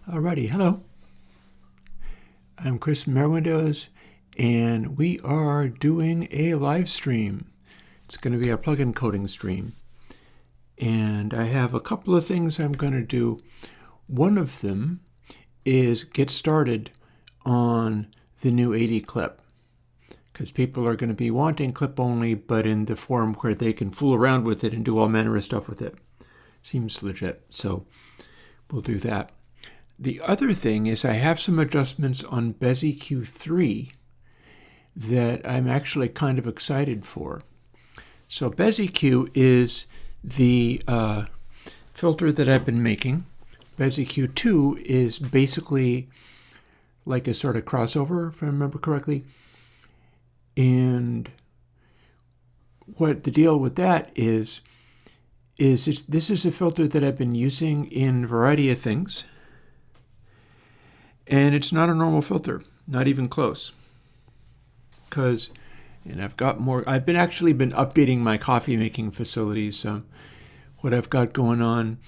Alrighty, hello. I'm Chris from Airwindows, and we are doing a live stream. It's going to be a plugin coding stream. And I have a couple of things I'm going to do. One of them is get started on the new 80 clip, because people are going to be wanting clip only, but in the form where they can fool around with it and do all manner of stuff with it. Seems legit, so we'll do that. The other thing is I have some adjustments on BezEQ3 that I'm actually kind of excited for. So BezEQ is the filter that I've been making. BezEQ2 is basically like a sort of crossover, if I remember correctly. And what the deal with that is this is a filter that I've been using in a variety of things. And it's not a normal filter, not even close. I've been updating my coffee making facilities. What I've got going on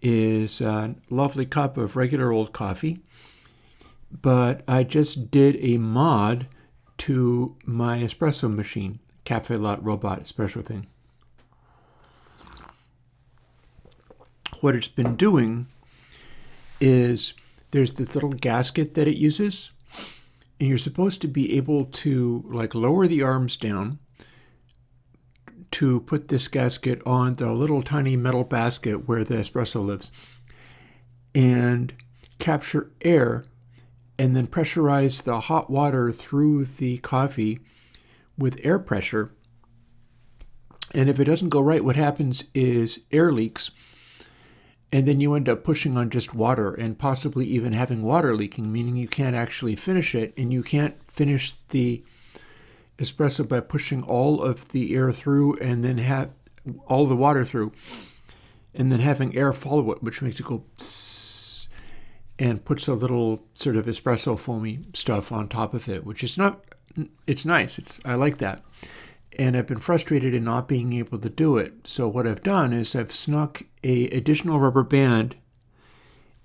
is a lovely cup of regular old coffee, but I just did a mod to my espresso machine, Cafe Latte Robot espresso thing. What it's been doing is there's this little gasket that it uses, and you're supposed to be able to lower the arms down to put this gasket on the little tiny metal basket where the espresso lives and capture air and then pressurize the hot water through the coffee with air pressure. And if it doesn't go right, what happens is air leaks. And then you end up pushing on just water and possibly even having water leaking, meaning you can't actually finish it, and you can't finish the espresso by pushing all of the air through and then have all the water through and then having air follow it, which makes it go psss and puts a little sort of espresso foamy stuff on top of it, which is it's nice. I like that. And I've been frustrated in not being able to do it. So what I've done is I've snuck a additional rubber band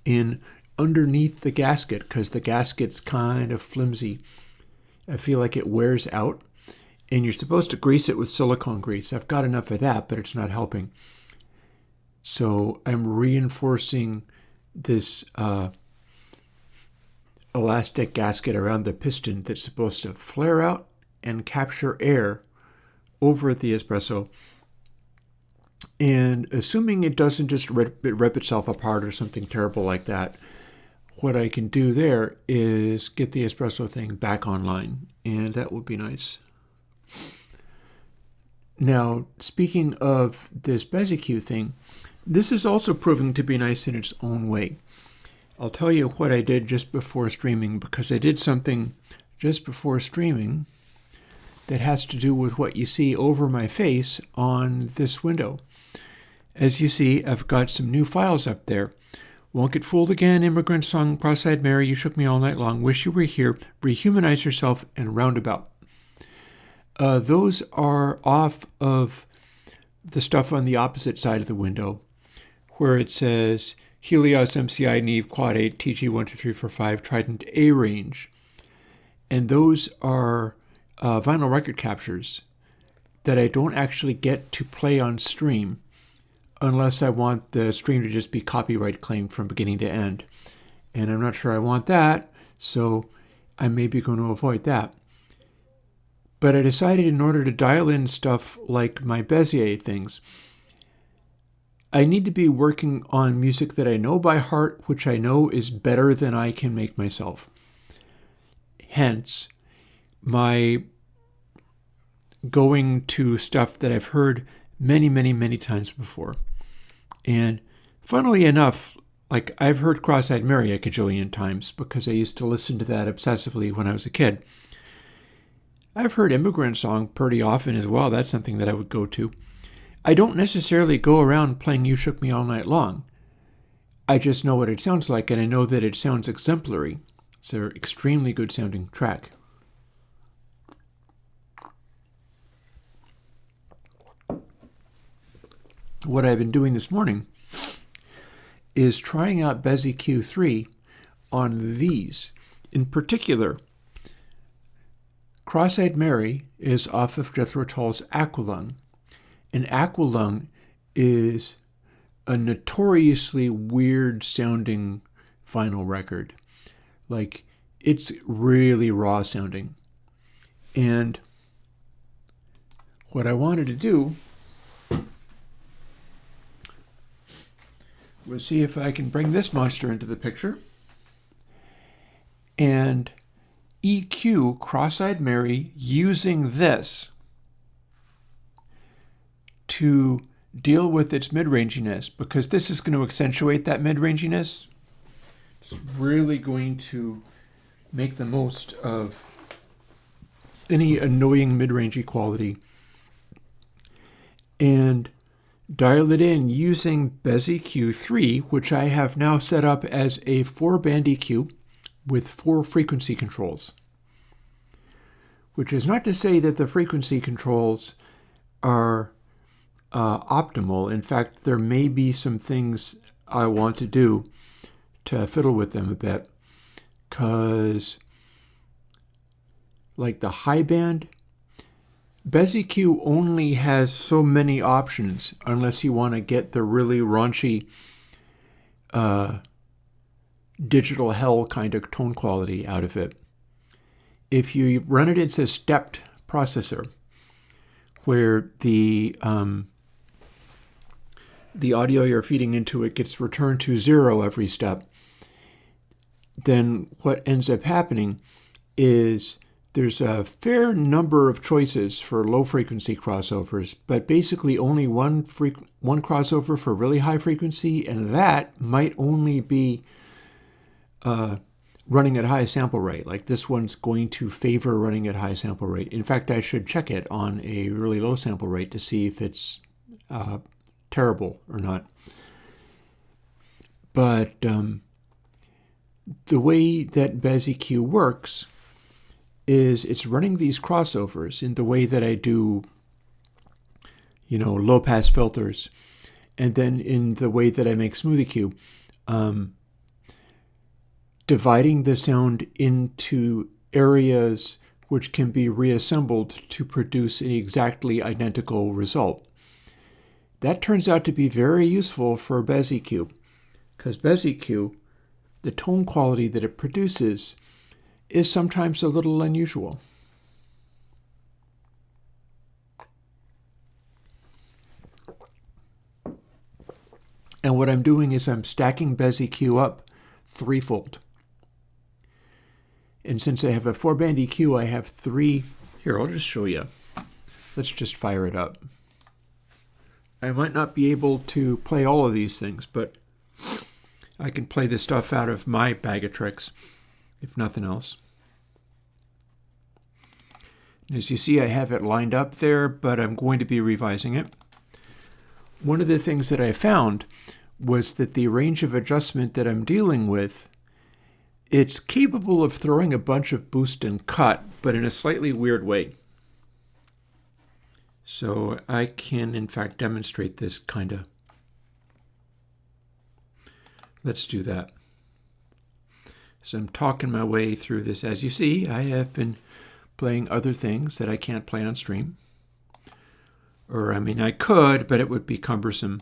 in underneath the gasket, because the gasket's kind of flimsy. I feel like it wears out, and you're supposed to grease it with silicone grease. I've got enough of that, but it's not helping. So I'm reinforcing this elastic gasket around the piston that's supposed to flare out and capture air over the espresso, and assuming it doesn't just rip itself apart or something terrible like that, what I can do there is get the espresso thing back online, and that would be nice. Now, speaking of this BezEQ thing, this is also proving to be nice in its own way. I'll tell you what I did just before streaming, because I did something just before streaming that has to do with what you see over my face on this window. As you see, I've got some new files up there. Won't Get Fooled Again, Immigrant Song, Cross-Eyed Mary, You Shook Me All Night Long, Wish You Were Here, Rehumanize Yourself, and Roundabout. Those are off of the stuff on the opposite side of the window, where it says Helios, MCI, Neve, Quad 8, TG 1, 2, 3, 4, 5, Trident A range. And those are vinyl record captures that I don't actually get to play on stream unless I want the stream to just be copyright claimed from beginning to end. And I'm not sure I want that, so I may be going to avoid that. But I decided in order to dial in stuff like my Bezier things, I need to be working on music that I know by heart, which I know is better than I can make myself. Hence, my going to stuff that I've heard many, many, many times before. And funnily enough, I've heard Cross-Eyed Mary a cajillion times because I used to listen to that obsessively when I was a kid. I've heard Immigrant Song pretty often as well. That's something that I would go to. I don't necessarily go around playing You Shook Me All Night Long. I just know what it sounds like, and I know that it sounds exemplary. It's an extremely good sounding track. What I've been doing this morning is trying out BezEQ3 on these. In particular, Cross-Eyed Mary is off of Jethro Tull's Aqualung. And Aqualung is a notoriously weird sounding vinyl record. Like, it's really raw sounding. And what I wanted to do was see if I can bring this monster into the picture and EQ Cross-Eyed Mary using this to deal with its mid-ranginess, because this is going to accentuate that mid-ranginess. It's really going to make the most of any annoying mid-rangey quality and dial it in using BezEQ 3, which I have now set up as a 4-band EQ with 4 frequency controls. Which is not to say that the frequency controls are optimal. In fact, there may be some things I want to do to fiddle with them a bit, because like the high band, BezEQ only has so many options unless you want to get the really raunchy digital hell kind of tone quality out of it. If you run it as a stepped processor, where the audio you're feeding into it gets returned to 0 every step, then what ends up happening is there's a fair number of choices for low frequency crossovers, but basically only one crossover for really high frequency, and that might only be running at high sample rate. Like this one's going to favor running at high sample rate. In fact, I should check it on a really low sample rate to see if it's terrible or not. But the way that BezEQ works is it's running these crossovers in the way that I do, low pass filters, and then in the way that I make Smooth EQ, dividing the sound into areas which can be reassembled to produce an exactly identical result. That turns out to be very useful for BezEQ, because BezEQ, the tone quality that it produces, is sometimes a little unusual. And what I'm doing is I'm stacking BezEQ up threefold. And since I have a 4-band EQ, I have 3. Here, I'll just show you. Let's just fire it up. I might not be able to play all of these things, but I can play the stuff out of my bag of tricks, if nothing else. As you see, I have it lined up there, but I'm going to be revising it. One of the things that I found was that the range of adjustment that I'm dealing with, it's capable of throwing a bunch of boost and cut, but in a slightly weird way. So I can, in fact, demonstrate this kind of. Let's do that. So I'm talking my way through this. As you see, I have been playing other things that I can't play on stream. Or, I could, but it would be cumbersome.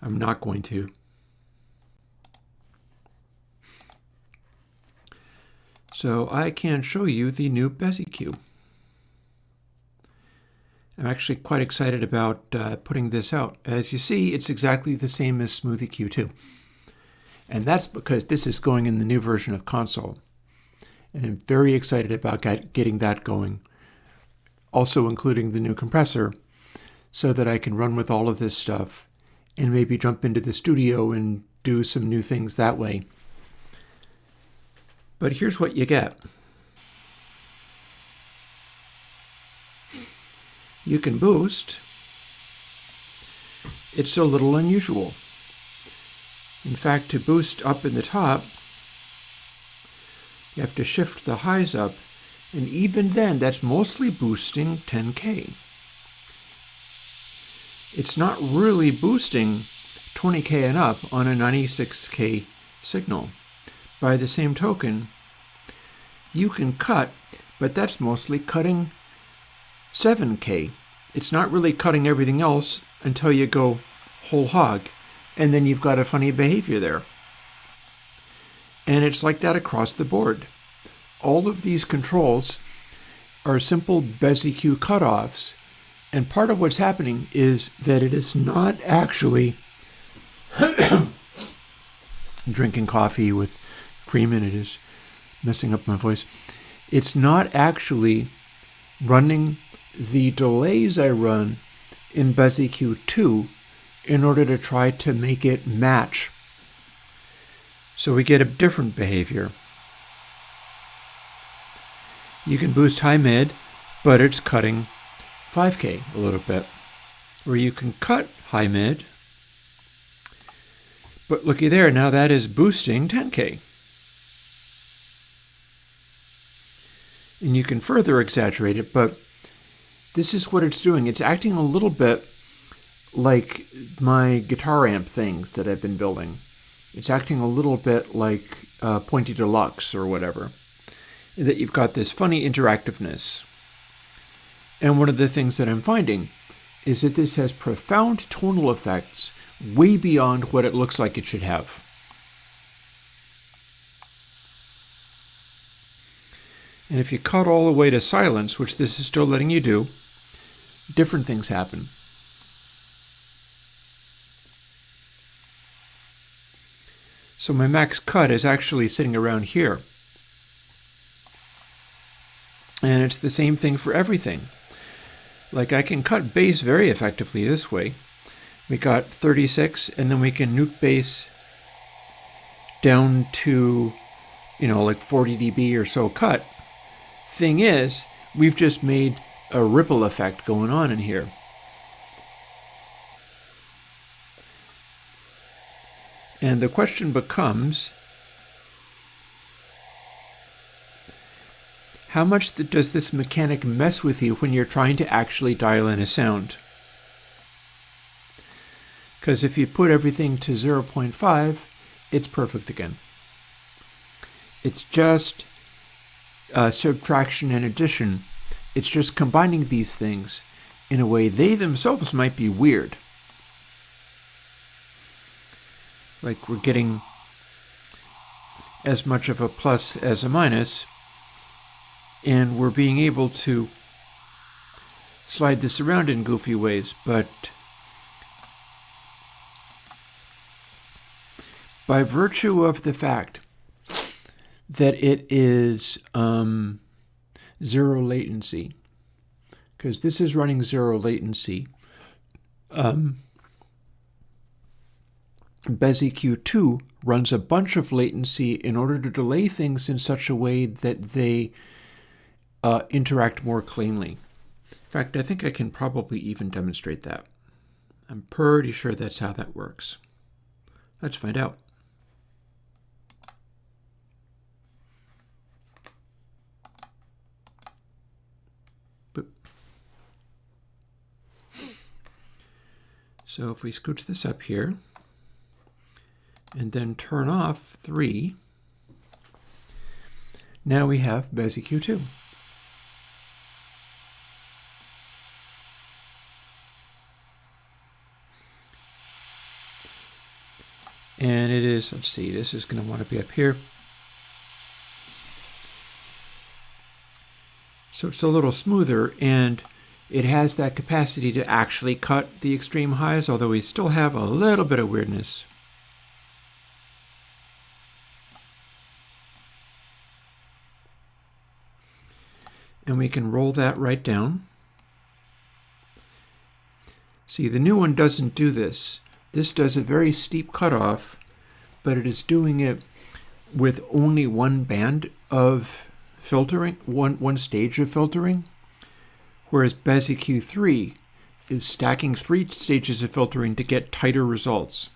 I'm not going to. So I can show you the new BezEQ. I'm actually quite excited about putting this out. As you see, it's exactly the same as Smooth EQ 2. And that's because this is going in the new version of console. And I'm very excited about getting that going. Also including the new compressor, so that I can run with all of this stuff and maybe jump into the studio and do some new things that way. But here's what you get. You can boost. It's a little unusual. In fact, to boost up in the top, you have to shift the highs up, and even then, that's mostly boosting 10K. It's not really boosting 20K and up on a 96K signal, by the same token, you can cut, but that's mostly cutting 7K. It's not really cutting everything else until you go whole hog, and then you've got a funny behavior there. And it's like that across the board. All of these controls are simple BESIQ cutoffs, and part of what's happening is that it is not actually drinking coffee with cream in it is messing up my voice. It's not actually running the delays I run in BESIQ 2 in order to try to make it match. So we get a different behavior. You can boost high mid, but it's cutting 5K a little bit. Or you can cut high mid, but looky there, now that is boosting 10K. And you can further exaggerate it, but this is what it's doing. It's acting a little bit like my guitar amp things that I've been building. It's acting a little bit like Pointy Deluxe or whatever. That you've got this funny interactiveness. And one of the things that I'm finding is that this has profound tonal effects way beyond what it looks like it should have. And if you cut all the way to silence, which this is still letting you do, different things happen. So my max cut is actually sitting around here. And it's the same thing for everything. Like I can cut bass very effectively this way. We got 36, and then we can nuke bass down to, like 40 dB or so cut. Thing is, we've just made a ripple effect going on in here. And the question becomes, how much does this mechanic mess with you when you're trying to actually dial in a sound? Because if you put everything to 0.5, it's perfect again. It's just subtraction and addition. It's just combining these things in a way they themselves might be weird. Like we're getting as much of a plus as a minus, and we're being able to slide this around in goofy ways, but by virtue of the fact that it is zero latency, because this is running zero latency, BESIQ 2 runs a bunch of latency in order to delay things in such a way that they interact more cleanly. In fact, I think I can probably even demonstrate that. I'm pretty sure that's how that works. Let's find out. Boop. So if we scooch this up here, and then turn off 3, now we have BESIQ 2. And it is, let's see, this is going to want to be up here. So it's a little smoother, and it has that capacity to actually cut the extreme highs, although we still have a little bit of weirdness. And we can roll that right down. See, the new one doesn't do this. This does a very steep cutoff, but it is doing it with only one band of filtering, one stage of filtering, whereas BESIQ 3 is stacking 3 stages of filtering to get tighter results.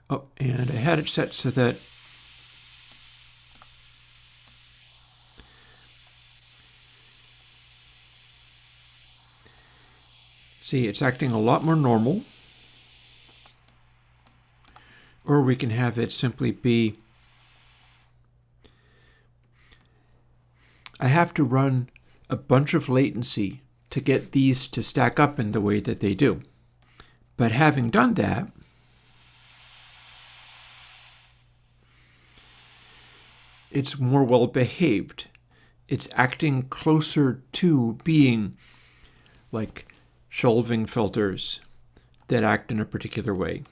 Oh, and I had it set so that See, it's acting a lot more normal. Or we can have it simply be, I have to run a bunch of latency to get these to stack up in the way that they do. But having done that, it's more well behaved. It's acting closer to being like shelving filters that act in a particular way.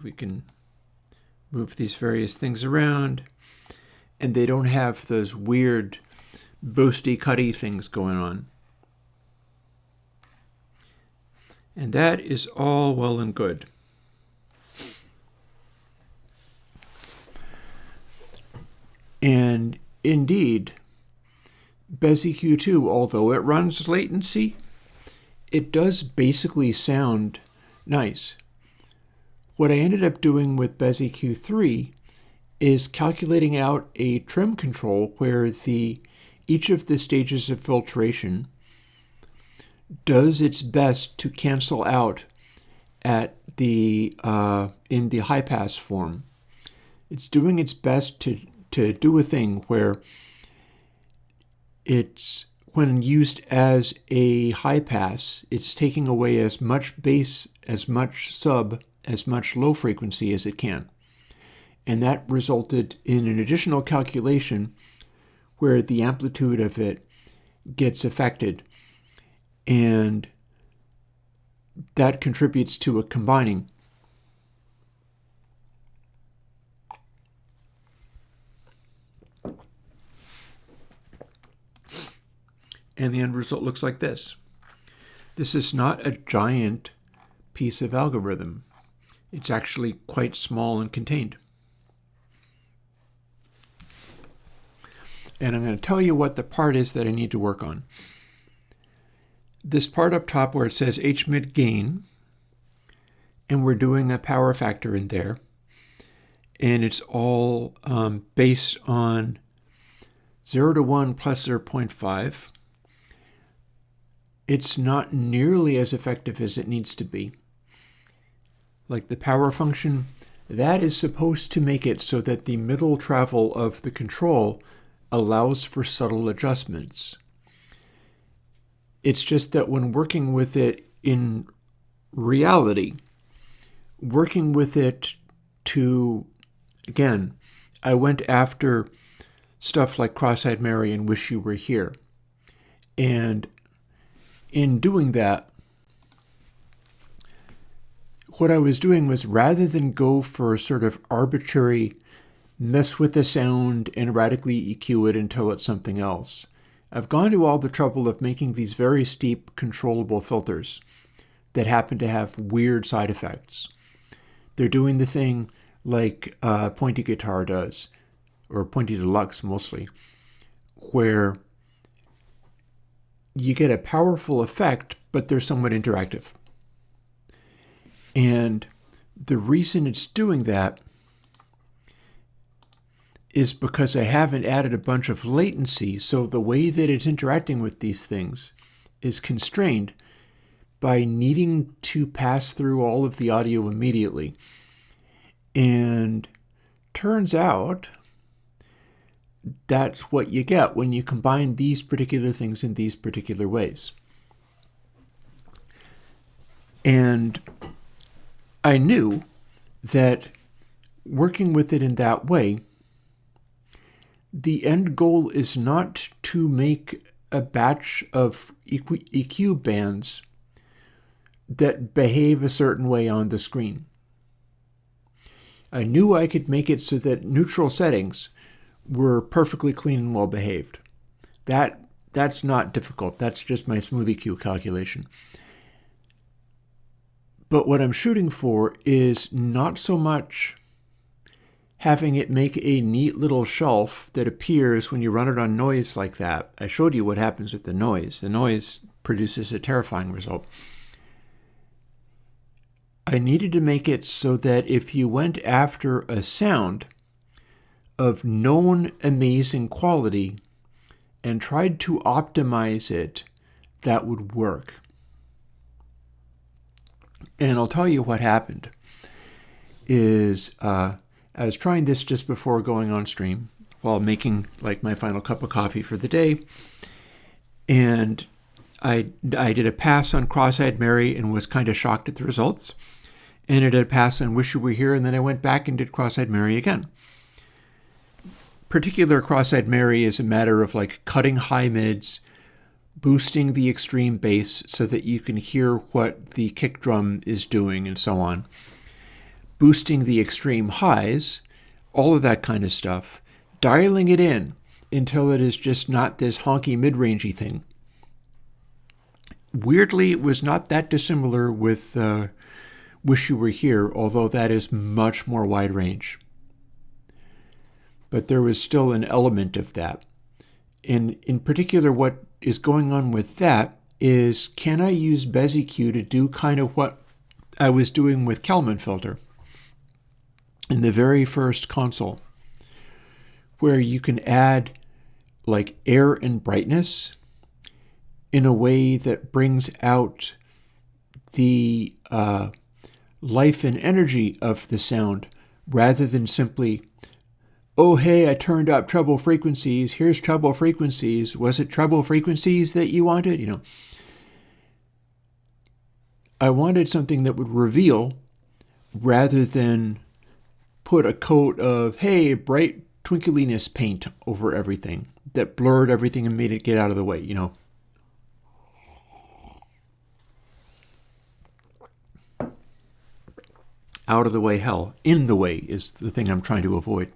We can move these various things around, and they don't have those weird boosty cutty things going on. And that is all well and good. And indeed, BezEQ2, although it runs latency, it does basically sound nice. What I ended up doing with BezEQ3 is calculating out a trim control where each of the stages of filtration does its best to cancel out at in the high pass form. It's doing its best to do a thing where it's, when used as a high pass, it's taking away as much bass, as much sub, as much low frequency as it can. And that resulted in an additional calculation where the amplitude of it gets affected. And that contributes to a combining. And the end result looks like this. This is not a giant piece of algorithm. It's actually quite small and contained. And I'm going to tell you what the part is that I need to work on. This part up top where it says HMID gain, and we're doing a power factor in there, and it's all based on 0 to 1 plus 0.5. It's not nearly as effective as it needs to be. Like the power function, that is supposed to make it so that the middle travel of the control allows for subtle adjustments. It's just that when working with it in reality, working with it to, again, I went after stuff like Cross-Eyed Mary and Wish You Were Here. And in doing that, what I was doing was, rather than go for a sort of arbitrary mess with the sound and radically EQ it until it's something else, I've gone to all the trouble of making these very steep controllable filters that happen to have weird side effects. They're doing the thing like Pointy Guitar does, or Pointy Deluxe mostly, where you get a powerful effect, but they're somewhat interactive. And the reason it's doing that is because I haven't added a bunch of latency, so the way that it's interacting with these things is constrained by needing to pass through all of the audio immediately. And turns out that's what you get when you combine these particular things in these particular ways. And I knew that working with it in that way, the end goal is not to make a batch of EQ bands that behave a certain way on the screen. I knew I could make it so that neutral settings were perfectly clean and well behaved. That's not difficult. That's just my smooth EQ calculation. But what I'm shooting for is not so much having it make a neat little shelf that appears when you run it on noise like that. I showed you what happens with the noise. The noise produces a terrifying result. I needed to make it so that if you went after a sound of known amazing quality and tried to optimize it that would work. And I'll tell you what happened is I was trying this just before going on stream while making like my final cup of coffee for the day. And I did a pass on Cross-Eyed Mary and was kind of shocked at the results. And I did a pass on Wish You Were Here, and then I went back and did Cross-Eyed Mary again. Particular Cross-Eyed Mary is a matter of like cutting high mids, boosting the extreme bass so that you can hear what the kick drum is doing and so on. Boosting the extreme highs, all of that kind of stuff. Dialing it in until it is just not this honky mid-rangey thing. Weirdly, it was not that dissimilar with Wish You Were Here, although that is much more wide range. But there was still an element of that. And in particular, what is going on with that is, can I use BezEQ to do kind of what I was doing with Kalman filter in the very first console, where you can add like air and brightness in a way that brings out the life and energy of the sound, rather than simply, oh, hey, I turned up treble frequencies. Here's treble frequencies. Was it treble frequencies that you wanted? You know, I wanted something that would reveal rather than put a coat of, hey, bright twinkliness paint over everything that blurred everything and made it get out of the way, you know. Out of the way, hell. In the way is the thing I'm trying to avoid.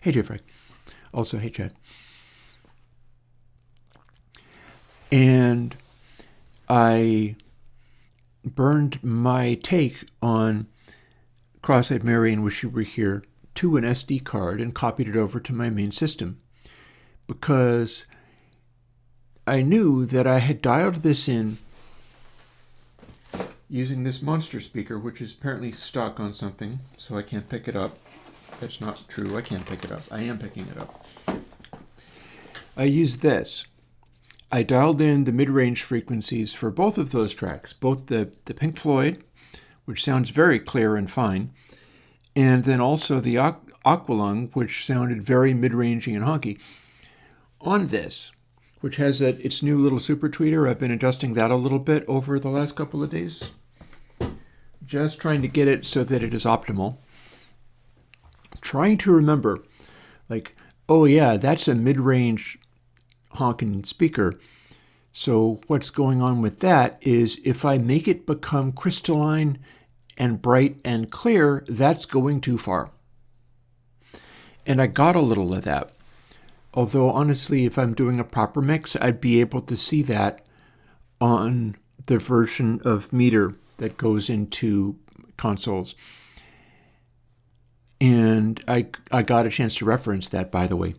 Hey, Jeffrey. Also, hey, Chad. And I burned my take on Cross-Eyed Mary and Wish You Were Here to an SD card and copied it over to my main system, because I knew that I had dialed this in using this monster speaker, which is apparently stuck on something, so I can't pick it up. That's not true. I can't pick it up. I am picking it up. I used this. I dialed in the mid-range frequencies for both of those tracks, both the Pink Floyd, which sounds very clear and fine, and then also the Aqualung, which sounded very mid-rangey and honky. On this, which has its new little super tweeter, I've been adjusting that a little bit over the last couple of days, just trying to get it so that it is optimal. Trying to remember, like, oh yeah, that's a mid-range honking speaker. So what's going on with that is, if I make it become crystalline and bright and clear, that's going too far. And I got a little of that. Although honestly, if I'm doing a proper mix, I'd be able to see that on the version of meter that goes into consoles. And I got a chance to reference that, by the way.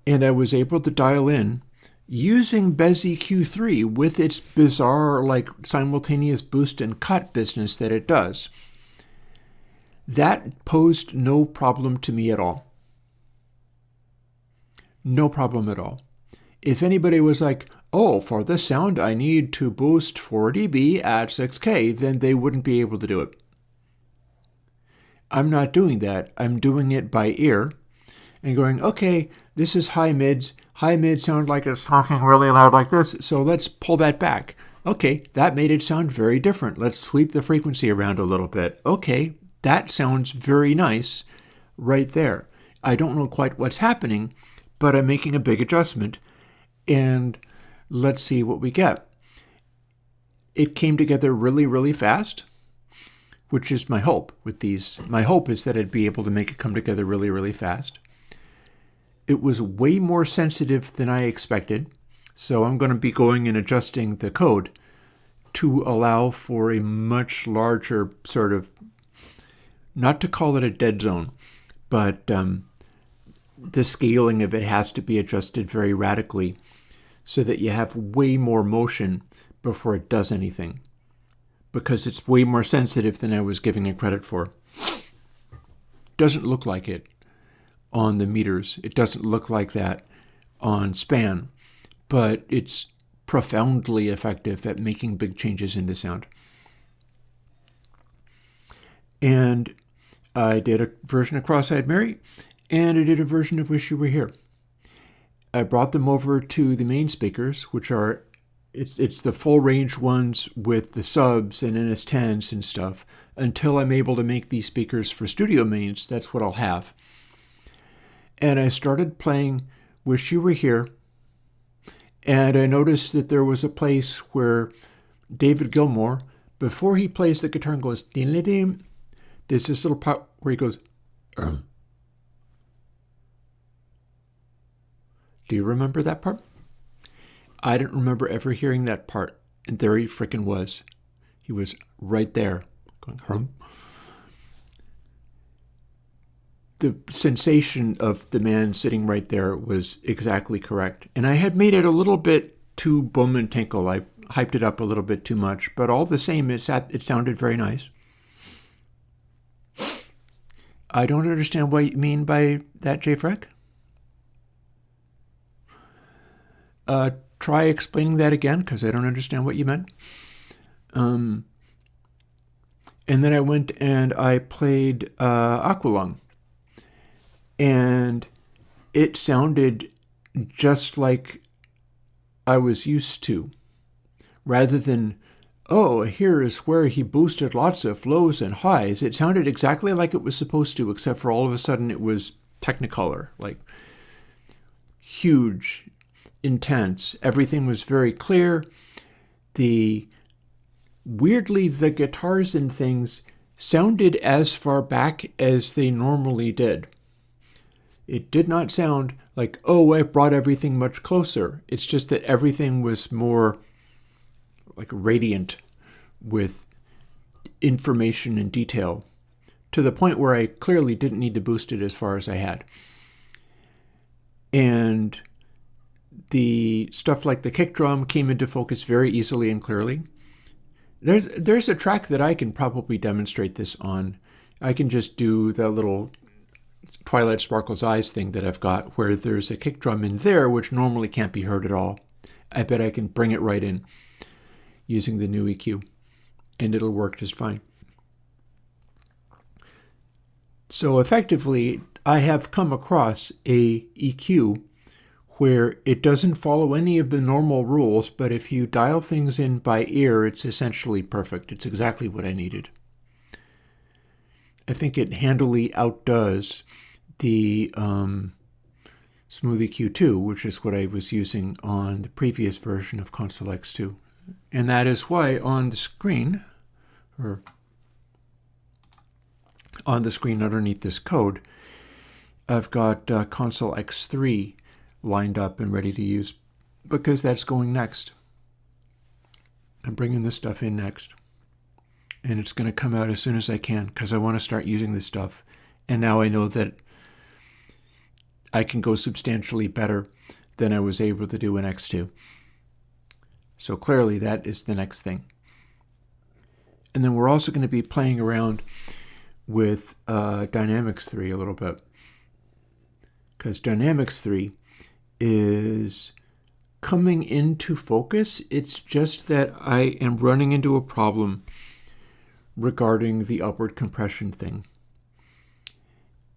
And I was able to dial in using BezEQ3 with its bizarre, like, simultaneous boost and cut business that it does. That posed no problem to me at all. No problem at all. If anybody was like, oh, for this sound I need to boost 4 dB at 6K, then they wouldn't be able to do it. I'm not doing that. I'm doing it by ear and going, okay, this is high mids. High mids sound like it's talking really loud like this, so let's pull that back. Okay, that made it sound very different. Let's sweep the frequency around a little bit. Okay, that sounds very nice right there. I don't know quite what's happening, but I'm making a big adjustment, and let's see what we get. It came together really, really fast, which is my hope with these. My hope is that I'd be able to make it come together really, really fast. It was way more sensitive than I expected, so I'm going to be going and adjusting the code to allow for a much larger sort of, not to call it a dead zone, but the scaling of it has to be adjusted very radically so that you have way more motion before it does anything, because it's way more sensitive than I was giving it credit for. Doesn't look like it on the meters. It doesn't look like that on span, but it's profoundly effective at making big changes in the sound. And I did a version of Cross-Eyed Mary, and I did a version of Wish You Were Here. I brought them over to the main speakers, which are, it's the full range ones with the subs and NS10s and stuff. Until I'm able to make these speakers for studio mains, that's what I'll have. And I started playing Wish You Were Here, and I noticed that there was a place where David Gilmour, before he plays the guitar and goes, dim, there's this little part where he goes, Do you remember that part? I didn't remember ever hearing that part, and there he frickin' was. He was right there, going, The sensation of the man sitting right there was exactly correct. And I had made it a little bit too boom and tinkle. I hyped it up a little bit too much, but all the same, it sounded very nice. I don't understand what you mean by that, J. Freck. Try explaining that again, because I don't understand what you meant. And then I went and I played Aqualung. And it sounded just like I was used to. Rather than, oh, here is where he boosted lots of lows and highs. It sounded exactly like it was supposed to, except for all of a sudden it was Technicolor, like huge, intense. Everything was very clear. Weirdly, the guitars and things sounded as far back as they normally did. It did not sound like, oh, I brought everything much closer. It's just that everything was more like radiant with information and detail, to the point where I clearly didn't need to boost it as far as I had. And the stuff like the kick drum came into focus very easily and clearly. There's a track that I can probably demonstrate this on. I can just do the little Twilight Sparkle's Eyes thing that I've got, where there's a kick drum in there which normally can't be heard at all. I bet I can bring it right in using the new EQ, and it'll work just fine. So effectively, I have come across a EQ where it doesn't follow any of the normal rules, but if you dial things in by ear, it's essentially perfect. It's exactly what I needed. I think it handily outdoes the Smooth EQ2, which is what I was using on the previous version of Console X2. And that is why on the screen, or on the screen underneath this code, I've got Console X3 lined up and ready to use, because that's going next. I'm bringing this stuff in next. And it's going to come out as soon as I can, because I want to start using this stuff. And now I know that I can go substantially better than I was able to do in X2. So clearly that is the next thing. And then we're also going to be playing around with Dynamics 3 a little bit, because Dynamics 3 is coming into focus. It's just that I am running into a problem regarding the upward compression thing.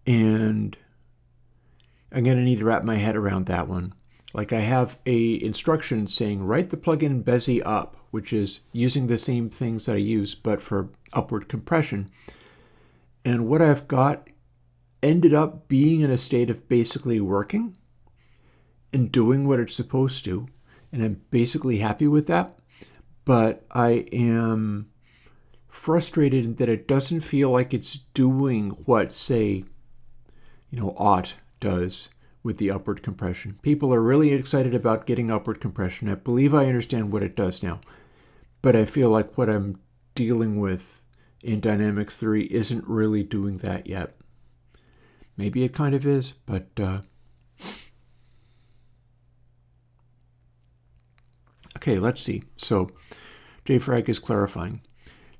And I'm going to need to wrap my head around that one. Like, I have a instruction saying write the plugin Bezzy up, which is using the same things that I use, but for upward compression. And what I've got ended up being in a state of basically working and doing what it's supposed to. And I'm basically happy with that. But I am frustrated that it doesn't feel like it's doing what, say, Aught does with the upward compression. People are really excited about getting upward compression. I believe I understand what it does now. But I feel like what I'm dealing with in Dynamics 3 isn't really doing that yet. Maybe it kind of is, but okay, let's see. So JFrag is clarifying.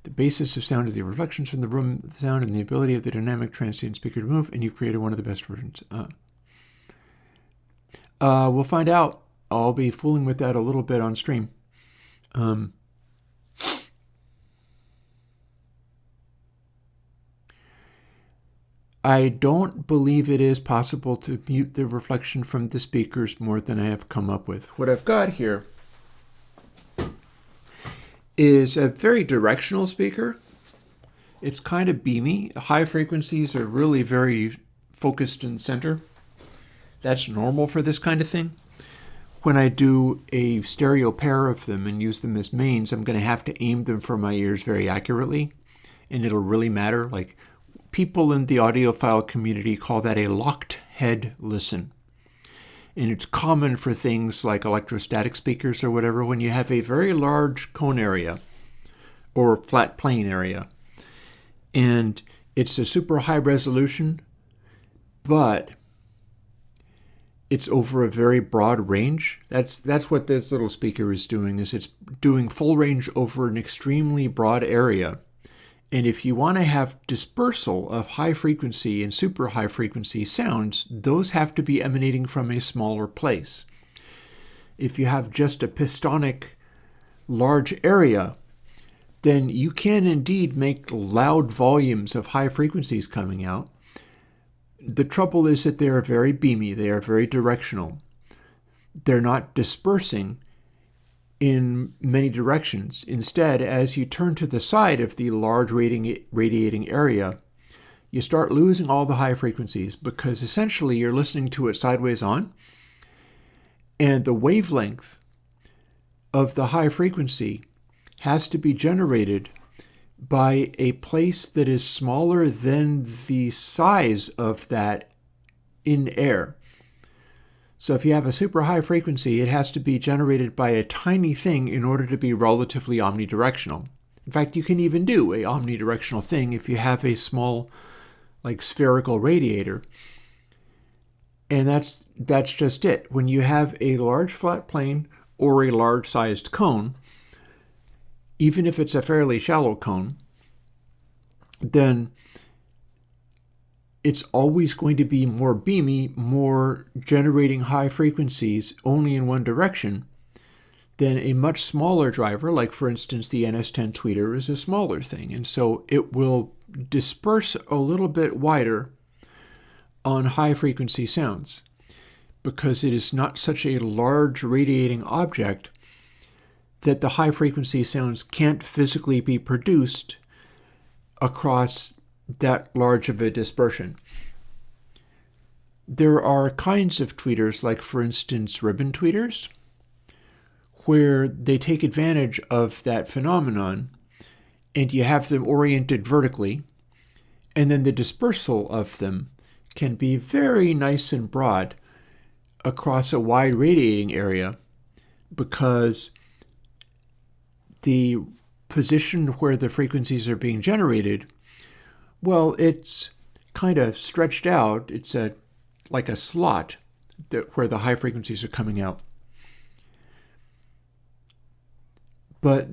The basis of sound is the reflections from the room sound and the ability of the dynamic transient speaker to move, and you've created one of the best versions. We'll find out. I'll be fooling with that a little bit on stream. I don't believe it is possible to mute the reflection from the speakers more than I have come up with. What I've got here is a very directional speaker. It's kind of beamy. High frequencies are really very focused in center. That's normal for this kind of thing. When I do a stereo pair of them and use them as mains, I'm going to have to aim them for my ears very accurately, and it'll really matter. Like, people in the audiophile community call that a locked head listen. And it's common for things like electrostatic speakers or whatever, when you have a very large cone area or flat plane area. And it's a super high resolution, but it's over a very broad range. That's what this little speaker is doing, is it's doing full range over an extremely broad area. And if you want to have dispersal of high frequency and super high frequency sounds, those have to be emanating from a smaller place. If you have just a pistonic large area, then you can indeed make loud volumes of high frequencies coming out. The trouble is that they are very beamy, they are very directional. They're not dispersing in many directions. Instead, as you turn to the side of the large radiating area, you start losing all the high frequencies, because essentially you're listening to it sideways on, and the wavelength of the high frequency has to be generated by a place that is smaller than the size of that in air. So if you have a super high frequency, it has to be generated by a tiny thing in order to be relatively omnidirectional. In fact, you can even do a omnidirectional thing if you have a small, like, spherical radiator. And that's just it. When you have a large flat plane or a large sized cone, even if it's a fairly shallow cone, then it's always going to be more beamy, more generating high frequencies only in one direction than a much smaller driver, like, for instance, the NS10 tweeter is a smaller thing. And so it will disperse a little bit wider on high frequency sounds because it is not such a large radiating object that the high frequency sounds can't physically be produced across that large of a dispersion. There are kinds of tweeters, like, for instance, ribbon tweeters, where they take advantage of that phenomenon, and you have them oriented vertically, and then the dispersal of them can be very nice and broad across a wide radiating area, because the position where the frequencies are being generated, well, it's kind of stretched out. It's like a slot where the high frequencies are coming out. But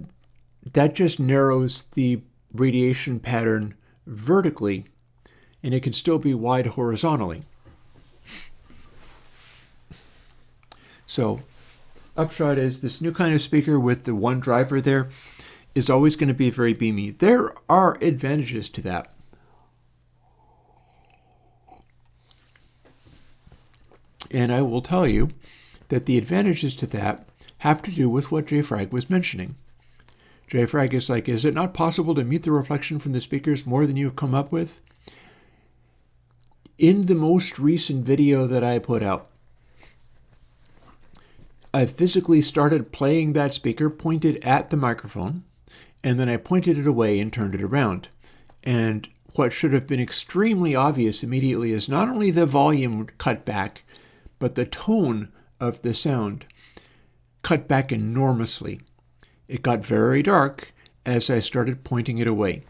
that just narrows the radiation pattern vertically, and it can still be wide horizontally. So, upshot is, this new kind of speaker with the one driver there is always going to be very beamy. There are advantages to that. And I will tell you that the advantages to that have to do with what JFrag was mentioning. JFrag is like, is it not possible to mute the reflection from the speakers more than you've come up with? In the most recent video that I put out, I physically started playing that speaker pointed at the microphone, and then I pointed it away and turned it around. And what should have been extremely obvious immediately is not only the volume cut back, but the tone of the sound cut back enormously. It got very dark as I started pointing it away.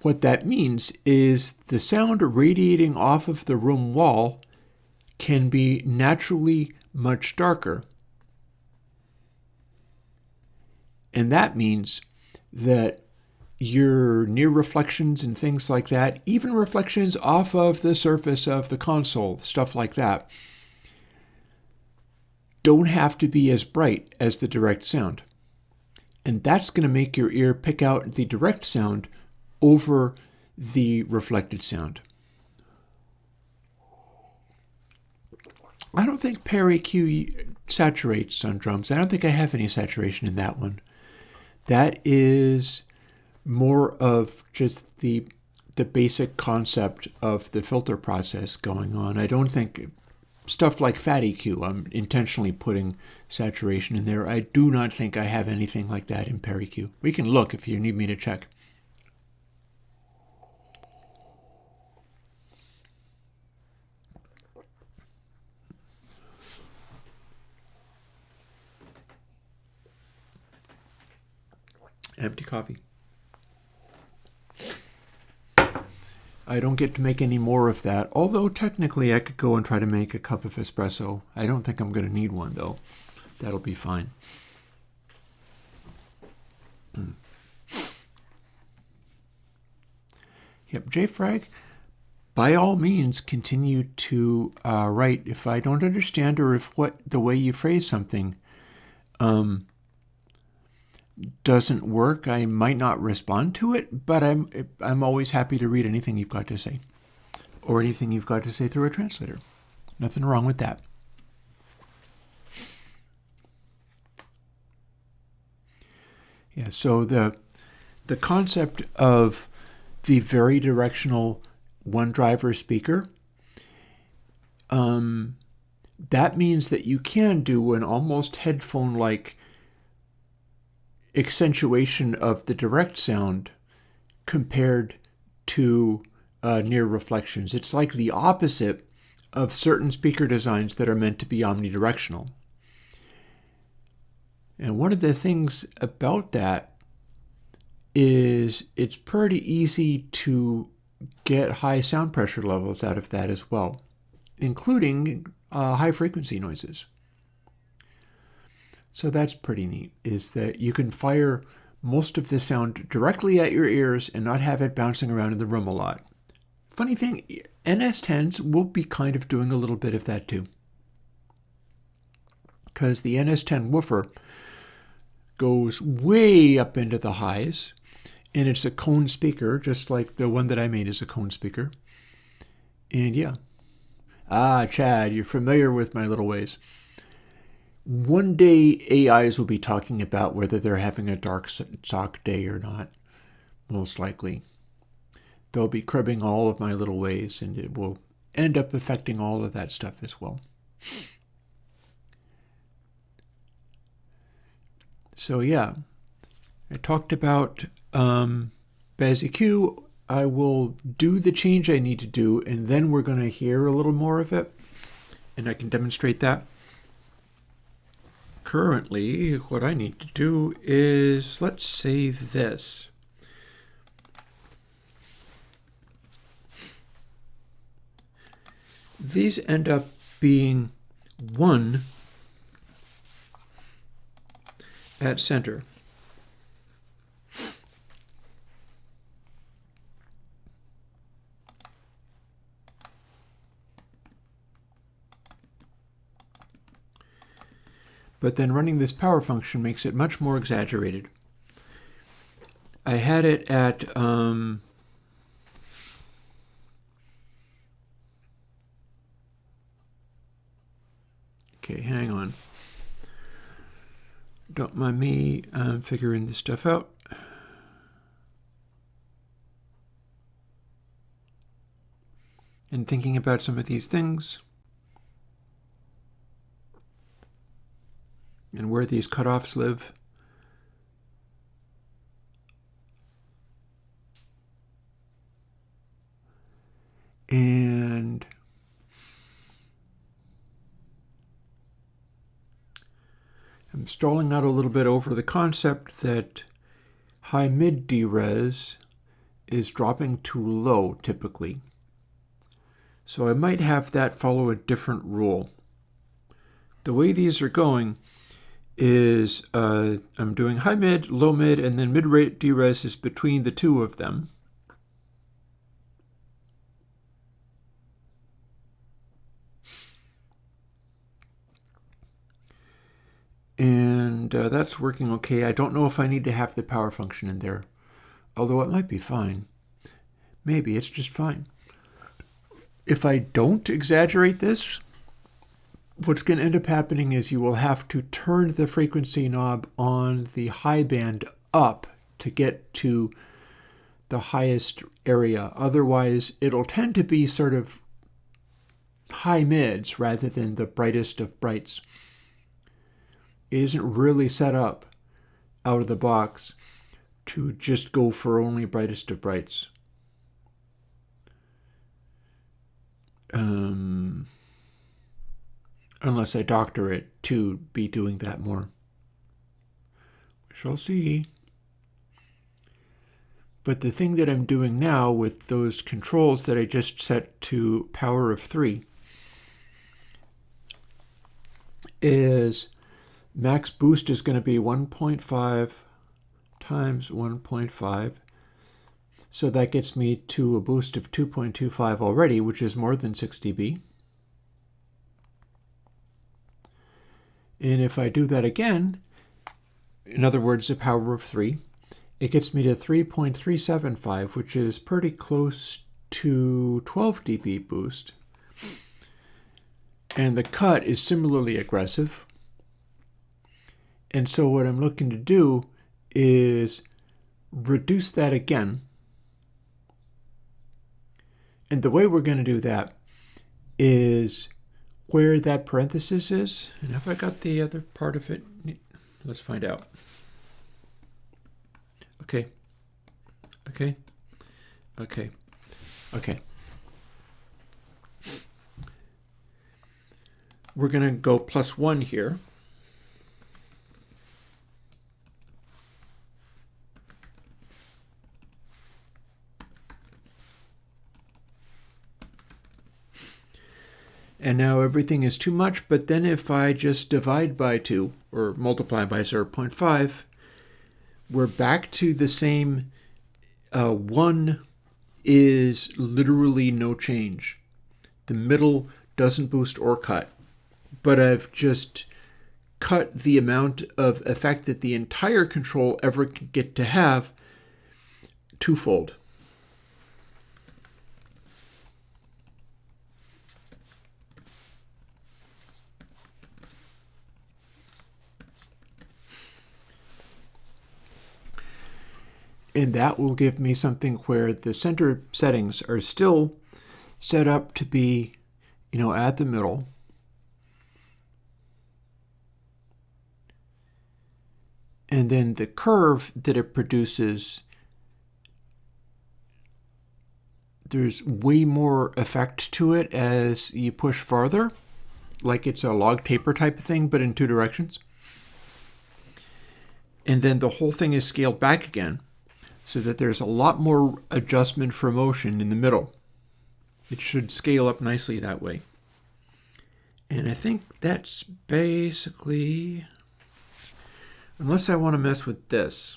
What that means is the sound radiating off of the room wall can be naturally much darker. And that means that your near reflections and things like that, even reflections off of the surface of the console, stuff like that, don't have to be as bright as the direct sound. And that's going to make your ear pick out the direct sound over the reflected sound. I don't think Perry Q saturates on drums. I don't think I have any saturation in that one. That is more of just the basic concept of the filter process going on. I don't think stuff like Fat EQ, I'm intentionally putting saturation in there. I do not think I have anything like that in Perry Q. We can look if you need me to check. Empty coffee. I don't get to make any more of that, although technically I could go and try to make a cup of espresso. I don't think I'm going to need one, though. That'll be fine. Yep, JFrag, by all means, continue to write. If I don't understand or if the way you phrase something doesn't work, I might not respond to it, but I'm always happy to read anything you've got to say, or anything you've got to say through a translator. Nothing wrong with that. Yeah, so the concept of the very directional one driver speaker, that means that you can do an almost headphone-like accentuation of the direct sound compared to near reflections. It's like the opposite of certain speaker designs that are meant to be omnidirectional. And one of the things about that is it's pretty easy to get high sound pressure levels out of that as well, including high frequency noises. So that's pretty neat, is that you can fire most of the sound directly at your ears and not have it bouncing around in the room a lot. Funny thing, NS10s will be kind of doing a little bit of that too. Because the NS10 woofer goes way up into the highs, and it's a cone speaker, just like the one that I made is a cone speaker. And yeah. Chad, you're familiar with my little ways. One day AIs will be talking about whether they're having a dark sock day or not, most likely. They'll be cribbing all of my little ways, and it will end up affecting all of that stuff as well. So yeah, I talked about BasEQ. I will do the change I need to do, and then we're going to hear a little more of it, and I can demonstrate that. Currently, what I need to do is, let's say this. These end up being 1 at center. But then running this power function makes it much more exaggerated. I had it at okay, hang on. Don't mind me figuring this stuff out. And thinking about some of these things. And where these cutoffs live. And I'm stalling out a little bit over the concept that high mid DRes is dropping too low typically. So I might have that follow a different rule. The way these are going is I'm doing high mid, low mid, and then mid rate DRes is between the two of them. and that's working okay. I don't know if I need to have the power function in there, although it might be fine. Maybe it's just fine. If I don't exaggerate this, what's going to end up happening is you will have to turn the frequency knob on the high band up to get to the highest area. Otherwise, it'll tend to be sort of high mids rather than the brightest of brights. It isn't really set up out of the box to just go for only brightest of brights. Unless I doctor it to be doing that more. We shall see. But the thing that I'm doing now with those controls that I just set to power of 3 is max boost is going to be 1.5 times 1.5. So that gets me to a boost of 2.25 already, which is more than 6 dB. And if I do that again, in other words, a power of 3, it gets me to 3.375, which is pretty close to 12 dB boost. And the cut is similarly aggressive. And so what I'm looking to do is reduce that again. And the way we're going to do that is where that parenthesis is. And have I got the other part of it? Let's find out. Okay. Okay. Okay. Okay. We're going to go +1 here. And now everything is too much, but then if I just divide by 2 or multiply by 0.5, we're back to the same 1 is literally no change. The middle doesn't boost or cut, but I've just cut the amount of effect that the entire control ever could get to have twofold. And that will give me something where the center settings are still set up to be, at the middle. And then the curve that it produces, there's way more effect to it as you push farther, like it's a log taper type of thing, but in 2 directions. And then the whole thing is scaled back again, so that there's a lot more adjustment for motion in the middle. It should scale up nicely that way. And I think that's basically, unless I want to mess with this.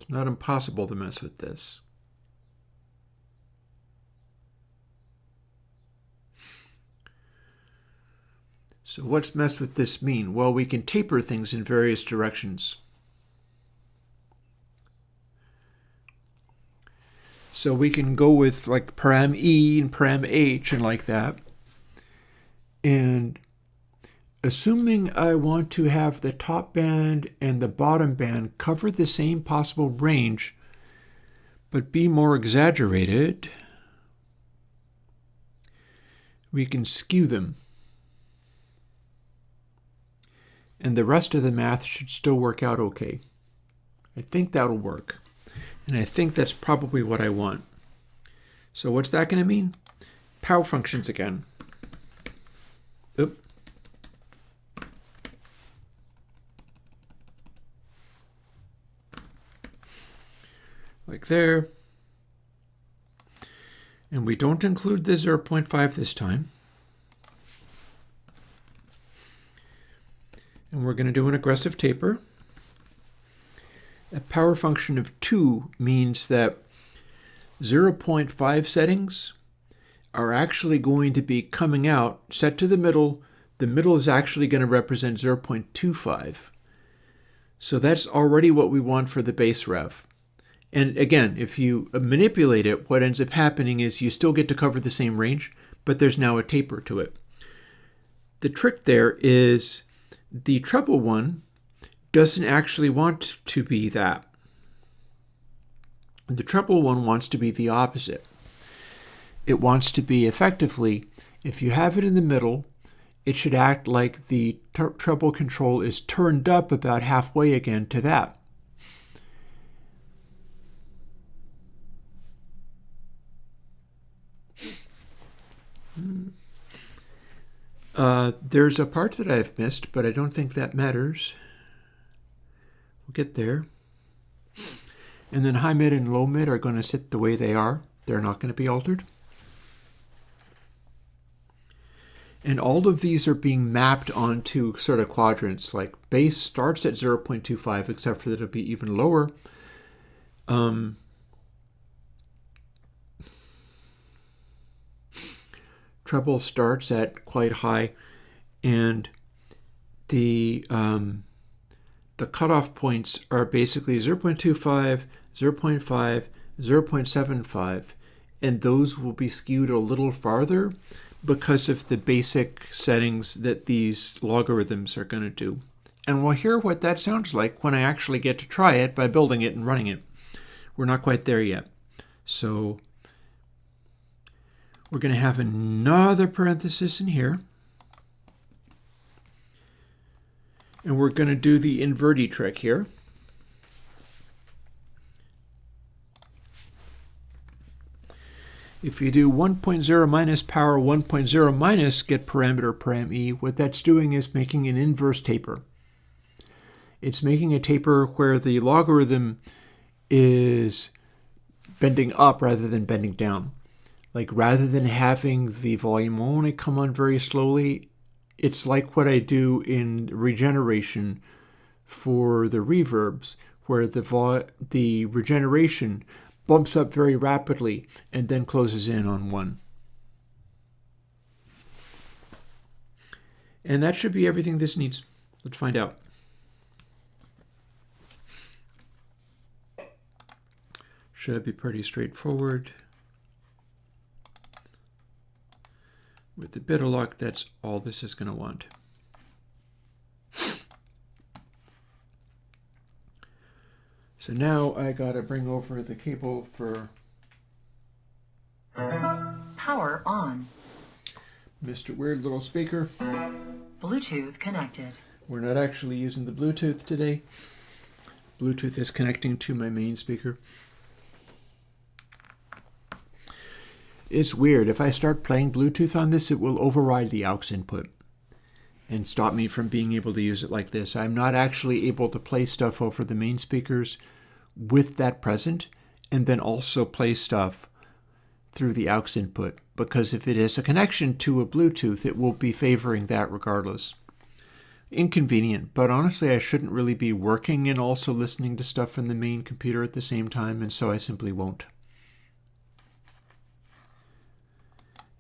It's not impossible to mess with this. So what's mess with this mean? Well, we can taper things in various directions. So we can go with like param E and param H and like that. And assuming I want to have the top band and the bottom band cover the same possible range, but be more exaggerated, we can skew them. And the rest of the math should still work out okay. I think that'll work. And I think that's probably what I want. So what's that going to mean? Power functions again. Oop. Like there. And we don't include the 0.5 this time. And we're going to do an aggressive taper. A power function of 2 means that 0.5 settings are actually going to be coming out, set to the middle. The middle is actually going to represent 0.25. So that's already what we want for the base rev. And again, if you manipulate it, what ends up happening is you still get to cover the same range, but there's now a taper to it. The trick there is the treble one doesn't actually want to be that. The treble one wants to be the opposite. It wants to be effectively, if you have it in the middle, it should act like the treble control is turned up about halfway again to that. There's a part that I've missed, but I don't think that matters. We'll get there. And then high mid and low mid are going to sit the way they are. They're not going to be altered. And all of these are being mapped onto sort of quadrants. Like bass starts at 0.25, except for that it'll be even lower. Treble starts at quite high, and the cutoff points are basically 0.25, 0.5, 0.75, and those will be skewed a little farther because of the basic settings that these logarithms are going to do. And we'll hear what that sounds like when I actually get to try it by building it and running it. We're not quite there yet. So we're going to have another parenthesis in here. And we're going to do the inverti trick here. If you do 1.0 minus power 1.0 minus get parameter param e, what that's doing is making an inverse taper. It's making a taper where the logarithm is bending up rather than bending down. Like rather than having the volume only come on very slowly, it's like what I do in regeneration for the reverbs, where the regeneration bumps up very rapidly and then closes in on 1. And that should be everything this needs. Let's find out. Should be pretty straightforward. With the bit lock, that's all this is going to want. So now I got to bring over the cable for power on. Mr. Weird Little Speaker. Bluetooth connected. We're not actually using the Bluetooth today. Bluetooth is connecting to my main speaker. It's weird. If I start playing Bluetooth on this, it will override the aux input and stop me from being able to use it like this. I'm not actually able to play stuff over the main speakers with that present and then also play stuff through the aux input, because if it is a connection to a Bluetooth, it will be favoring that regardless. Inconvenient, but honestly I shouldn't really be working and also listening to stuff from the main computer at the same time, and so I simply won't.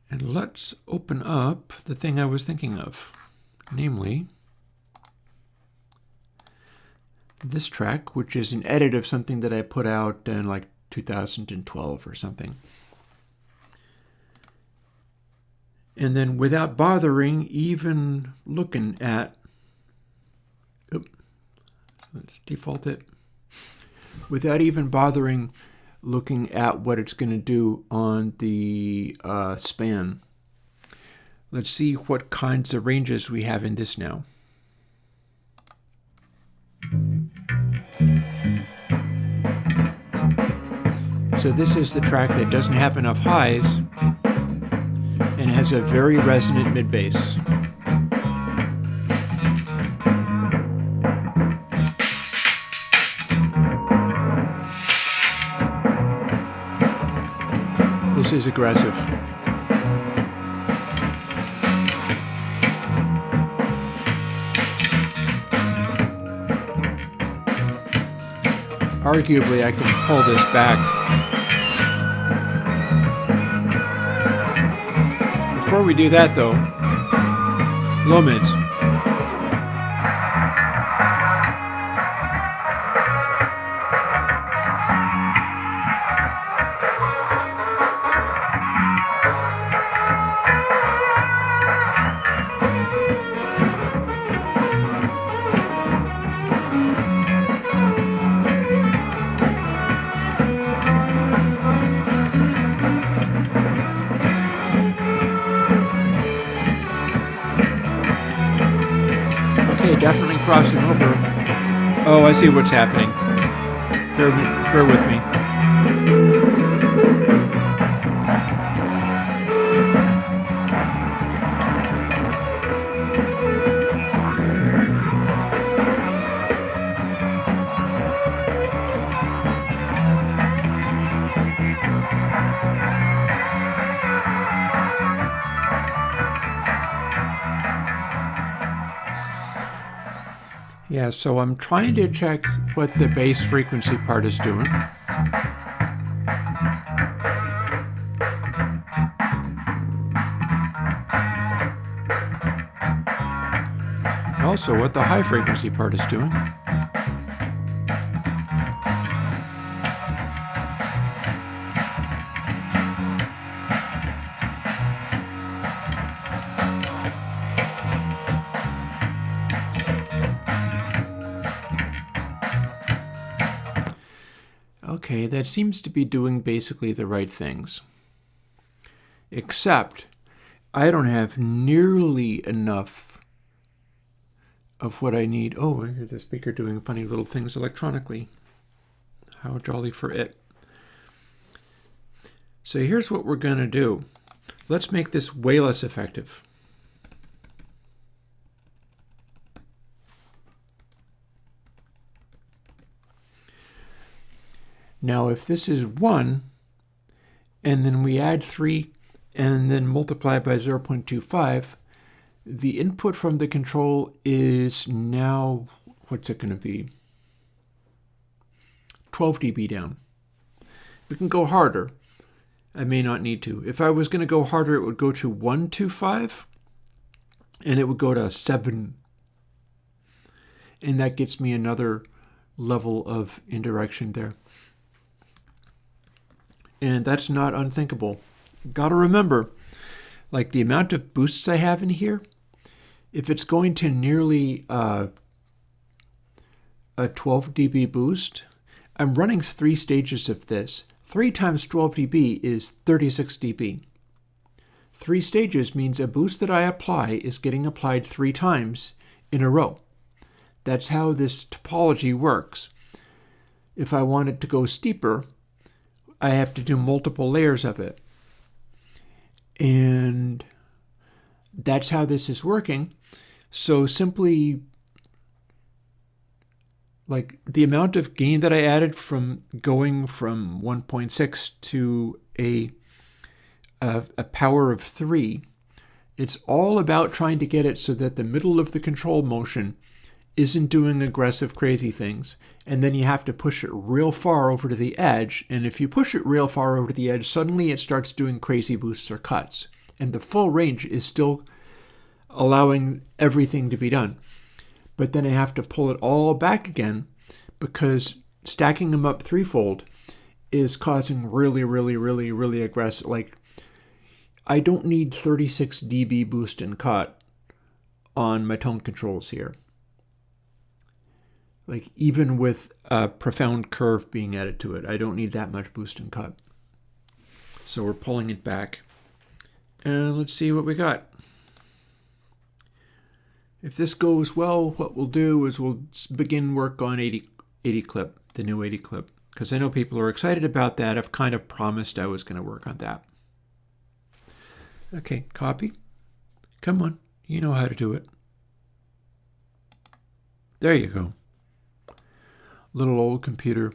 And let's open up the thing I was thinking of, namely this track, which is an edit of something that I put out in like 2012 or something. And then without bothering even looking at, let's default it, without even bothering looking at what it's going to do on the span, let's see what kinds of ranges we have in this now. So this is the track that doesn't have enough highs and has a very resonant mid-bass. This is aggressive. Arguably, I can pull this back Before we do that though, low mids. Okay, definitely crossing over. Oh, I see what's happening. Bear with me. Yeah, so I'm trying to check what the bass frequency part is doing. Also, what the high frequency part is doing. Okay, that seems to be doing basically the right things. Except, I don't have nearly enough of what I need. Oh, I hear the speaker doing funny little things electronically. How jolly for it. So here's what we're going to do. Let's make this way less effective. Now, if this is 1, and then we add 3, and then multiply by 0.25, the input from the control is now, what's it going to be? 12 dB down. We can go harder. I may not need to. If I was going to go harder, it would go to 125, and it would go to 7. And that gets me another level of indirection there. And that's not unthinkable. Got to remember, like the amount of boosts I have in here, if it's going to nearly a 12 dB boost, I'm running 3 stages of this. 3 times 12 dB is 36 dB. 3 stages means a boost that I apply is getting applied 3 times in a row. That's how this topology works. If I want it to go steeper, I have to do multiple layers of it. And that's how this is working. So simply, like the amount of gain that I added from going from 1.6 to a power of 3, it's all about trying to get it so that the middle of the control motion isn't doing aggressive, crazy things. And then you have to push it real far over to the edge. And if you push it real far over to the edge, suddenly it starts doing crazy boosts or cuts. And the full range is still allowing everything to be done. But then I have to pull it all back again because stacking them up threefold is causing really aggressive. Like, I don't need 36 dB boost and cut on my tone controls here. Like, even with a profound curve being added to it, I don't need that much boost and cut. So we're pulling it back. And let's see what we got. If this goes well, what we'll do is we'll begin work on 80 clip, the new 80 clip. Because I know people are excited about that. I've kind of promised I was going to work on that. Okay, copy. Come on, you know how to do it. There you go. Little old computer.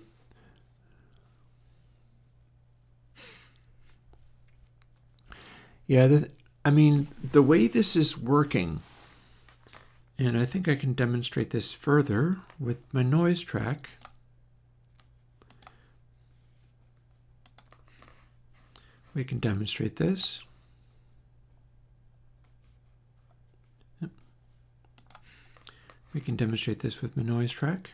Yeah, the way this is working, and I think I can demonstrate this further with my noise track. We can demonstrate this. We can demonstrate this with the noise track.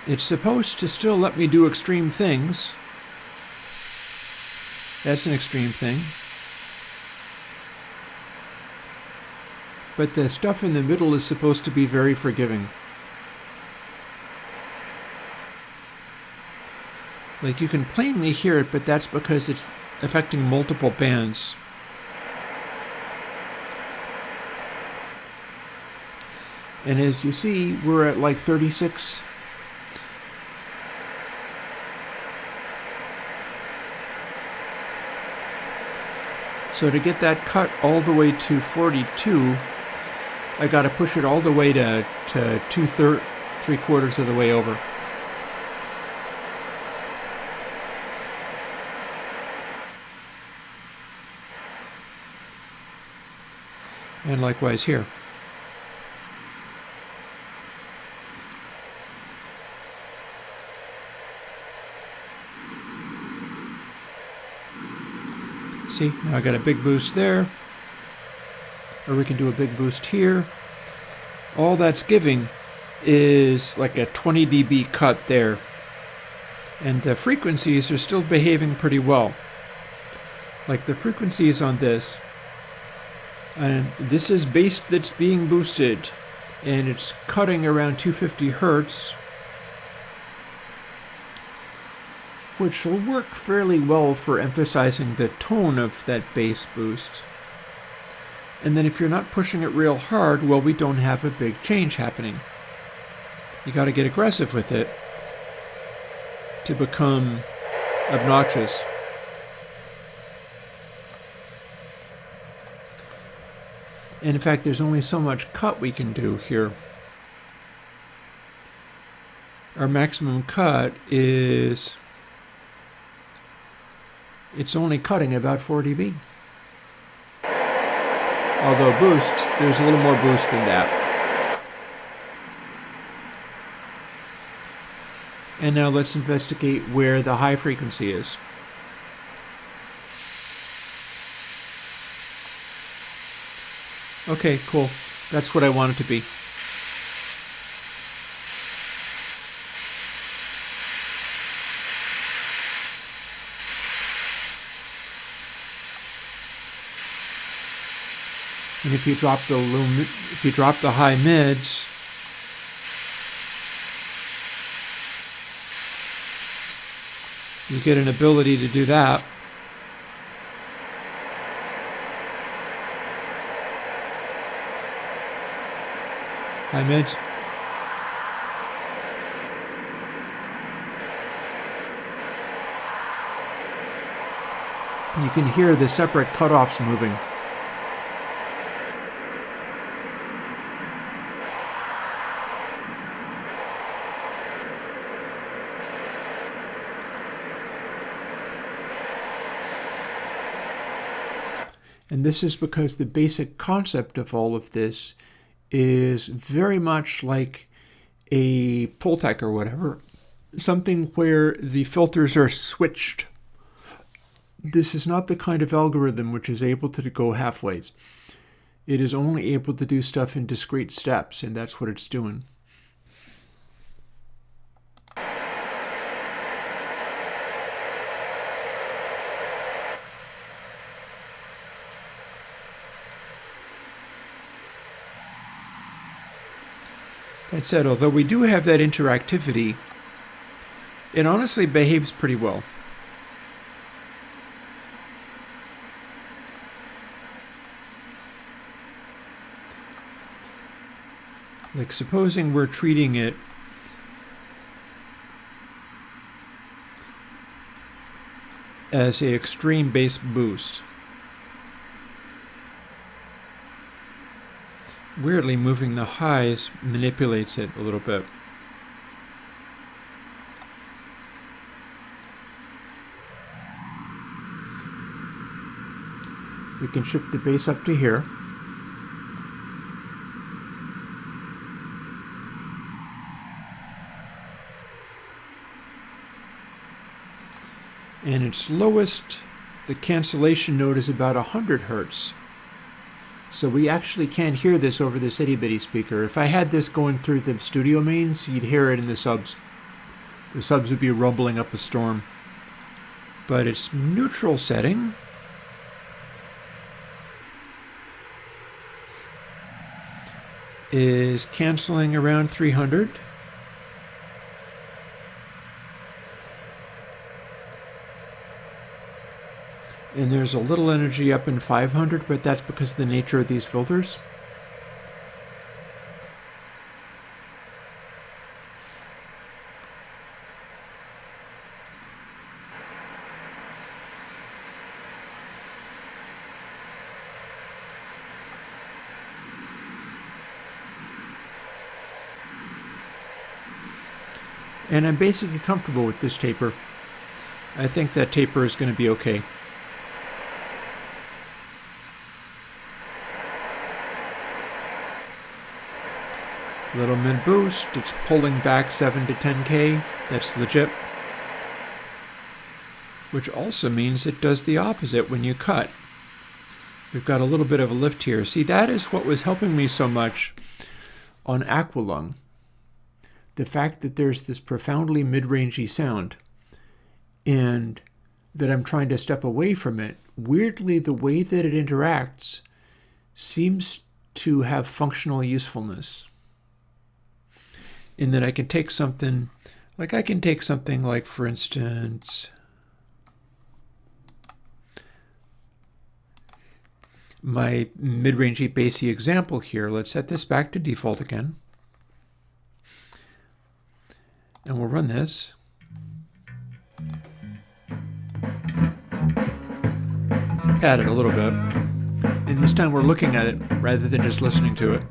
It's supposed to still let me do extreme things. That's an extreme thing. But the stuff in the middle is supposed to be very forgiving. Like you can plainly hear it, but that's because it's affecting multiple bands. And as you see, we're at like 36. So to get that cut all the way to 42, I got to push it all the way to 3/4 of the way over. And likewise here. See, now I got a big boost there, or we can do a big boost here. All that's giving is like a 20 dB cut there, and the frequencies are still behaving pretty well. Like the frequencies on this, and this is bass that's being boosted, and it's cutting around 250 Hertz, which will work fairly well for emphasizing the tone of that bass boost. And then if you're not pushing it real hard, well, we don't have a big change happening. You got to get aggressive with it to become obnoxious. And in fact, there's only so much cut we can do here. Our maximum cut is... it's only cutting about 4 dB. Although boost, there's a little more boost than that. And now let's investigate where the high frequency is. Okay, cool. That's what I want it to be. And if you drop the high mids, you get an ability to do that. High mids. You can hear the separate cutoffs moving. And this is because the basic concept of all of this is very much like a Pultec or whatever, something where the filters are switched. This is not the kind of algorithm which is able to go halfways. It is only able to do stuff in discrete steps, and that's what it's doing. That said, although we do have that interactivity, it honestly behaves pretty well. Like supposing we're treating it as an extreme bass boost. Weirdly, moving the highs manipulates it a little bit. We can shift the bass up to here. And its lowest, the cancellation node is about 100 Hertz. So we actually can't hear this over this itty bitty speaker. If I had this going through the studio mains, you'd hear it in the subs. The subs would be rumbling up a storm. But its neutral setting is canceling around 300. And there's a little energy up in 500, but that's because of the nature of these filters. And I'm basically comfortable with this taper. I think that taper is going to be okay. Little mid boost, it's pulling back 7 to 10K, that's legit. Which also means it does the opposite when you cut. We've got a little bit of a lift here. See, that is what was helping me so much on Aqualung. The fact that there's this profoundly mid-rangey sound and that I'm trying to step away from it. Weirdly, the way that it interacts seems to have functional usefulness. In that I can take something like, for instance, my mid-rangey bassy example here. Let's set this back to default again. And we'll run this. Pad it a little bit. And this time we're looking at it rather than just listening to it.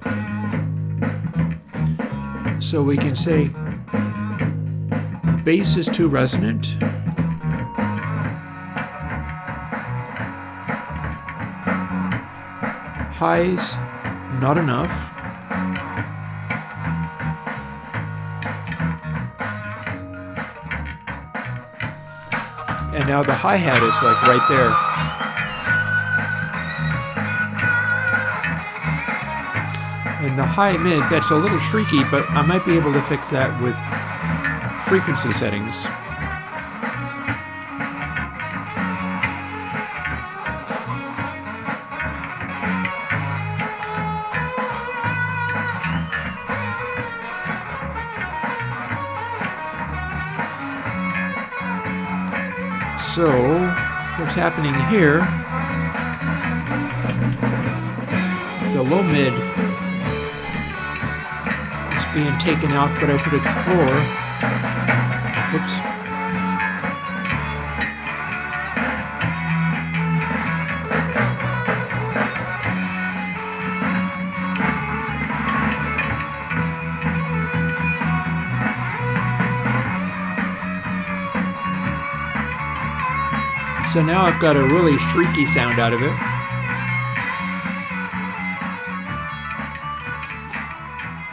So we can say bass is too resonant. Highs, not enough. And now the hi-hat is like right there. And the high mid, that's a little shrieky, but I might be able to fix that with frequency settings. So, what's happening here, the low mid is being taken out, but I should explore. Oops. So now I've got a really shrieky sound out of it.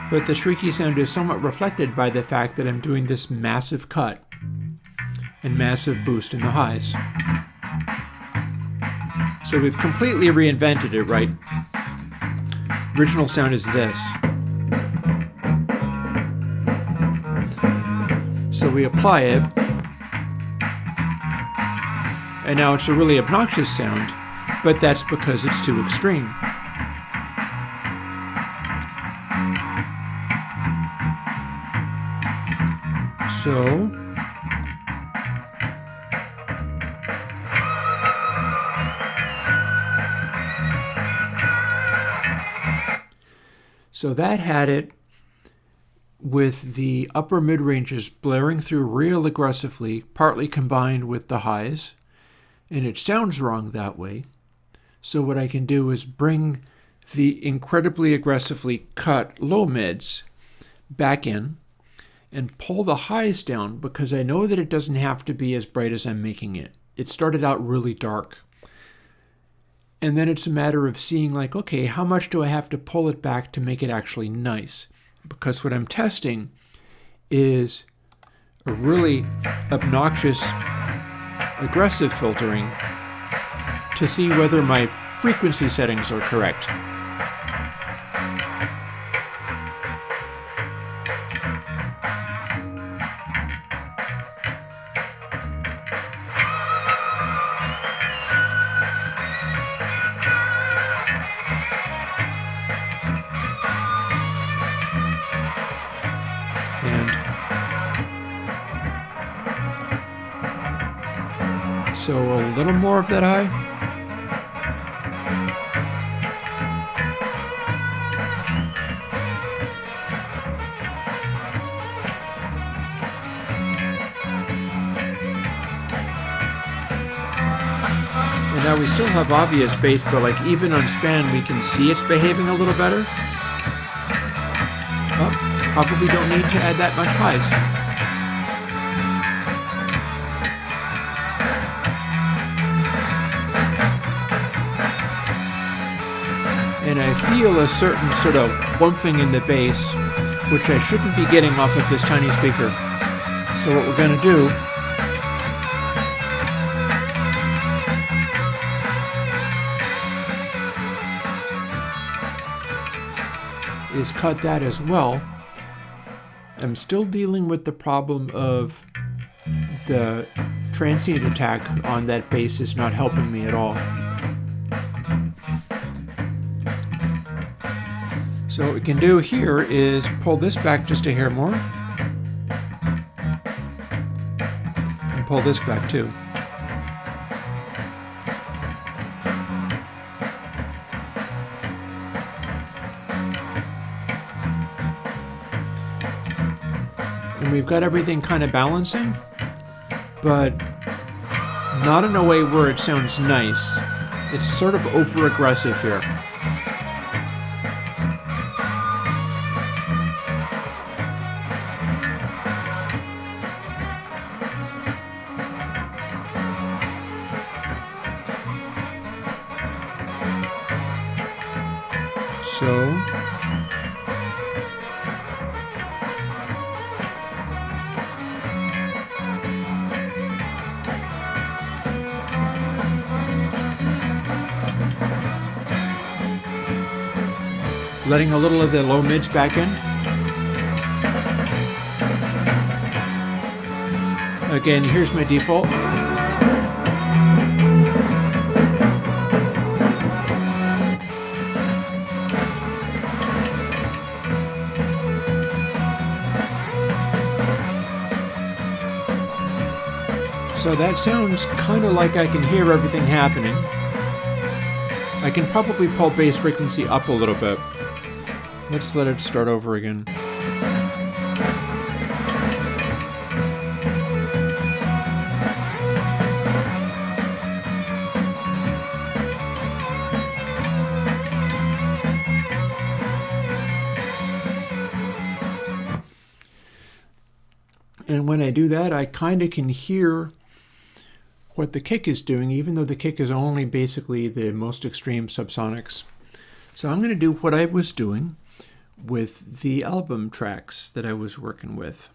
But the shrieky sound is somewhat reflected by the fact that I'm doing this massive cut and massive boost in the highs. So we've completely reinvented it, right? Original sound is this. So we apply it. And now it's a really obnoxious sound, but that's because it's too extreme. So that had it with the upper mid-ranges blaring through real aggressively, partly combined with the highs. And it sounds wrong that way. So what I can do is bring the incredibly aggressively cut low mids back in and pull the highs down because I know that it doesn't have to be as bright as I'm making it. It started out really dark. And then it's a matter of seeing like, okay, how much do I have to pull it back to make it actually nice? Because what I'm testing is a really obnoxious aggressive filtering to see whether my frequency settings are correct. So a little more of that high. And now we still have obvious bass, but like even on span we can see it's behaving a little better. Oh, probably don't need to add that much highs. And I feel a certain sort of whumping in the bass, which I shouldn't be getting off of this tiny speaker. So what we're going to do is cut that as well. I'm still dealing with the problem of the transient attack on that bass is not helping me at all. So what we can do here is pull this back just a hair more. And pull this back too. And we've got everything kind of balancing, but not in a way where it sounds nice. It's sort of over-aggressive here. So letting a little of the low mids back in. Again, here's my default. So that sounds kind of like I can hear everything happening. I can probably pull bass frequency up a little bit. Let's let it start over again. And when I do that, I kind of can hear what the kick is doing, even though the kick is only basically the most extreme subsonics. So I'm going to do what I was doing with the album tracks that I was working with,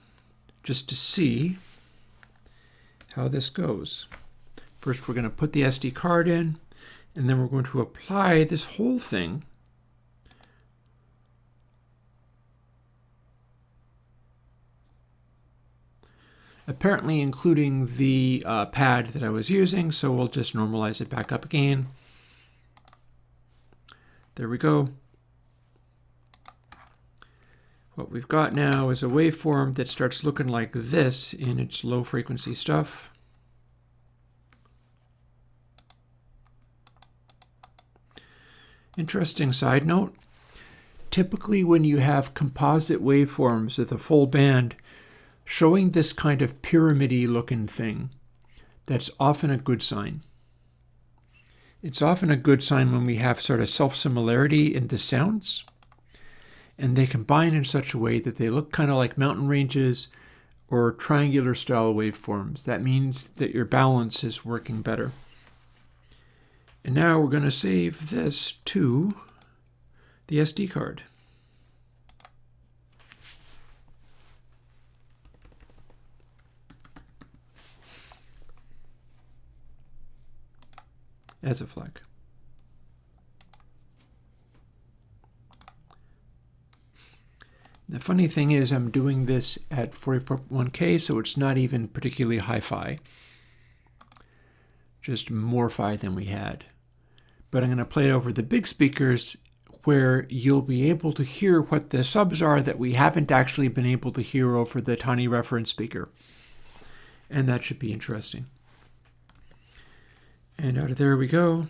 just to see how this goes. First, we're going to put the SD card in, and then we're going to apply this whole thing apparently including the pad that I was using, so we'll just normalize it back up again. There we go. What we've got now is a waveform that starts looking like this in its low frequency stuff. Interesting side note, typically when you have composite waveforms of the full band showing this kind of pyramid-y looking thing, that's often a good sign. It's often a good sign when we have sort of self-similarity in the sounds, and they combine in such a way that they look kind of like mountain ranges or triangular style waveforms. That means that your balance is working better. And now we're going to save this to the SD card. As a flag. The funny thing is I'm doing this at 44.1K, so it's not even particularly hi-fi. Just more fi than we had. But I'm going to play it over the big speakers where you'll be able to hear what the subs are that we haven't actually been able to hear over the tiny reference speaker. And that should be interesting. And out of there we go.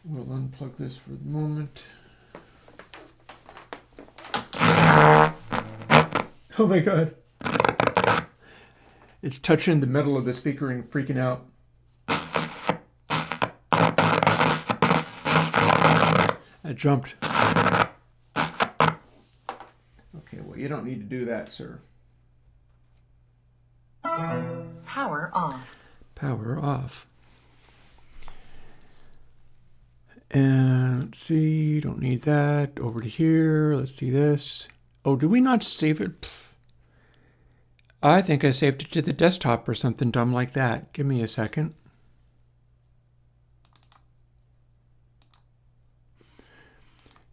We'll unplug this for the moment. Oh my god. It's touching the metal of the speaker and freaking out. I jumped. Okay, well, you don't need to do that, sir. Power off. Power off. And let's see, don't need that. Over to here, let's see this. Oh, did we not save it? Pfft. I think I saved it to the desktop or something dumb like that. Give me a second.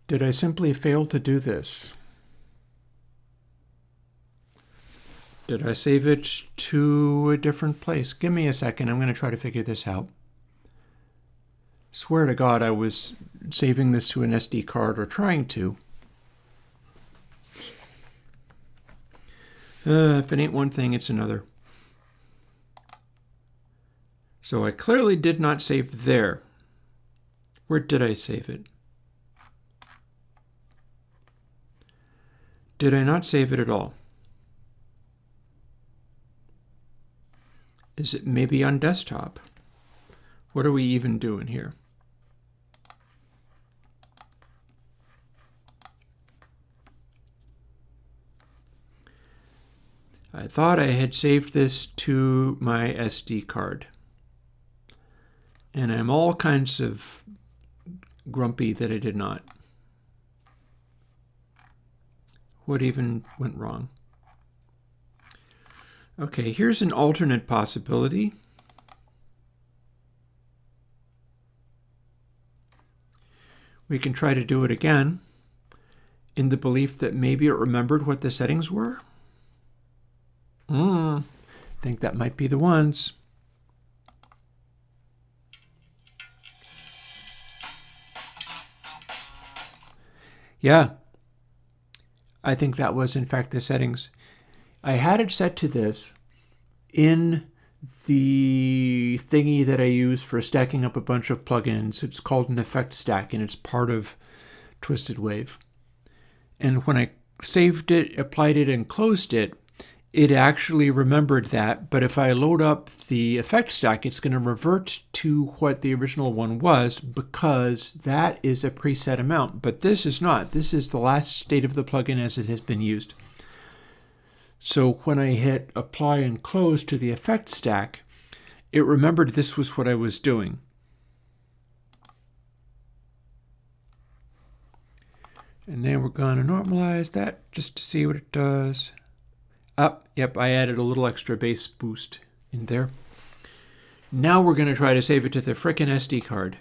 Did I simply fail to do this? Did I save it to a different place? Give me a second. I'm going to try to figure this out. Swear to God, I was saving this to an SD card or trying to. If it ain't one thing, it's another. So I clearly did not save there. Where did I save it? Did I not save it at all? Is it maybe on desktop? What are we even doing here? I thought I had saved this to my SD card. And I'm all kinds of grumpy that I did not. What even went wrong? Okay, here's an alternate possibility. We can try to do it again in the belief that maybe it remembered what the settings were. I think that might be the ones. Yeah, I think that was in fact the settings. I had it set to this in the thingy that I use for stacking up a bunch of plugins. It's called an effect stack, and it's part of Twisted Wave. And when I saved it, applied it, and closed it, it actually remembered that. But if I load up the effect stack, it's going to revert to what the original one was, because that is a preset amount. But this is not. This is the last state of the plugin as it has been used. So when I hit apply and close to the effect stack, it remembered this was what I was doing. And then we're going to normalize that just to see what it does. Yep, I added a little extra bass boost in there. Now we're going to try to save it to the frickin' SD card.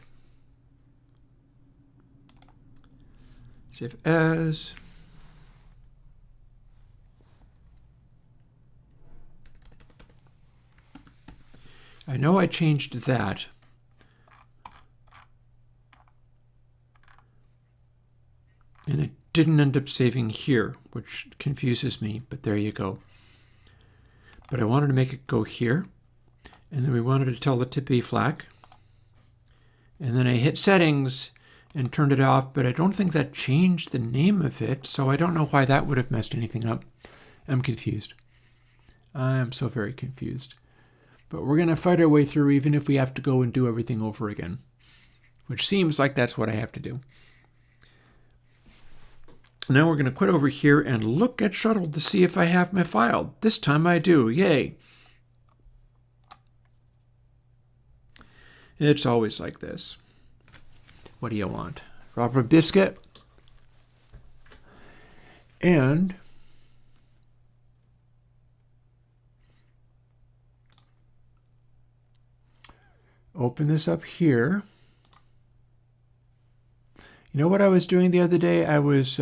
Save as. I know I changed that. And it didn't end up saving here, which confuses me, but there you go. But I wanted to make it go here, and then we wanted to tell it to be FLAC. And then I hit settings and turned it off, but I don't think that changed the name of it, so I don't know why that would have messed anything up. I'm confused. I'm so very confused. But we're going to fight our way through even if we have to go and do everything over again, which seems like that's what I have to do. Now we're going to quit over here and look at Shuttle to see if I have my file. This time I do. Yay. It's always like this. What do you want? Rubber biscuit? And open this up here. You know what I was doing the other day? I was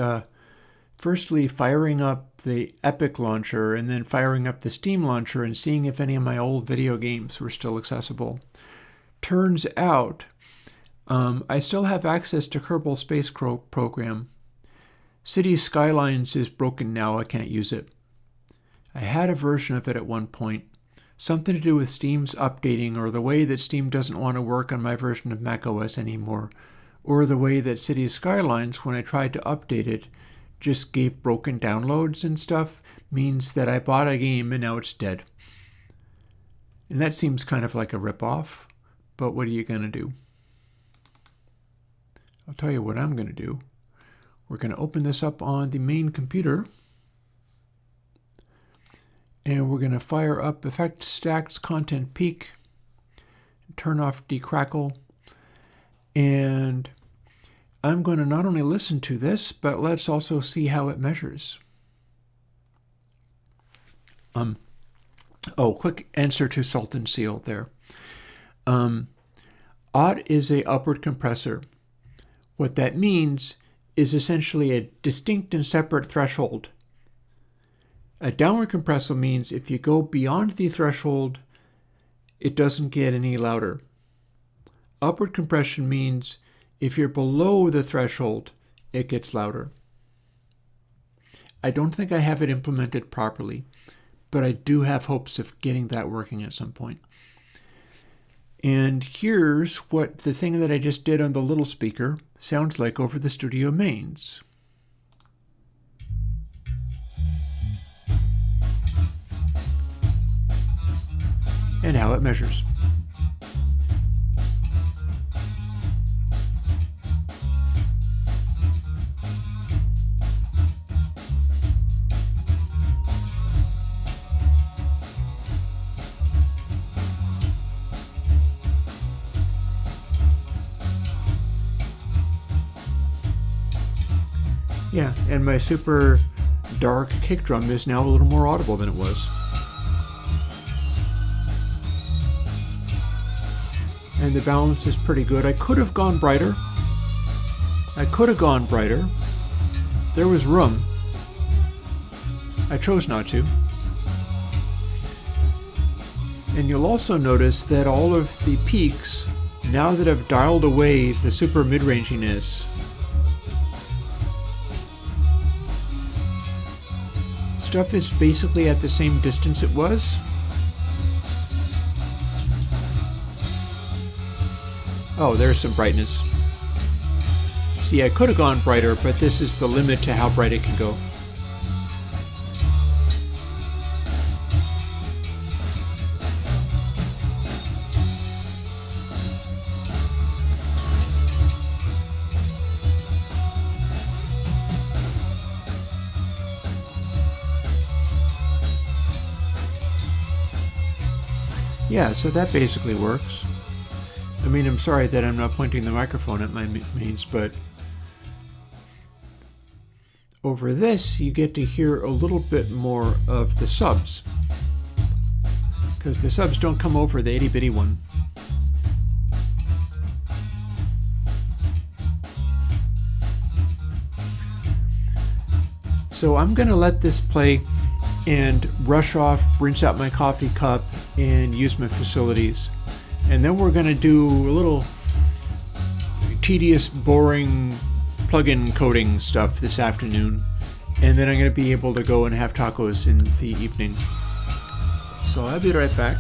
firstly firing up the Epic launcher and then firing up the Steam launcher and seeing if any of my old video games were still accessible. turns out I still have access to Kerbal Space Program. Cities Skylines is broken now. I can't use it. I had a version of it at one point. Something to do with Steam's updating, or the way that Steam doesn't want to work on my version of macOS anymore, or the way that Cities Skylines, when I tried to update it, just gave broken downloads and stuff, means that I bought a game and now it's dead. And that seems kind of like a ripoff, but what are you going to do? I'll tell you what I'm going to do. We're going to open this up on the main computer, and we're going to fire up Effect Stacks Content Peak, turn off Decrackle, and I'm going to not only listen to this, but let's also see how it measures. Quick answer to Salt and Seal there. Odd is a upward compressor. What that means is essentially a distinct and separate threshold. A downward compressor means if you go beyond the threshold, it doesn't get any louder. Upward compression means if you're below the threshold, it gets louder. I don't think I have it implemented properly, but I do have hopes of getting that working at some point. And here's what the thing that I just did on the little speaker sounds like over the studio mains. And how it measures. Yeah, and my super dark kick drum is now a little more audible than it was. And the balance is pretty good. I could have gone brighter. There was room. I chose not to. And you'll also notice that all of the peaks, now that I've dialed away the super mid-ranginess, stuff is basically at the same distance it was. Oh, there's some brightness. See, I could have gone brighter, but this is the limit to how bright it can go. Yeah, so that basically works. I mean, I'm sorry that I'm not pointing the microphone at my mains, but over this you get to hear a little bit more of the subs, because the subs don't come over the itty-bitty one. So I'm going to let this play and rush off, rinse out my coffee cup, and use my facilities. And then we're going to do a little tedious, boring plugin coding stuff this afternoon. And then I'm going to be able to go and have tacos in the evening. So I'll be right back.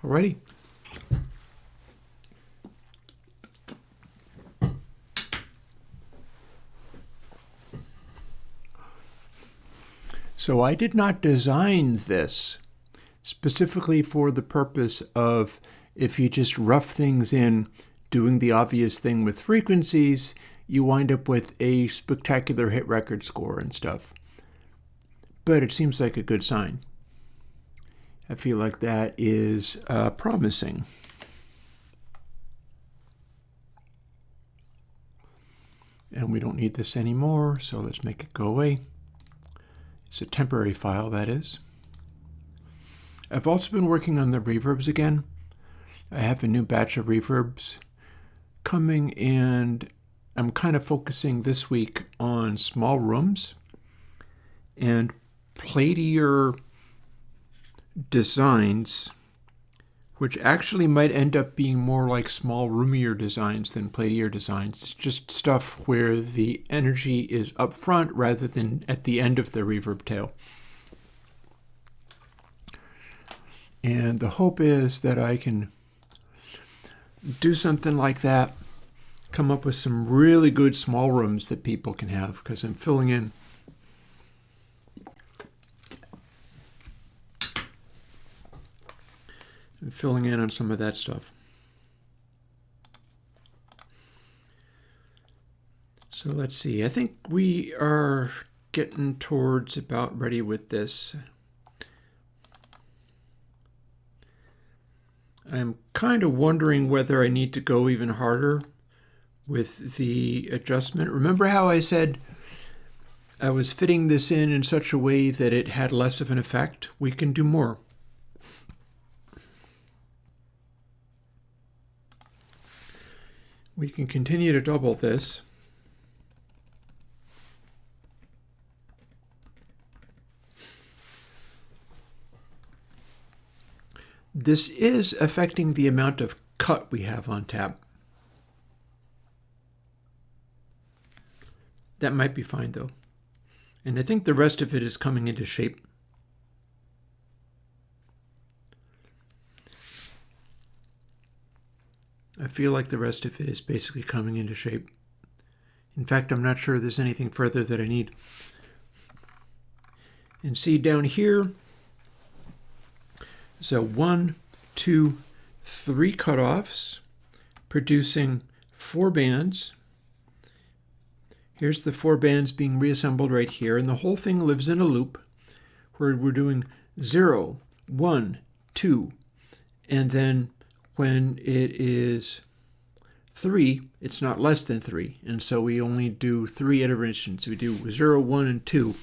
Alrighty. So I did not design this specifically for the purpose of, if you just rough things in, doing the obvious thing with frequencies, you wind up with a spectacular hit record score and stuff. But it seems like a good sign. I feel like that is promising. And we don't need this anymore, so let's make it go away. It's a temporary file, that is. I've also been working on the reverbs again. I have a new batch of reverbs coming, and I'm kind of focusing this week on small rooms and platier designs, which actually might end up being more like small, roomier designs than platier designs. It's just stuff where the energy is up front rather than at the end of the reverb tail. And the hope is that I can do something like that, come up with some really good small rooms that people can have, because I'm filling in on some of that stuff. So let's see. I think we are getting towards about ready with this. I'm kind of wondering whether I need to go even harder with the adjustment. Remember how I said I was fitting this in such a way that it had less of an effect? We can do more. We can continue to double this. This is affecting the amount of cut we have on tap. That might be fine though. And I think the rest of it is coming into shape. I feel like the rest of it is basically coming into shape. In fact, I'm not sure there's anything further that I need. And see down here, so 1, 2, 3 cutoffs, producing 4 bands. Here's the 4 bands being reassembled right here, and the whole thing lives in a loop where we're doing 0, 1, 2, and then when it is 3, it's not less than 3, and so we only do 3 iterations. We do 0, 1, and 2.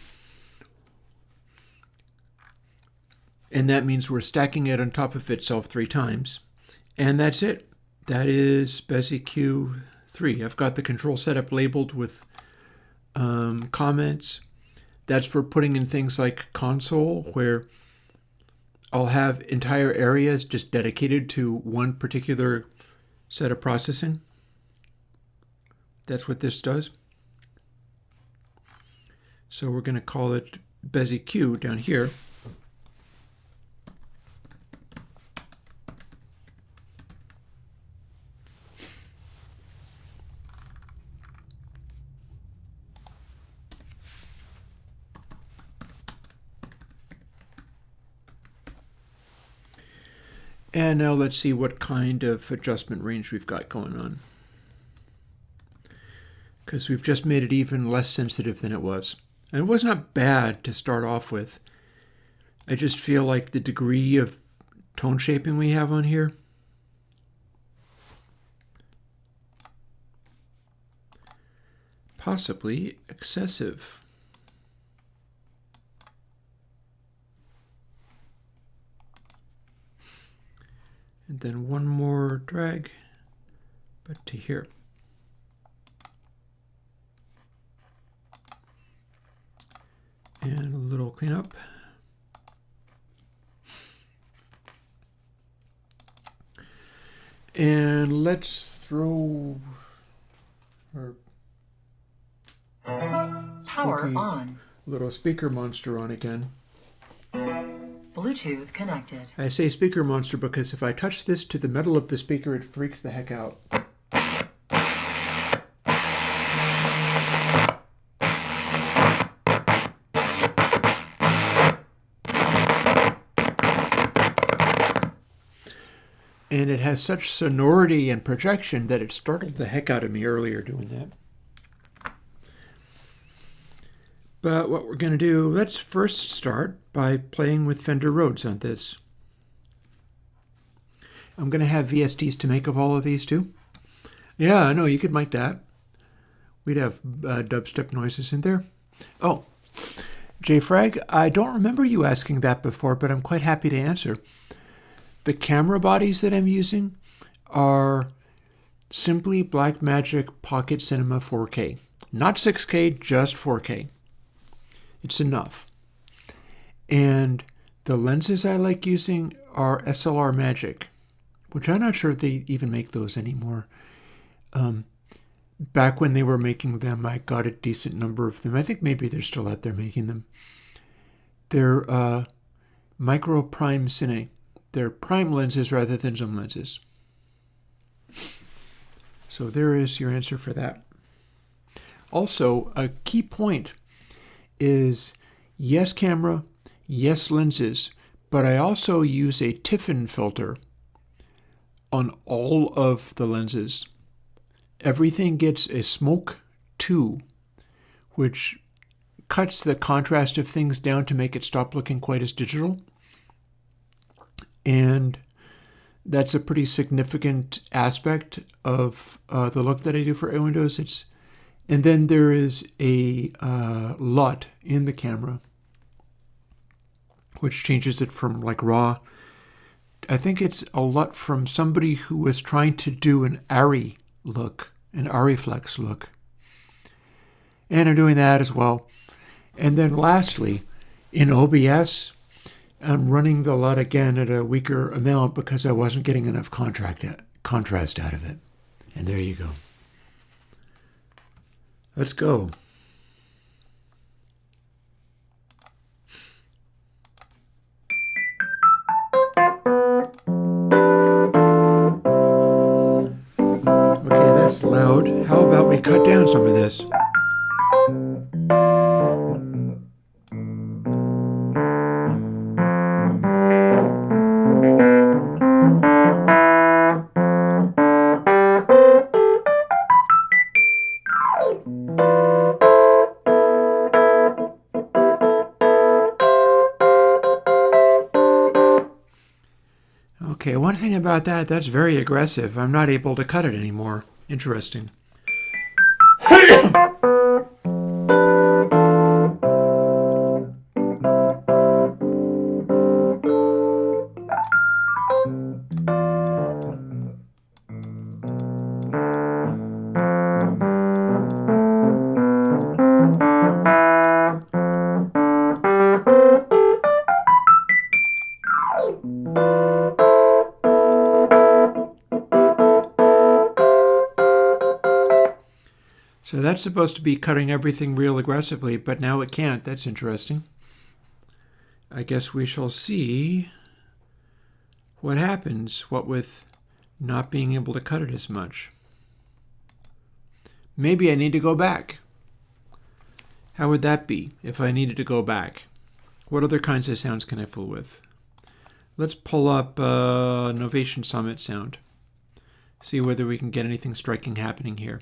And that means we're stacking it on top of itself 3 times. And that's it. That is BESIQ 3. I've got the control setup labeled with comments. That's for putting in things like console, where I'll have entire areas just dedicated to one particular set of processing. That's what this does. So we're going to call it BESIQ down here. And now let's see what kind of adjustment range we've got going on, because we've just made it even less sensitive than it was. And it was not bad to start off with. I just feel like the degree of tone shaping we have on here possibly excessive. And then one more drag, but to here. And a little cleanup. And let's throw our Power on. little speaker monster on again. Bluetooth connected. I say speaker monster because if I touch this to the metal of the speaker, it freaks the heck out. And it has such sonority and projection that it startled the heck out of me earlier doing that. But what we're going to do, let's first start by playing with Fender Rhodes on this. I'm going to have VSTs to make of all of these too. Yeah, I know, you could mic that. We'd have dubstep noises in there. Oh, JFrag, I don't remember you asking that before, but I'm quite happy to answer. The camera bodies that I'm using are simply Blackmagic Pocket Cinema 4K. Not 6K, just 4K. It's enough. And the lenses I like using are SLR Magic, which I'm not sure if they even make those anymore. Back when they were making them, I got a decent number of them. I think maybe they're still out there making them. They're Micro Prime Cine. They're prime lenses rather than zoom lenses. So there is your answer for that. Also, a key point is yes camera, yes lenses, but I also use a Tiffin filter on all of the lenses. Everything gets a smoke 2, which cuts the contrast of things down to make it stop looking quite as digital. And that's a pretty significant aspect of the look that I do for Airwindows. And then there is a LUT in the camera, which changes it from like raw. I think it's a LUT from somebody who was trying to do an ARRI look, an ARRIFlex look. And I'm doing that as well. And then lastly, in OBS, I'm running the LUT again at a weaker amount because I wasn't getting enough contrast out of it. And there you go. Let's go. Okay, that's loud. How about we cut down some of this? Okay, one thing about that, that's very aggressive. I'm not able to cut it anymore. Interesting. So that's supposed to be cutting everything real aggressively, but now it can't. That's interesting. I guess we shall see what happens, what with not being able to cut it as much. Maybe I need to go back. How would that be if I needed to go back? What other kinds of sounds can I fool with? Let's pull up Novation Summit sound. See whether we can get anything striking happening here.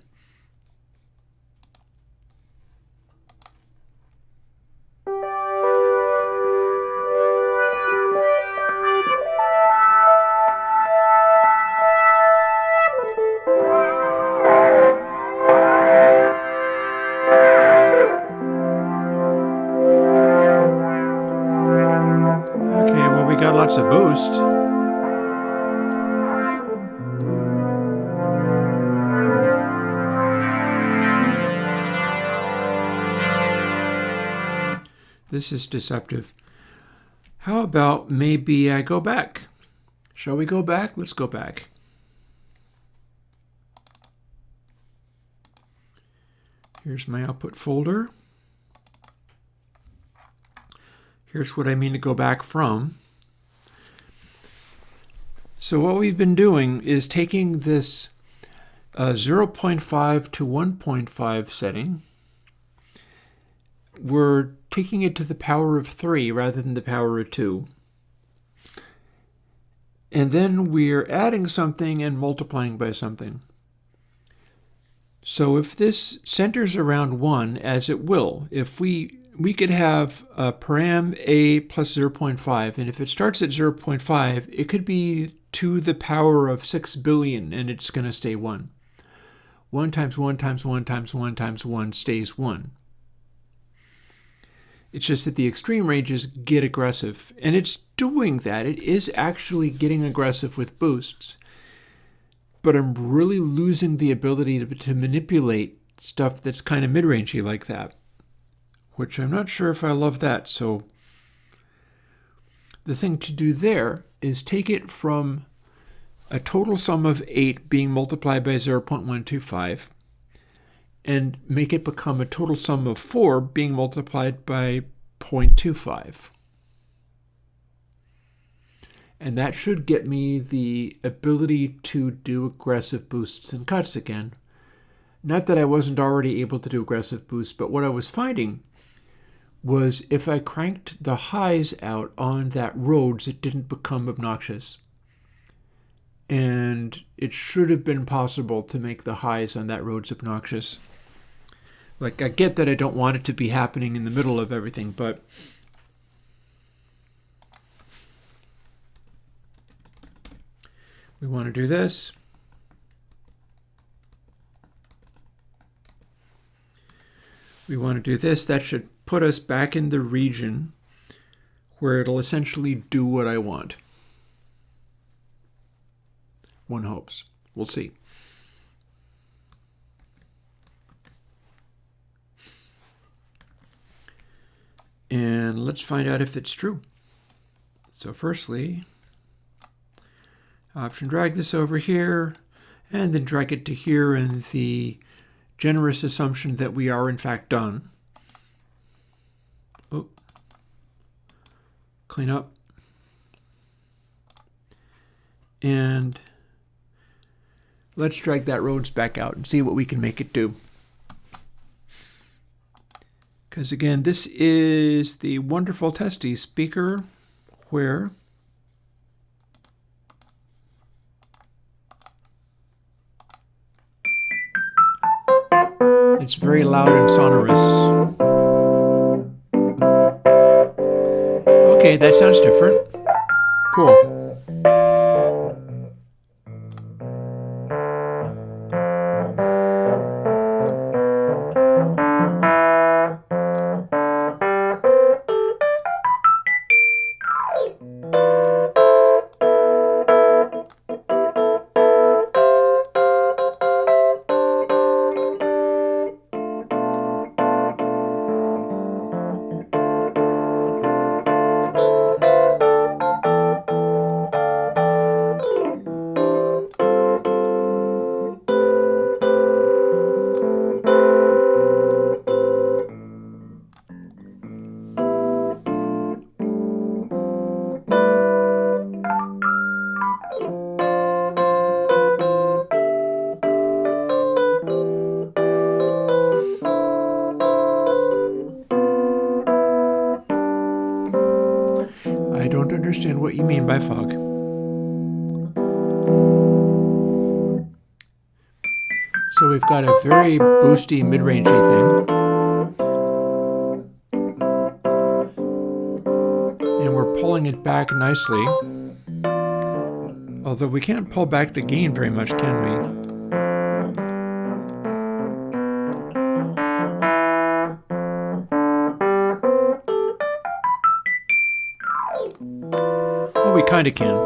Lots of boost. This is deceptive. How about maybe I go back? Shall we go back? Let's go back. Here's my output folder. Here's what I mean to go back from. So what we've been doing is taking this 0.5 to 1.5 setting. We're taking it to the power of 3 rather than the power of 2. And then we're adding something and multiplying by something. So if this centers around 1, as it will, if we could have a param a plus 0.5, and if it starts at 0.5, it could be to the power of 6 billion, and it's going to stay 1. 1 times 1 times 1 times 1 times 1 stays 1. It's just that the extreme ranges get aggressive, and it's doing that. It is actually getting aggressive with boosts, but I'm really losing the ability to manipulate stuff that's kind of mid-rangey like that, which I'm not sure if I love that. So the thing to do there is take it from a total sum of 8 being multiplied by 0.125 and make it become a total sum of 4 being multiplied by 0.25. And that should get me the ability to do aggressive boosts and cuts again. Not that I wasn't already able to do aggressive boosts, but what I was finding was if I cranked the highs out on that Rhodes, it didn't become obnoxious. And it should have been possible to make the highs on that Rhodes obnoxious. Like, I get that I don't want it to be happening in the middle of everything, but we want to do this. We want to do this. That should put us back in the region where it'll essentially do what I want. One hopes. We'll see. And let's find out if it's true. So firstly, option drag this over here, and then drag it to here in the generous assumption that we are in fact done. Oh, clean up. And let's drag that Rhodes back out and see what we can make it do. Because again, this is the wonderful testy speaker where it's very loud and sonorous. Okay, that sounds different. Cool. I don't understand what you mean by fog. So we've got a very boosty mid-rangey thing. And we're pulling it back nicely. Although we can't pull back the gain very much, can we? Well, we kind of can.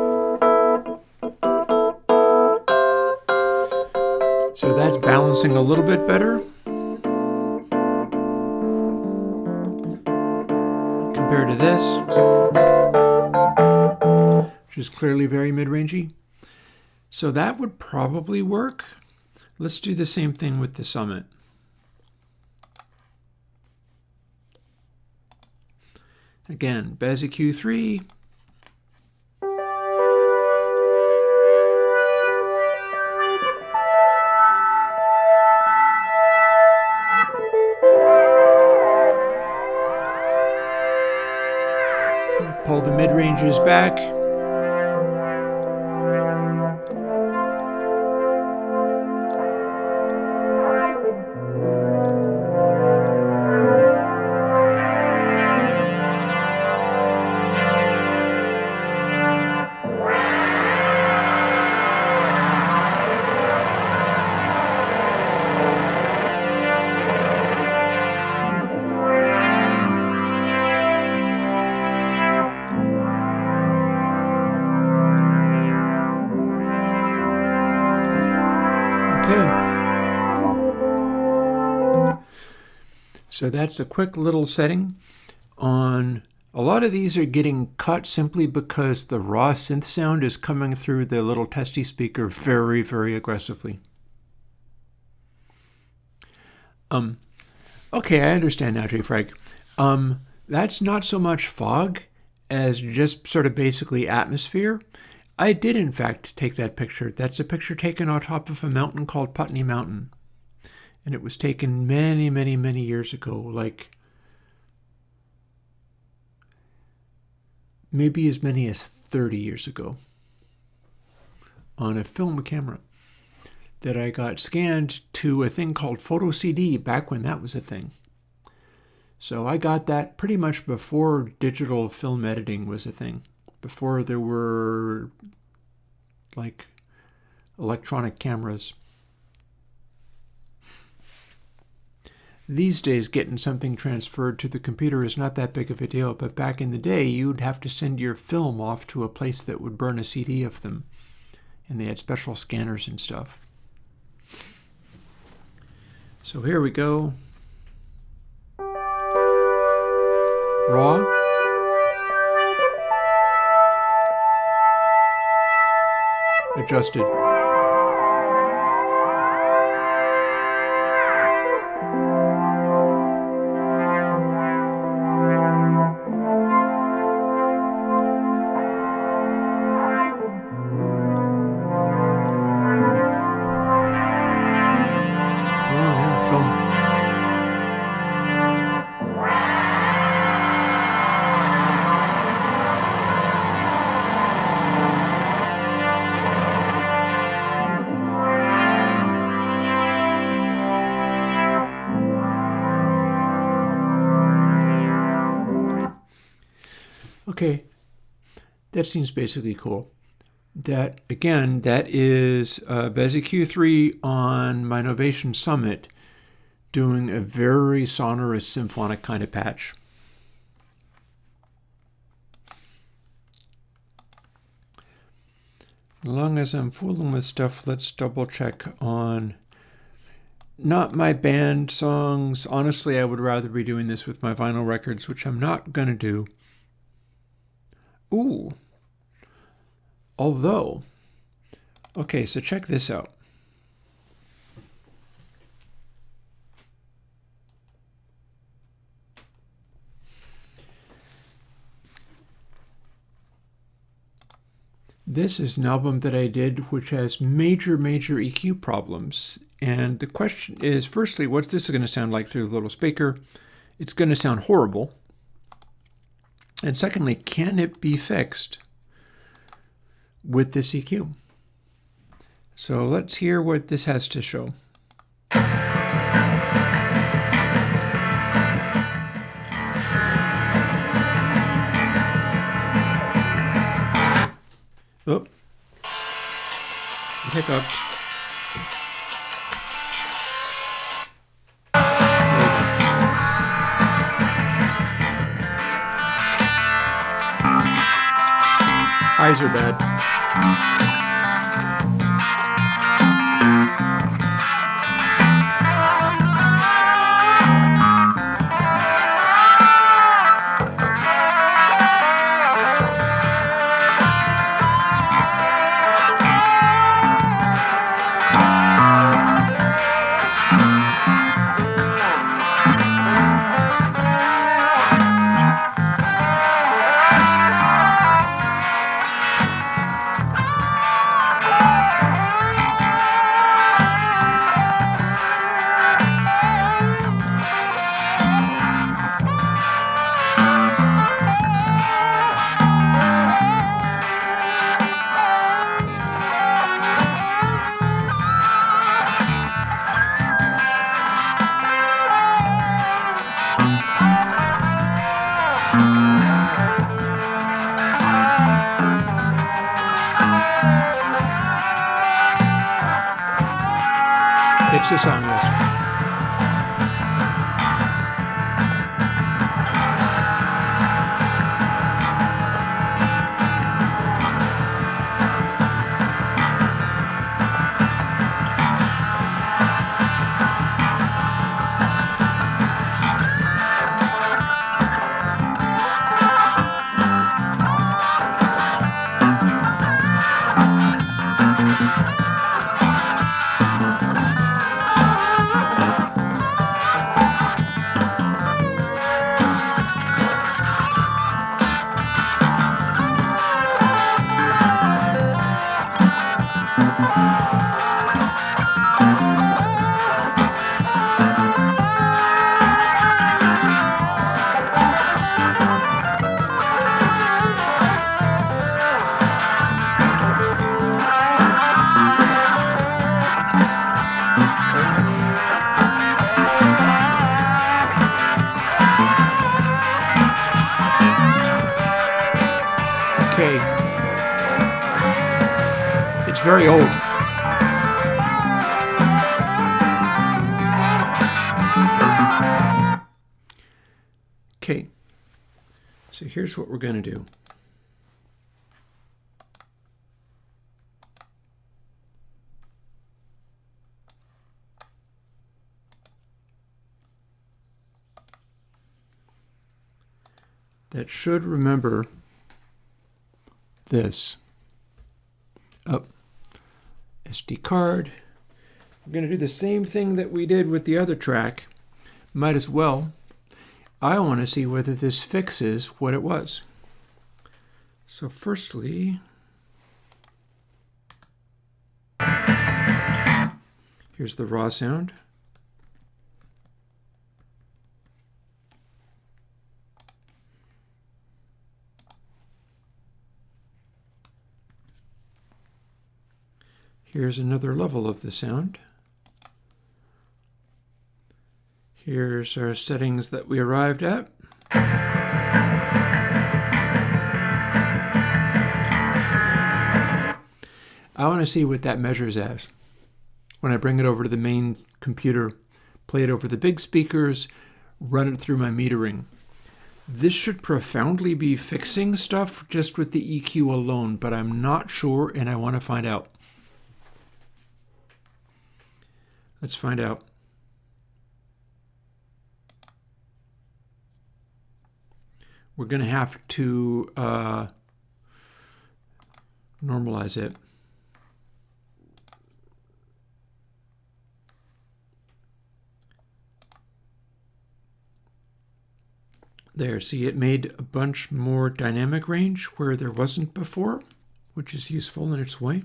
So that's balancing a little bit better compared to this, which is clearly very mid-rangey. So that would probably work. Let's do the same thing with the Summit. Again, Bezier Q3. Pull the mid-ranges back. So that's a quick little setting on. A lot of these are getting cut simply because the raw synth sound is coming through the little testy speaker very, very aggressively. Okay, I understand now, J. Frank. That's not so much fog as just sort of basically atmosphere. I did, in fact, take that picture. That's a picture taken on top of a mountain called Putney Mountain. And it was taken many, many, many years ago, like maybe as many as 30 years ago, on a film camera that I got scanned to a thing called photo CD back when that was a thing. So I got that pretty much before digital film editing was a thing, before there were like electronic cameras. These days, getting something transferred to the computer is not that big of a deal, but back in the day, you'd have to send your film off to a place that would burn a CD of them, and they had special scanners and stuff. So here we go. Raw. Adjusted. Okay, that seems basically cool. That, again, that is Bezi Q3 on my Novation Summit doing a very sonorous symphonic kind of patch. As long as I'm fooling with stuff, let's double check on not my band songs. Honestly, I would rather be doing this with my vinyl records, which I'm not going to do. Ooh. Although, okay, so check this out. This is an album that I did which has major EQ problems. And the question is, firstly, what's this going to sound like through the little speaker? It's going to sound horrible. And secondly, can it be fixed with this EQ? So let's hear what this has to show. Oh, hiccup. Highs are bad. That's the song, yes. Okay. It's very old. Okay. So here's what we're going to do. That should remember this. Up. SD card. We're going to do the same thing that we did with the other track. Might as well. I want to see whether this fixes what it was. So firstly, here's the raw sound. Here's another level of the sound. Here's our settings that we arrived at. I want to see what that measures as. When I bring it over to the main computer, play it over the big speakers, run it through my metering. This should profoundly be fixing stuff just with the EQ alone, but I'm not sure and I want to find out. Let's find out. We're going to have to normalize it. There, see, it made a bunch more dynamic range where there wasn't before, which is useful in its way.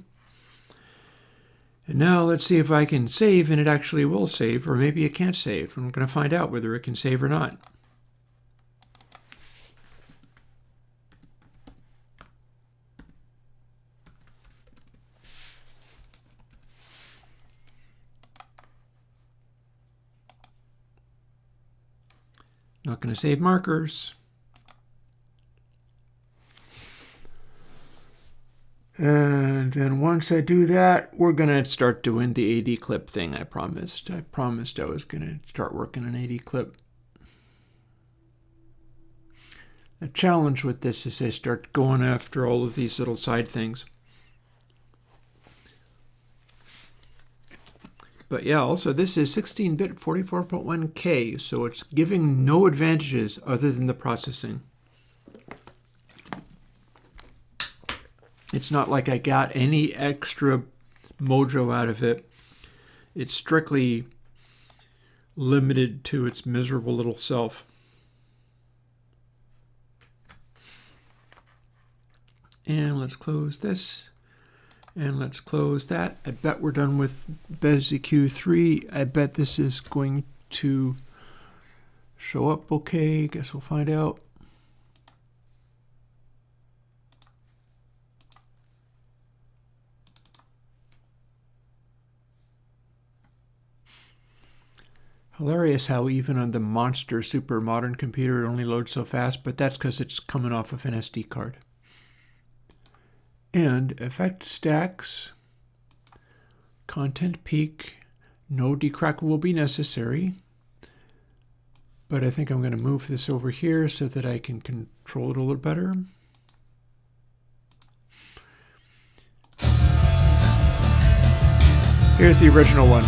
And now let's see if I can save, and it actually will save, or maybe it can't save. I'm going to find out whether it can save or not. Not going to save markers. And then once I do that, we're going to start doing the AD clip thing I promised. I promised I was going to start working on AD clip. The challenge with this is I start going after all of these little side things. But yeah, also this is 16-bit 44.1K, so it's giving no advantages other than the processing. It's not like I got any extra mojo out of it. It's strictly limited to its miserable little self. And let's close this. And let's close that. I bet we're done with BezEQ3. I bet this is going to show up okay. Guess we'll find out. Hilarious how even on the monster super modern computer it only loads so fast, but that's because it's coming off of an SD card. And effect stacks, content peak, No decrack will be necessary, but I think I'm going to move this over here so that I can control it a little better. Here's the original one.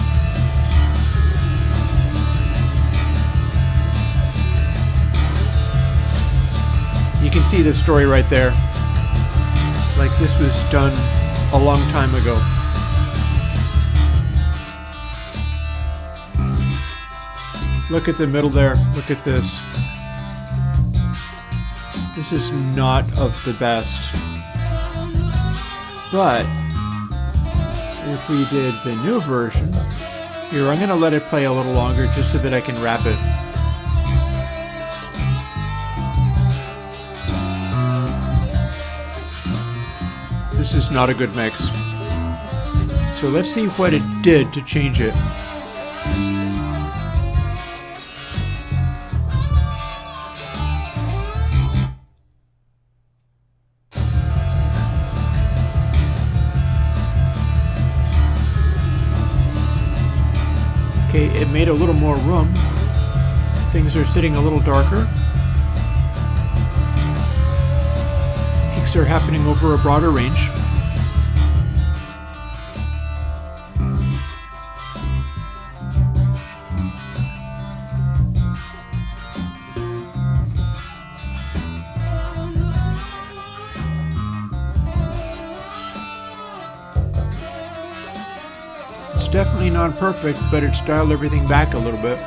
You can see the story right there. Like this was done a long time ago. Look at the middle there. Look at this. This is not of the best. But if we did the new version, here, I'm going to let it play a little longer just so that I can wrap it. This is not a good mix. So let's see what it did to change it. Okay, it made a little more room. Things are sitting a little darker. Peaks are happening over a broader range. It's definitely not perfect, but it's dialed everything back a little bit.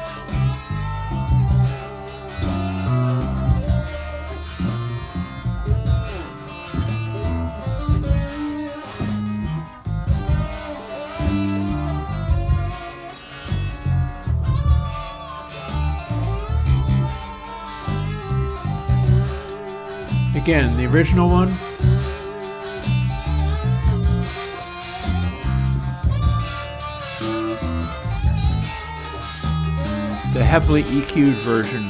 Again, the original one. The heavily EQ'd version.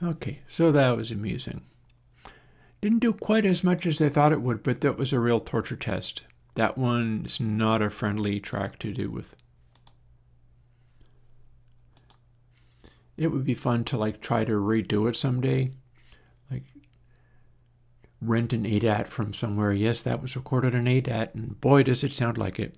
Okay, so that was amusing. Didn't do quite as much as I thought it would, but that was a real torture test. That one is not a friendly track to do with. It would be fun to like try to redo it someday. Like rent an ADAT from somewhere. Yes, that was recorded on ADAT, and boy, does it sound like it.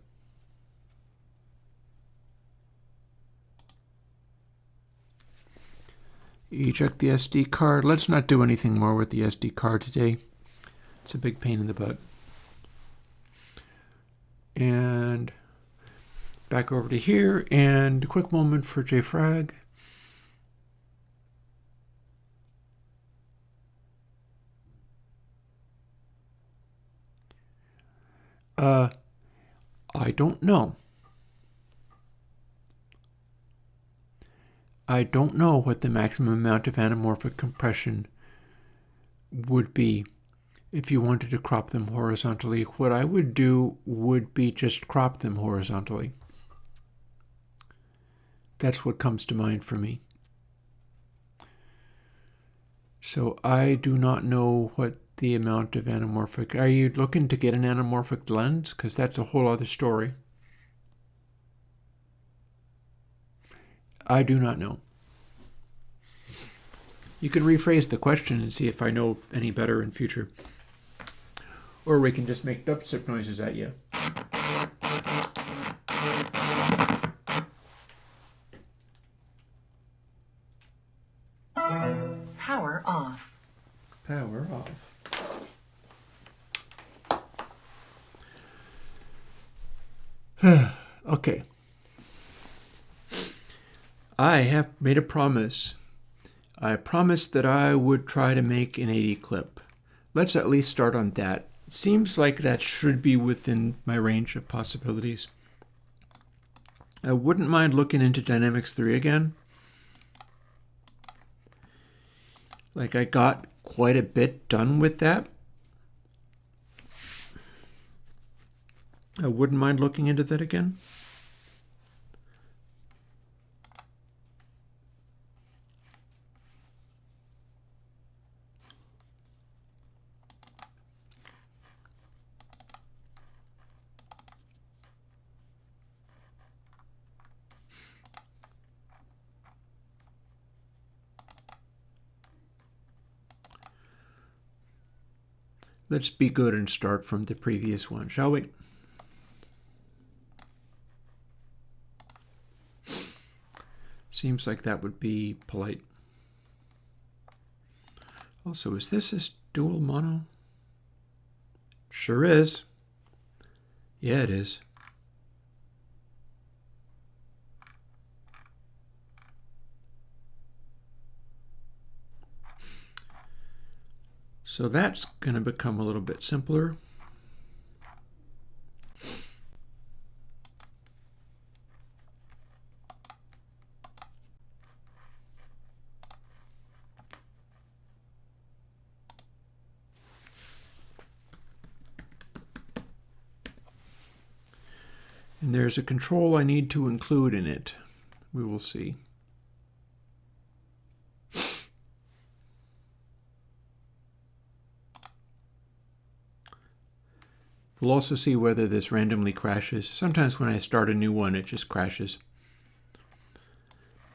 Eject the SD card. Let's not do anything more with the SD card today. It's a big pain in the butt. And back over to here, and a quick moment for JFrag. I don't know. I don't know what the maximum amount of anamorphic compression would be if you wanted to crop them horizontally. What I would do would be just crop them horizontally. That's what comes to mind for me. So I do not know what the amount of anamorphic. Are you looking to get an anamorphic lens? Because that's a whole other story. I do not know. You can rephrase the question and see if I know any better in future. Or we can just make dubstep noises at you. Power off. Power off. Okay. I have made a promise. I promised that I would try to make an 80 clip. Let's at least start on that. It seems like that should be within my range of possibilities. I wouldn't mind looking into Dynamics 3 again. Like I got quite a bit done with that. I wouldn't mind looking into that again. Let's be good and start from the previous one, shall we? Seems like that would be polite. Also, is this dual mono? Sure is. Yeah, it is. So that's going to become a little bit simpler. And there's a control I need to include in it. We will see. We'll also see whether this randomly crashes. Sometimes when I start a new one, it just crashes.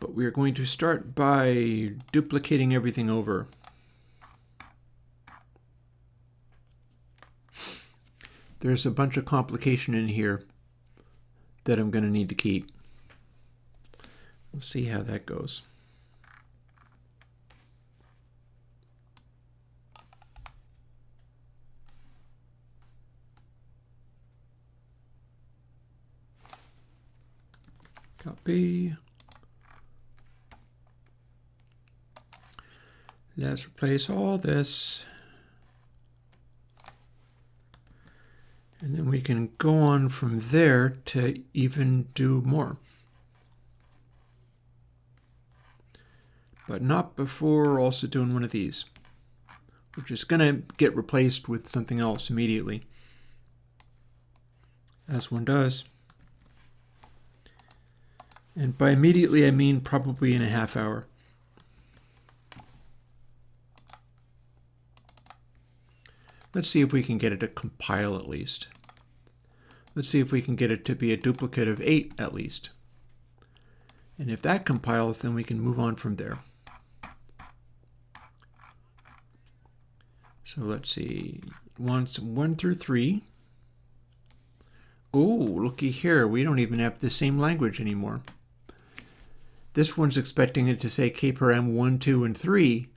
But we're going to start by duplicating everything over. There's a bunch of complication in here that I'm going to need to keep. We'll see how that goes. Copy. Let's replace all this. And then we can go on from there to even do more. But not before also doing one of these, which is going to get replaced with something else immediately, as one does. And by immediately, I mean probably in a half hour. Let's see if we can get it to compile at least. Let's see if we can get it to be a duplicate of 8 at least. And if that compiles, then we can move on from there. So let's see, 1 through 3. Oh, looky here, we don't even have the same language anymore. This one's expecting it to say kparm 1, 2, and 3,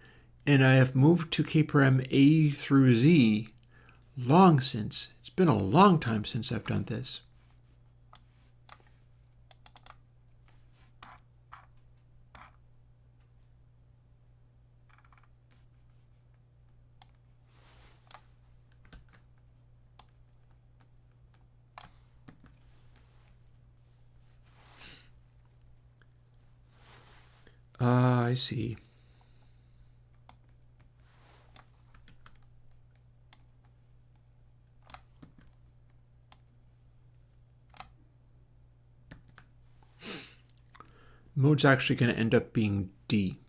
and I have moved to kparm A through Z long since. It's been a long time since I've done this. I see. Mode's actually going to end up being D.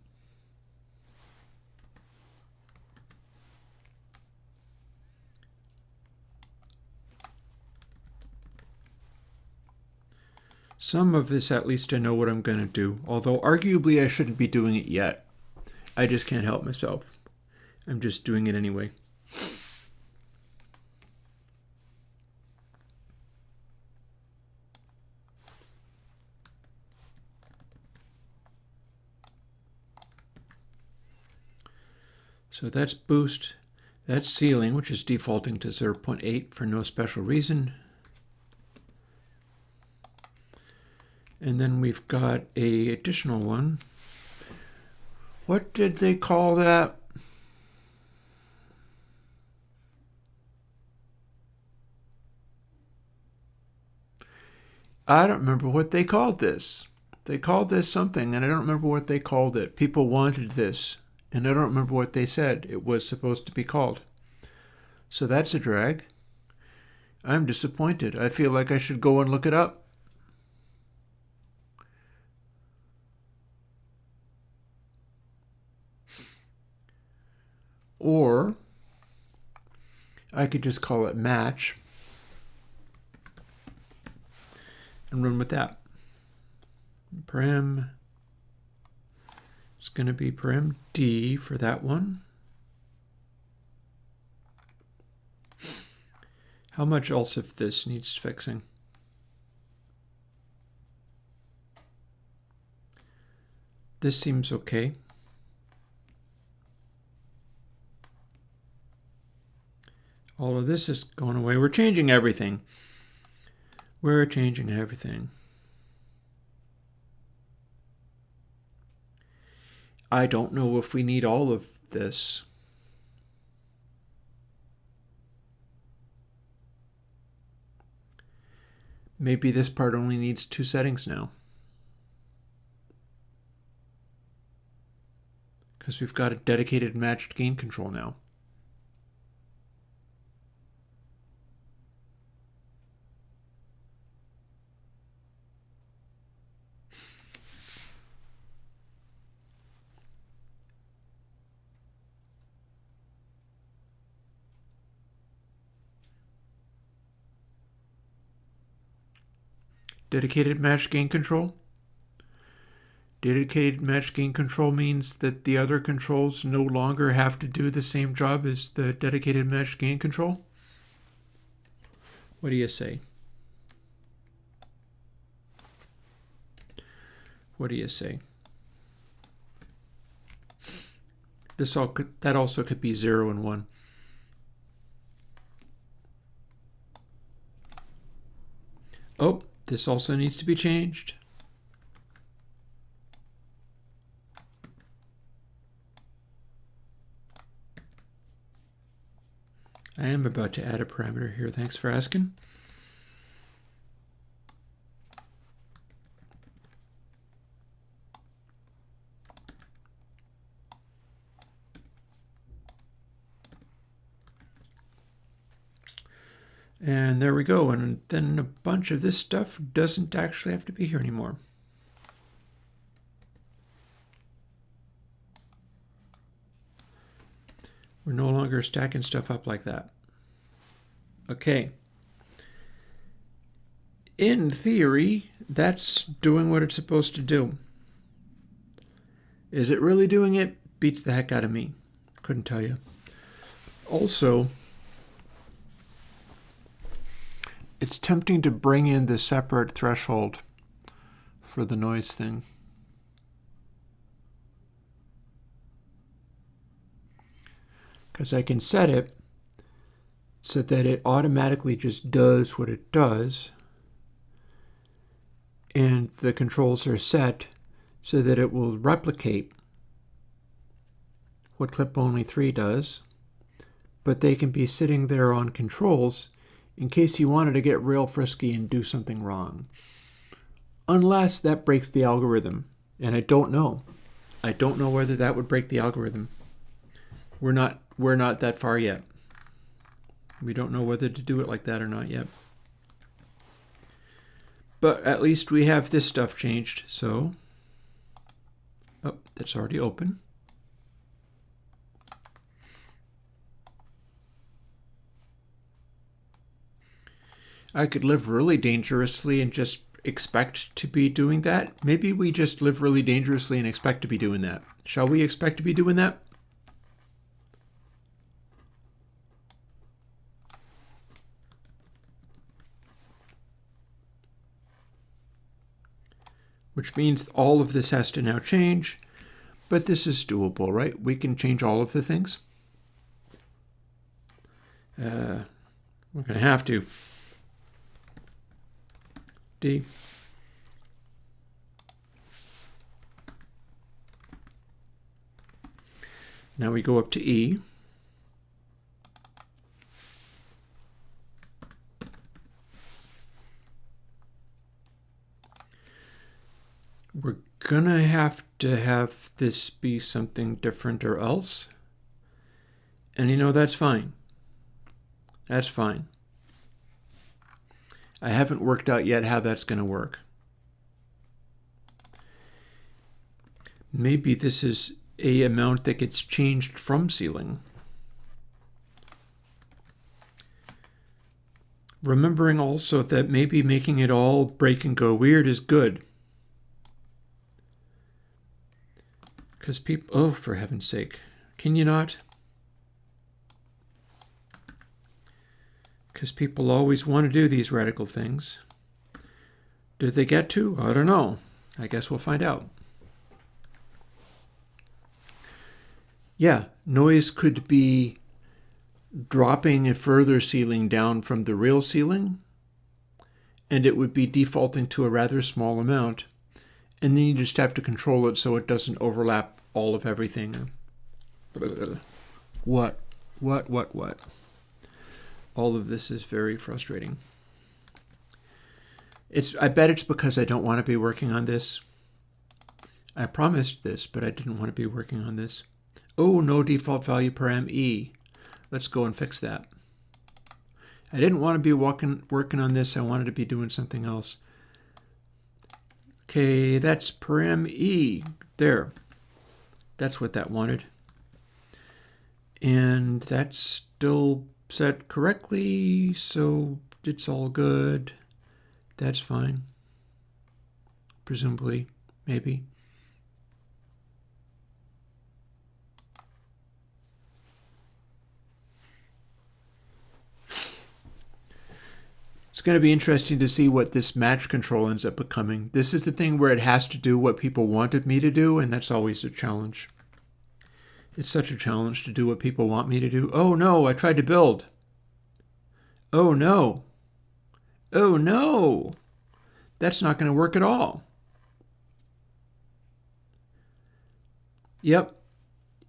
Some of this, at least I know what I'm going to do, although arguably I shouldn't be doing it yet. I just can't help myself. I'm just doing it anyway. So that's boost, that's ceiling, which is defaulting to 0.8 for no special reason. And then we've got a additional one. What did they call that? I don't remember what they called this. They called this something, and I don't remember what they called it. People wanted this, and I don't remember what they said it was supposed to be called. So that's a drag. I'm disappointed. I feel like I should go and look it up. Or I could just call it match and run with that. Param, it's going to be param D for that one. How much else of this needs fixing? This seems okay. All of this is going away. We're changing everything. We're changing everything. I don't know if we need all of this. Maybe this part only needs 2 settings now. Because we've got a dedicated matched gain control now. Dedicated matched gain control. Dedicated matched gain control means that the other controls no longer have to do the same job as the dedicated matched gain control. What do you say? What do you say? That also could be 0 and 1. Oh, this also needs to be changed. I am about to add a parameter here. Thanks for asking. And there we go. And then a bunch of this stuff doesn't actually have to be here anymore. We're no longer stacking stuff up like that. Okay. In theory, that's doing what it's supposed to do. Is it really doing it? Beats the heck out of me. Couldn't tell you. Also, it's tempting to bring in the separate threshold for the noise thing. Because I can set it so that it automatically just does what it does, and the controls are set so that it will replicate what clip only 3 does, but they can be sitting there on controls in case you wanted to get real frisky and do something wrong. Unless that breaks the algorithm, and I don't know. I don't know whether that would break the algorithm. We're not that far yet. We don't know whether to do it like that or not yet. But at least we have this stuff changed, so... Oh, that's already open. I could live really dangerously and just expect to be doing that. Maybe we just live really dangerously and expect to be doing that. Shall we expect to be doing that? Which means all of this has to now change, but this is doable, right? We can change all of the things. We're going to have to. D. Now we go up to E. We're gonna have to have this be something different or else. And you know, that's fine. That's fine. I haven't worked out yet how that's going to work. Maybe this is a amount that gets changed from ceiling. Remembering also that maybe making it all break and go weird is good. Because people, oh, for heaven's sake, can you not? Because people always want to do these radical things. Did they get to? I don't know. I guess we'll find out. Yeah, noise could be dropping a further ceiling down from the real ceiling, and it would be defaulting to a rather small amount. And then you just have to control it so it doesn't overlap all of everything. What? All of this is very frustrating. I bet it's because I don't want to be working on this. I promised this, but I didn't want to be working on this. Oh, no default value param E. Let's go and fix that. I didn't want to be working on this. I wanted to be doing something else. Okay, that's param E. There. That's what that wanted. And that's still set correctly, so it's all good. That's fine. Presumably, maybe. It's going to be interesting to see what this match control ends up becoming. This is the thing where it has to do what people wanted me to do, and that's always a challenge. It's such a challenge to do what people want me to do. Oh no, I tried to build. Oh no. Oh no. That's not going to work at all. Yep,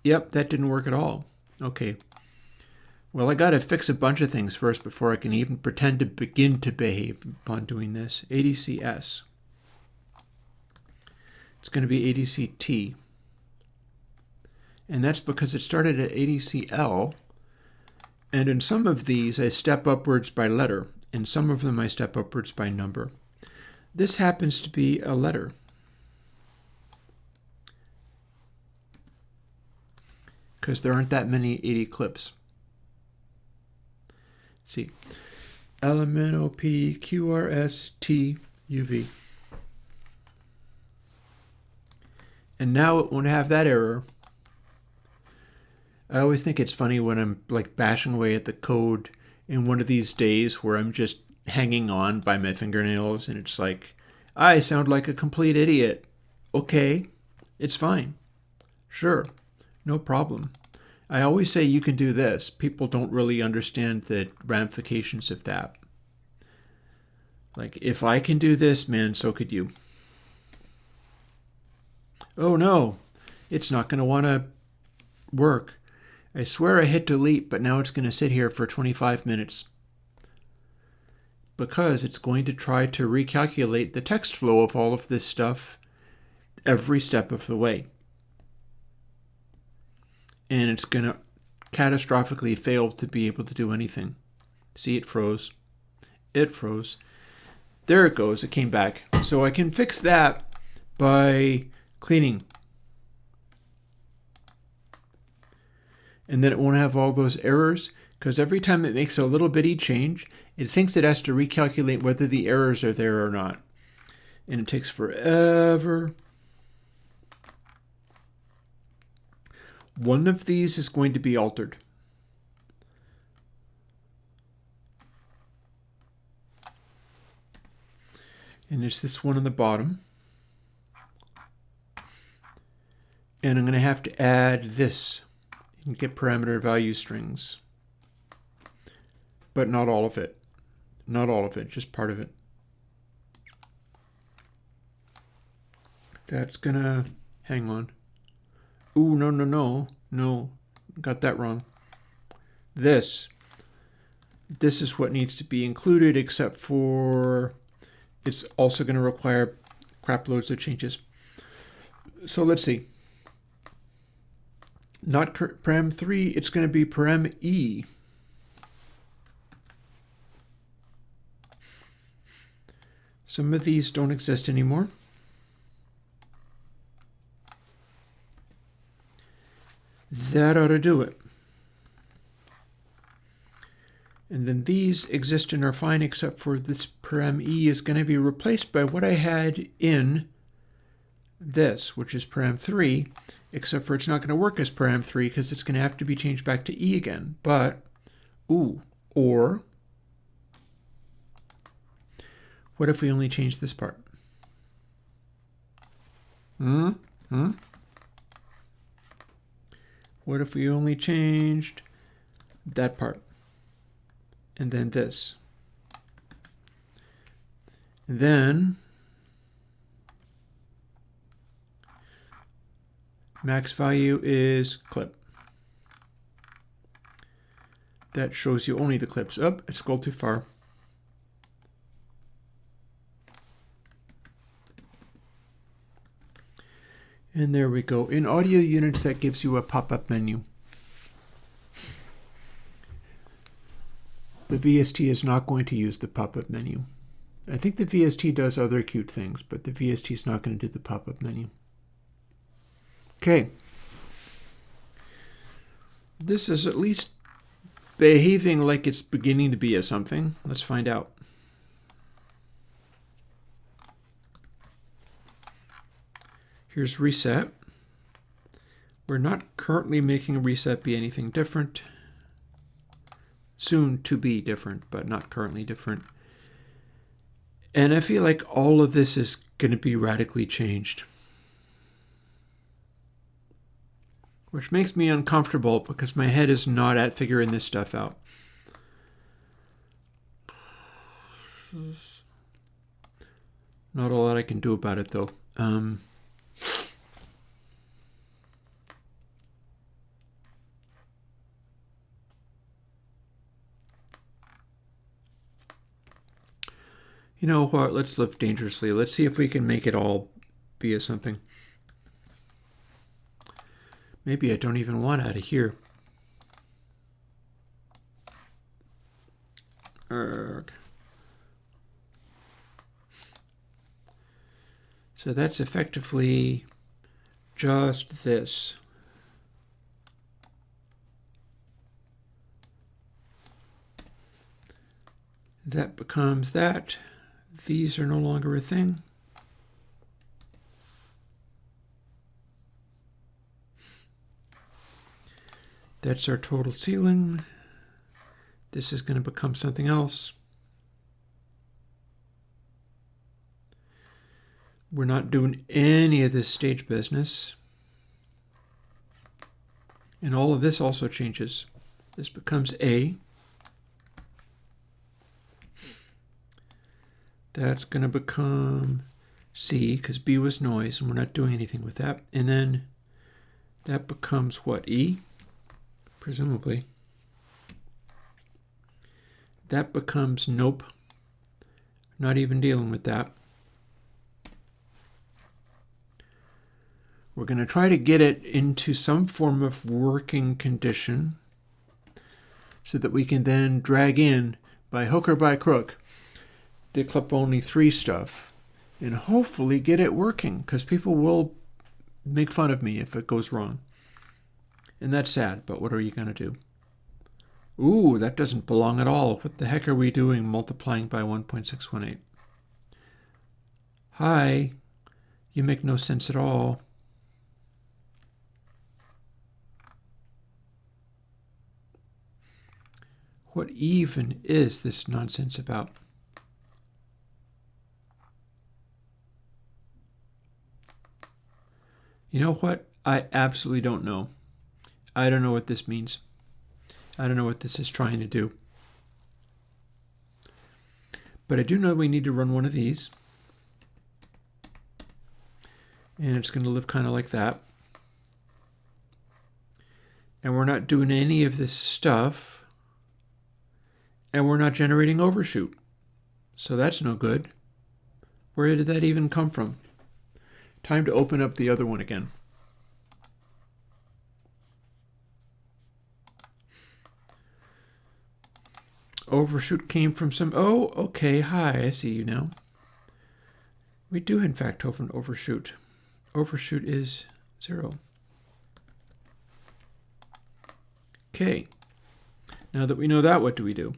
that didn't work at all. Okay. Well, I got to fix a bunch of things first before I can even pretend to begin to behave upon doing this. ADCS. It's going to be ADCT. And that's because it started at ADCL. And in some of these, I step upwards by letter. In some of them, I step upwards by number. This happens to be a letter. Because there aren't that many 80 clips. Let's see. LMNOP QRS TUV. And now it won't have that error. I always think it's funny when I'm like bashing away at the code in one of these days where I'm just hanging on by my fingernails and it's like, I sound like a complete idiot. Okay, it's fine. Sure, no problem. I always say you can do this. People don't really understand the ramifications of that. Like, if I can do this, man, so could you. Oh no, it's not going to want to work. I swear I hit delete, but now it's going to sit here for 25 minutes. Because it's going to try to recalculate the text flow of all of this stuff every step of the way. And it's going to catastrophically fail to be able to do anything. See, it froze. It froze. There it goes. It came back. So I can fix that by cleaning. And then it won't have all those errors, because every time it makes a little bitty change, it thinks it has to recalculate whether the errors are there or not. And it takes forever. One of these is going to be altered. And it's this one on the bottom. And I'm going to have to add this and get parameter value strings. But not all of it. Not all of it, just part of it. That's going to, hang on. Ooh, no, got that wrong. This is what needs to be included, except for it's also going to require crap loads of changes. So let's see. Not param 3, it's going to be param E. Some of these don't exist anymore. That ought to do it. And then these exist and are fine, except for this param E is going to be replaced by what I had in this, which is param 3, except for it's not going to work as param 3 because it's going to have to be changed back to E again. But, or what if we only change this part? What if we only changed that part? And then this. And then max value is clip. That shows you only the clips. Oh, I scrolled too far. And there we go. In audio units, that gives you a pop-up menu. The VST is not going to use the pop-up menu. I think the VST does other cute things, but the VST is not going to do the pop-up menu. Okay. This is at least behaving like it's beginning to be a something. Let's find out. Here's reset. We're not currently making reset be anything different. Soon to be different, but not currently different. And I feel like all of this is going to be radically changed. Which makes me uncomfortable because my head is not at figuring this stuff out. Not a lot I can do about it though. You know what? Let's live dangerously. Let's see if we can make it all be a something. Maybe I don't even want out of here. So that's effectively just this. That becomes that. These are no longer a thing. That's our total ceiling. This is going to become something else. We're not doing any of this stage business. And all of this also changes. This becomes A. That's going to become C, because B was noise, and we're not doing anything with that. And then that becomes what? E? Presumably. That becomes nope. Not even dealing with that. We're going to try to get it into some form of working condition so that we can then drag in, by hook or by crook, the clip only 3 stuff and hopefully get it working, because people will make fun of me if it goes wrong. And that's sad, but what are you going to do? Ooh, that doesn't belong at all. What the heck are we doing multiplying by 1.618? Hi, you make no sense at all. What even is this nonsense about? You know what? I absolutely don't know. I don't know what this means. I don't know what this is trying to do. But I do know we need to run one of these. And it's going to live kind of like that. And we're not doing any of this stuff. And we're not generating overshoot. So that's no good. Where did that even come from? Time to open up the other one again. Overshoot came from some... Oh, okay. Hi, I see you now. We do, in fact, have an overshoot. Overshoot is 0. Okay. Now that we know that, what do we do?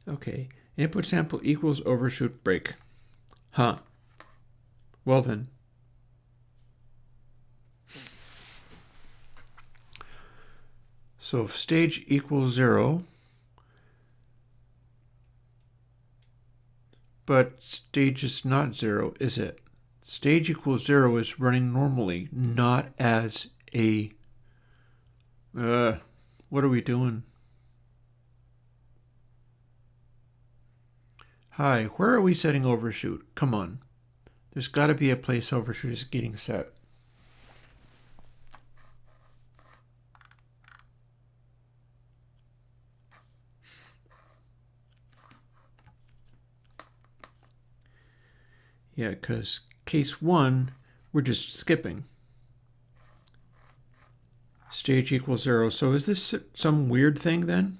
Okay, input sample equals overshoot break. Huh. Well then. So if stage equals 0, but stage is not 0, is it? Stage equals 0 is running normally, not as a... what are we doing? Hi, where are we setting overshoot? Come on. There's got to be a place overshoot is getting set. Yeah, because case 1, we're just skipping. Stage equals 0. So is this some weird thing then?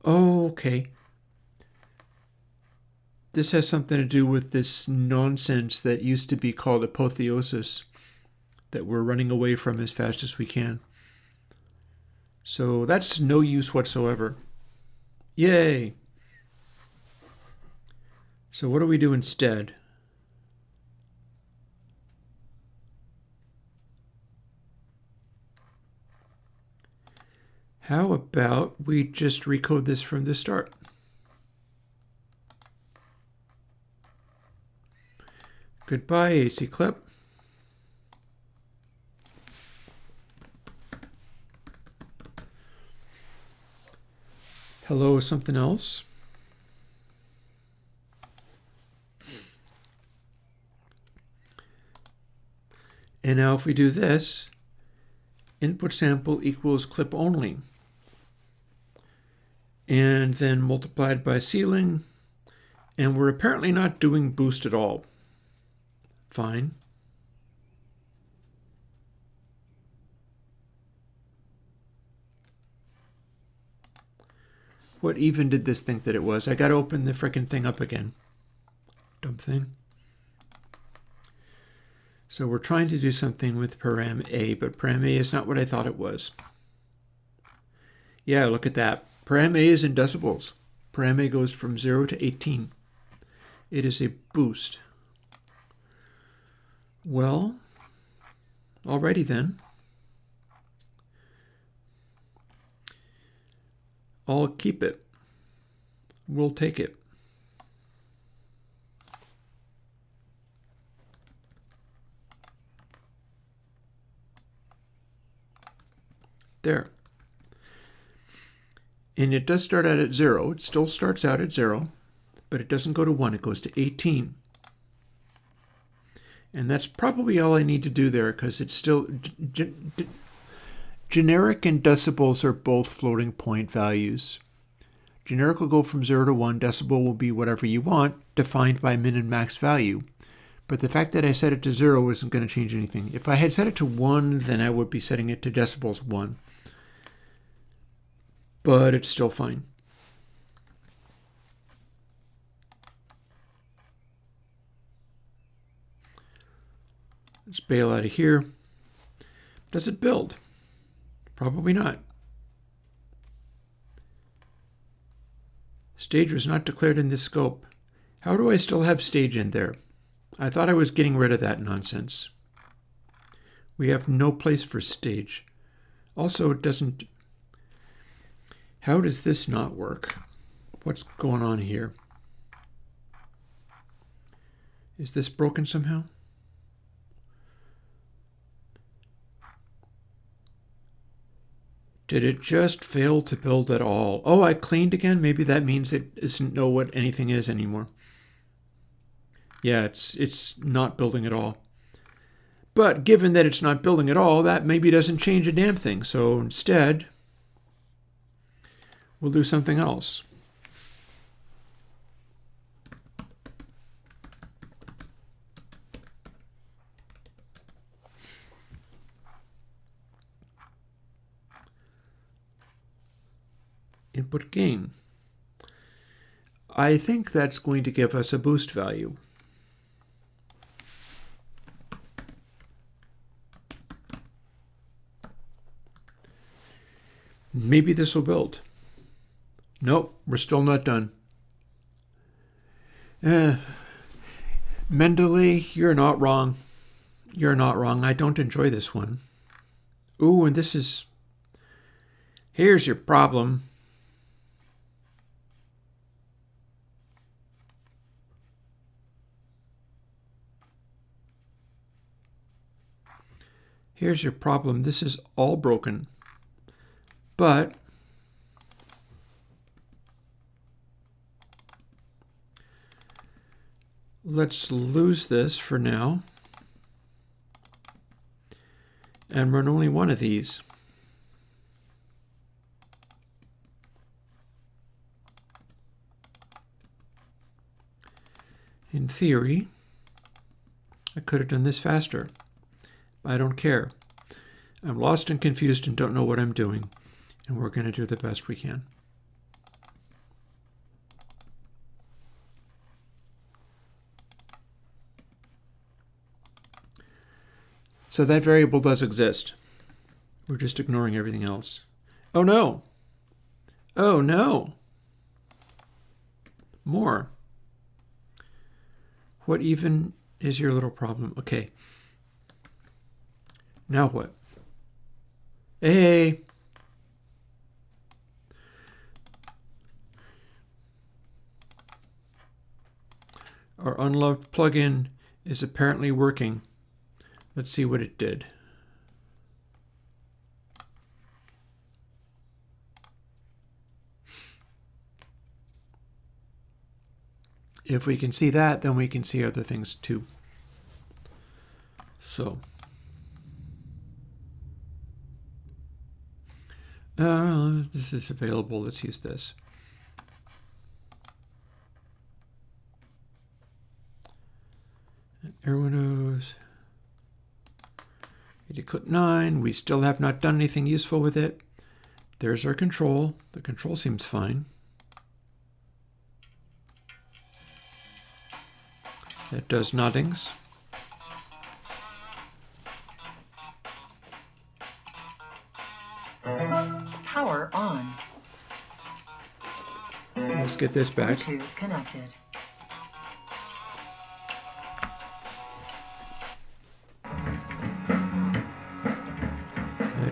Oh, okay. This has something to do with this nonsense that used to be called apotheosis that we're running away from as fast as we can. So that's no use whatsoever. Yay! So what do we do instead? How about we just recode this from the start? Goodbye, AC clip. Hello, something else. And now if we do this, input sample equals clip only. And then multiplied by ceiling. And we're apparently not doing boost at all. Fine. What even did this think that it was? I got to open the frickin' thing up again. Dumb thing. So we're trying to do something with param A, but param A is not what I thought it was. Yeah, look at that. Param A is in decibels. Param A goes from 0 to 18. It is a boost. Well, alrighty then. I'll keep it. We'll take it. There. And it does start out at 0. It still starts out at 0, but it doesn't go to 1. It goes to 18. And that's probably all I need to do there, because it's still... Generic and decibels are both floating point values. Generic will go from 0 to 1. Decibel will be whatever you want, defined by min and max value. But the fact that I set it to 0 isn't going to change anything. If I had set it to 1, then I would be setting it to decibels 1. But it's still fine. Let's bail out of here. Does it build? Probably not. Stage was not declared in this scope. How do I still have stage in there? I thought I was getting rid of that nonsense. We have no place for stage. Also, it doesn't... How does this not work? What's going on here? Is this broken somehow? Did it just fail to build at all? Oh, I cleaned again? Maybe that means it doesn't know what anything is anymore. Yeah, it's not building at all. But given that it's not building at all, that maybe doesn't change a damn thing. So instead, We'll do something else. Input gain. I think that's going to give us a boost value. Maybe this will build. Nope, we're still not done. Mendeley, you're not wrong. You're not wrong. I don't enjoy this one. Ooh, and this is... Here's your problem. Here's your problem. This is all broken. But let's lose this for now and run only one of these. In theory, I could have done this faster. I don't care. I'm lost and confused and don't know what I'm doing, and we're going to do the best we can. So that variable does exist. We're just ignoring everything else. Oh no! Oh no! More. What even is your little problem? Okay. Now what? Hey! Our unloved plugin is apparently working. Let's see what it did. If we can see that, then we can see other things too. So, this is available. Let's use this. Airwindows. Clip 9. We still have not done anything useful with it. There's our control. The control seems fine. That does nothings. Power on. Let's get this back. Bluetooth connected.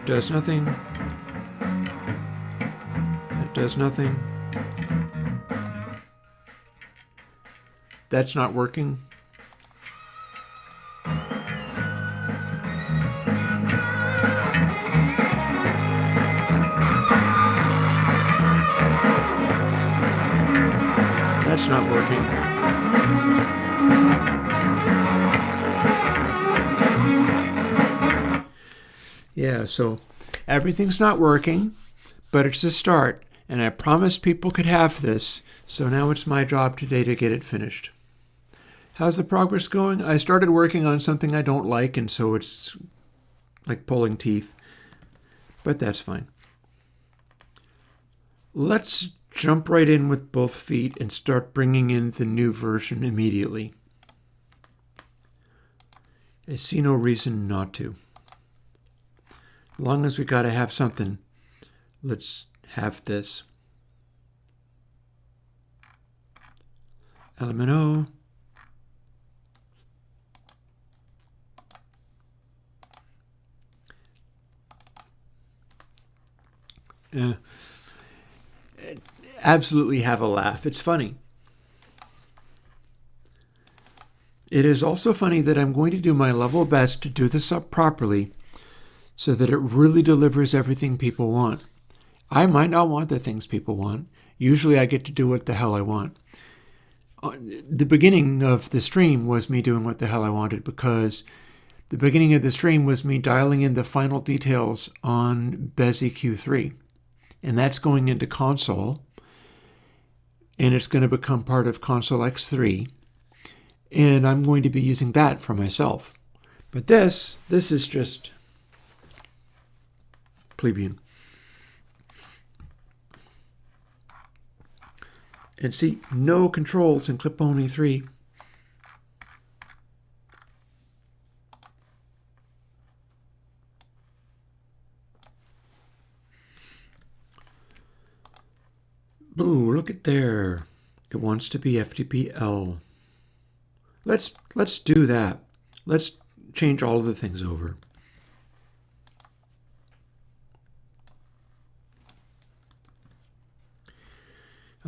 That does nothing. That does nothing. That's not working. That's not working. Yeah, so everything's not working, but it's a start. And I promised people could have this, so now it's my job today to get it finished. How's the progress going? I started working on something I don't like, and so it's like pulling teeth. But that's fine. Let's jump right in with both feet and start bringing in the new version immediately. I see no reason not to. As long as we gotta have something, let's have this. Element O. Absolutely have a laugh. It's funny. It is also funny that I'm going to do my level best to do this up properly so that it really delivers everything people want. I might not want the things people want. Usually I get to do what the hell I want. The beginning of the stream was me doing what the hell I wanted because the beginning of the stream was me dialing in the final details on Beziq 3. and that's going into console, and it's going to become part of console X3, and I'm going to be using that for myself. But this is just plebeian. And see, no controls in clip only 3. Ooh, look at there. It wants to be FTP-L. Let's do that. Let's change all of the things over.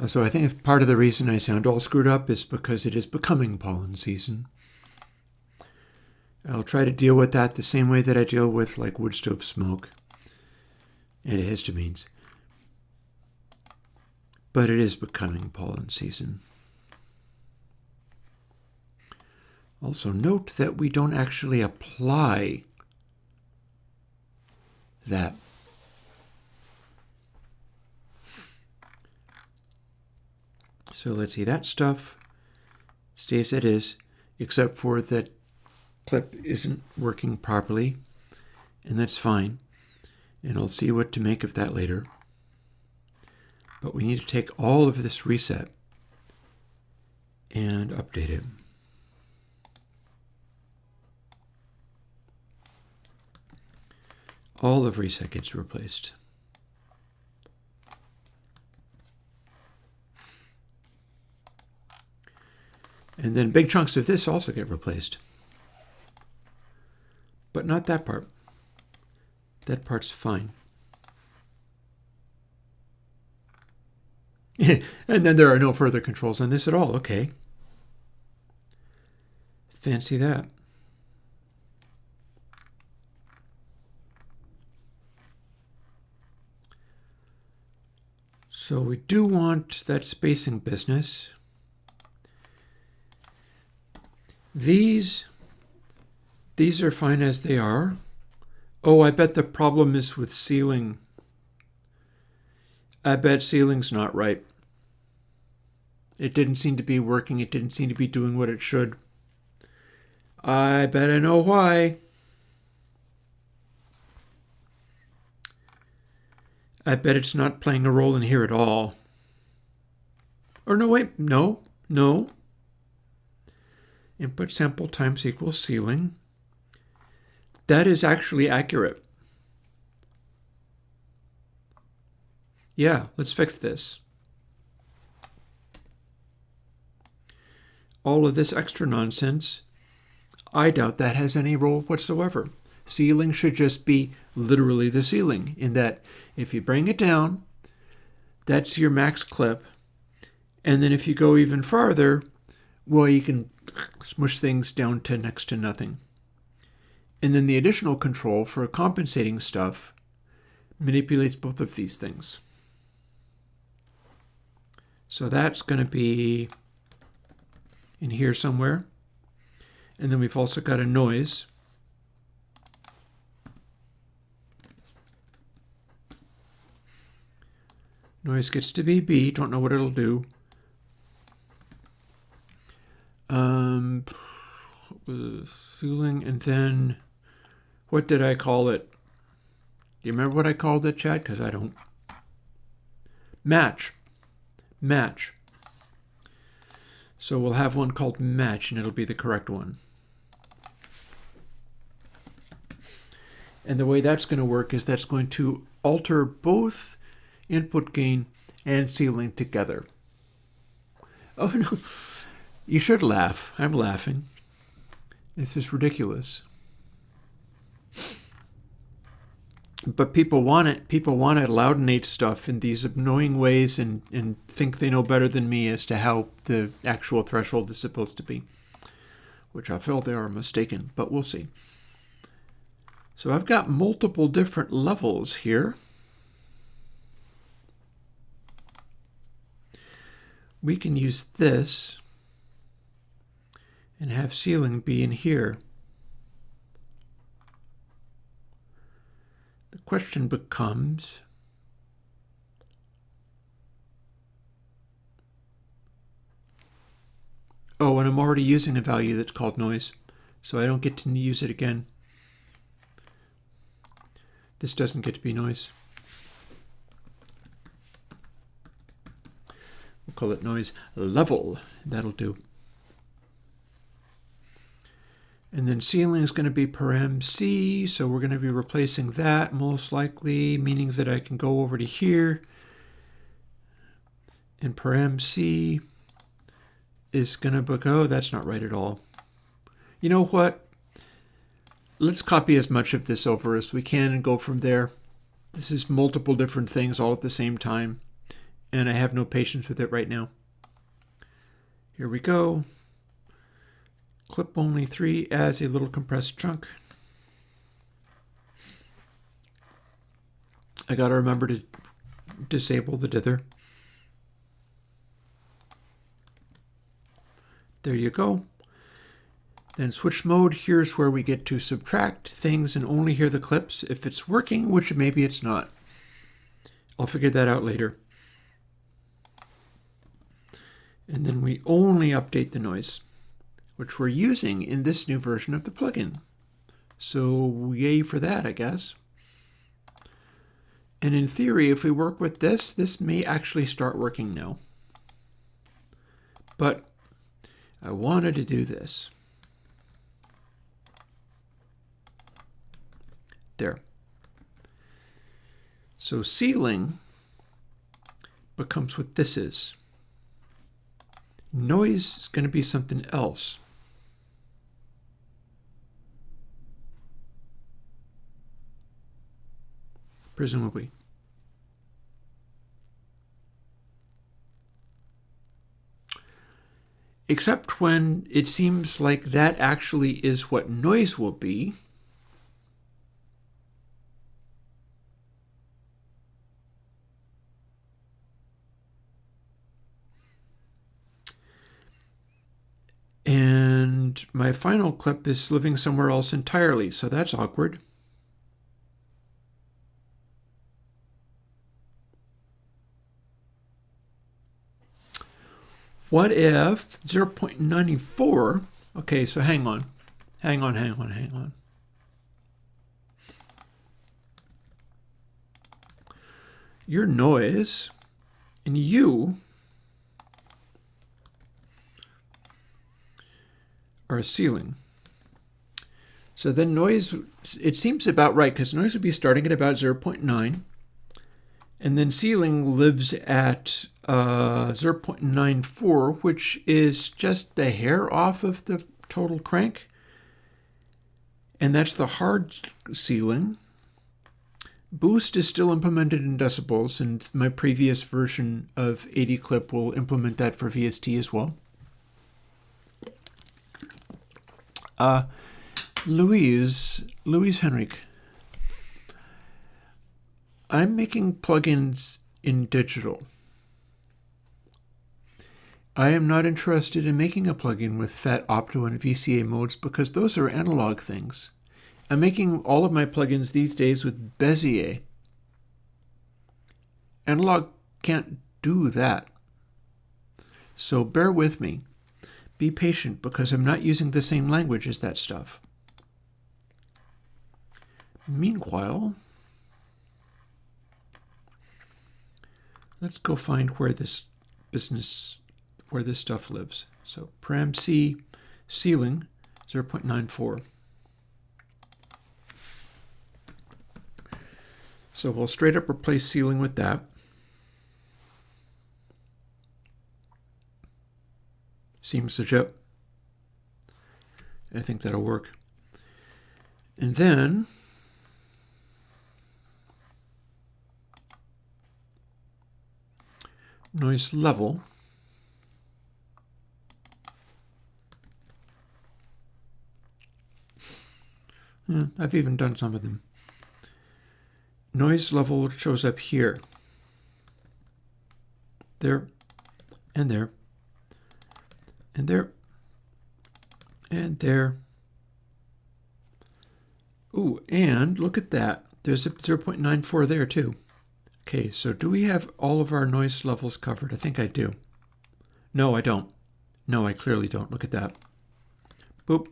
So I think part of the reason I sound all screwed up is because it is becoming pollen season. I'll try to deal with that the same way that I deal with like wood stove smoke and histamines. But it is becoming pollen season. Also note that we don't actually apply that. So let's see, that stuff stays as it is, except for that clip isn't working properly, and that's fine. And I'll see what to make of that later. But we need to take all of this reset and update it. All of reset gets replaced. And then big chunks of this also get replaced. But not that part. That part's fine. And then there are no further controls on this at all. Okay. Fancy that. So we do want that spacing business. These are fine as they are. Oh, I bet the problem is with sealing. I bet sealing's not right. It didn't seem to be working. It didn't seem to be doing what it should. I bet I know why. I bet it's not playing a role in here at all. Or no, wait, no. Input sample times equals sealing. That is actually accurate. Yeah, let's fix this. All of this extra nonsense, I doubt that has any role whatsoever. Sealing should just be literally the sealing, in that if you bring it down, that's your max clip. And then if you go even farther, well, you can smush things down to next to nothing. And then the additional control for compensating stuff manipulates both of these things. So that's going to be in here somewhere. And then we've also got a noise. Noise gets to be B. Don't know what it'll do. Sealing, and then what did I call it? Do you remember what I called it, Chad? Because I don't. Match. So we'll have one called match, and it'll be the correct one. And the way that's going to work is that's going to alter both input gain and sealing together. Oh no, you should laugh. I'm laughing. This is ridiculous. But people want it. People want to loudinate stuff in these annoying ways and think they know better than me as to how the actual threshold is supposed to be, which I feel they are mistaken, but we'll see. So I've got multiple different levels here. We can use this and have sealing be in here. The question becomes, Oh, and I'm already using a value that's called noise, so I don't get to use it again. This doesn't get to be noise. We'll call it noise level. That'll do. And then ceiling is going to be param C, so we're going to be replacing that most likely, meaning that I can go over to here. And param C is going to book. Oh, that's not right at all. You know what? Let's copy as much of this over as we can and go from there. This is multiple different things all at the same time, and I have no patience with it right now. Here we go. Clip only 3 as a little compressed chunk. I got to remember to disable the dither. There you go. Then switch mode, here's where we get to subtract things and only hear the clips. If it's working, which maybe it's not. I'll figure that out later. And then we only update the noise, which we're using in this new version of the plugin. So yay for that, I guess. And in theory, if we work with this, this may actually start working now. But I wanted to do this. There. So ceiling becomes what this is. Noise is going to be something else. Presumably. Except when it seems like that actually is what noise will be. And my final clip is living somewhere else entirely, so that's awkward. What if 0.94, okay, so hang on. Your noise and you are a ceiling. So then noise, it seems about right, because noise would be starting at about 0.9. And then ceiling lives at 0.94, which is just the hair off of the total crank. And that's the hard ceiling. Boost is still implemented in decibels, and my previous version of 80 clip will implement that for VST as well. Louise Henrik, I'm making plugins in digital. I am not interested in making a plugin with FET, Opto, and VCA modes because those are analog things. I'm making all of my plugins these days with Bezier. Analog can't do that. So bear with me. Be patient because I'm not using the same language as that stuff. Meanwhile, let's go find where this stuff lives. So param C, ceiling, 0.94. So we'll straight up replace ceiling with that. Seems legit. I think that'll work. And then noise level. I've even done some of them. Noise level shows up here. There, and there, and there, and there. Ooh, and look at that. There's a 0.94 there too. Okay, so do we have all of our noise levels covered? I think I do. No, I don't. No, I clearly don't. Look at that. Boop.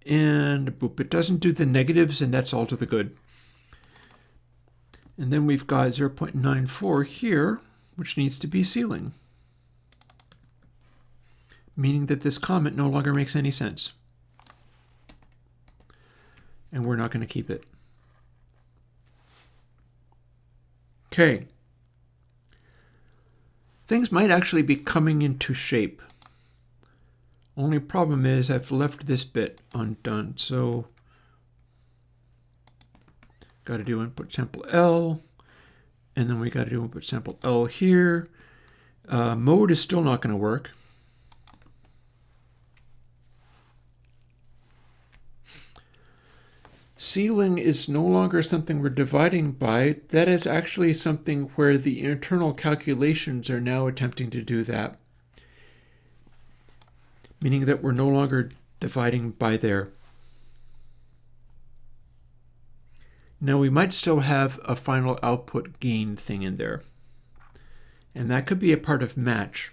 And boop. It doesn't do the negatives, and that's all to the good. And then we've got 0.94 here, which needs to be ceiling, meaning that this comment no longer makes any sense. And we're not going to keep it. Okay. Things might actually be coming into shape. Only problem is I've left this bit undone. So got to do input sample L, and then we got to do input sample L here. Mode is still not going to work. Ceiling is no longer something we're dividing by. That is actually something where the internal calculations are now attempting to do that. Meaning that we're no longer dividing by there. Now we might still have a final output gain thing in there. And that could be a part of match.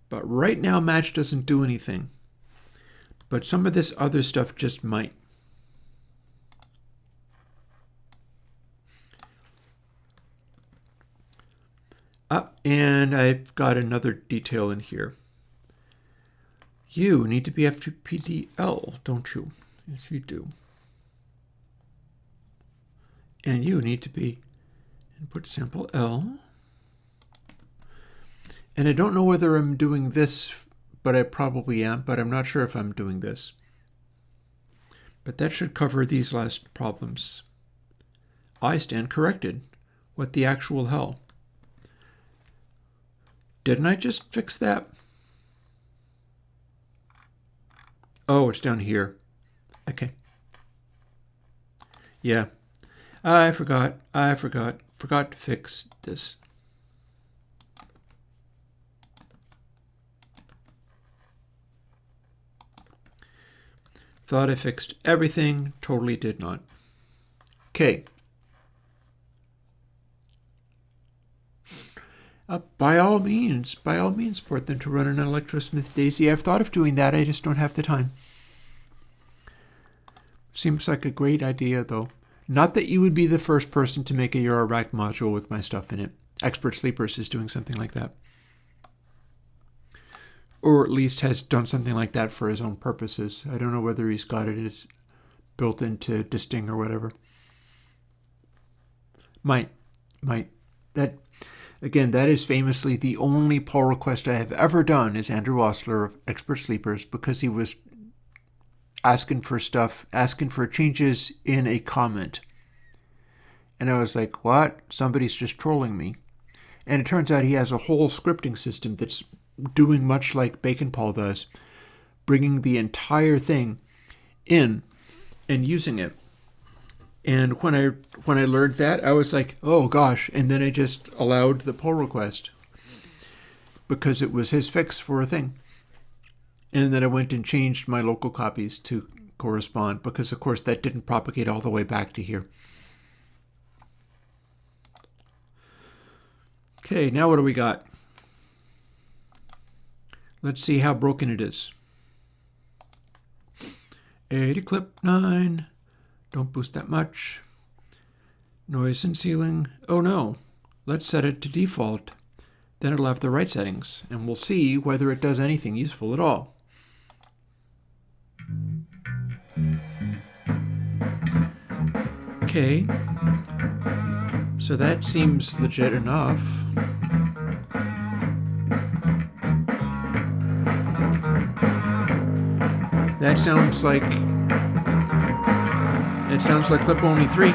But right now match doesn't do anything. But some of this other stuff just might. And I've got another detail in here. You need to be FPDL, don't you? Yes, you do. And you need to be input sample L. And I don't know whether I'm doing this, but I probably am, but I'm not sure if I'm doing this. But that should cover these last problems. I stand corrected. What the actual hell? Didn't I just fix that? Oh, it's down here. Okay. Yeah. I forgot to fix this. Thought I fixed everything, totally did not. Okay. By all means, port them to run an Electrosmith Daisy. I've thought of doing that, I just don't have the time. Seems like a great idea, though. Not that you would be the first person to make a Eurorack module with my stuff in it. Expert Sleepers is doing something like that. Or at least has done something like that for his own purposes. I don't know whether he's got it as built into Disting or whatever. Might. That, again, that is famously the only pull request I have ever done is Andrew Osler of Expert Sleepers, because he was asking for stuff, asking for changes in a comment. And I was like, what? Somebody's just trolling me. And it turns out he has a whole scripting system that's doing much like Bacon Paul does, bringing the entire thing in and using it. And when I learned that, I was like, oh gosh, and then I just allowed the pull request because it was his fix for a thing. And then I went and changed my local copies to correspond because, of course, that didn't propagate all the way back to here. Okay, now what do we got? Let's see how broken it is. 80 clip 9. Don't boost that much. Noise and ceiling. Oh no. Let's set it to default. Then it'll have the right settings, and we'll see whether it does anything useful at all. Okay. So that seems legit enough. That sounds like clip only 3.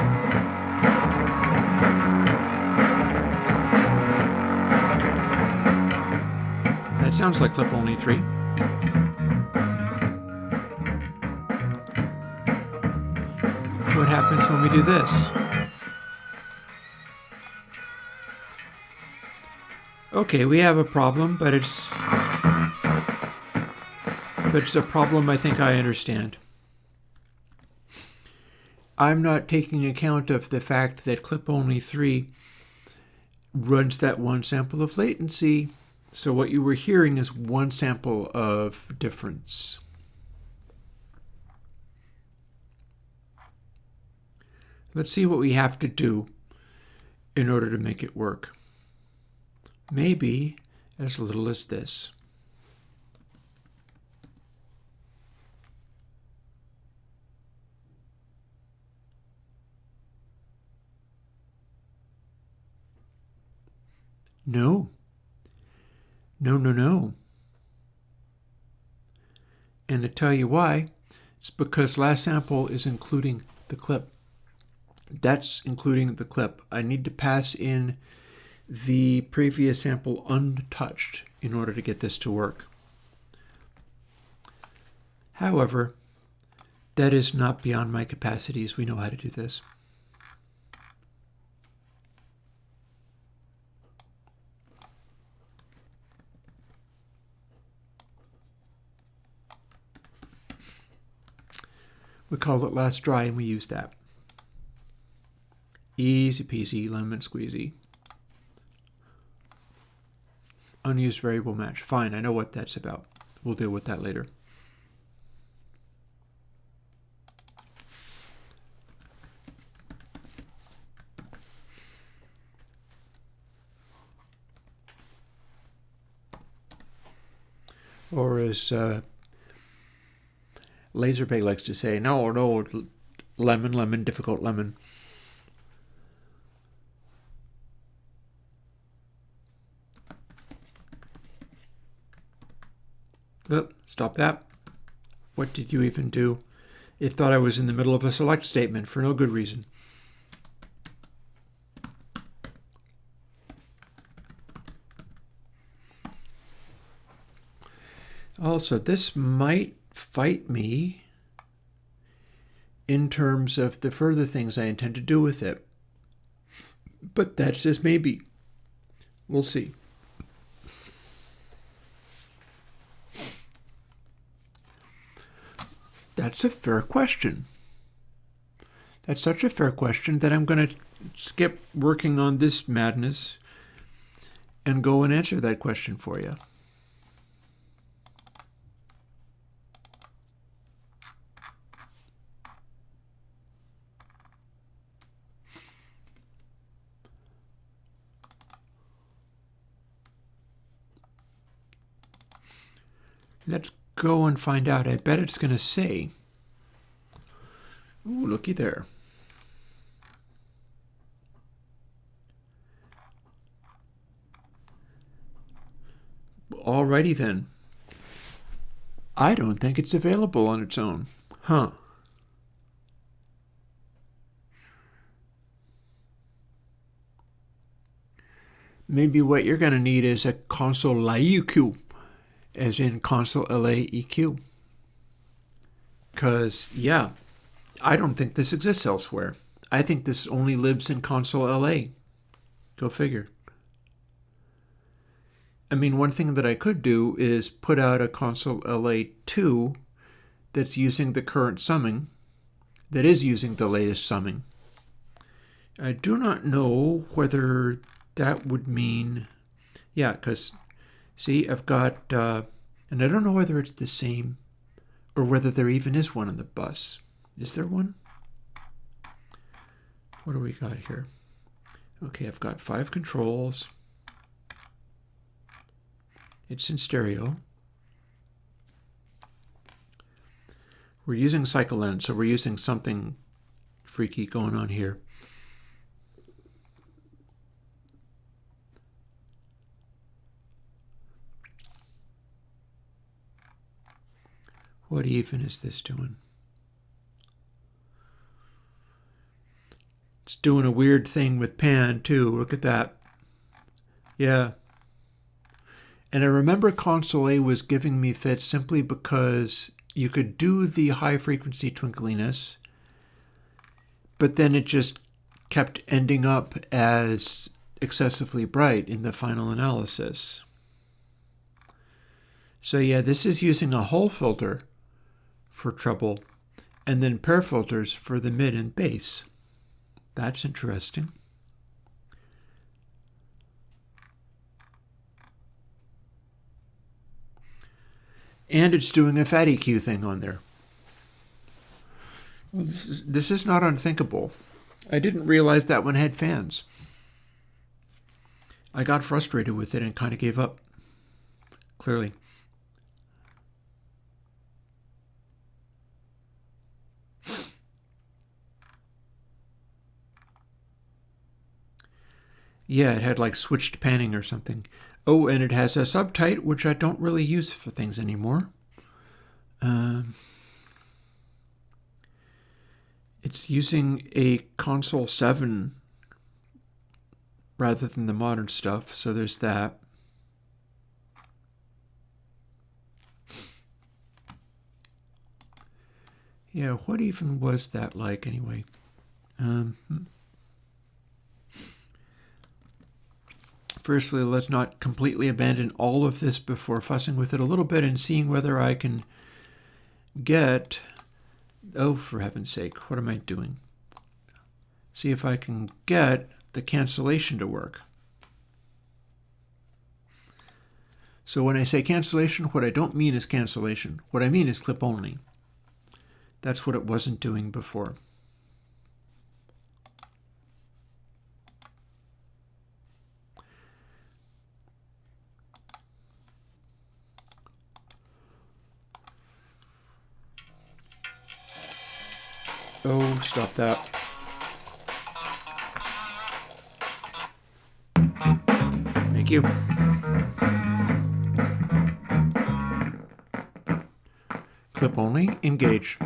That sounds like clip only 3. What happens when we do this? Okay, we have a problem, but it's a problem I think I understand. I'm not taking account of the fact that clip only 3 runs that one sample of latency, So what you were hearing is one sample of difference. Let's see what we have to do in order to make it work. Maybe as little as this. No. No, no, no. And to tell you why, it's because last sample is including the clip. That's including the clip. I need to pass in the previous sample untouched in order to get this to work. However, that is not beyond my capacities. We know how to do this. We called it last dry and we used that. Easy peasy, lemon squeezy. Unused variable match. Fine, I know what that's about. We'll deal with that later. Or as Laserpeg likes to say, no, lemon, lemon, difficult lemon. Oh, stop that. What did you even do? It thought I was in the middle of a select statement for no good reason. Also, this might fight me in terms of the further things I intend to do with it. But that's just maybe. We'll see. That's a fair question. That's such a fair question that I'm going to skip working on this madness and go and answer that question for you. Let's go and find out. I bet it's going to say, ooh, looky there. Alrighty then. I don't think it's available on its own. Huh. Maybe what you're going to need is a console LAEQ, as in console LAEQ. Because, yeah, I don't think this exists elsewhere. I think this only lives in console LA. Go figure. I mean, one thing that I could do is put out a console LA2 that's using the current summing, that is using the latest summing. I do not know whether that would mean, yeah, because, see, I've got, and I don't know whether it's the same or whether there even is one on the bus. Is there one? What do we got here? Okay, I've got 5 controls. It's in stereo. We're using cycle end, so we're using something freaky going on here. What even is this doing? It's doing a weird thing with pan too. Look at that. Yeah. And I remember console A was giving me fits simply because you could do the high frequency twinkliness, but then it just kept ending up as excessively bright in the final analysis. So yeah, this is using a Hall filter for treble and then pair filters for the mid and bass. That's interesting. And it's doing a fat EQ thing on there. This is not unthinkable. I didn't realize that one had fans. I got frustrated with it and kind of gave up. Clearly. Yeah, it had like switched panning or something. Oh, and it has a subtype, which I don't really use for things anymore. It's using a Console 7 rather than the modern stuff, so there's that. Yeah, what even was that like anyway? Firstly, let's not completely abandon all of this before fussing with it a little bit and seeing whether I can get... Oh, for heaven's sake, what am I doing? See if I can get the cancellation to work. So when I say cancellation, what I don't mean is cancellation. What I mean is clip only. That's what it wasn't doing before. Oh, stop that. Thank you. Clip only, engage.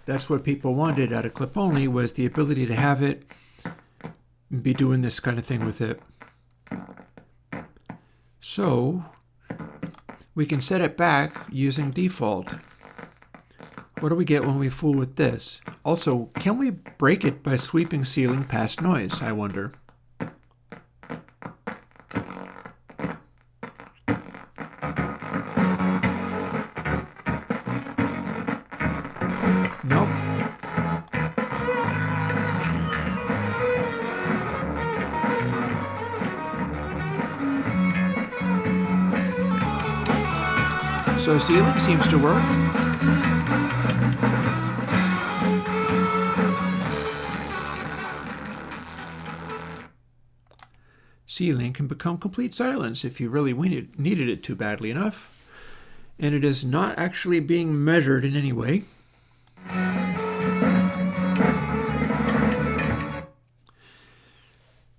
That's what people wanted out of clip only, was the ability to have it be doing this kind of thing with it. So we can set it back using default. What do we get when we fool with this? Also, can we break it by sweeping ceiling past noise, I wonder? Nope. So ceiling seems to work. Ceiling can become complete silence if you really needed it too badly enough. And it is not actually being measured in any way.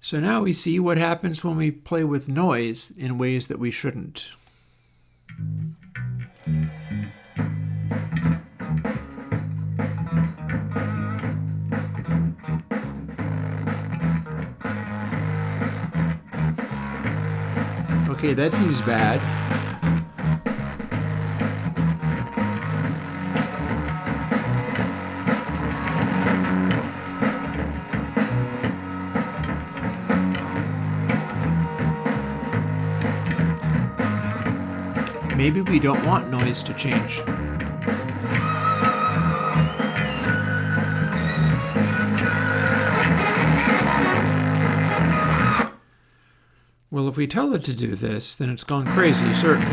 So now we see what happens when we play with noise in ways that we shouldn't. Okay, that seems bad. Maybe we don't want noise to change. Well, if we tell it to do this, then it's gone crazy, certainly.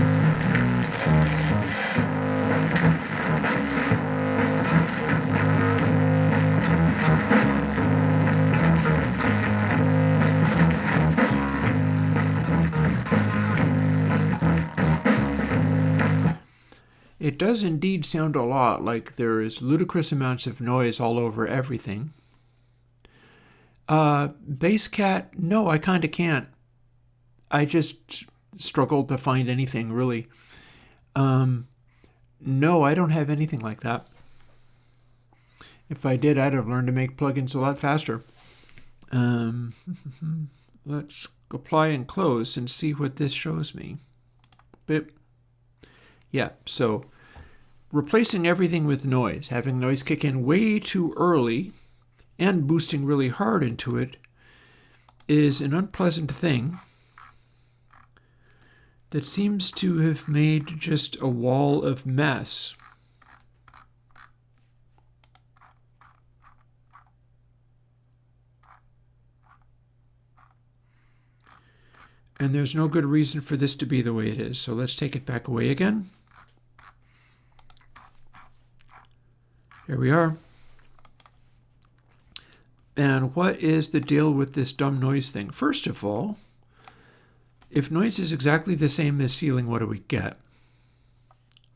It does indeed sound a lot like there is ludicrous amounts of noise all over everything. Basscat, no, I kind of can't. I just struggled to find anything, really. No, I don't have anything like that. If I did, I'd have learned to make plugins a lot faster. Let's apply and close and see what this shows me. Bip. Yeah, so replacing everything with noise, having noise kick in way too early and boosting really hard into it is an unpleasant thing that seems to have made just a wall of mess. And there's no good reason for this to be the way it is. So let's take it back away again. Here we are. And what is the deal with this dumb noise thing? First of all, if noise is exactly the same as ceiling, what do we get?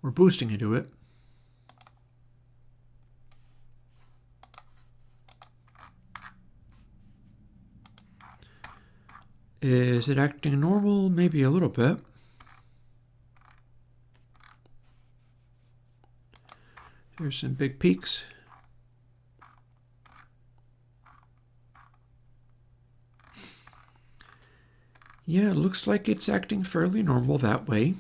We're boosting into it. Is it acting normal? Maybe a little bit. Here's some big peaks. Yeah, it looks like it's acting fairly normal that way.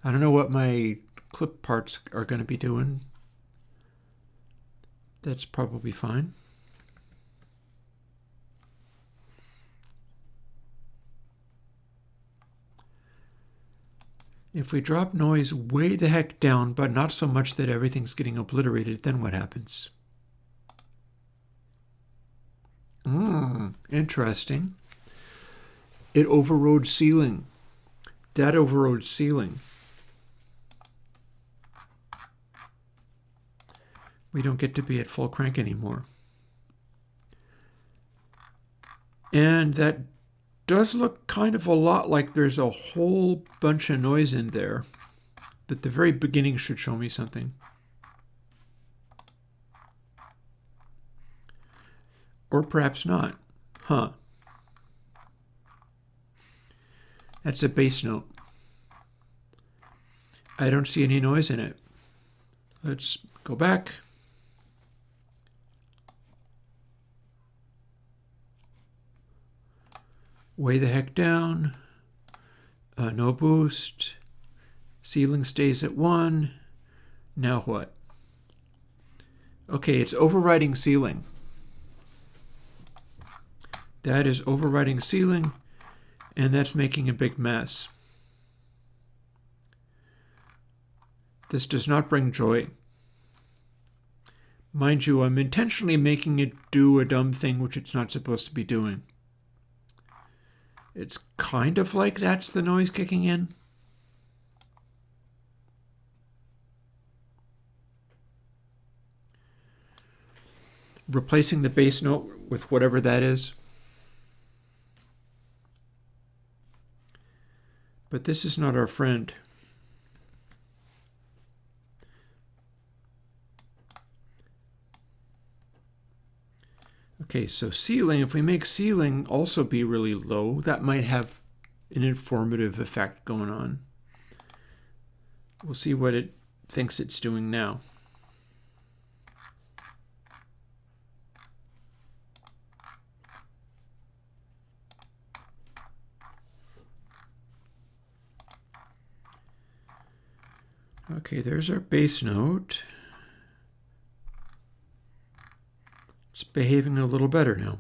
I don't know what my clip parts are going to be doing. That's probably fine. If we drop noise way the heck down, but not so much that everything's getting obliterated, then what happens? Interesting. It overrode ceiling. That overrode ceiling. We don't get to be at full crank anymore. And that does look kind of a lot like there's a whole bunch of noise in there. But the very beginning should show me something. Or perhaps not. Huh. That's a bass note. I don't see any noise in it. Let's go back. Way the heck down. No boost. Ceiling stays at 1. Now what? Okay, it's overriding ceiling. That is overriding ceiling, and that's making a big mess. This does not bring joy. Mind you, I'm intentionally making it do a dumb thing which it's not supposed to be doing. It's kind of like that's the noise kicking in. Replacing the bass note with whatever that is. But this is not our friend. Okay, so ceiling, if we make ceiling also be really low, that might have an informative effect going on. We'll see what it thinks it's doing now. Okay, there's our bass note. It's behaving a little better now.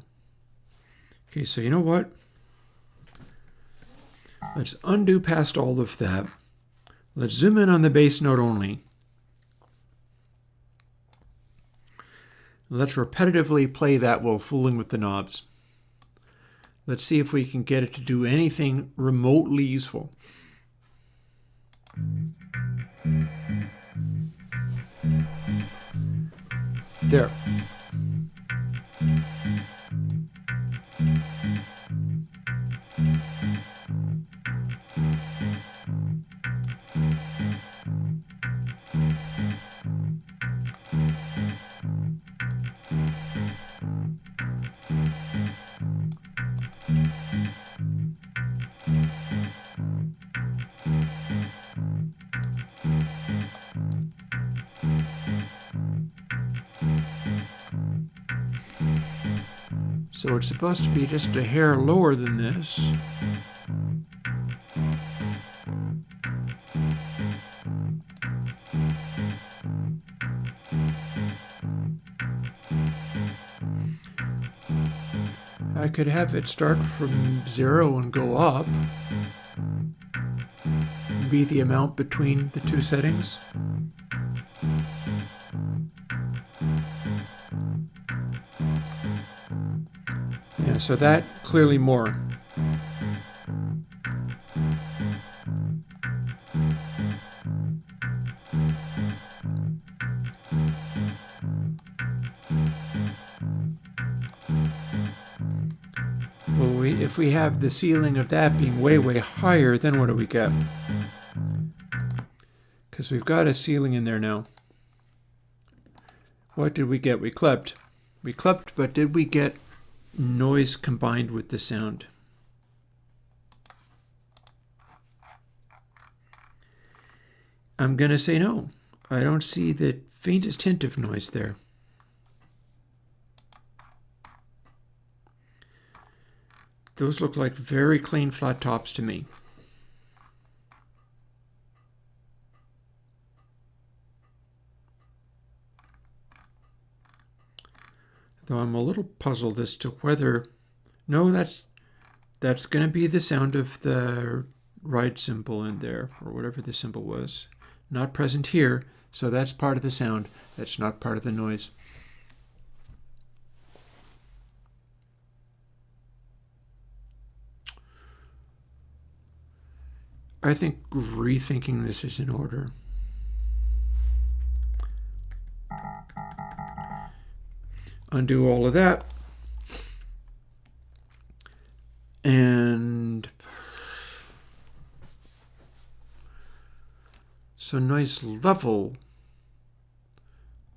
Okay, so you know what? Let's undo past all of that. Let's zoom in on the bass note only. Let's repetitively play that while fooling with the knobs. Let's see if we can get it to do anything remotely useful. There. So it's supposed to be just a hair lower than this. I could have it start from 0 and go up. Be the amount between the two settings. Yeah, so that clearly more. Well, if we have the ceiling of that being way, way higher, then what do we get? Because we've got a ceiling in there now. What did we get? We clipped. We clipped, but did we get noise combined with the sound? I'm going to say no. I don't see the faintest hint of noise there. Those look like very clean flat tops to me. Though I'm a little puzzled as to whether... No, that's going to be the sound of the ride cymbal in there, or whatever the symbol was. Not present here, so that's part of the sound. That's not part of the noise. I think rethinking this is in order. Undo all of that. And so noise level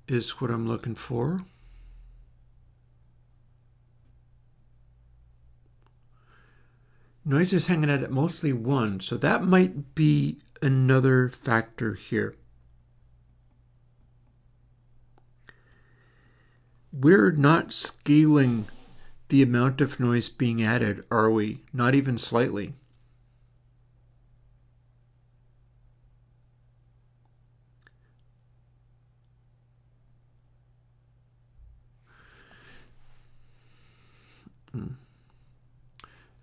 is what I'm looking for. Noise is hanging out at mostly 1, so that might be another factor here. We're not scaling the amount of noise being added, are we? Not even slightly.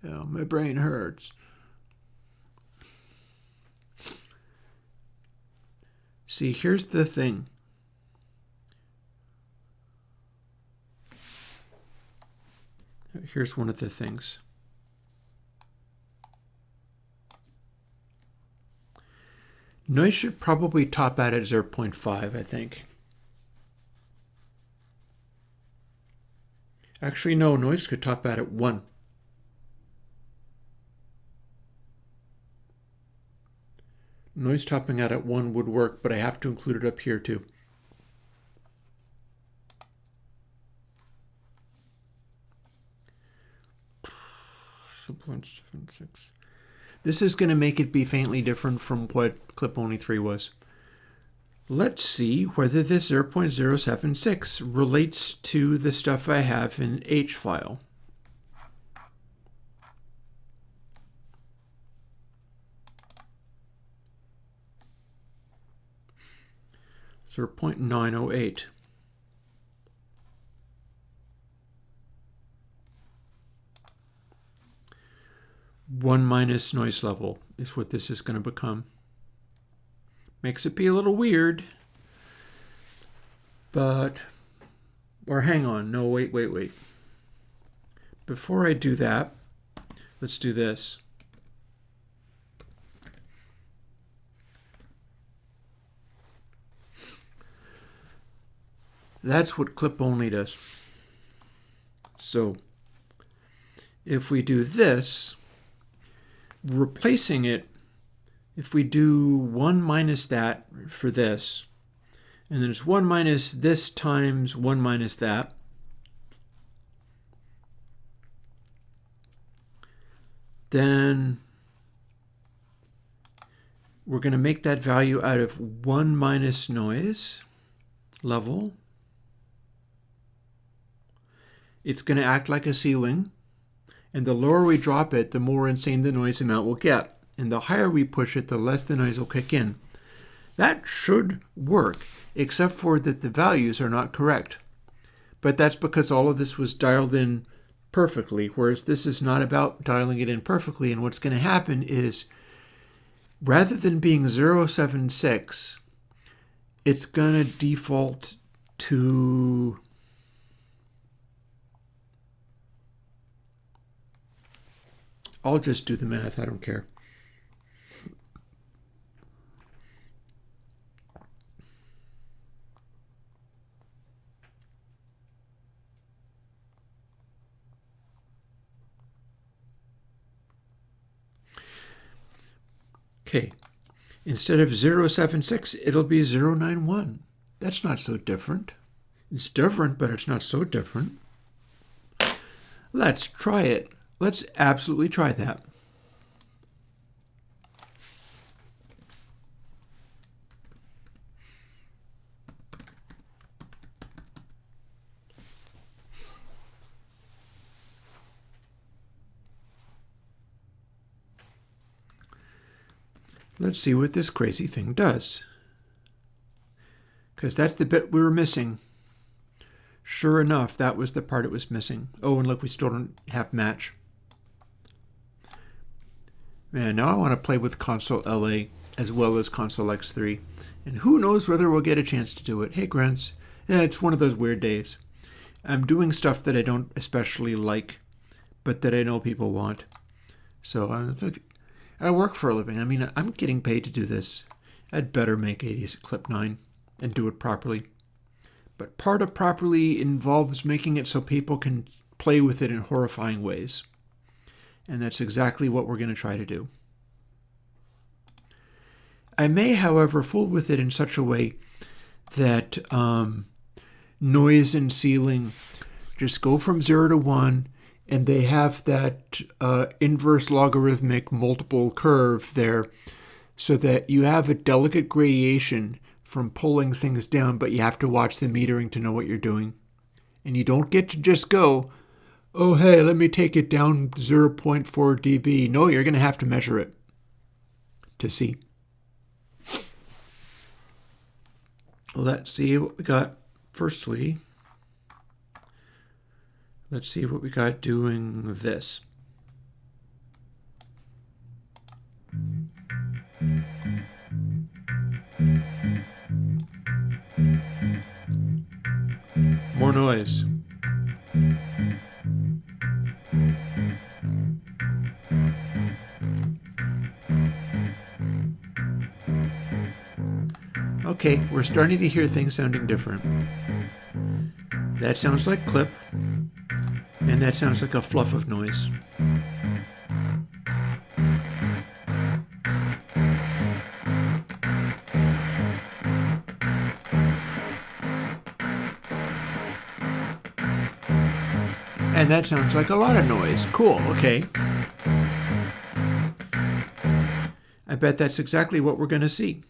Oh, my brain hurts. See, here's the thing. Here's one of the things. Noise should probably top out at 0.5, I think. Actually, no, noise could top out at 1. Noise topping out at 1 would work, but I have to include it up here too. .76. This is going to make it be faintly different from what clip only 3 was. Let's see whether this 0.076 relates to the stuff I have in H file. So 0.908. One minus noise level is what this is going to become. Makes it be a little weird, but, or hang on, no, wait. Before I do that, let's do this. That's what clip only does. So if we do this, replacing it, if we do 1 minus that for this, and then it's 1 minus this times 1 minus that, then we're going to make that value out of 1 minus noise level. It's going to act like a ceiling, and the lower we drop it, the more insane the noise amount will get. And the higher we push it, the less the noise will kick in. That should work, except for that the values are not correct. But that's because all of this was dialed in perfectly, whereas this is not about dialing it in perfectly. And what's going to happen is, rather than being 0.76, it's going to default to I'll just do the math. I don't care. Okay, instead of 076, it'll be 091. That's not so different. It's different, but it's not so different. Let's try it. Let's absolutely try that. Let's see what this crazy thing does. Because that's the bit we were missing. Sure enough, that was the part it was missing. Oh, and look, we still don't have match. Man, now I want to play with console LA as well as console X3. And who knows whether we'll get a chance to do it. Hey, Grants. Yeah, it's one of those weird days. I'm doing stuff that I don't especially like, but that I know people want. So it's like, I work for a living. I mean, I'm getting paid to do this. I'd better make 80s clip 9 and do it properly. But part of properly involves making it so people can play with it in horrifying ways. And that's exactly what we're going to try to do. I may, however, fool with it in such a way that noise and ceiling just go from 0 to 1, and they have that inverse logarithmic multiple curve there so that you have a delicate gradation from pulling things down, but you have to watch the metering to know what you're doing. And you don't get to just go, oh, hey, let me take it down 0.4 dB. No, you're going to have to measure it to see. Let's see what we got. Firstly, let's see what we got doing this. More noise. Okay, we're starting to hear things sounding different. That sounds like clip, and that sounds like a fluff of noise. And that sounds like a lot of noise. Cool, okay. I bet that's exactly what we're going to see.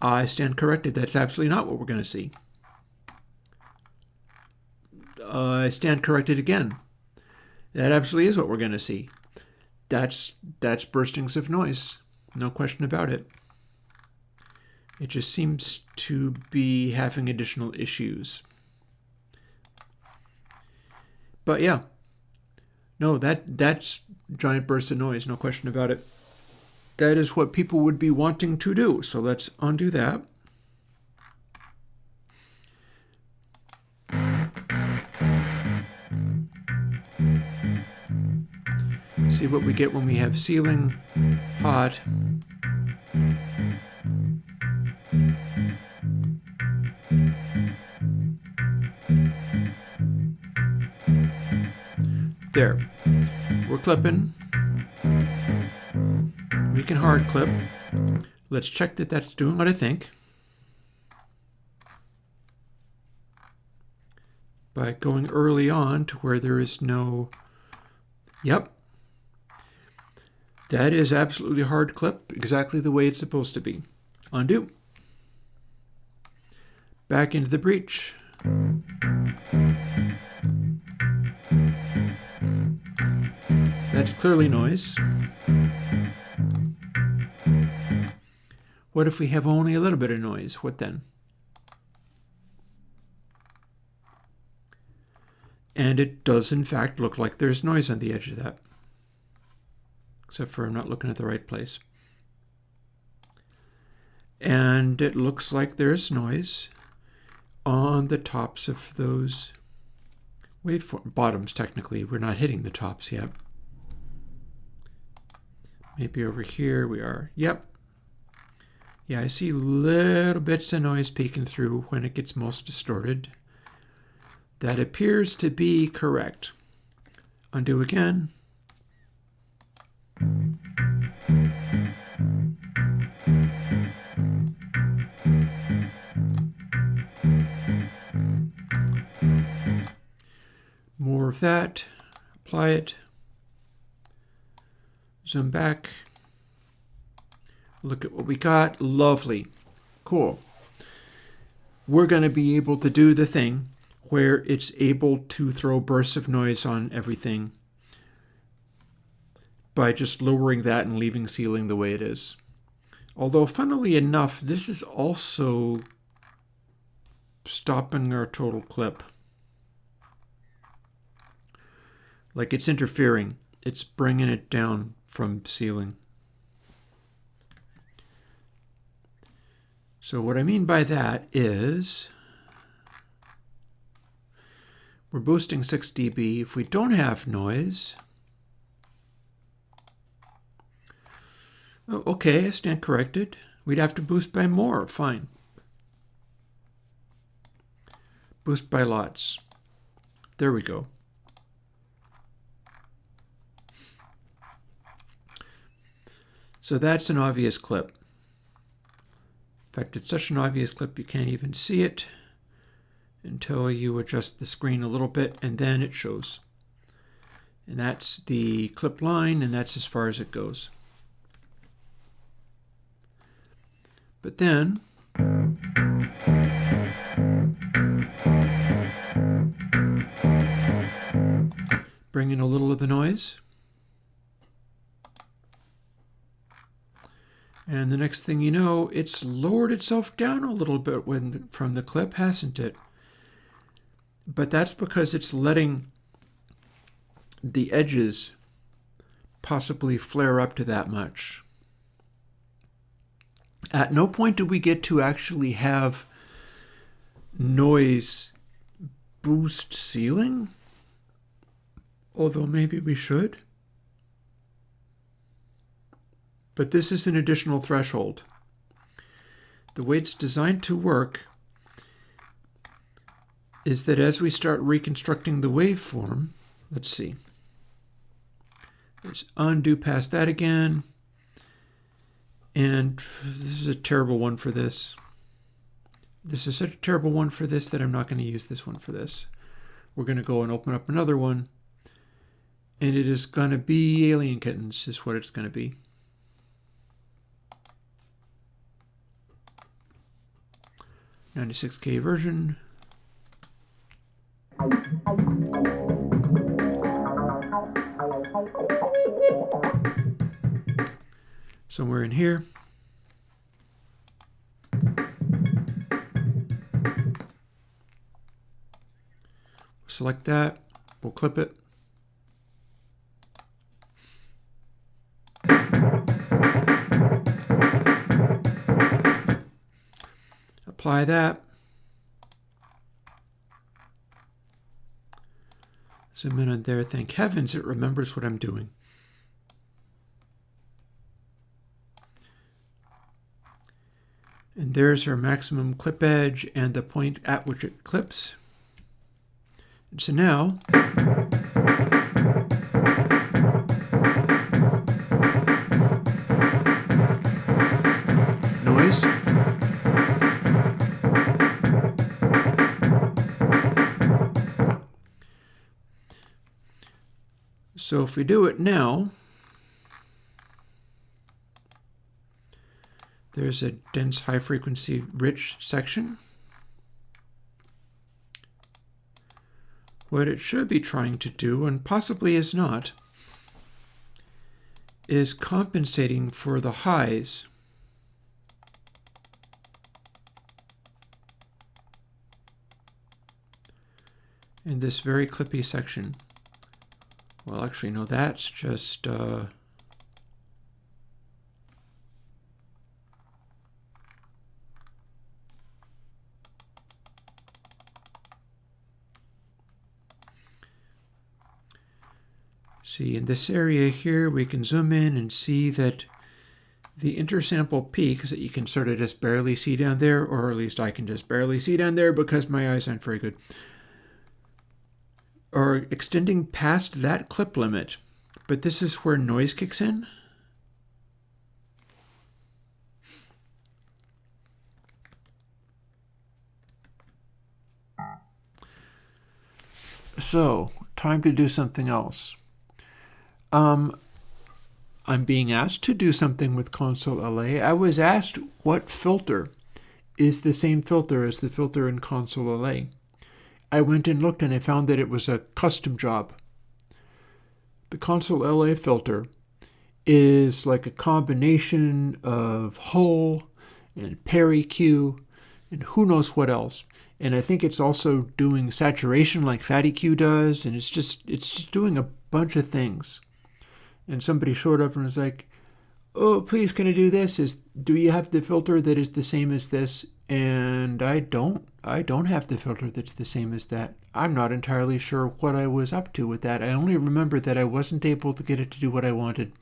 I stand corrected. That's absolutely not what we're going to see. I stand corrected again. That absolutely is what we're going to see. That's burstings of noise. No question about it. It just seems to be having additional issues. But yeah. No, that's giant bursts of noise. No question about it. That is what people would be wanting to do. So let's undo that. See what we get when we have ceiling, hot. There. We're clipping. We can hard clip. Let's check that that's doing what I think. By going early on to where there is no... Yep. That is absolutely hard clip, exactly the way it's supposed to be. Undo. Back into the breach. That's clearly noise. What if we have only a little bit of noise? What then? And it does, in fact, look like there's noise on the edge of that. Except for I'm not looking at the right place. And it looks like there's noise on the tops of those waveform bottoms. Technically, we're not hitting the tops yet. Maybe over here we are. Yep. Yeah, I see little bits of noise peeking through when it gets most distorted. That appears to be correct. Undo again. More of that. Apply it. Zoom back. Look at what we got. Lovely. Cool. We're going to be able to do the thing where it's able to throw bursts of noise on everything by just lowering that and leaving ceiling the way it is. Although, funnily enough, this is also stopping our total clip. Like it's interfering. It's bringing it down from ceiling. So what I mean by that is we're boosting 6 dB. If we don't have noise, oh, okay, I stand corrected. We'd have to boost by more. Fine. Boost by lots. There we go. So that's an obvious clip. In fact, it's such an obvious clip you can't even see it until you adjust the screen a little bit, and then it shows. And that's the clip line, and that's as far as it goes. But then bring in a little of the noise. And the next thing you know, it's lowered itself down a little bit from the clip, hasn't it? But that's because it's letting the edges possibly flare up to that much. At no point do we get to actually have noise boost ceiling, although maybe we should. But this is an additional threshold. The way it's designed to work is that as we start reconstructing the waveform, let's see. Let's undo past that again. And this is a terrible one for this. This is such a terrible one for this that I'm not going to use this one for this. We're going to go and open up another one. And it is going to be Alien Kittens is what it's going to be. $96K version. Somewhere in here. Select that. We'll clip it. Apply that. Zoom in on there. Thank heavens it remembers what I'm doing. And there's our maximum clip edge and the point at which it clips. And so now noise. So if we do it now, there's a dense high frequency rich section. What it should be trying to do, and possibly is not, is compensating for the highs in this very clippy section. Well, actually, no, that's just See, in this area here, we can zoom in and see that the intersample peaks that you can sort of just barely see down there, or at least I can just barely see down there because my eyes aren't very good, are extending past that clip limit. But this is where noise kicks in. So, time to do something else. I'm being asked to do something with Console LA. I was asked what filter is the same filter as the filter in Console LA. I went and looked and I found that it was a custom job. The Console LA filter is like a combination of Hull and PeriQ and who knows what else. And I think it's also doing saturation like FattyQ does, and it's just doing a bunch of things. And somebody showed up and was like, "Oh, please, can I do this? Do you have the filter that is the same as this?" And I don't have the filter that's the same as that. I'm not entirely sure what I was up to with that. I only remember that I wasn't able to get it to do what I wanted.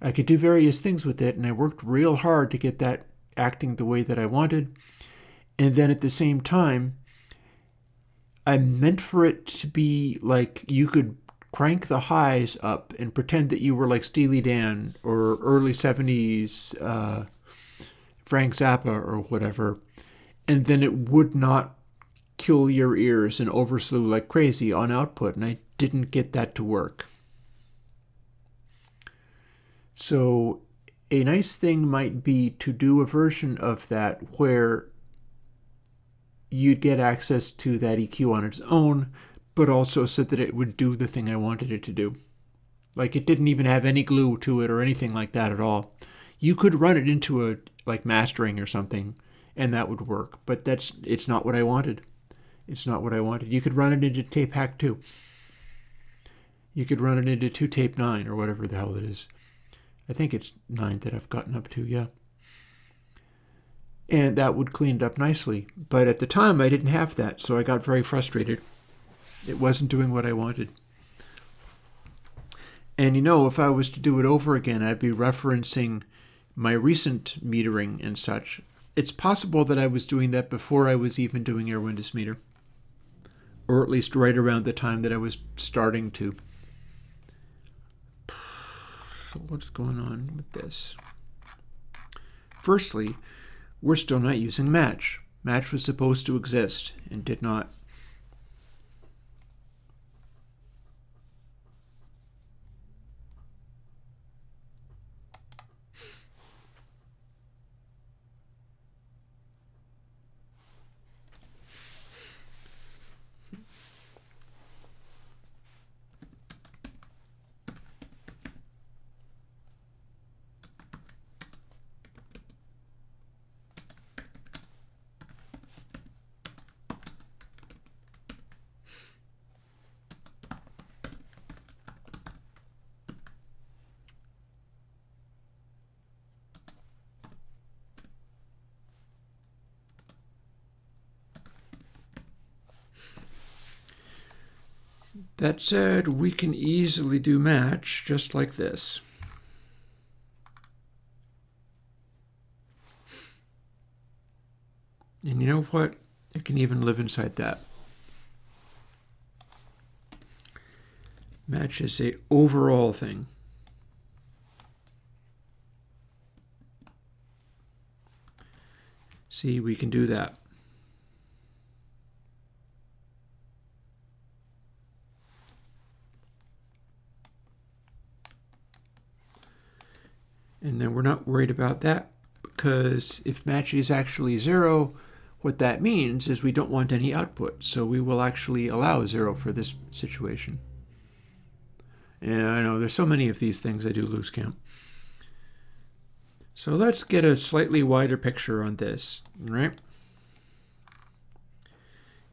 I could do various things with it, and I worked real hard to get that acting the way that I wanted. And then at the same time, I meant for it to be like you could crank the highs up and pretend that you were like Steely Dan or early 70s Frank Zappa or whatever, and then it would not kill your ears and overslew like crazy on output, and I didn't get that to work. So a nice thing might be to do a version of that where you'd get access to that EQ on its own, but also so that it would do the thing I wanted it to do. Like it didn't even have any glue to it or anything like that at all. You could run it into a like mastering or something, and that would work. But it's not what I wanted. It's not what I wanted. You could run it into Tape Hack 2. You could run it into 2 Tape 9 or whatever the hell it is. I think it's 9 that I've gotten up to, yeah. And that would clean it up nicely. But at the time, I didn't have that, so I got very frustrated. It wasn't doing what I wanted. And if I was to do it over again, I'd be referencing my recent metering and such. It's possible that I was doing that before I was even doing Airwindows meter. Or at least right around the time that I was starting to. So what's going on with this? Firstly, we're still not using Match. Match was supposed to exist and did not. That said, we can easily do Match just like this. And you know what? It can even live inside that. Match is an overall thing. See, we can do that. And then we're not worried about that, because if match is actually 0, what that means is we don't want any output. So we will actually allow 0 for this situation. And I know there's so many of these things I do lose count. So let's get a slightly wider picture on this, right?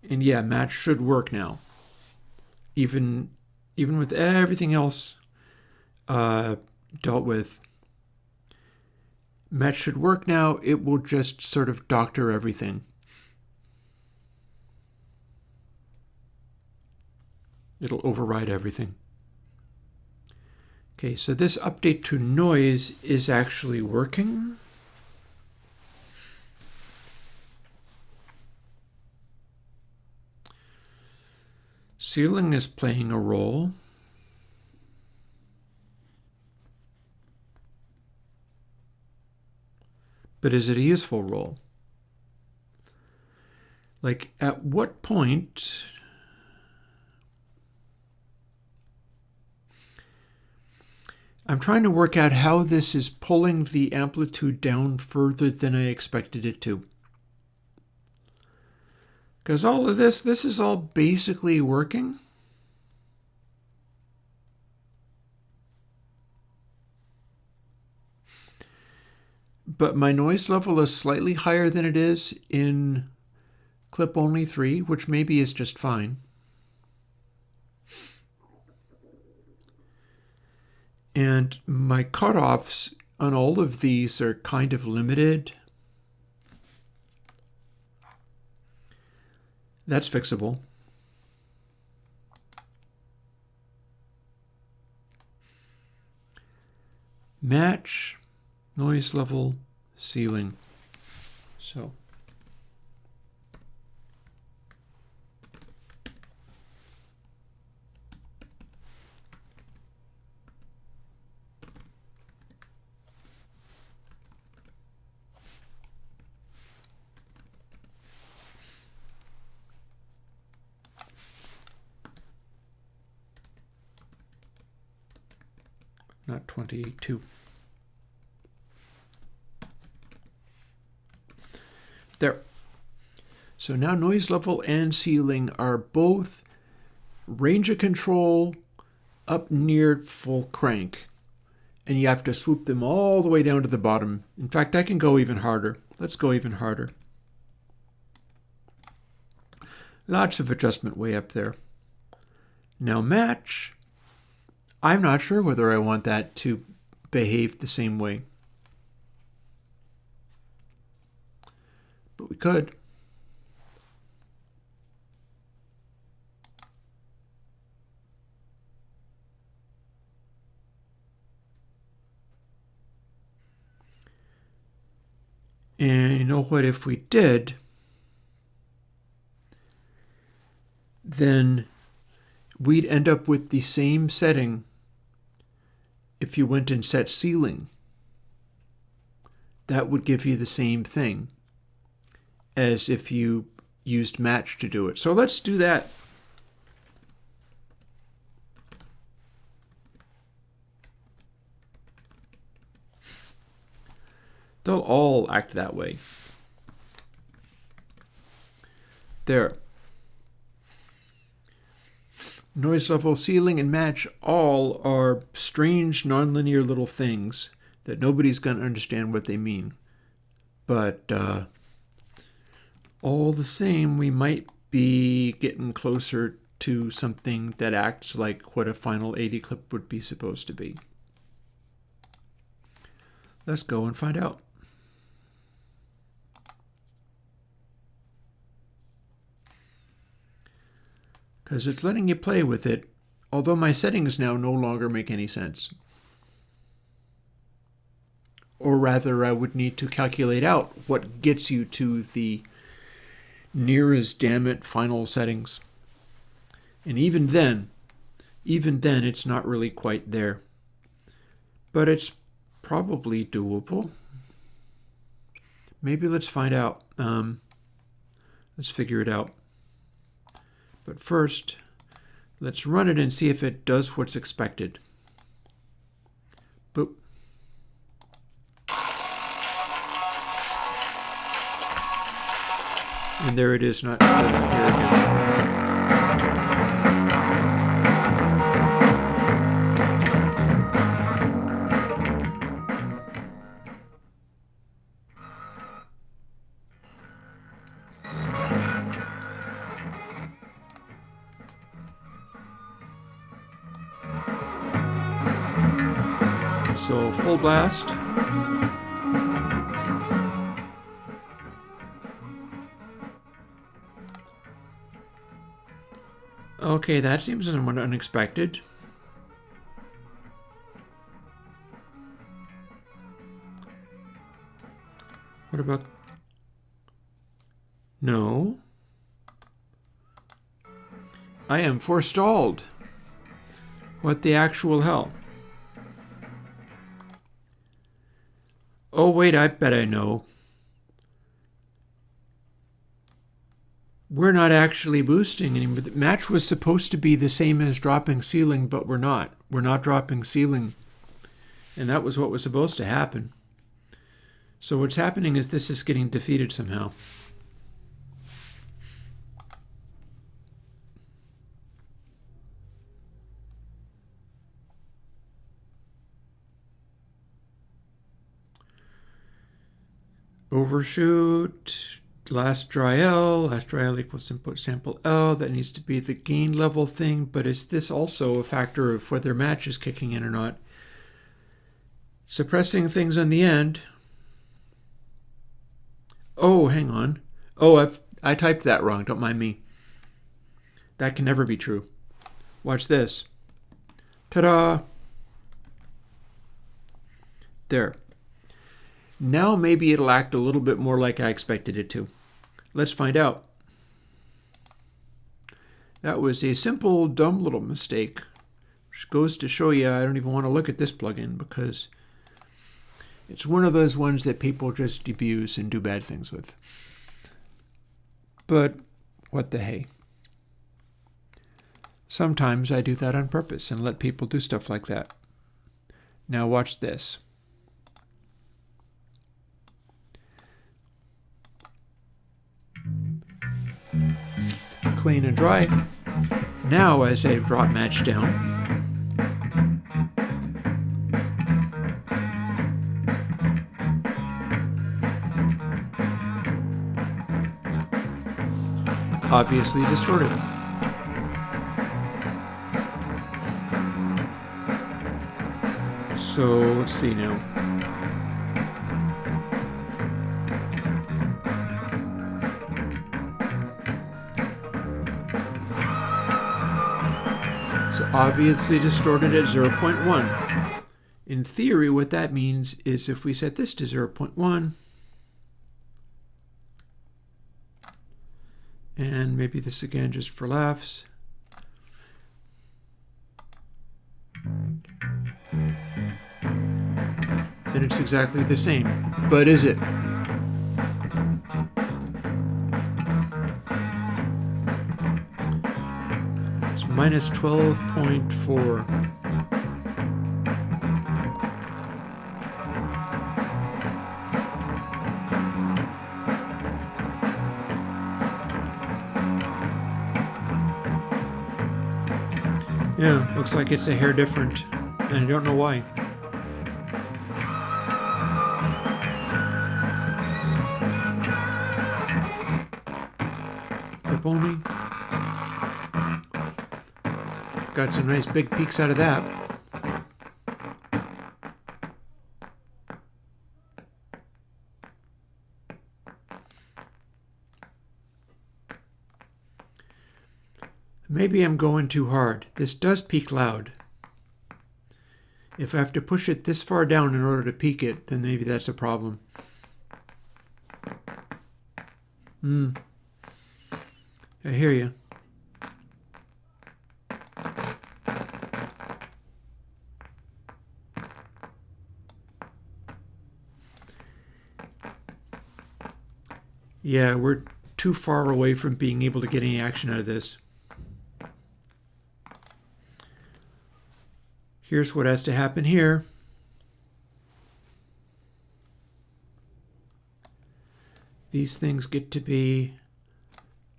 And yeah, match should work now. Even with everything else dealt with. Match should work now. It will just sort of doctor everything. It'll override everything. Okay, so this update to noise is actually working. Ceiling is playing a role. But is it a useful role? Like, at what point I'm trying to work out how this is pulling the amplitude down further than I expected it to. Because all of this is all basically working. But my noise level is slightly higher than it is in clip only 3, which maybe is just fine. And my cutoffs on all of these are kind of limited. That's fixable. Match, noise level, ceiling. So not 22. There. So now noise level and ceiling are both range of control up near full crank. And you have to swoop them all the way down to the bottom. In fact, I can go even harder. Let's go even harder. Lots of adjustment way up there. Now match. I'm not sure whether I want that to behave the same way. But we could. And you know what, if we did, then we'd end up with the same setting if you went and set ceiling. That would give you the same thing as if you used match to do it. So let's do that. They'll all act that way. There. Noise level, ceiling, and match all are strange, nonlinear little things that nobody's going to understand what they mean. But all the same, we might be getting closer to something that acts like what a final 80 clip would be supposed to be. Let's go and find out. Because it's letting you play with it, although my settings now no longer make any sense. Or rather, I would need to calculate out what gets you to the near as damn it final settings. And even then, it's not really quite there. But it's probably doable. Maybe let's find out. Let's figure it out. But first, let's run it and see if it does what's expected. Boop. And there it is, not here again. So full blast. Okay, that seems somewhat unexpected. about... No. I am forestalled. What the actual hell? Oh, wait, I bet I know. We're not actually boosting anymore. The match was supposed to be the same as dropping ceiling, but we're not. We're not dropping ceiling. And that was what was supposed to happen. So what's happening is this is getting defeated somehow. Overshoot. Last dry L equals input sample L. That needs to be the gain level thing, but is this also a factor of whether match is kicking in or not? Suppressing things on the end. Oh, hang on. Oh, I typed that wrong. Don't mind me. That can never be true. Watch this. Ta-da! There. Now maybe it'll act a little bit more like I expected it to. Let's find out. That was a simple, dumb little mistake, which goes to show you I don't even want to look at this plugin because it's one of those ones that people just abuse and do bad things with. But what the hey? Sometimes I do that on purpose and let people do stuff like that. Now watch this. Clean and dry. Now as I drop match down, obviously distorted. So let's see now. So obviously distorted at 0.1. In theory, what that means is if we set this to 0.1, and maybe this again just for laughs, then it's exactly the same. But is it? It's minus 12.4. Yeah, looks like it's a hair different, and I don't know why. Clip only. Got some nice big peaks out of that. Maybe I'm going too hard. This does peak loud. If I have to push it this far down in order to peak it, then maybe that's a problem. I hear you. Yeah, we're too far away from being able to get any action out of this. Here's what has to happen here. These things get to be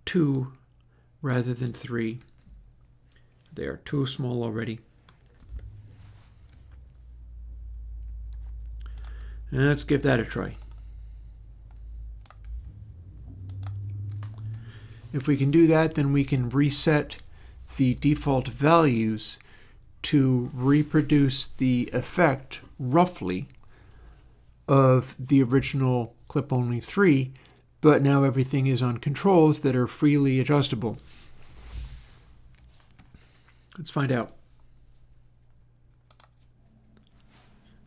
2 rather than 3. They are too small already. Let's give that a try. If we can do that, then we can reset the default values to reproduce the effect, roughly, of the original clip-only 3, but now everything is on controls that are freely adjustable. Let's find out.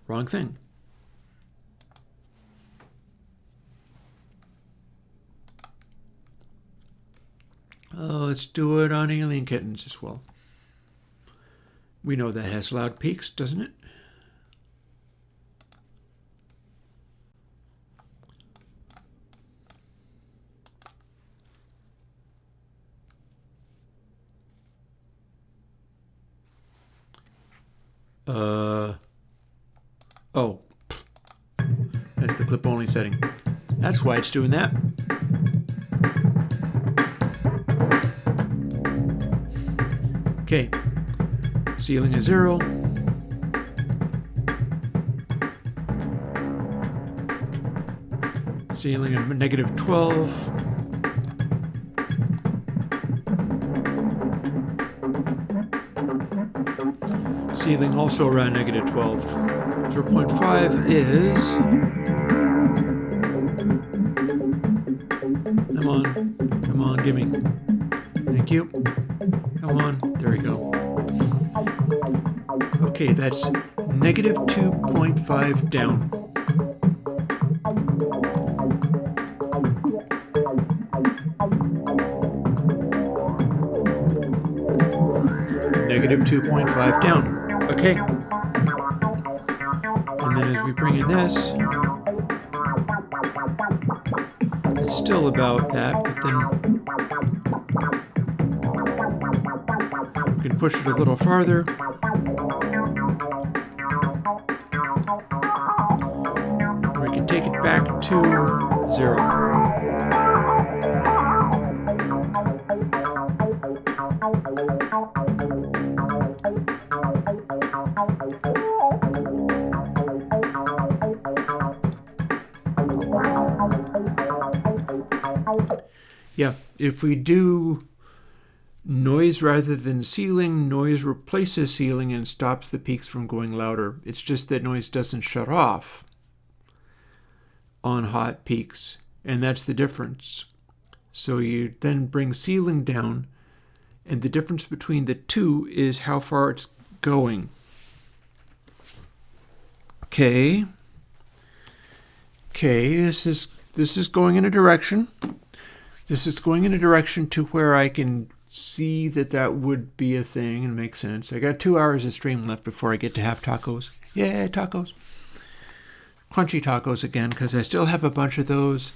Wrong thing. Let's do it on alien kittens as well. We know that has loud peaks, doesn't it? Oh, that's the clip only setting. That's why it's doing that. Okay, ceiling is 0. Ceiling at -12. Ceiling also around -12. 0.5 is... Come on, gimme. Thank you. Come on, there we go. Okay, that's -2.5 down. -2.5 down. Okay. And then as we bring in this, it's still about that, but then we can push it a little farther. We can take it back to 0. Yeah, if we do noise rather than ceiling, noise replaces ceiling and stops the peaks from going louder. It's just that noise doesn't shut off on hot peaks, and that's the difference. So you then bring ceiling down, and the difference between the two is how far it's going. Okay, this is going in a direction. This is going in a direction to where I can see that would be a thing and make sense. I got 2 hours of stream left before I get to have tacos. Yeah, tacos. Crunchy tacos again, because I still have a bunch of those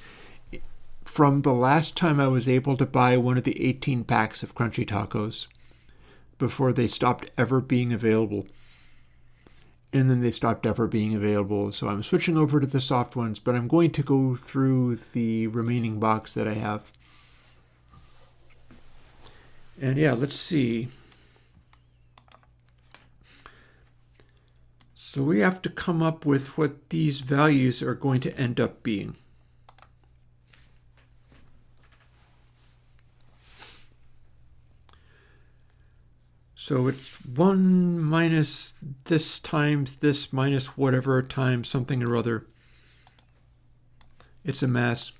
from the last time I was able to buy one of the 18 packs of crunchy tacos before they stopped ever being available. And then they stopped ever being available. So I'm switching over to the soft ones, but I'm going to go through the remaining box that I have. And yeah, let's see. So we have to come up with what these values are going to end up being. So it's 1 minus this times this minus whatever times something or other. It's a mess.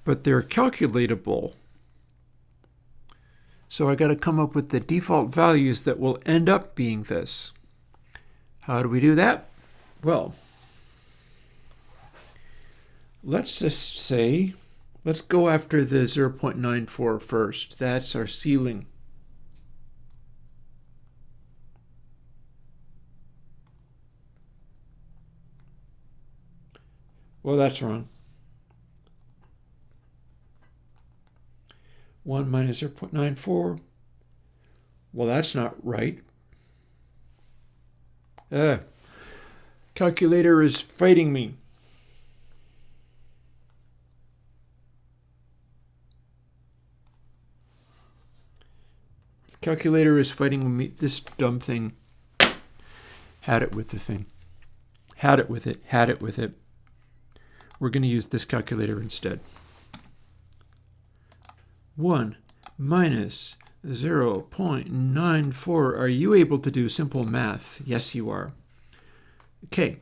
But they're calculatable. So I got to come up with the default values that will end up being this. How do we do that? Well, let's just say, let's go after the 0.94 first. That's our ceiling. Well, that's wrong. 1 minus 0.94. Well, that's not right. Calculator is fighting me. The calculator is fighting me. This dumb thing. Had it with the thing. Had it with it. Had it with it. We're going to use this calculator instead. 1 minus 0.94. Are you able to do simple math? Yes, you are. Okay.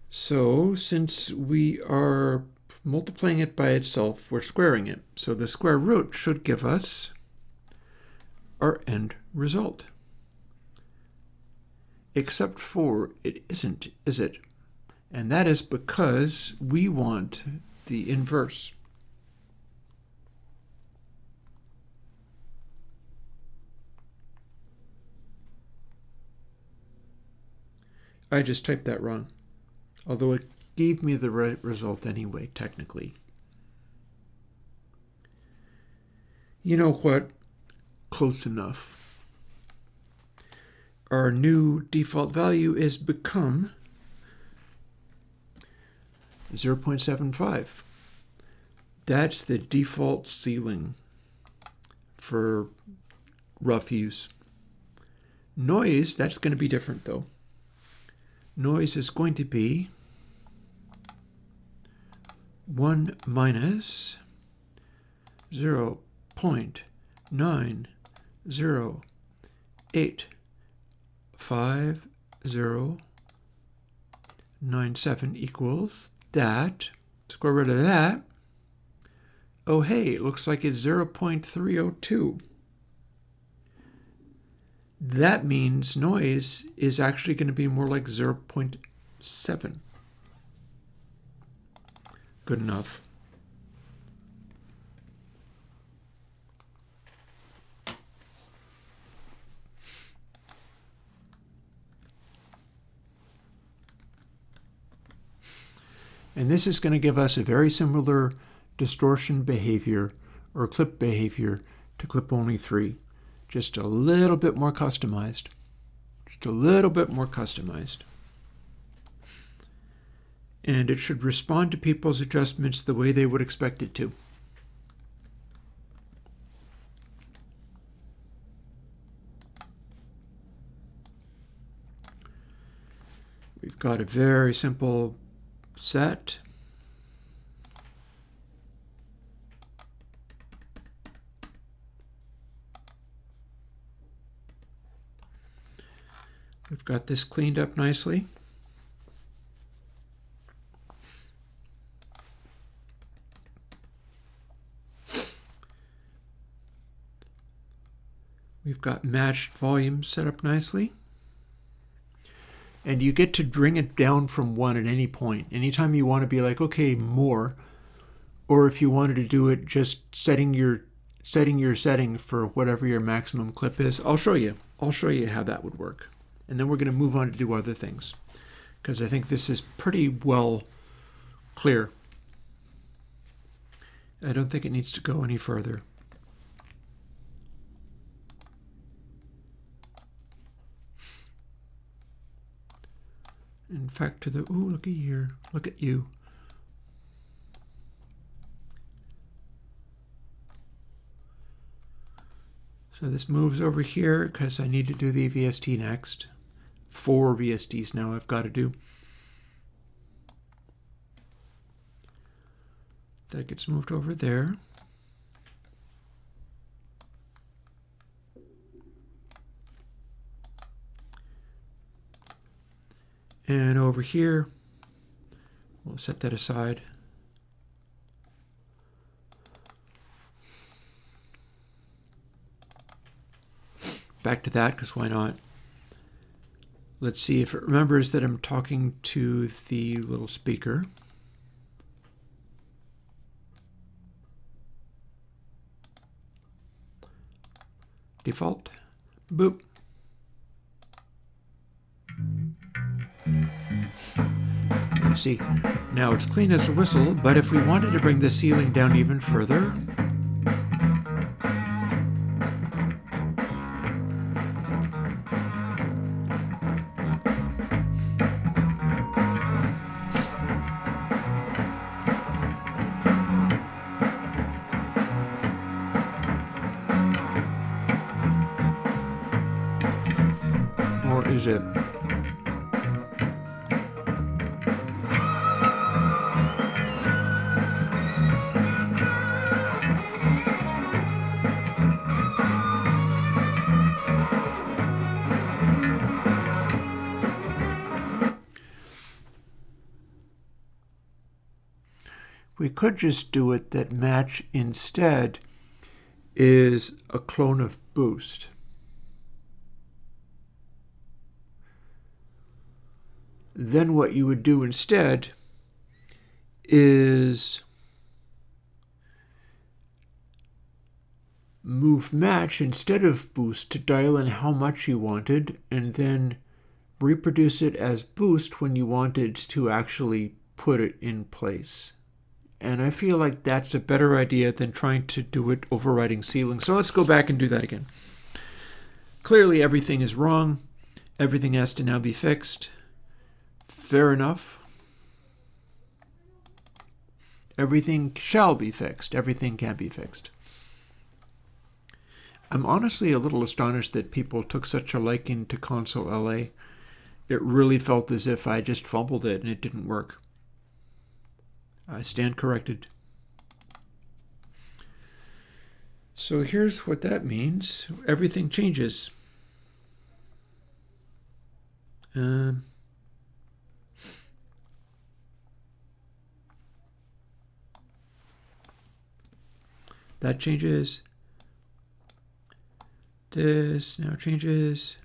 So since we are multiplying it by itself, we're squaring it. So the square root should give us our end result. Except for it isn't, is it? And that is because we want the inverse. I just typed that wrong, although it gave me the right result anyway, technically. You know what? Close enough. Our new default value is become 0.75. That's the default ceiling for rough use. Noise, that's going to be different though. Noise is going to be 1 minus 0.9085097 equals that. Square root of that. Oh hey, it looks like it's 0.302. That means noise is actually going to be more like 0.7. Good enough. And this is going to give us a very similar distortion behavior or clip behavior to clip only 3. Just a little bit more customized. Just a little bit more customized. And it should respond to people's adjustments the way they would expect it to. We've got a very simple set. We've got this cleaned up nicely. We've got matched volumes set up nicely. And you get to bring it down from 1 at any point. Anytime you want to be like, okay, more. Or if you wanted to do it just setting your setting for whatever your maximum clip is. I'll show you. I'll show you how that would work. And then we're going to move on to do other things, because I think this is pretty well clear. I don't think it needs to go any further. In fact, to the, ooh, looky here, look at you. So this moves over here because I need to do the VST next. 4 VSTs now I've got to do. That gets moved over there. And over here, we'll set that aside. Back to that, because why not? Let's see if it remembers that I'm talking to the little speaker. Default. Boop. You see, now it's clean as a whistle, but if we wanted to bring the ceiling down even further, or is it? We could just do it that match instead is a clone of boost. Then what you would do instead is move match instead of boost to dial in how much you wanted, and then reproduce it as boost when you wanted to actually put it in place. And I feel like that's a better idea than trying to do it overriding ceiling. So let's go back and do that again. Clearly everything is wrong. Everything has to now be fixed. Fair enough. Everything shall be fixed. Everything can be fixed. I'm honestly a little astonished that people took such a liking to Console LA. It really felt as if I just fumbled it and it didn't work. I stand corrected. So here's what that means. Everything changes. That changes. This now changes.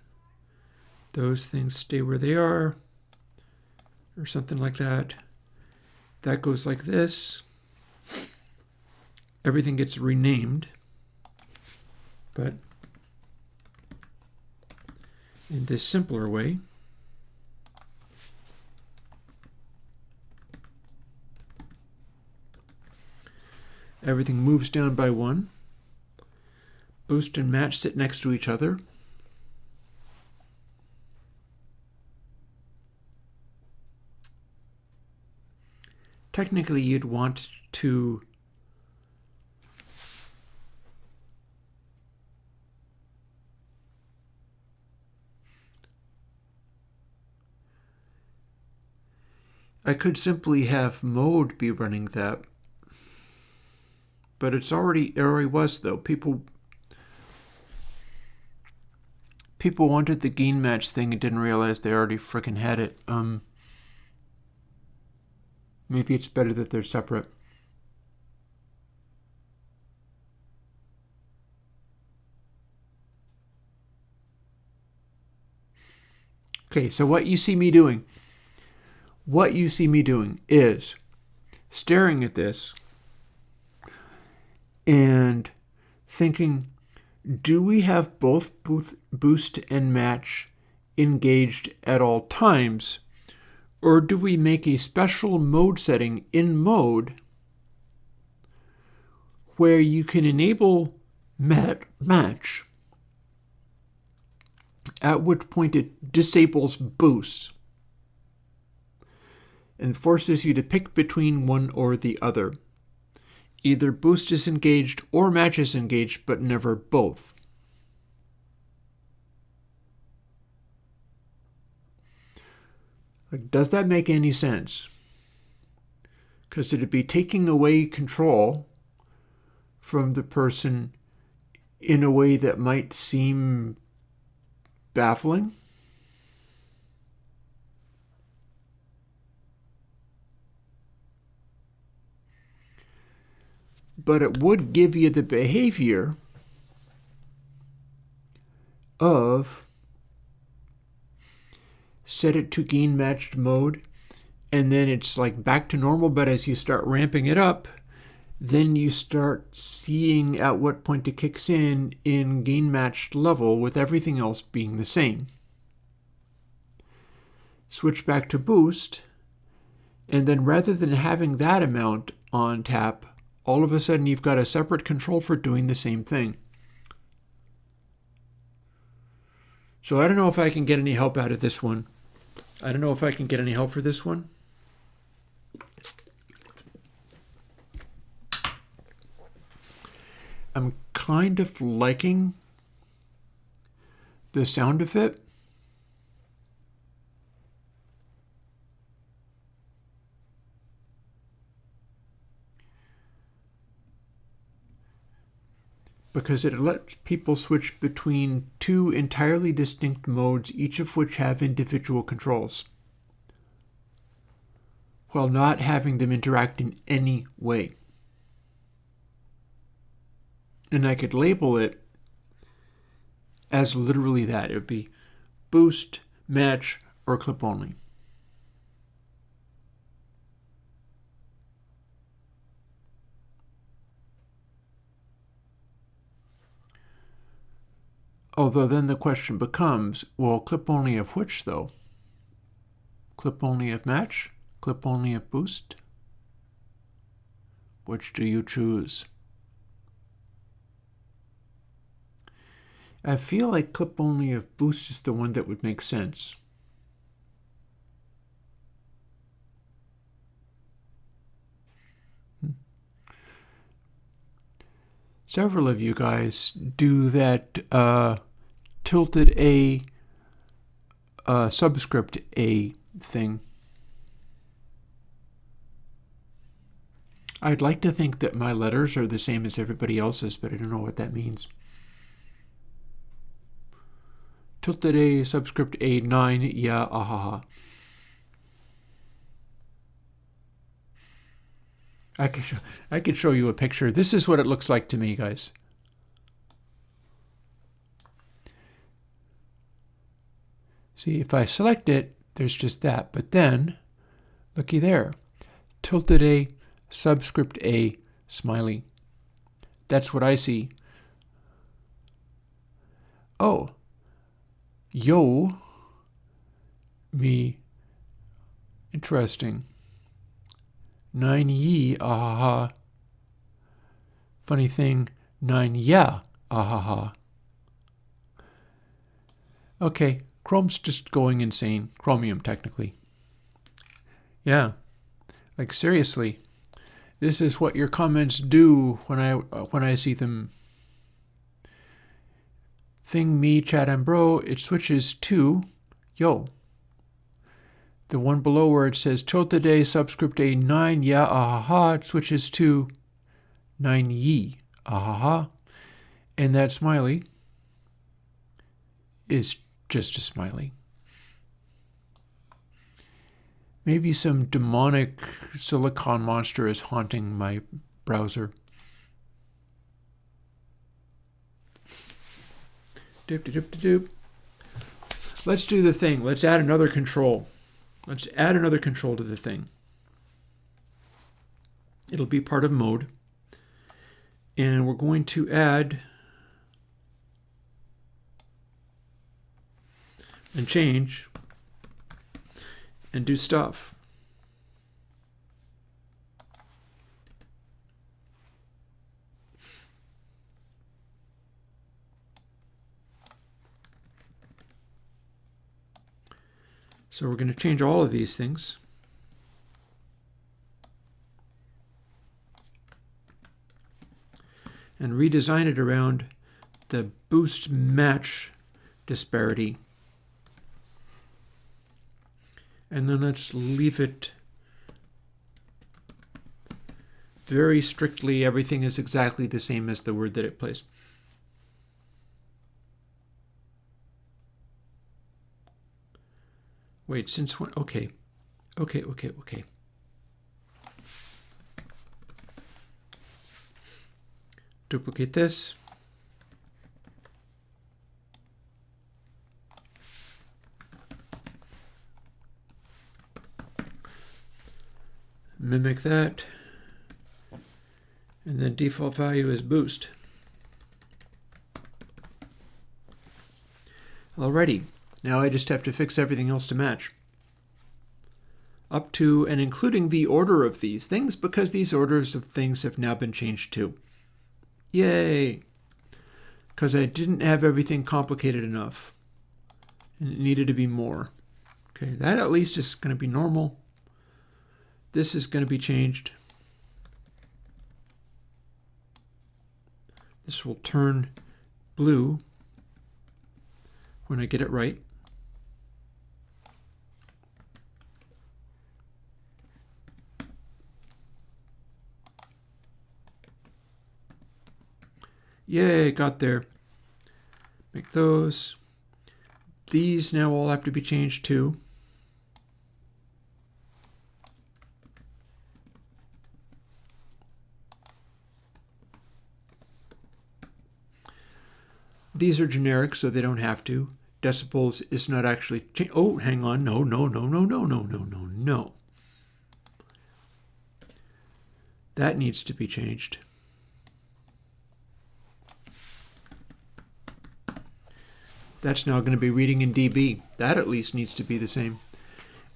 Those things stay where they are, or something like that. That goes like this. Everything gets renamed, but in this simpler way. Everything moves down by 1. Boost and match sit next to each other. Technically, you'd want to I could simply have mode be running that, but it already was though. People wanted the gain match thing and didn't realize they already frickin' had it. Maybe it's better that they're separate. Okay, so what you see me doing is staring at this and thinking, do we have both boost and match engaged at all times? Or do we make a special mode setting in mode where you can enable match, at which point it disables boost and forces you to pick between one or the other. Either boost is engaged or match is engaged, but never both. Does that make any sense? Because it'd be taking away control from the person in a way that might seem baffling. But it would give you the behavior of set it to gain matched mode, and then it's like back to normal, but as you start ramping it up, then you start seeing at what point it kicks in gain matched level with everything else being the same. Switch back to boost, and then rather than having that amount on tap, all of a sudden you've got a separate control for doing the same thing. So I don't know if I can get any help out of this one. I don't know if I can get any help for this one. I'm kind of liking the sound of it. Because it lets people switch between two entirely distinct modes, each of which have individual controls, while not having them interact in any way. And I could label it as literally that. It would be boost, match, or clip only. Although then the question becomes, well, clip only of which though? Clip only of match? Clip only of boost? Which do you choose? I feel like clip only of boost is the one that would make sense. Several of you guys do that tilted A, subscript A thing. I'd like to think that my letters are the same as everybody else's, but I don't know what that means. Tilted A, subscript A, 9, yeah, ahaha. I could show you a picture. This is what it looks like to me, guys. See, if I select it, there's just that. But then, looky there. Tilted A, subscript A, smiley. That's what I see. Oh. Yo. Me. Interesting. 9 ye, ahaha. Funny thing, 9 yeah, ahaha. Okay, Chrome's just going insane. Chromium, technically. Yeah, like seriously. This is what your comments do when I see them. Thing, me, chat, and bro, it switches to yo. The one below where it says tilted A, subscript A, 9, yeah, ahaha, it switches to 9 ye, ahaha. And that smiley is just a smiley. Maybe some demonic silicon monster is haunting my browser. Doop, doop, doop, doop. Let's do the thing. Let's add another control. Let's add another control to the thing. It'll be part of mode. And we're going to add and change and do stuff. So we're going to change all of these things. And redesign it around the boost match disparity. And then let's leave it very strictly. Everything is exactly the same as the word that it plays. Wait, since when? Okay. Duplicate this. Mimic that. And then default value is boost. Alrighty. Now I just have to fix everything else to match. Up to and including the order of these things, because these orders of things have now been changed too. Yay! Because I didn't have everything complicated enough. And it needed to be more. Okay, that at least is going to be normal. This is going to be changed. This will turn blue when I get it right. Yay, got there. Make those. These now all have to be changed too. These are generic, so they don't have to. Decibels is not actually... Oh, hang on. No. That needs to be changed. That's now going to be reading in dB. That at least needs to be the same.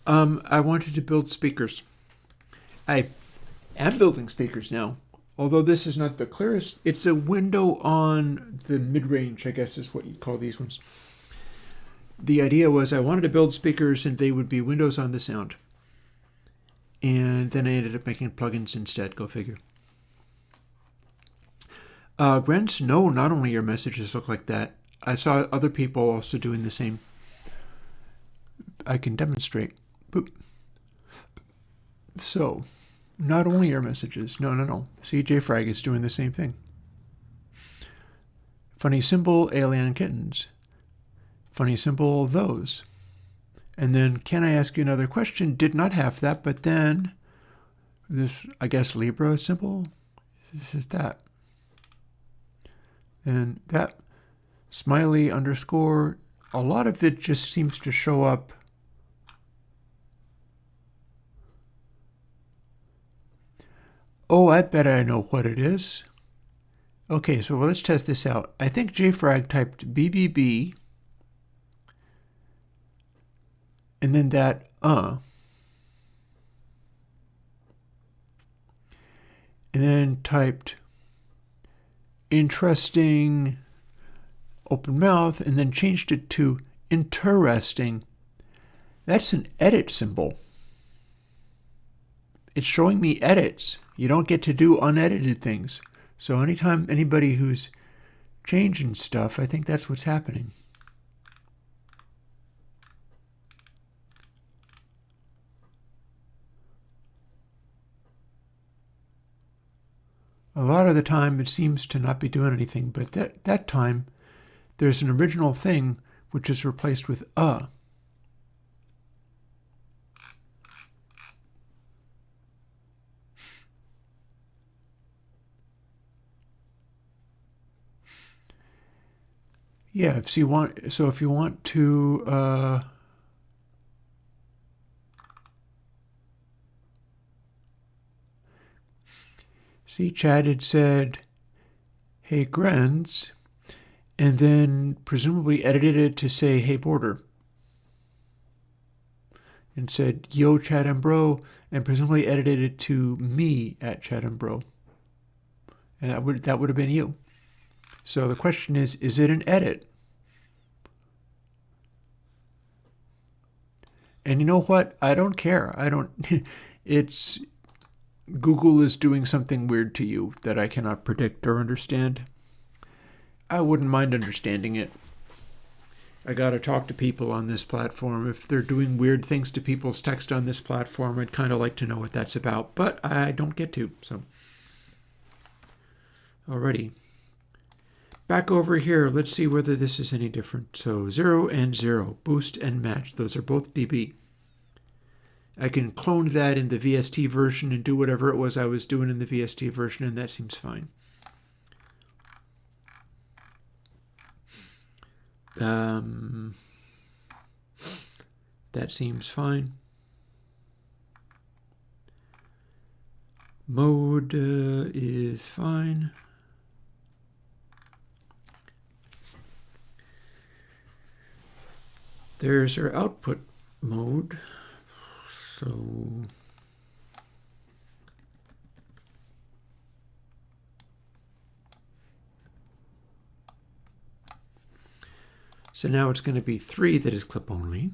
I wanted to build speakers. I am building speakers now, although this is not the clearest. It's a window on the mid-range, I guess is what you'd call these ones. The idea was I wanted to build speakers and they would be windows on the sound. And then I ended up making plugins instead. Go figure. Grants, no, not only your messages look like that. I saw other people also doing the same. I can demonstrate. Boop. So, not only your messages. No. See, JFrag is doing the same thing. Funny symbol, alien kittens. Funny symbol, those. And then, can I ask you another question? Did not have that, but then this, I guess, Libra symbol. This is that. And that. Smiley underscore, a lot of it just seems to show up. Oh, I bet I know what it is. Okay, so let's test this out. I think JFrag typed BBB, and then that, and then typed interesting, open mouth, and then changed it to interesting. That's an edit symbol. It's showing me edits. You don't get to do unedited things. So anytime anybody who's changing stuff, I think that's what's happening. A lot of the time it seems to not be doing anything, but that time there's an original thing which is replaced with a. Yeah, if you want to see, Chad had said, hey, Grens, and then presumably edited it to say, hey, Border. And said, yo, Chad and Bro, and presumably edited it to me at Chad and Bro. And that would have been you. So the question is it an edit? And you know what? I don't care. It's Google is doing something weird to you that I cannot predict or understand. I wouldn't mind understanding it. I got to talk to people on this platform. If they're doing weird things to people's text on this platform, I'd kind of like to know what that's about, but I don't get to, so. Alrighty. Back over here, let's see whether this is any different. So 0 and 0, boost and match. Those are both dB. I can clone that in the VST version and do whatever it was I was doing in the VST version, and that seems fine. That seems fine. Mode is fine. There's our output mode. So now it's going to be 3 that is clip only.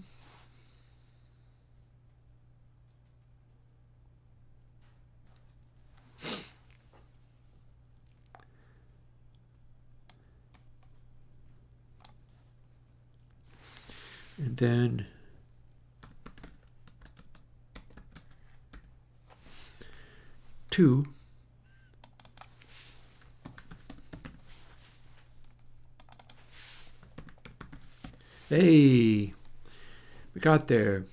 And then two. Hey, we got there.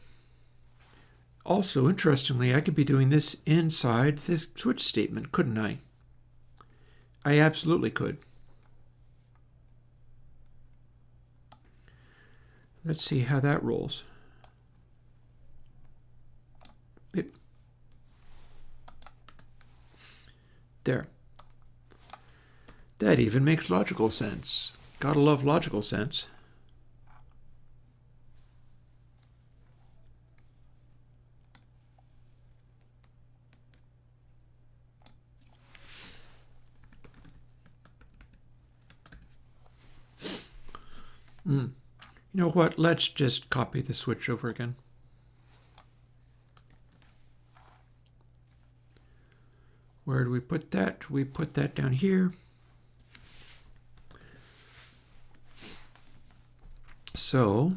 Also, interestingly, I could be doing this inside this switch statement, couldn't I? I absolutely could. Let's see how that rolls. Beep. There. That even makes logical sense. Gotta love logical sense. You know what? Let's just copy the switch over again. Where do we put that? We put that down here. So,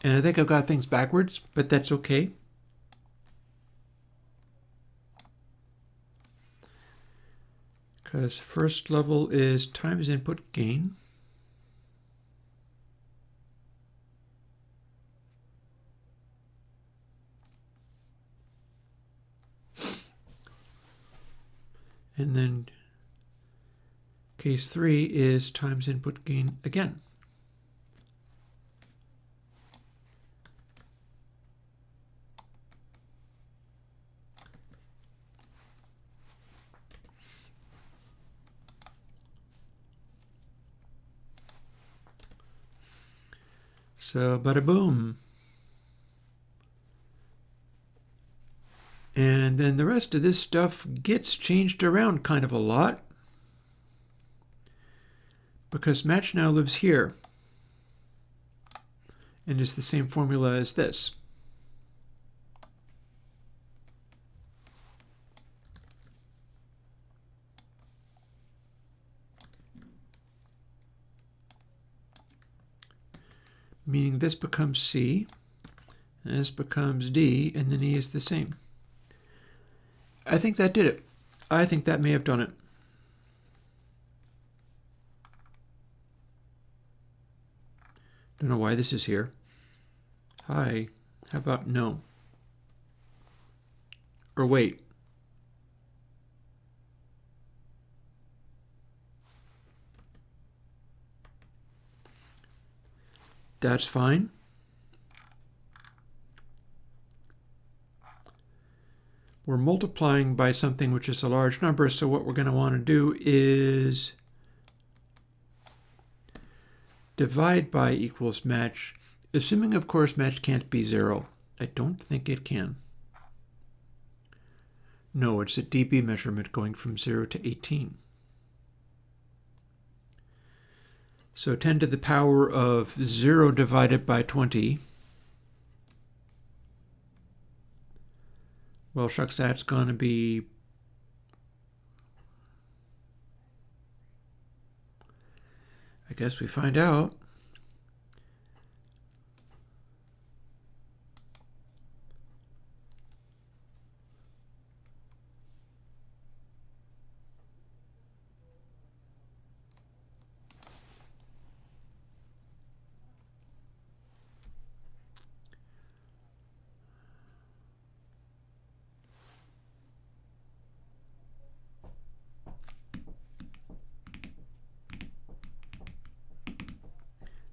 and I think I've got things backwards, but that's okay. Because first level is times input gain. And then case 3 is times input gain again. So, bada boom. And then the rest of this stuff gets changed around kind of a lot, because match now lives here and is the same formula as this. Meaning this becomes C, and this becomes D, and then E is the same. I think that did it. I think that may have done it. Don't know why this is here. Hi. How about no? Or wait. That's fine. We're multiplying by something which is a large number, so what we're going to want to do is divide by equals match, assuming, of course, match can't be 0. I don't think it can. No, it's a dB measurement going from 0 to 18. So 10 to the power of 0 divided by 20. Well, shucks, that's going to be... I guess we find out.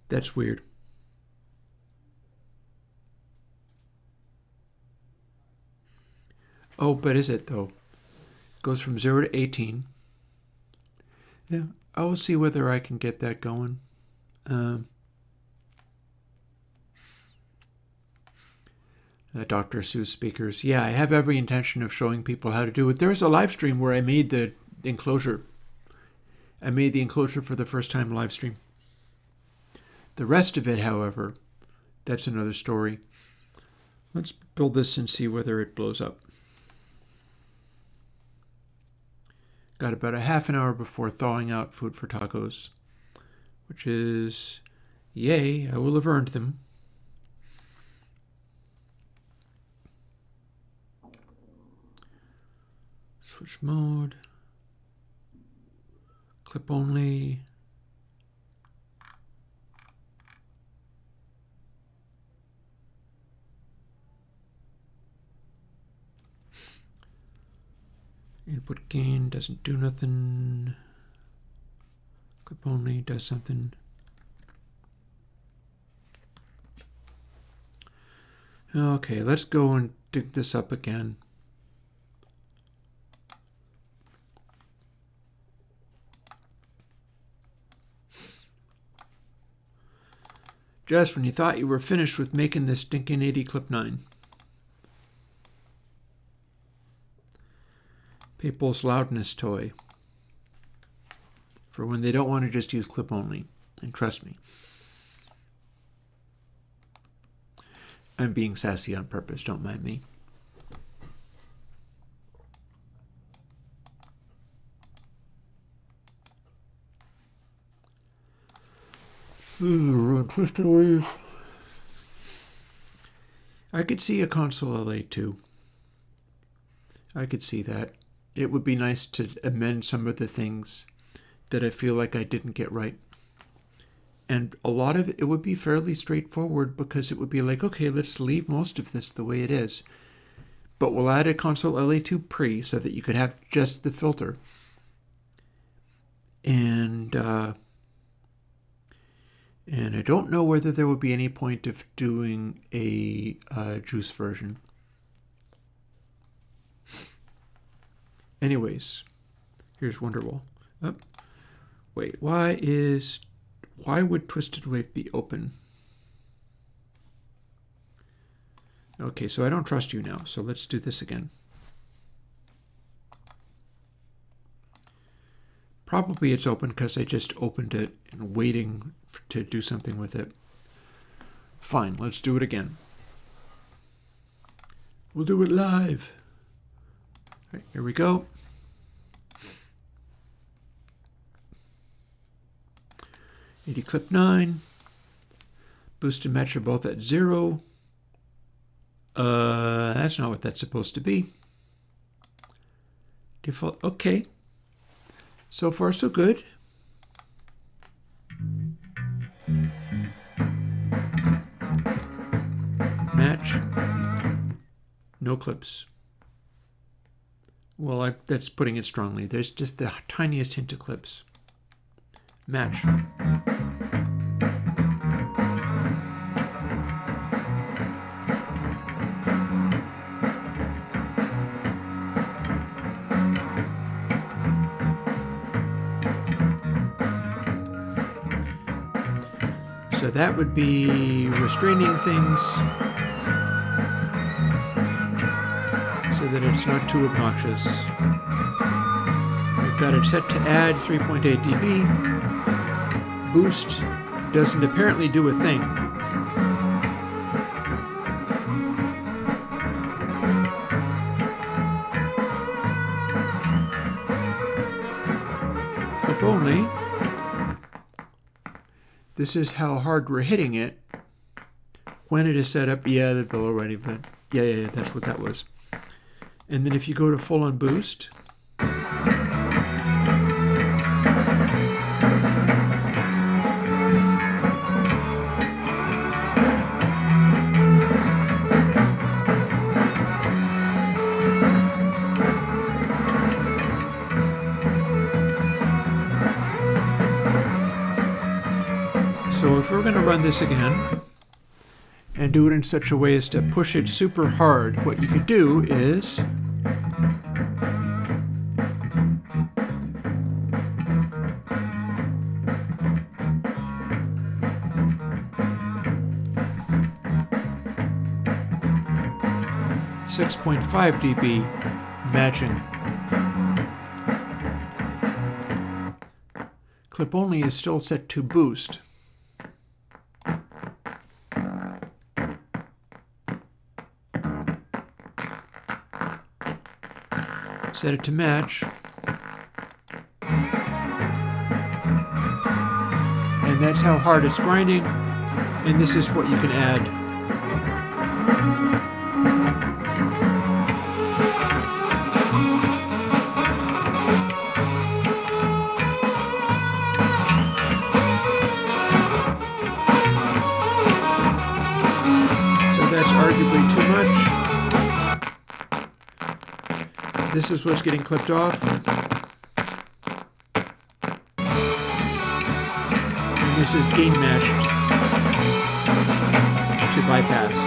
That's weird. Oh, but is it though? It goes from 0 to 18. Yeah, I will see whether I can get that going. Dr. Seuss speakers. Yeah, I have every intention of showing people how to do it. There was a live stream where I made the enclosure. I made the enclosure for the first time live stream. The rest of it, however, that's another story. Let's build this and see whether it blows up. Got about a half an hour before thawing out food for tacos, which is, yay, I will have earned them. Switch mode, clip only. Input gain doesn't do nothing. Clip only does something. Okay, let's go and dig this up again. Just when you thought you were finished with making this stinking 80 clip 9. People's loudness toy. For when they don't want to just use clip only. And trust me, I'm being sassy on purpose, don't mind me. Twisted wave. I could see a console LA too. I could see that. It would be nice to amend some of the things that I feel like I didn't get right. And a lot of it would be fairly straightforward because it would be like, okay, let's leave most of this the way it is. But we'll add a console LA2 pre so that you could have just the filter. And I don't know whether there would be any point of doing a juice version. Anyways, here's Wonderwall. Oh, wait, why would Twisted Wave be open? Okay, so I don't trust you now, so let's do this again. Probably it's open because I just opened it and waiting to do something with it. Fine, let's do it again. We'll do it live. All right, here we go. AD clip 9. Boost and match are both at 0. That's not what that's supposed to be. Default, okay. So far, so good. Match. No clips. Well, that's putting it strongly. There's just the tiniest hint of clips. Match. So that would be restraining things so that it's not too obnoxious. We've got it set to add 3.8 dB. Boost doesn't apparently do a thing. Clip only. This is how hard we're hitting it when it is set up. Yeah, the bill already, but yeah, that's what that was. And then if you go to full on boost, so if we're going to run this again and do it in such a way as to push it super hard, what you could do is .5 dB matching. Clip only is still set to boost. Set it to match. And that's how hard it's grinding. And this is what you can add. So that's arguably too much. This is what's getting clipped off. this is gain matched to bypass.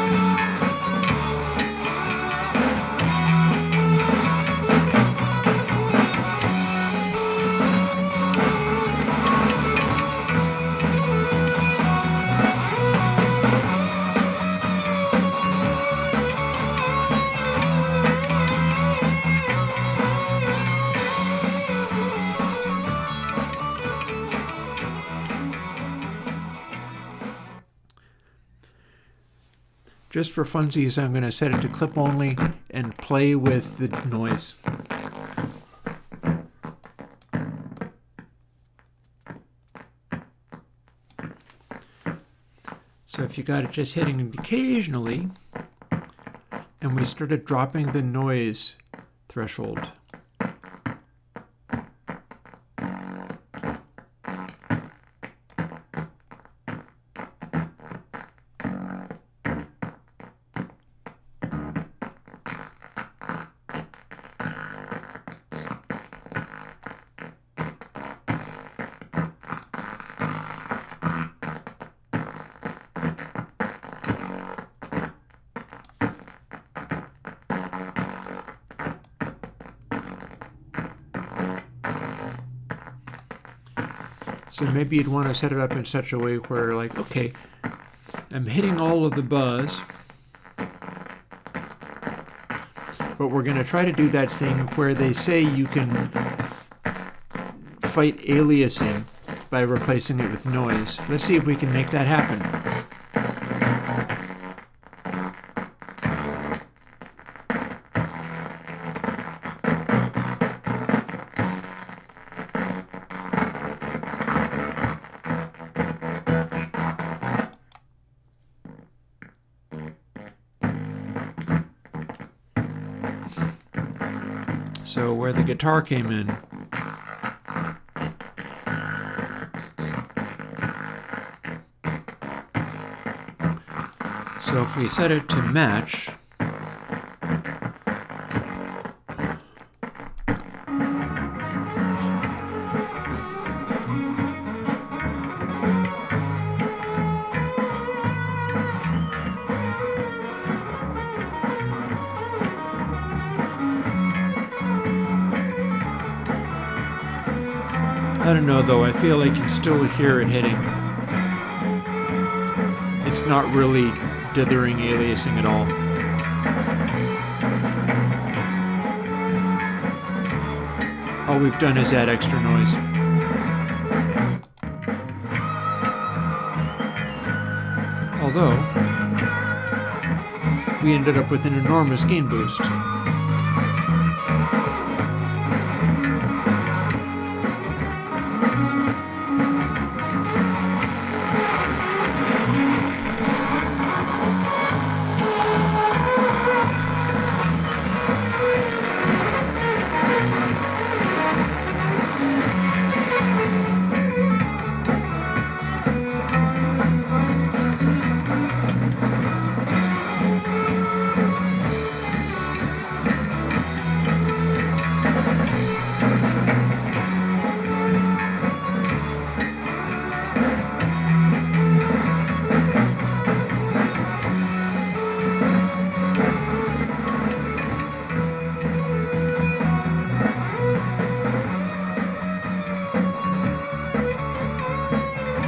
Just for funsies, I'm going to set it to clip only and play with the noise. So if you got it just hitting it occasionally, and we started dropping the noise threshold. So maybe you'd want to set it up in such a way where, like, okay, I'm hitting all of the buzz, but we're going to try to do that thing where they say you can fight aliasing by replacing it with noise. Let's see if we can make that happen. So where the guitar came in. So if we set it to match, I don't know though, I feel I can still hear it hitting. It's not really dithering aliasing at all. All we've done is add extra noise. Although, we ended up with an enormous gain boost.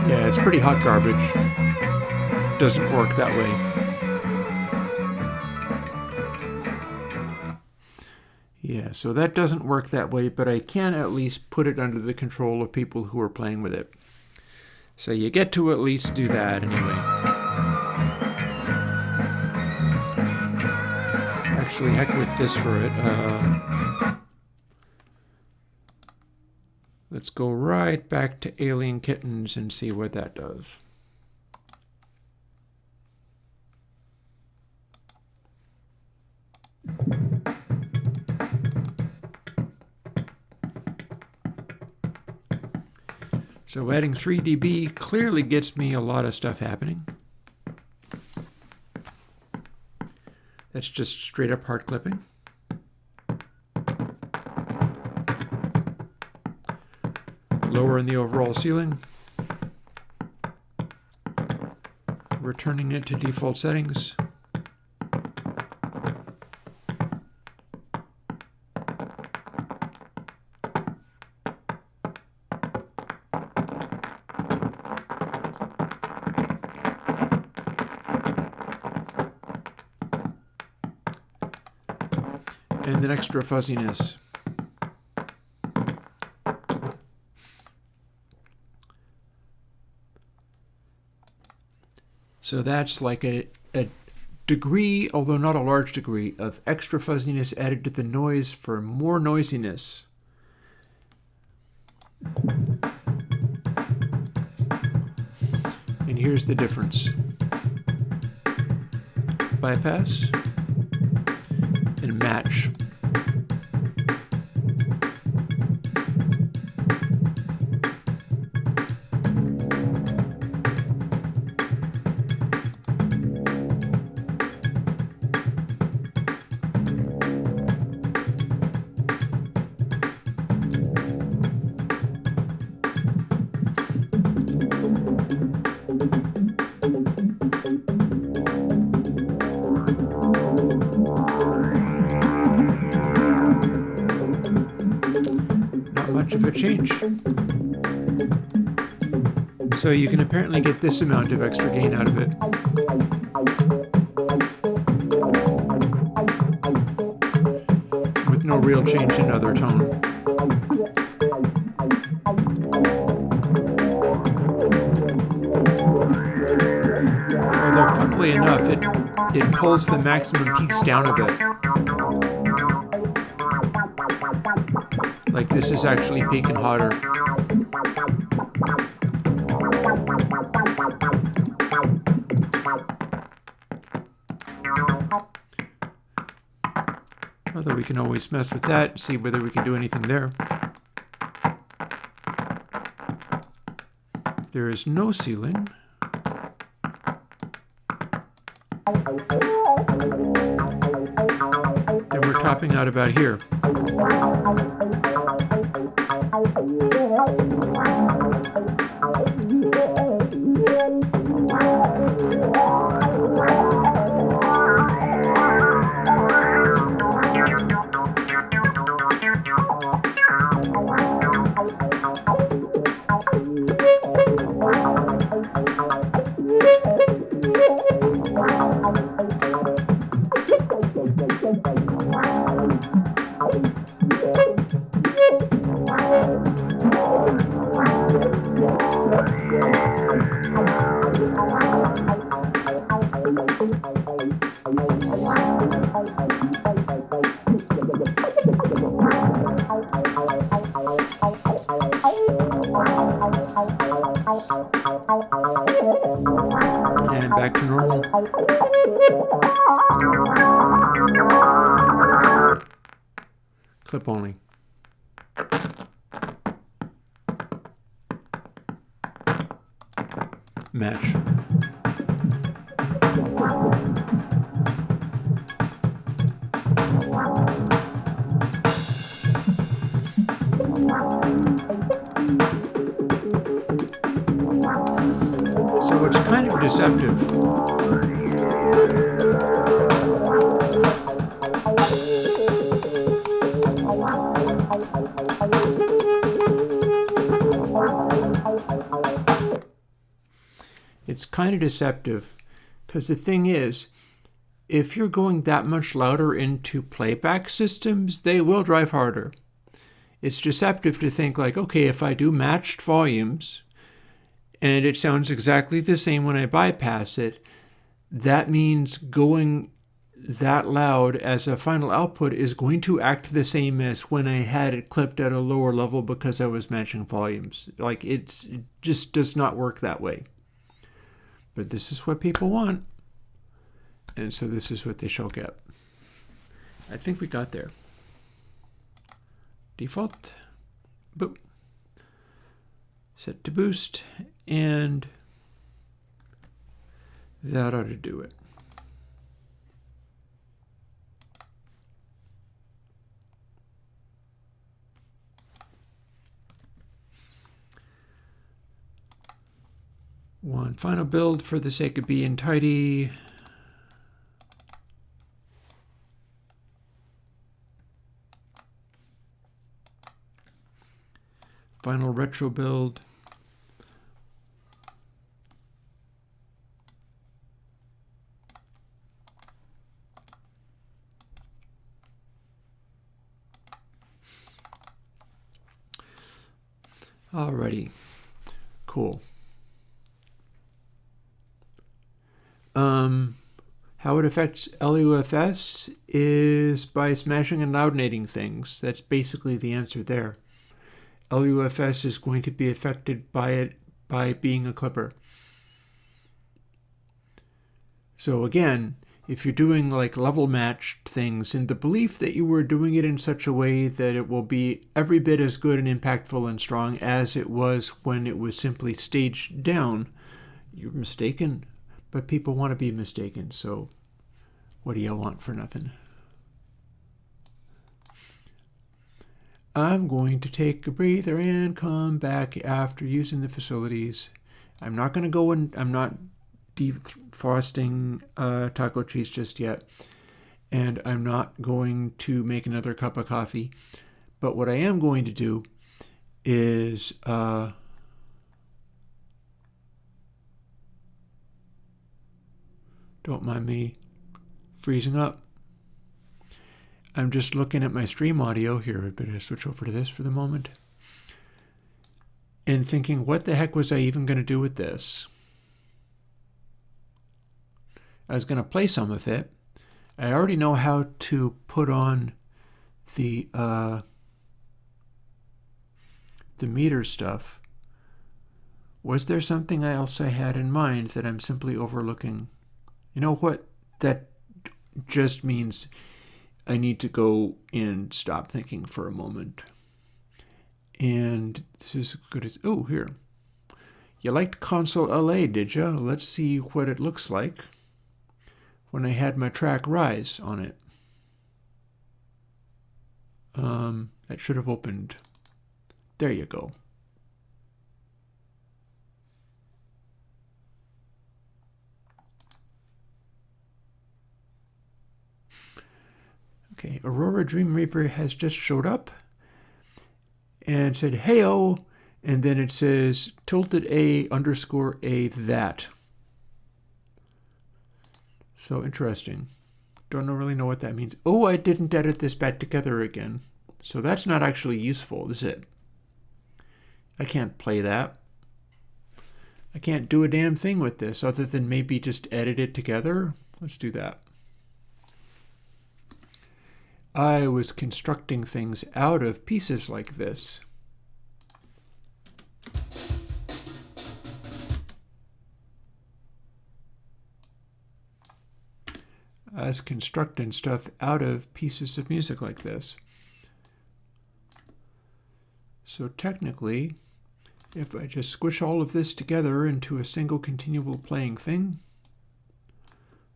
Yeah, it's pretty hot garbage. Doesn't work that way. Yeah, so that doesn't work that way, but I can at least put it under the control of people who are playing with it. So you get to at least do that anyway. Actually, heck with this for it. Let's go right back to Alien Kittens and see what that does. So adding 3 dB clearly gets me a lot of stuff happening. That's just straight up hard clipping. Lowering the overall ceiling. returning it to default settings. And then extra fuzziness. So that's like a degree, although not a large degree, of extra fuzziness added to the noise for more noisiness. And here's the difference. Bypass and match. Much of a change. So you can apparently get this amount of extra gain out of it. With no real change in other tone. Although funnily enough, it pulls the maximum peaks down a bit. Like this is actually peaking hotter. Although we can always mess with that, see whether we can do anything there. There is no ceiling. Then we're topping out about here. And back to normal. Clip only. Match. So it's kind of deceptive. It's kind of deceptive because the thing is, if you're going that much louder into playback systems, they will drive harder. It's deceptive to think like, okay, if I do matched volumes and it sounds exactly the same when I bypass it, that means going that loud as a final output is going to act the same as when I had it clipped at a lower level because I was matching volumes. Like it just does not work that way. But this is what people want. And so this is what they shall get. I think we got there. Default. Boop. Set to boost. And that ought to do it. One final build for the sake of being tidy. Final retro build. Alrighty, cool. How it affects LUFS is by smashing and loudinating things. That's basically the answer there. LUFS is going to be affected by it by being a clipper. So again, if you're doing like level matched things in the belief that you were doing it in such a way that it will be every bit as good and impactful and strong as it was when it was simply staged down, you're mistaken. But people want to be mistaken, so what do you want for nothing? I'm going to take a breather and come back after using the facilities. I'm not going to go and I'm not defrosting taco cheese just yet. And I'm not going to make another cup of coffee. But what I am going to do is don't mind me freezing up. I'm just looking at my stream audio here. I better switch over to this for the moment. And thinking, what the heck was I even going to do with this? I was going to play some of it. I already know how to put on the meter stuff. Was there something else I had in mind that I'm simply overlooking? You know what? That just means I need to go and stop thinking for a moment. And this is good as... Oh, here. You liked Console LA, did you? Let's see what it looks like when I had my track Rise on it. That should have opened. There you go. Okay, Aurora Dream Reaper has just showed up and said, hey-oh, and then it says tilted A underscore A that. So interesting. Don't really know what that means. Oh, I didn't edit this back together again. So that's not actually useful, is it? I can't play that. I can't do a damn thing with this other than maybe just edit it together. Let's do that. I was constructing things out of pieces like this. I was constructing stuff out of pieces of music like this. So technically, if I just squish all of this together into a single continual playing thing,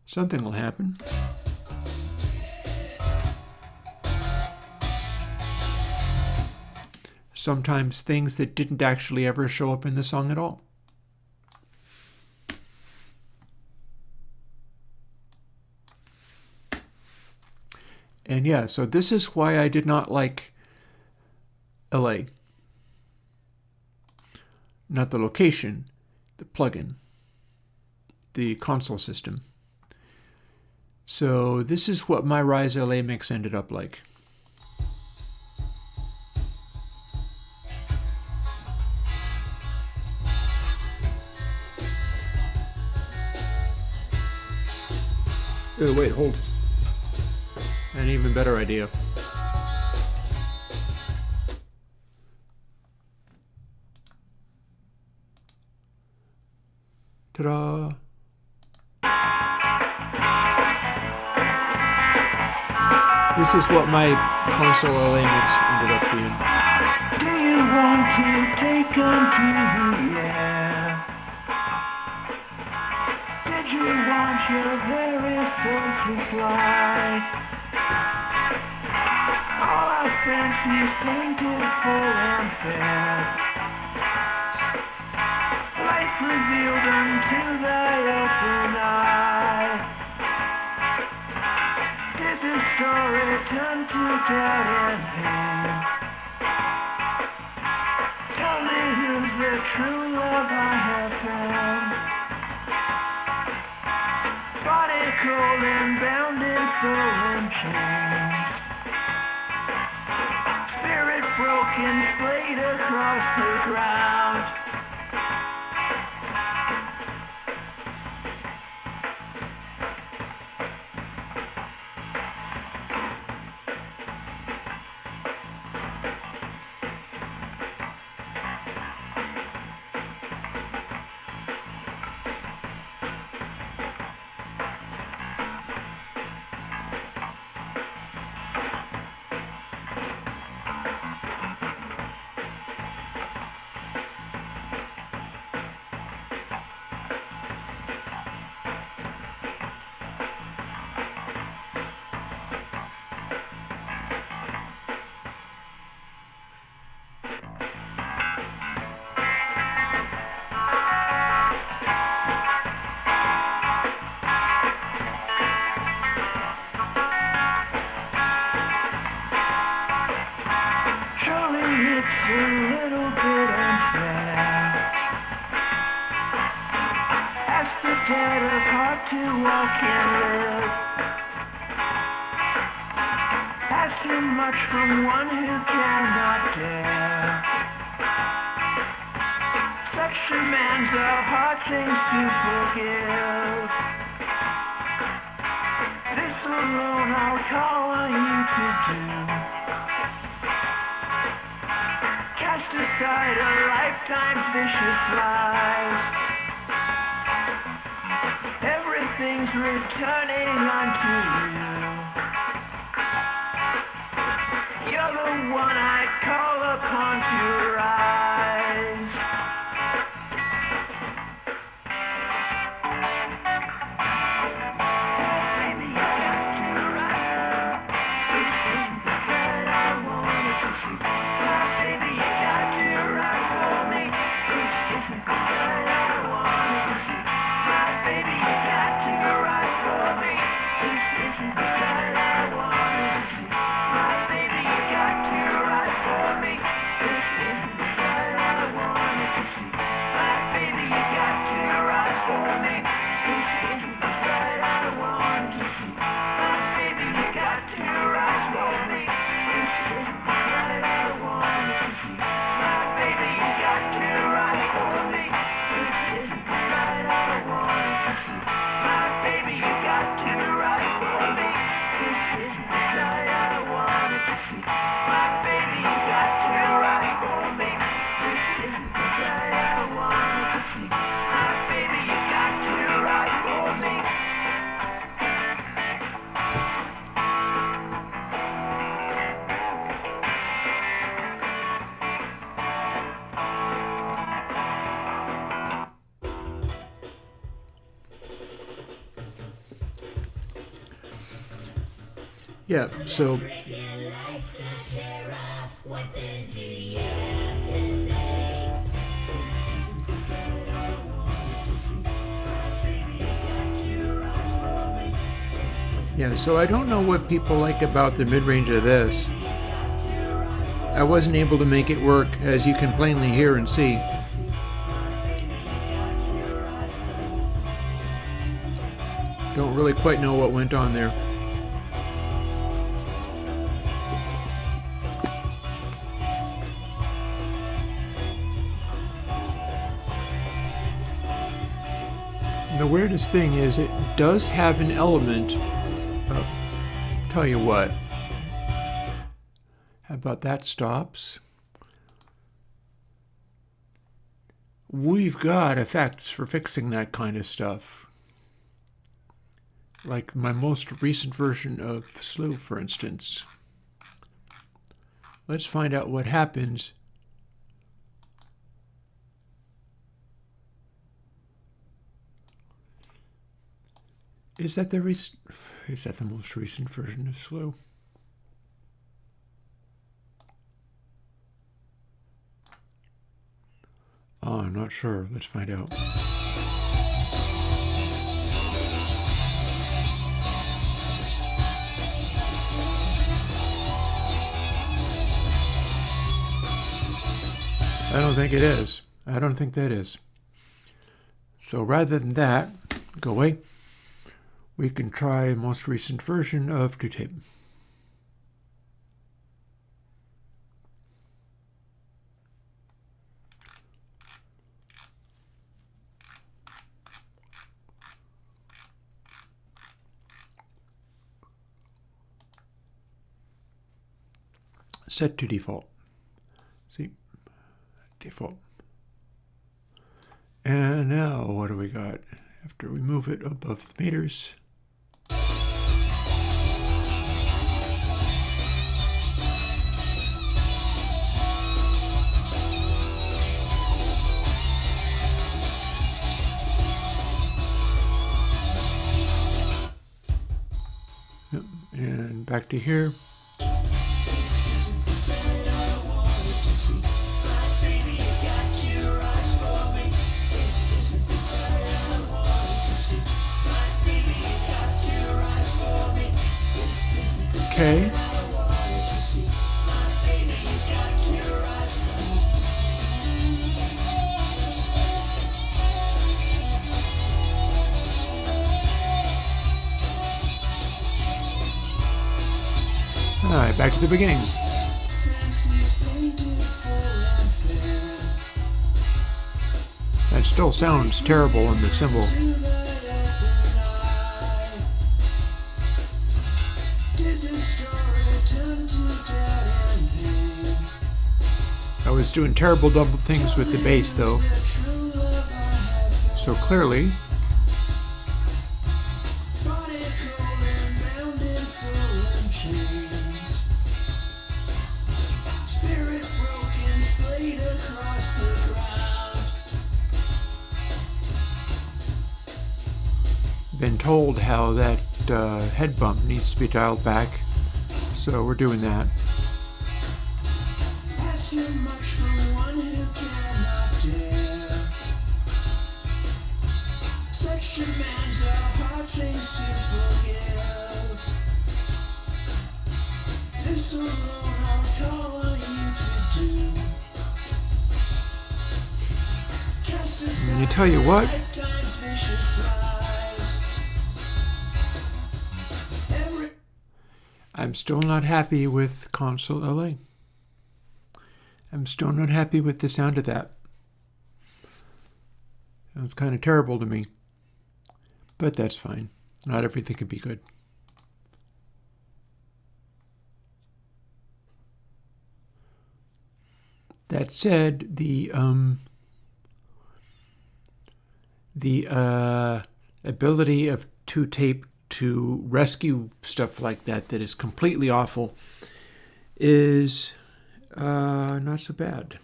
something will happen. Sometimes things that didn't actually ever show up in the song at all. And yeah, so this is why I did not like LA. Not the location, the plugin, the console system. So this is what my Rise LA mix ended up like. Oh, wait, hold. An even better idea. Ta-da! This is what my console LA mix ended up being. Do you want to take 'em to the air? Did you want your very soul to fly? All our fancy painted full and fair. Life revealed turn to doubt and pain. Tell me who's the true love I have found. Body cold and bound in soul and chains. Spirit broken, splayed across the ground. To walk and live. That's too much from one who cannot dare. Such demands are hard things to forgive. This alone I'll call on you to do. Cast aside a lifetime's vicious lies. Everything's returning unto you. You're the one I call upon to rise. Baby, you got to rise. This isn't the side I wanted to see. Baby, you got to rise for me. This isn't the side I wanted to see. Baby, you got to rise for me. This isn't the side I wanted to see. Baby, you got to rise for me. This isn't the side I wanted to see. Baby, you got to rise for me. This isn't the side I wanted to see. Baby, you got to rise for me. This isn't the side I wanted to see. Baby, you got to rise for me. This isn't the side I wanted to see. Baby, you got to rise for me. This isn't the side I wanted to see. Baby, you got to rise for me. This isn't the side I wanted to see. Baby, you got to rise for me. Yeah, so so I don't know what people like about the mid-range of this. I wasn't able to make it work, as you can plainly hear and see. Don't really quite know what went on there. The weirdest thing is it does have an element of, tell you what, how about that stops? We've got effects for fixing that kind of stuff. Like my most recent version of Slew, for instance. Let's find out what happens. Is that the most recent version of Slew? Oh, I'm not sure. Let's find out. I don't think it is. I don't think that is. So rather than that, go away, we can try a most recent version of 2Tape. Set to default. See? Default. And now what do we got? After we move it above the meters. Yep. And back to here. Okay. All right, back to the beginning. That still sounds terrible in the cymbal. I was doing terrible double things with the bass though. So clearly, been told how that head bump needs to be dialed back, so we're doing that. And you tell you what, I'm still not happy with Console LA. I'm still not happy with the sound of that. Sounds kind of terrible to me. But that's fine. Not everything can be good. That said, the ability of 2Tape to rescue stuff like that is completely awful is not so bad.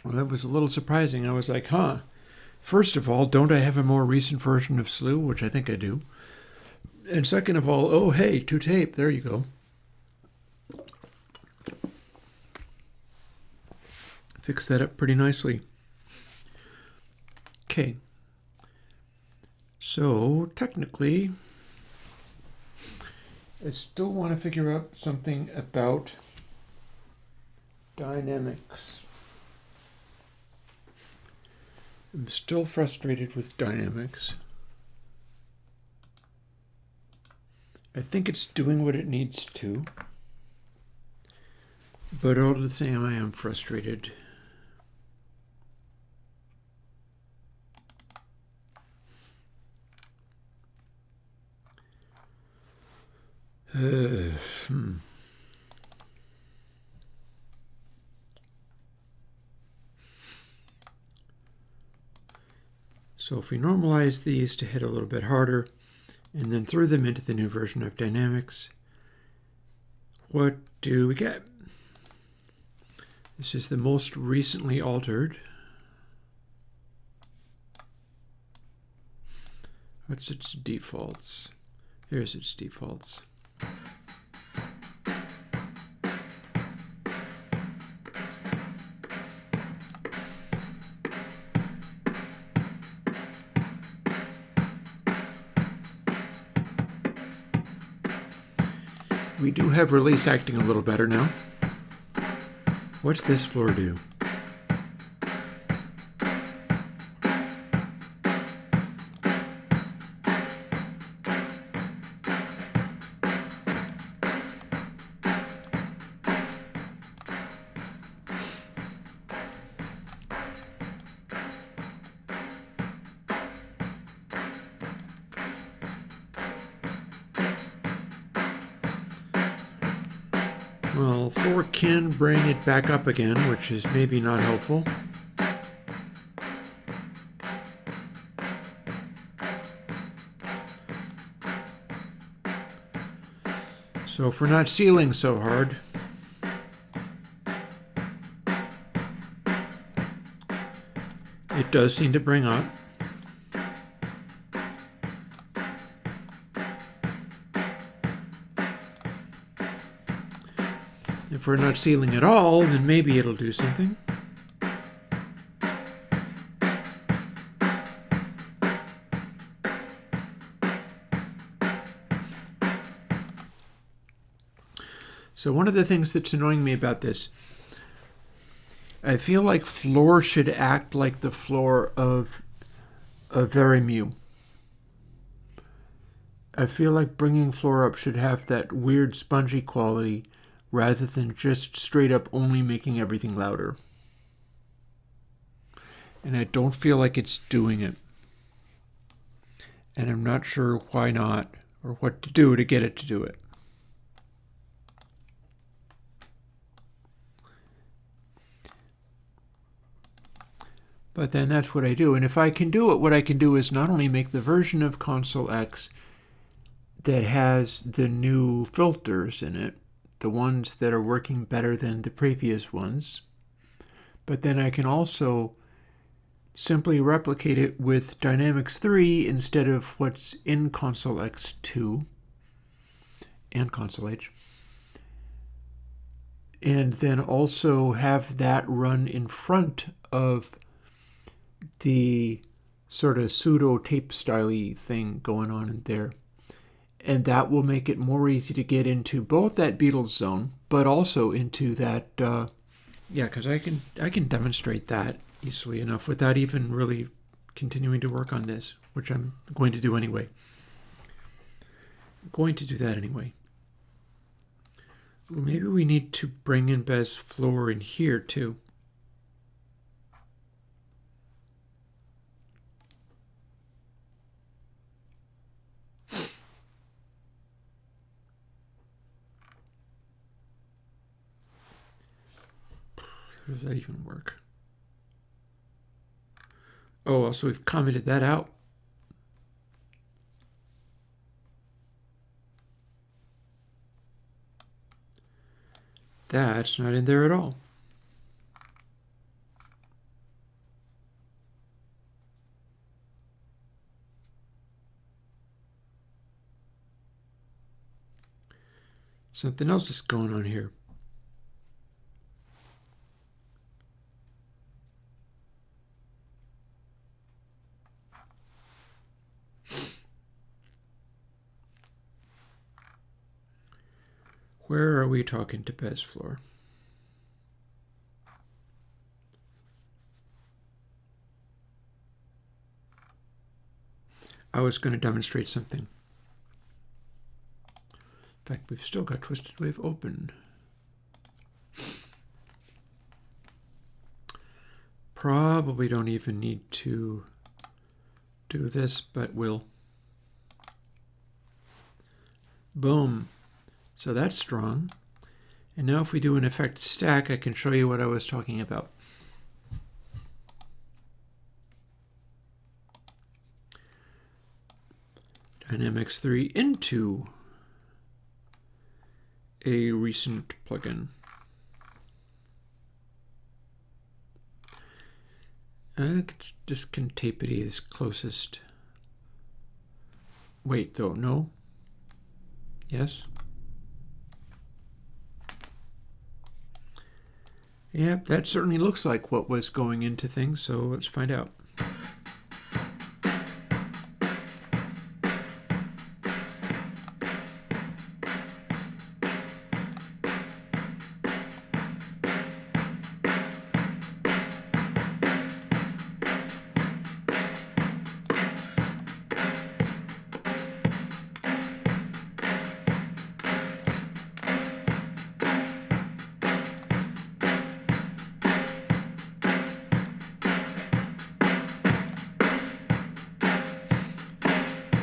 Well, that was a little surprising. I was like, huh. First of all, don't I have a more recent version of Slew, which I think I do. And second of all, oh, hey, 2Tape, there you go. Fix that up pretty nicely. Okay. So, technically, I still want to figure out something about dynamics. I'm still frustrated with dynamics. I think it's doing what it needs to, but all the same, I am frustrated. So if we normalize these to hit a little bit harder and then throw them into the new version of Dynamics, what do we get? This is the most recently altered. What's its defaults? Here's its defaults. We do have release acting a little better now. What's this floor do? Well, floor can bring it back up again, which is maybe not helpful. So if we're not sealing so hard, it does seem to bring up. If we're not sealing at all, then maybe it'll do something. So one of the things that's annoying me about this, I feel like floor should act like the floor of a Verimu. I feel like bringing floor up should have that weird spongy quality rather than just straight up only making everything louder. And I don't feel like it's doing it. And I'm not sure why not, or what to do to get it to do it. But then that's what I do. And if I can do it, what I can do is not only make the version of Console X that has the new filters in it, the ones that are working better than the previous ones, but then I can also simply replicate it with Dynamics 3 instead of what's in Console X2 and Console H, and then also have that run in front of the sort of pseudo tape style-y thing going on in there. And that will make it more easy to get into both that Beatles zone, but also into that, because I can demonstrate that easily enough without even really continuing to work on this, which I'm going to do anyway. I'm going to do that anyway. Well, maybe we need to bring in Bez floor in here too. How does that even work? Oh, also we've commented that out. That's not in there at all. Something else is going on here. Where are we talking to Bez floor? I was going to demonstrate something. In fact, we've still got Twisted Wave open. Probably don't even need to do this, but we'll. Boom. So that's strong. And now if we do an effect stack, I can show you what I was talking about. Dynamics 3 into a recent plugin. I think it's just Contapity is closest. Wait, though, no? Yes? Yep, that certainly looks like what was going into things, so let's find out.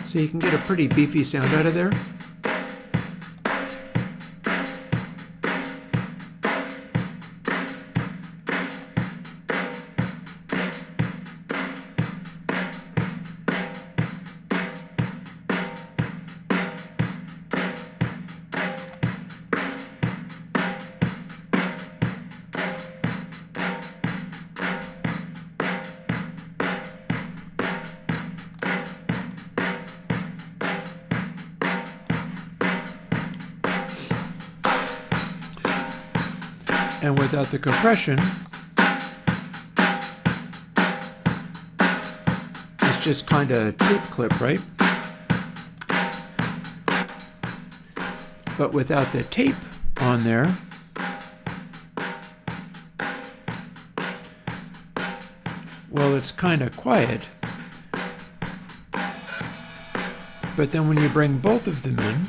So you can get a pretty beefy sound out of there. And without the compression, it's just kind of tape clip, right? But without the tape on there, well, it's kind of quiet. But then when you bring both of them in,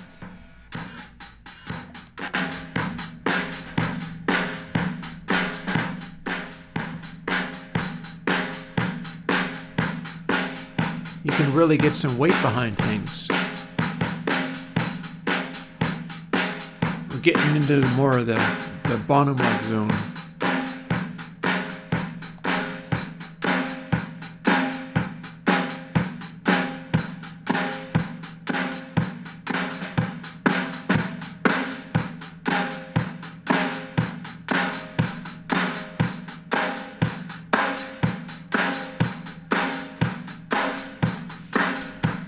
you can really get some weight behind things. We're getting into more of the Bonham-like zone.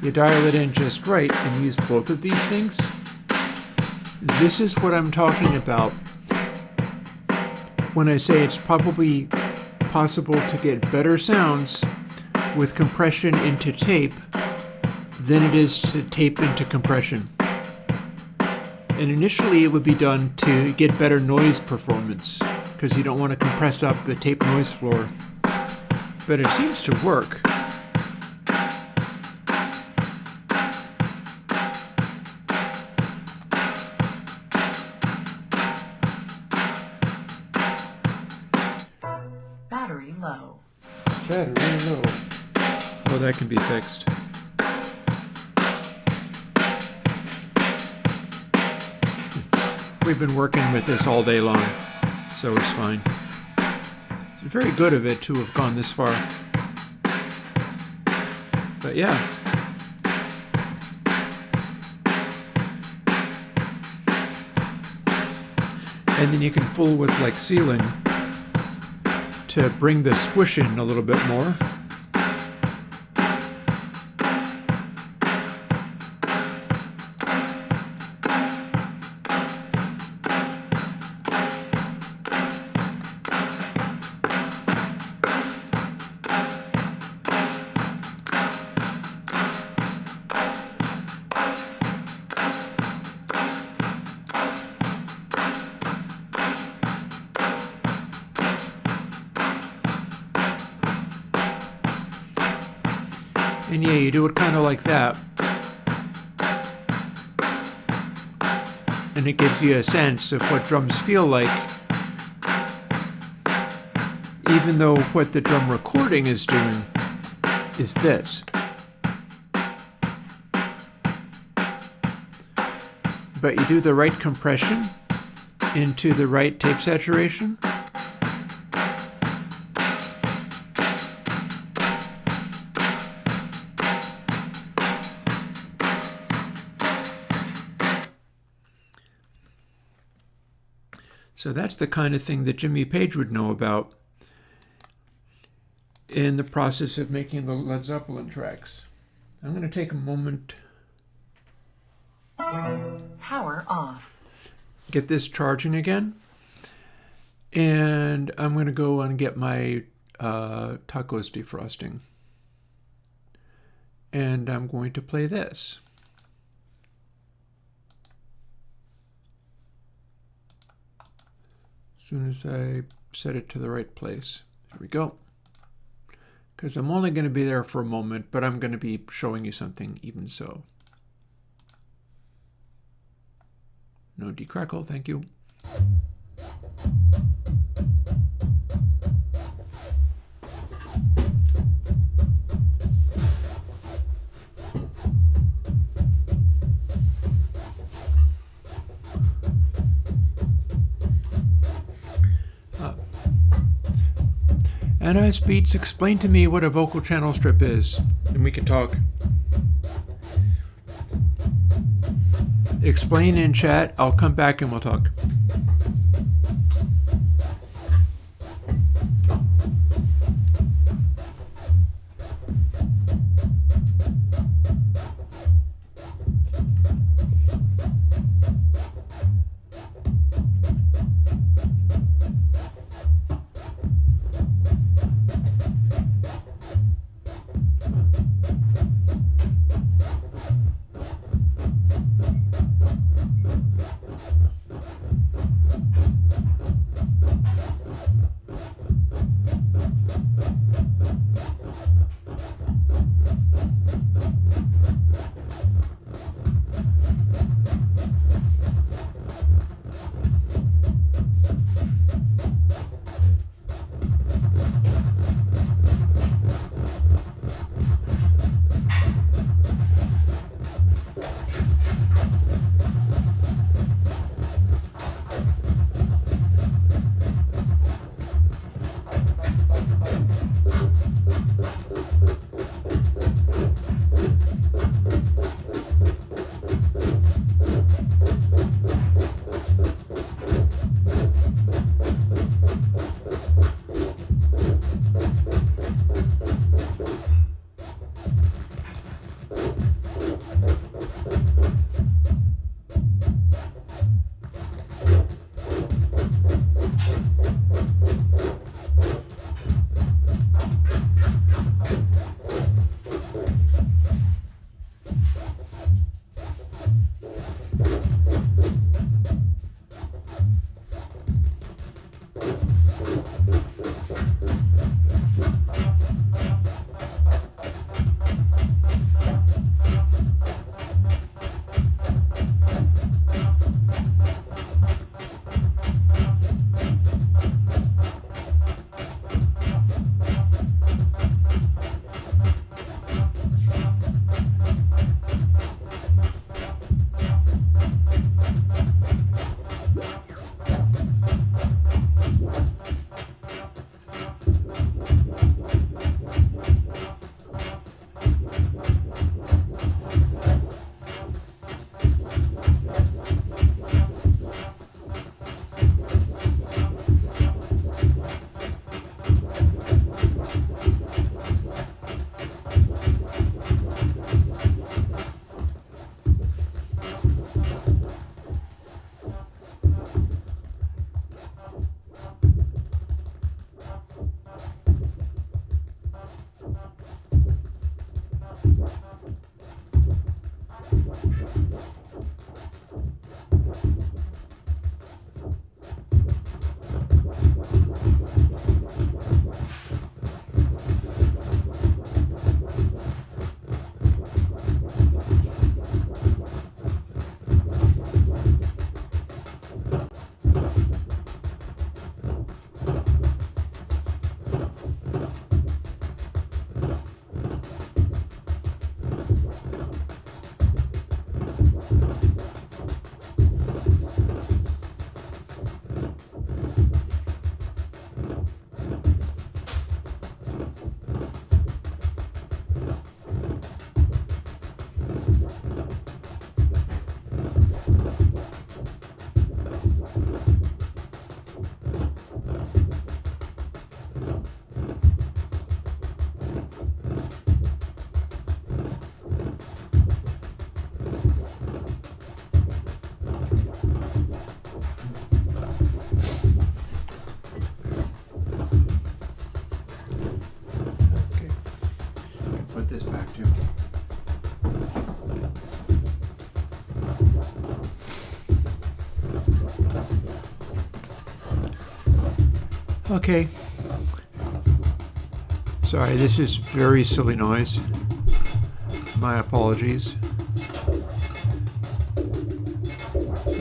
You dial it in just right and use both of these things. This is what I'm talking about when I say it's probably possible to get better sounds with compression into tape than it is to tape into compression. And initially it would be done to get better noise performance because you don't want to compress up the tape noise floor. But it seems to work. Battery low. Battery low. Well, that can be fixed. We've been working with this all day long, so it's fine. It's very good of it to have gone this far. But yeah. And then you can fool with like ceiling to bring the squish in a little bit more. And yeah, you do it kind of like that. And it gives you a sense of what drums feel like, even though what the drum recording is doing is this. But you do the right compression into the right tape saturation. So that's the kind of thing that Jimmy Page would know about in the process of making the Led Zeppelin tracks. I'm going to take a moment, Power off. get this charging again, and I'm going to go and get my tacos defrosting. And I'm going to play this. As soon as I set it to the right place. Here we go. Because I'm only going to be there for a moment, but I'm going to be showing you something even so. No decrackle, thank you. Nice Beats, explain to me what a vocal channel strip is, and we can talk. Explain in chat. I'll come back and we'll talk. Okay. Sorry, this is very silly noise. My apologies.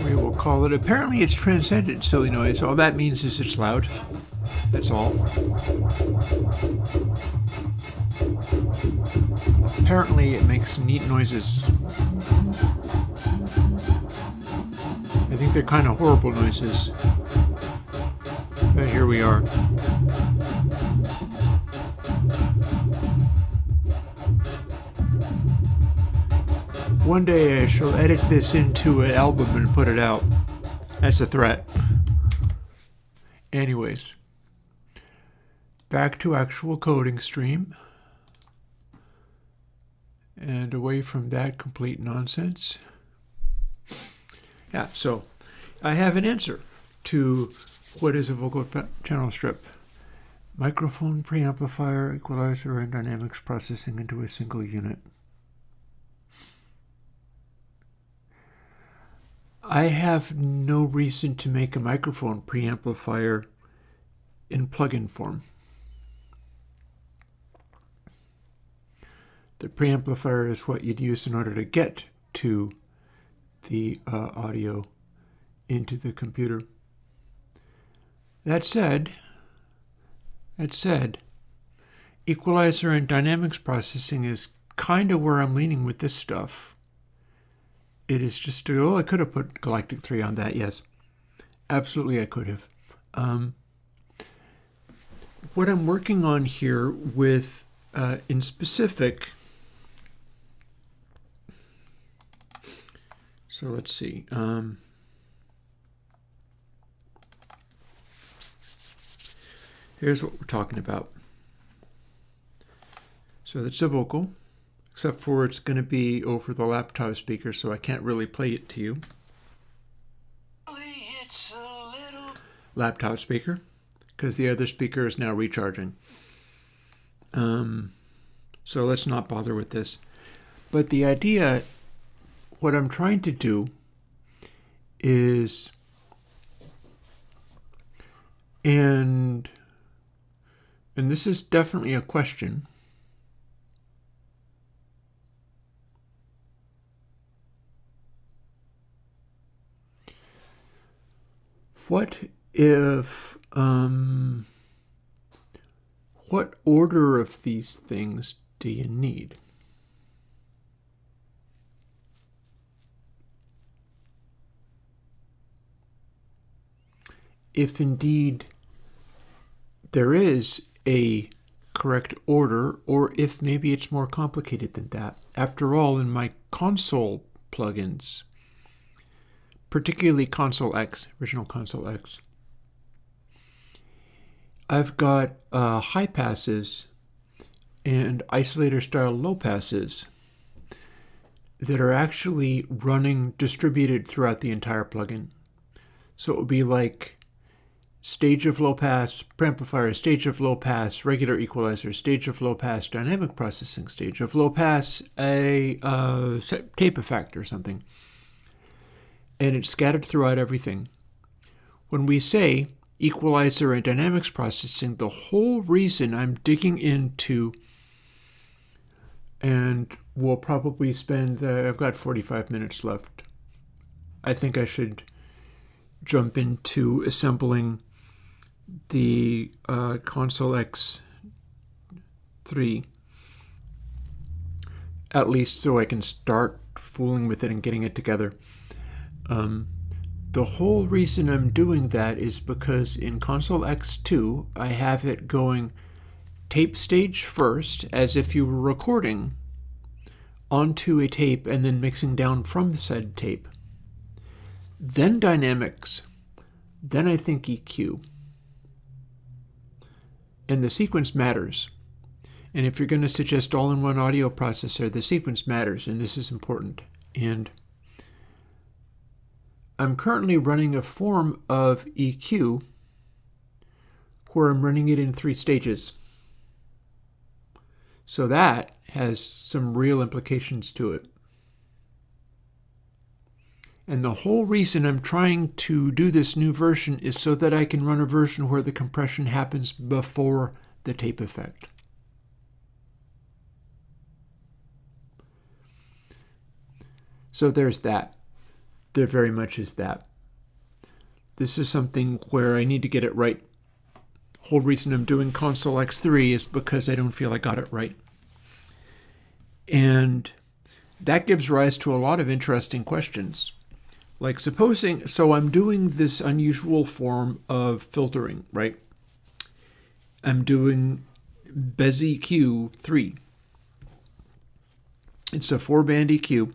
We will call it. Apparently it's transcendent silly noise. All that means is it's loud. That's all. Apparently it makes neat noises. I think they're kind of horrible noises. But here we are. one day I shall edit this into an album and put it out. That's a threat. Anyways, back to actual coding stream. And away from that complete nonsense. Yeah, so I have an answer to what is a vocal channel strip. Microphone, preamplifier, equalizer, and dynamics processing into a single unit. I have no reason to make a microphone preamplifier in plugin form. The preamplifier is what you'd use in order to get to the audio into the computer. That said, equalizer and dynamics processing is kind of where I'm leaning with this stuff. It is just, I could have put Galactic 3 on that, yes. Absolutely I could have. What I'm working on here with, in specific, so let's see. Here's what we're talking about. So that's a vocal, except for it's going to be over the laptop speaker, so I can't really play it to you. It's a little Laptop speaker, because the other speaker is now recharging. So let's not bother with this. But the idea, what I'm trying to do is, and this is definitely a question. What if, what order of these things do you need? If indeed there is a correct order, or if maybe it's more complicated than that. After all, in my console plugins, particularly Console X, original Console X, I've got high passes and isolator style low passes that are actually running distributed throughout the entire plugin. So it would be like stage of low pass, preamplifier, stage of low pass, regular equalizer, stage of low pass, dynamic processing, stage of low pass, a tape effect or something. And it's scattered throughout everything. When we say equalizer and dynamics processing, the whole reason I'm digging into, and we'll probably spend, I've got 45 minutes left. I think I should jump into assembling the Console X 3, at least so I can start fooling with it and getting it together. The whole reason I'm doing that is because in Console X2 I have it going tape stage first, as if you were recording onto a tape and then mixing down from the said tape. Then dynamics, then I think EQ. And the sequence matters. And if you're going to suggest all-in-one audio processor, the sequence matters, and this is important. And I'm currently running a form of EQ where I'm running it in 3 stages. So that has some real implications to it. And the whole reason I'm trying to do this new version is so that I can run a version where the compression happens before the tape effect. So there's that. There very much is that. This is something where I need to get it right. The whole reason I'm doing Console X3 is because I don't feel I got it right. And that gives rise to a lot of interesting questions. Like supposing, so I'm doing this unusual form of filtering, right? I'm doing Bez EQ 3. It's a 4-band EQ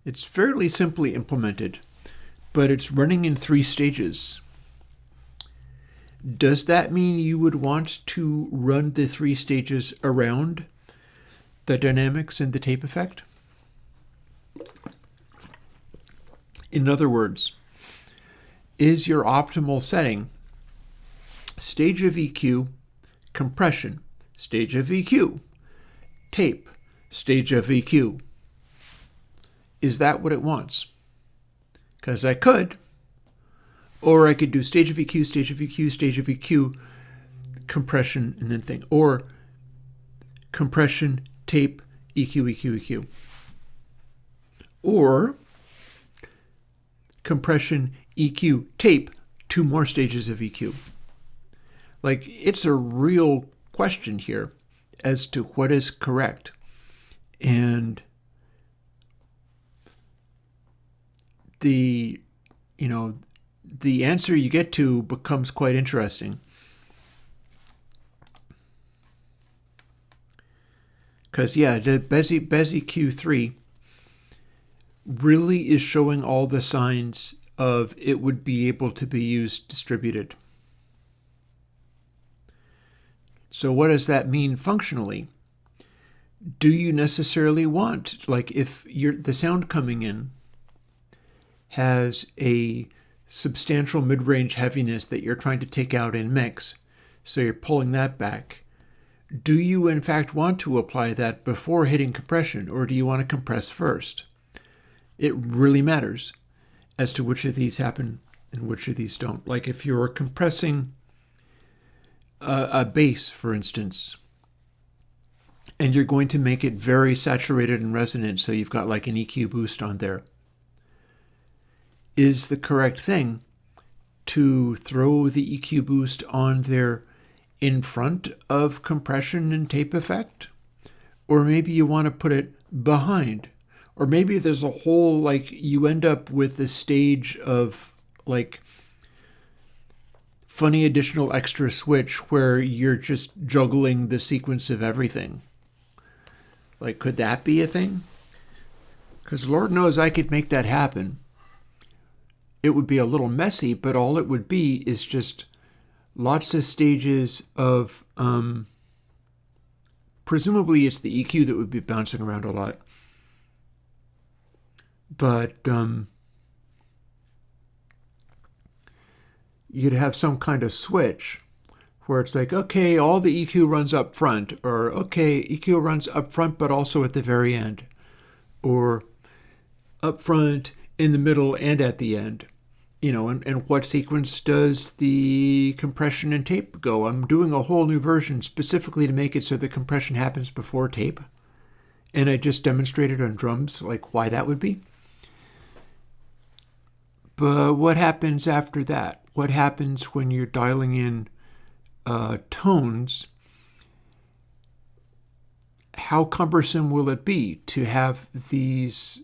It's fairly simply implemented, but it's running in 3 stages. Does that mean you would want to run the 3 stages around the dynamics and the tape effect? In other words, is your optimal setting stage of EQ, compression, stage of EQ, tape, stage of EQ? Is that what it wants? Because I could, or I could do stage of EQ, stage of EQ, stage of EQ, compression, and then thing, or compression, tape, EQ, EQ, EQ. Or compression, EQ, tape, 2 more stages of EQ. Like, it's a real question here as to what is correct. And the answer you get to becomes quite interesting. Because, yeah, the Bezier Q3 really is showing all the signs of it would be able to be used distributed. So what does that mean functionally? Do you necessarily want, like, if the sound coming in has a substantial mid-range heaviness that you're trying to take out in mix, so you're pulling that back, do you in fact want to apply that before hitting compression, or do you want to compress first? It really matters as to which of these happen and which of these don't. Like if you're compressing a bass, for instance, and you're going to make it very saturated and resonant, so you've got like an EQ boost on there, is the correct thing to throw the EQ boost on there in front of compression and tape effect? Or maybe you want to put it behind. Or maybe there's a whole, like, you end up with a stage of, like, funny additional extra switch where you're just juggling the sequence of everything. Like, could that be a thing? Because Lord knows I could make that happen. It would be a little messy, but all it would be is just lots of stages of, presumably it's the EQ that would be bouncing around a lot. But you'd have some kind of switch where it's like, okay, all the EQ runs up front, or okay, EQ runs up front but also at the very end, or up front, in the middle, and at the end. You know, and what sequence does the compression and tape go? I'm doing a whole new version specifically to make it so the compression happens before tape. And I just demonstrated on drums, like, why that would be. But what happens after that? What happens when you're dialing in tones? How cumbersome will it be to have these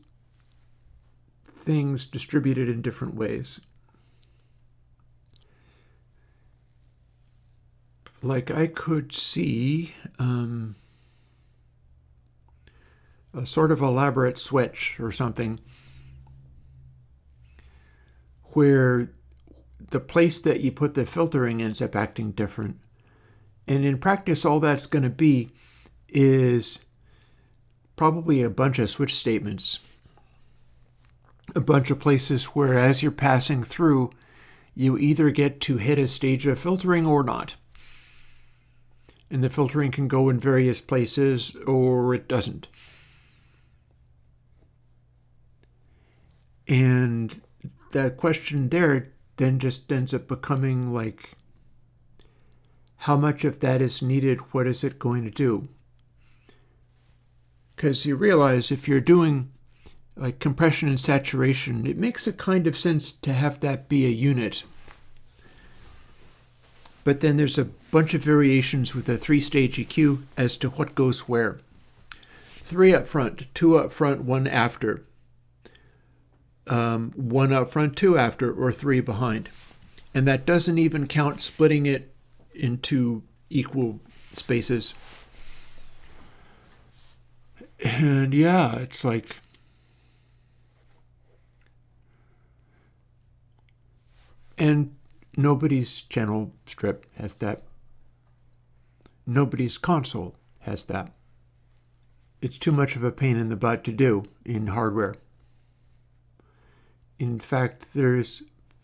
things distributed in different ways? Like, I could see a sort of elaborate switch or something where the place that you put the filtering ends up acting different. And in practice, all that's going to be is probably a bunch of switch statements. A bunch of places where as you're passing through, you either get to hit a stage of filtering or not. And the filtering can go in various places or it doesn't. And that question there then just ends up becoming like, how much of that is needed? What is it going to do? Because you realize if you're doing like compression and saturation, it makes a kind of sense to have that be a unit. But then there's a bunch of variations with a 3-stage EQ as to what goes where. 3 up front, 2 up front, 1 after. 1 up front, 2 after, or 3 behind. And that doesn't even count splitting it into equal spaces. And yeah, it's like, And nobody's channel strip has that. Nobody's console has that. It's too much of a pain in the butt to do in hardware. In fact, there's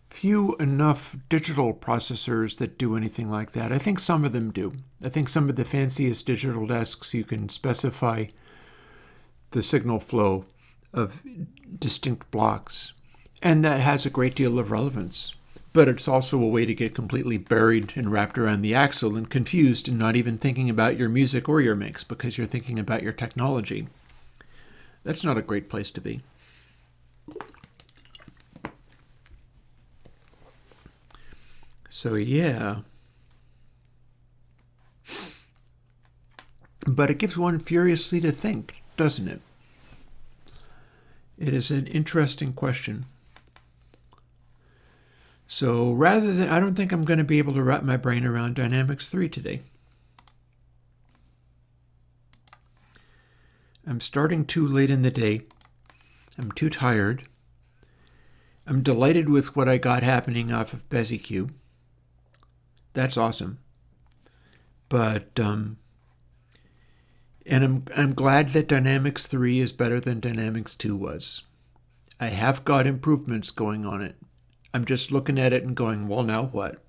few enough digital processors that do anything like that. I think some of them do. I think some of the fanciest digital desks, you can specify the signal flow of distinct blocks. And that has a great deal of relevance. But it's also a way to get completely buried and wrapped around the axle and confused and not even thinking about your music or your mix because you're thinking about your technology. That's not a great place to be. So yeah. But it gives one furiously to think, doesn't it? It is an interesting question. So rather than, I don't think I'm going to be able to wrap my brain around Dynamics 3 today. I'm starting too late in the day. I'm too tired. I'm delighted with what I got happening off of BusyQ. That's awesome. But, and I'm glad that Dynamics 3 is better than Dynamics 2 was. I have got improvements going on it. I'm just looking at it and going, well, now what?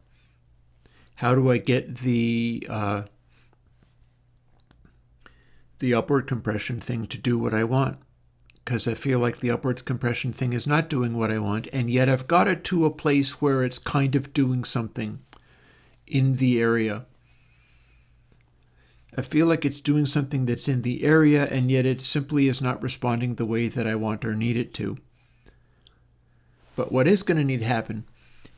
How do I get the upward compression thing to do what I want? Because I feel like the upward compression thing is not doing what I want, and yet I've got it to a place where it's kind of doing something in the area. I feel like it's doing something that's in the area, and yet it simply is not responding the way that I want or need it to. But what is going to need to happen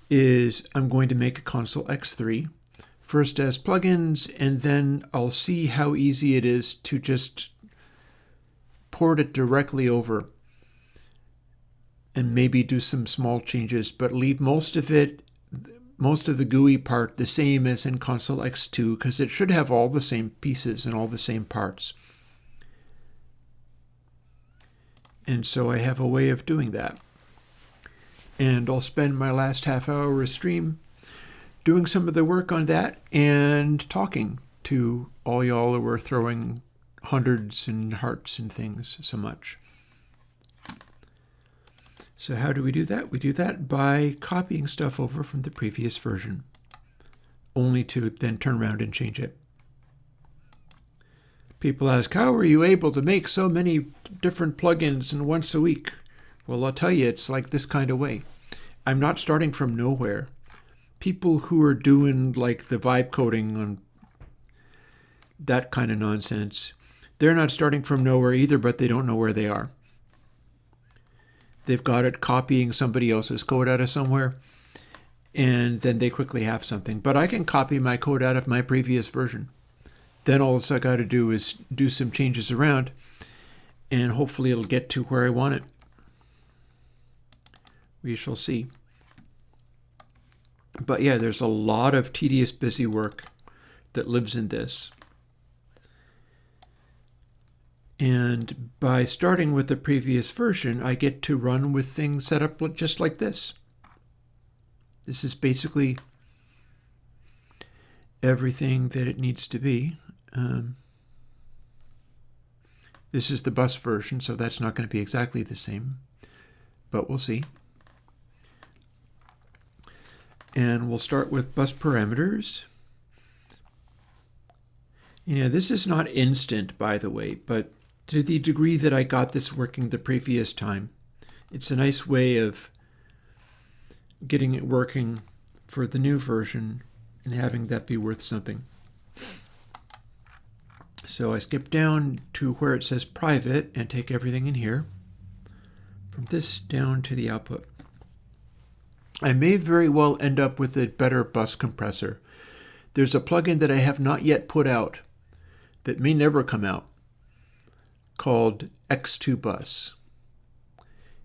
is I'm going to make a Console X3, first as plugins, and then I'll see how easy it is to just port it directly over and maybe do some small changes, but leave most of the GUI part the same as in Console X2, because it should have all the same pieces and all the same parts. And so I have a way of doing that. And I'll spend my last half hour of stream doing some of the work on that and talking to all y'all who are throwing hundreds and hearts and things so much. So how do we do that? We do that by copying stuff over from the previous version, only to then turn around and change it. People ask, how are you able to make so many different plugins in once a week? Well, I'll tell you, it's like this kind of way. I'm not starting from nowhere. People who are doing like the vibe coding on that kind of nonsense, they're not starting from nowhere either, but they don't know where they are. They've got it copying somebody else's code out of somewhere, and then they quickly have something. But I can copy my code out of my previous version. Then all I got to do is do some changes around, and hopefully it'll get to where I want it. We shall see. But yeah, there's a lot of tedious, busy work that lives in this. And by starting with the previous version, I get to run with things set up just like this. This is basically everything that it needs to be. This is the bus version, so that's not going to be exactly the same, but we'll see. And we'll start with bus parameters. You know, this is not instant, by the way, but to the degree that I got this working the previous time, it's a nice way of getting it working for the new version and having that be worth something. So I skip down to where it says private and take everything in here. From this down to the output. I may very well end up with a better bus compressor. There's a plugin that I have not yet put out that may never come out called X2 Bus.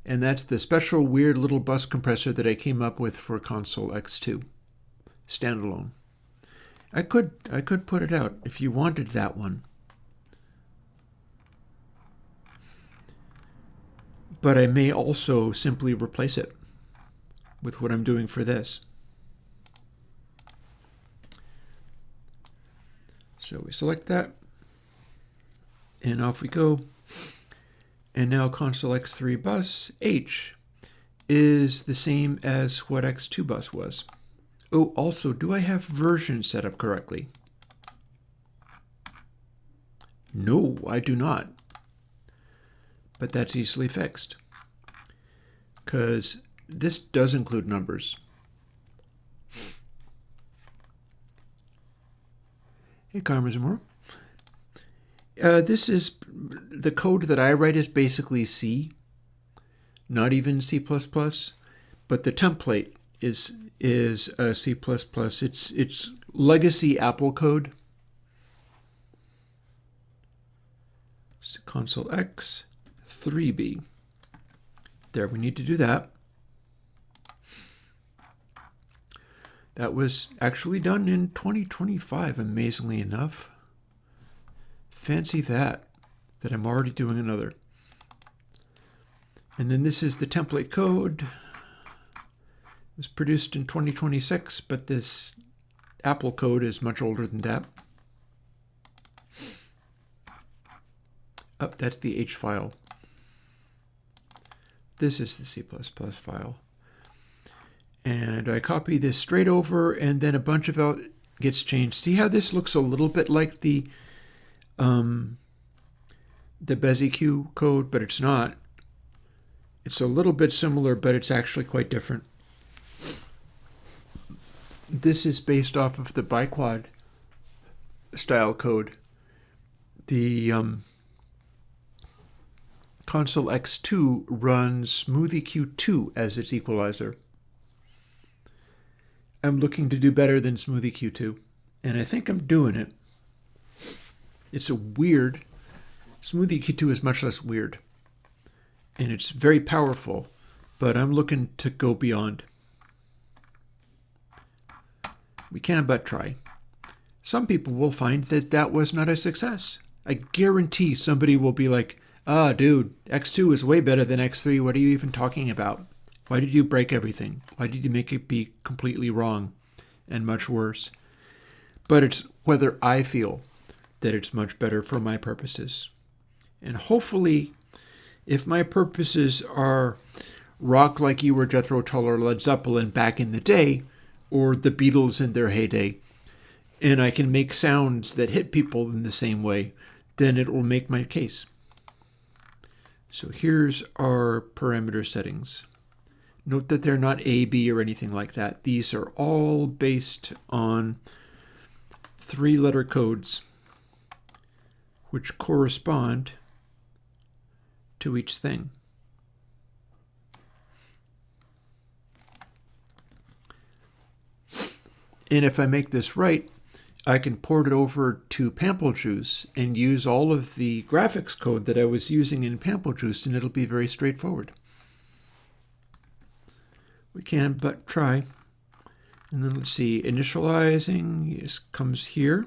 And that's the special weird little bus compressor that I came up with for Console X2, standalone. I could put it out if you wanted that one. But I may also simply replace it with what I'm doing for this. So we select that, and off we go. And now console X3 bus H is the same as what X2 bus was. Oh, also, do I have version set up correctly? No, I do not. But that's easily fixed, because this does include numbers. Hey, Carmen Zamora. This is the code that I write is basically C, not even C++, but the template is C++. It's legacy Apple code. So console X 3B. There, we need to do that. That was actually done in 2025, amazingly enough. Fancy that I'm already doing another. And then this is the template code. It was produced in 2026, but this Apple code is much older than that. Oh, that's the H file. This is the C++ file. And I copy this straight over, and then a bunch of it gets changed. See how this looks a little bit like the BESIQ code, but it's not. It's a little bit similar, but it's actually quite different. This is based off of the biquad style code. The console X2 runs SmoothieQ2 as its equalizer. I'm looking to do better than SmoothieQ2, and I think I'm doing it. It's a weird. SmoothieQ2 is much less weird, and it's very powerful, but I'm looking to go beyond. We can but try. Some people will find that that was not a success. I guarantee somebody will be like, dude, X2 is way better than X3. What are you even talking about? Why did you break everything? Why did you make it be completely wrong and much worse? But it's whether I feel that it's much better for my purposes. And hopefully, if my purposes are rock like you were Jethro Tull or Led Zeppelin back in the day, or the Beatles in their heyday, and I can make sounds that hit people in the same way, then it will make my case. So here's our parameter settings. Note that they're not A, B, or anything like that. These are all based on 3-letter codes which correspond to each thing. And if I make this right, I can port it over to Pamplejuice and use all of the graphics code that I was using in Pamplejuice, and it'll be very straightforward. We can but try. And then let's see, initializing comes here.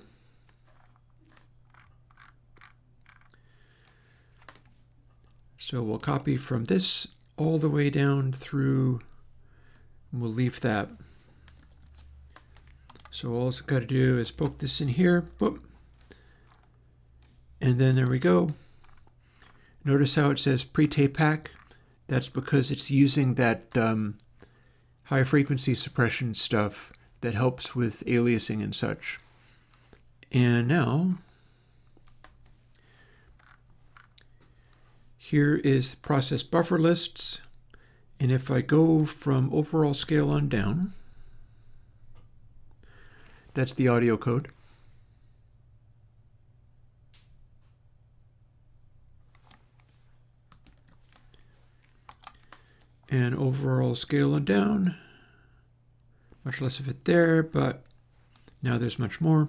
So we'll copy from this all the way down through, and we'll leave that. So all I've got to do is poke this in here, boop, and then there we go. Notice how it says pre-tape pack. That's because it's using that high frequency suppression stuff that helps with aliasing and such. And now, here is process buffer lists. And if I go from overall scale on down, that's the audio code. And overall scale on down, much less of it there, but now there's much more.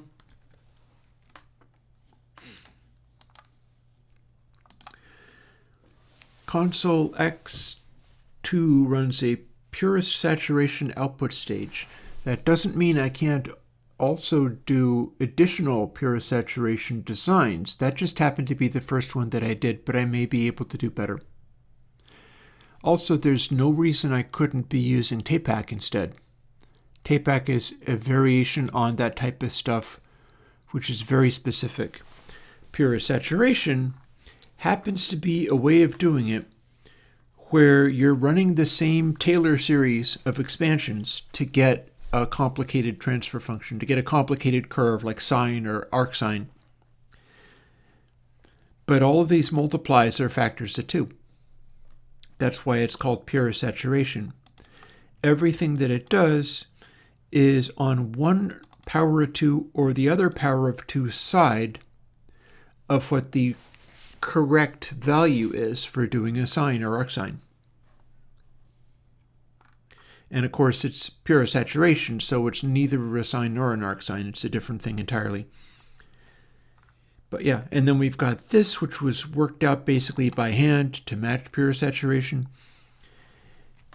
Console X2 runs a purest saturation output stage. That doesn't mean I can't also do additional purest saturation designs. That just happened to be the first one that I did, but I may be able to do better. Also, there's no reason I couldn't be using tape-pack instead. Tape-pack is a variation on that type of stuff which is very specific. Pure saturation happens to be a way of doing it where you're running the same Taylor series of expansions to get a complicated transfer function, to get a complicated curve like sine or arcsine. But all of these multiplies are factors of 2. That's why it's called pure saturation. Everything that it does is on one power of 2 or the other power of 2 side of what the correct value is for doing a sine or arcsine. And of course, it's pure saturation, so it's neither a sine nor an arcsine. It's a different thing entirely. But yeah, and then we've got this, which was worked out basically by hand to match pure saturation.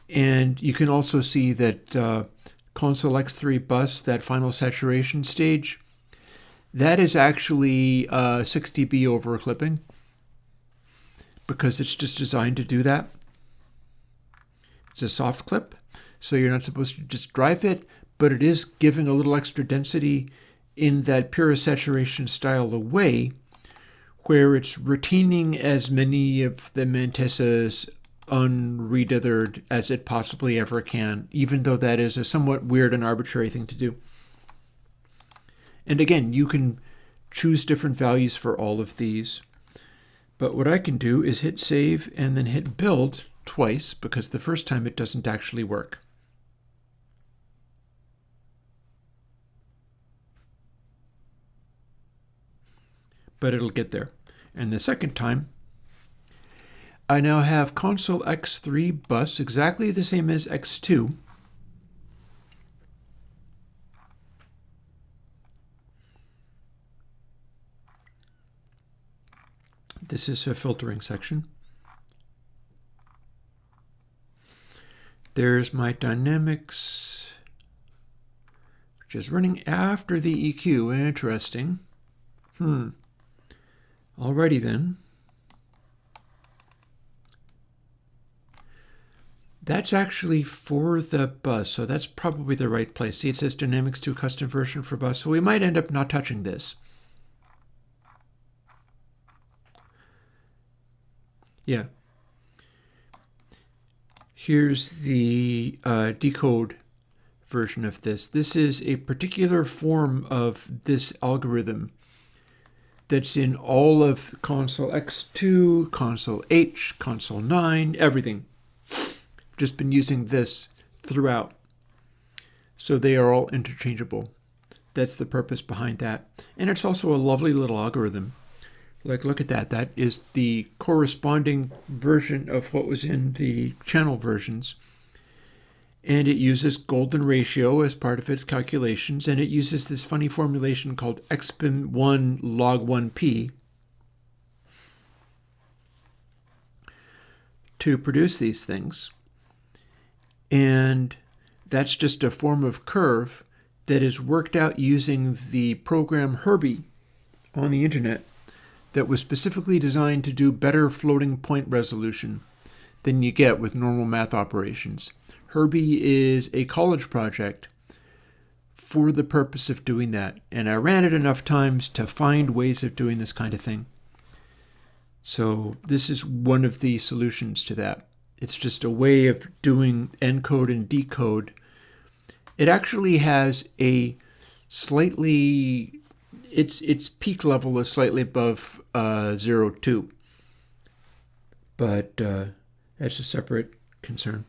And you can also see that console X3 bus, that final saturation stage, that is actually 6 dB overclipping because it's just designed to do that. It's a soft clip, so you're not supposed to just drive it, but it is giving a little extra density in that pure saturation style of way where it's retaining as many of the mantissas unretethered as it possibly ever can, even though that is a somewhat weird and arbitrary thing to do. And again, you can choose different values for all of these. But what I can do is hit save and then hit build twice, because the first time it doesn't actually work. But it'll get there. And the second time, I now have console X3 bus exactly the same as X2. This is a filtering section. There's my dynamics, which is running after the EQ. Interesting. Alrighty then. That's actually for the bus, so that's probably the right place. See, it says Dynamics 2 custom version for bus, so we might end up not touching this. Yeah. Here's the decode version of this. This is a particular form of this algorithm that's in all of console X2, console H, console 9, everything. Just been using this throughout. So they are all interchangeable. That's the purpose behind that. And it's also a lovely little algorithm. Like, look at that. That is the corresponding version of what was in the channel versions. And it uses golden ratio as part of its calculations. And it uses this funny formulation called exponent 1 log 1p to produce these things. And that's just a form of curve that is worked out using the program Herbie on the internet that was specifically designed to do better floating point resolution than you get with normal math operations. Herbie is a college project for the purpose of doing that, and I ran it enough times to find ways of doing this kind of thing. So this is one of the solutions to that. It's just a way of doing encode and decode. It actually has a slightly, its peak level is slightly above 0.2, but that's a separate concern.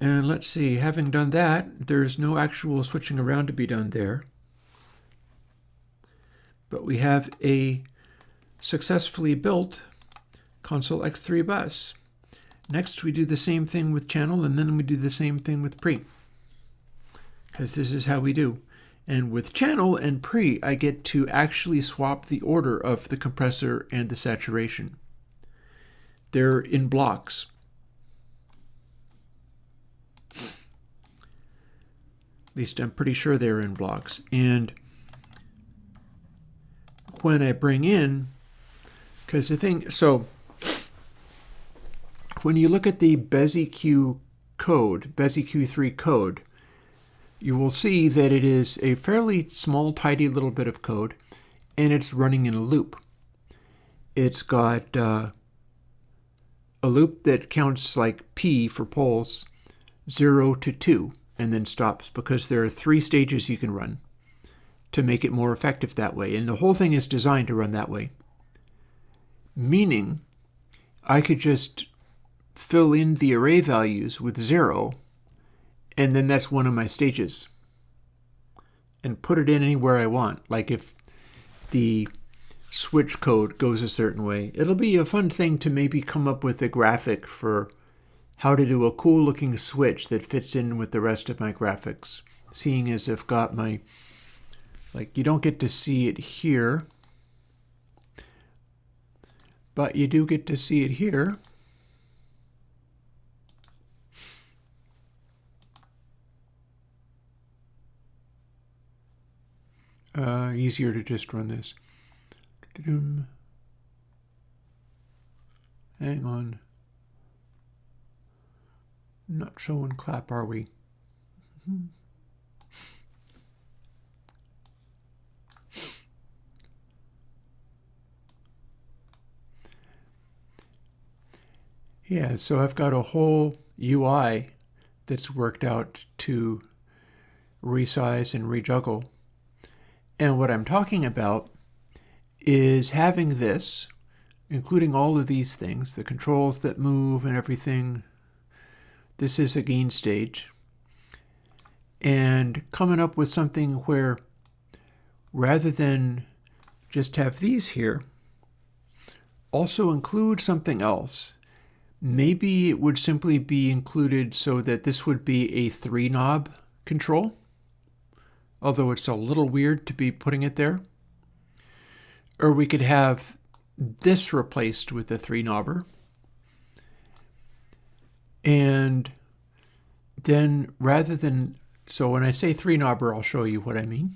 And let's see, having done that, there's no actual switching around to be done there. But we have a successfully built console X3 bus. Next, we do the same thing with channel, and then we do the same thing with pre. Because this is how we do. And with channel and pre, I get to actually swap the order of the compressor and the saturation. They're in blocks. At least I'm pretty sure they're in blocks. And when I bring in, because the thing, so when you look at the BezEQ code, BezEQ3 code, you will see that it is a fairly small, tidy little bit of code, and it's running in a loop. It's got a loop that counts like P for poles, 0 to 2, and then stops, because there are 3 stages you can run to make it more effective that way. And the whole thing is designed to run that way. Meaning, I could just fill in the array values with 0, and then that's one of my stages, and put it in anywhere I want. Like if the switch code goes a certain way, it'll be a fun thing to maybe come up with a graphic for how to do a cool looking switch that fits in with the rest of my graphics. Seeing as I've got my, like, you don't get to see it here, but you do get to see it here. Easier to just run this. Hang on. Not showing clap, are we? Yeah, so I've got a whole UI that's worked out to resize and rejuggle. And what I'm talking about is having this, including all of these things, the controls that move and everything. This is a gain stage. And coming up with something where, rather than just have these here, also include something else. Maybe it would simply be included so that this would be a 3-knob control, although it's a little weird to be putting it there. Or we could have this replaced with a 3-knobber. And then rather than, so when I say 3-knobber, I'll show you what I mean.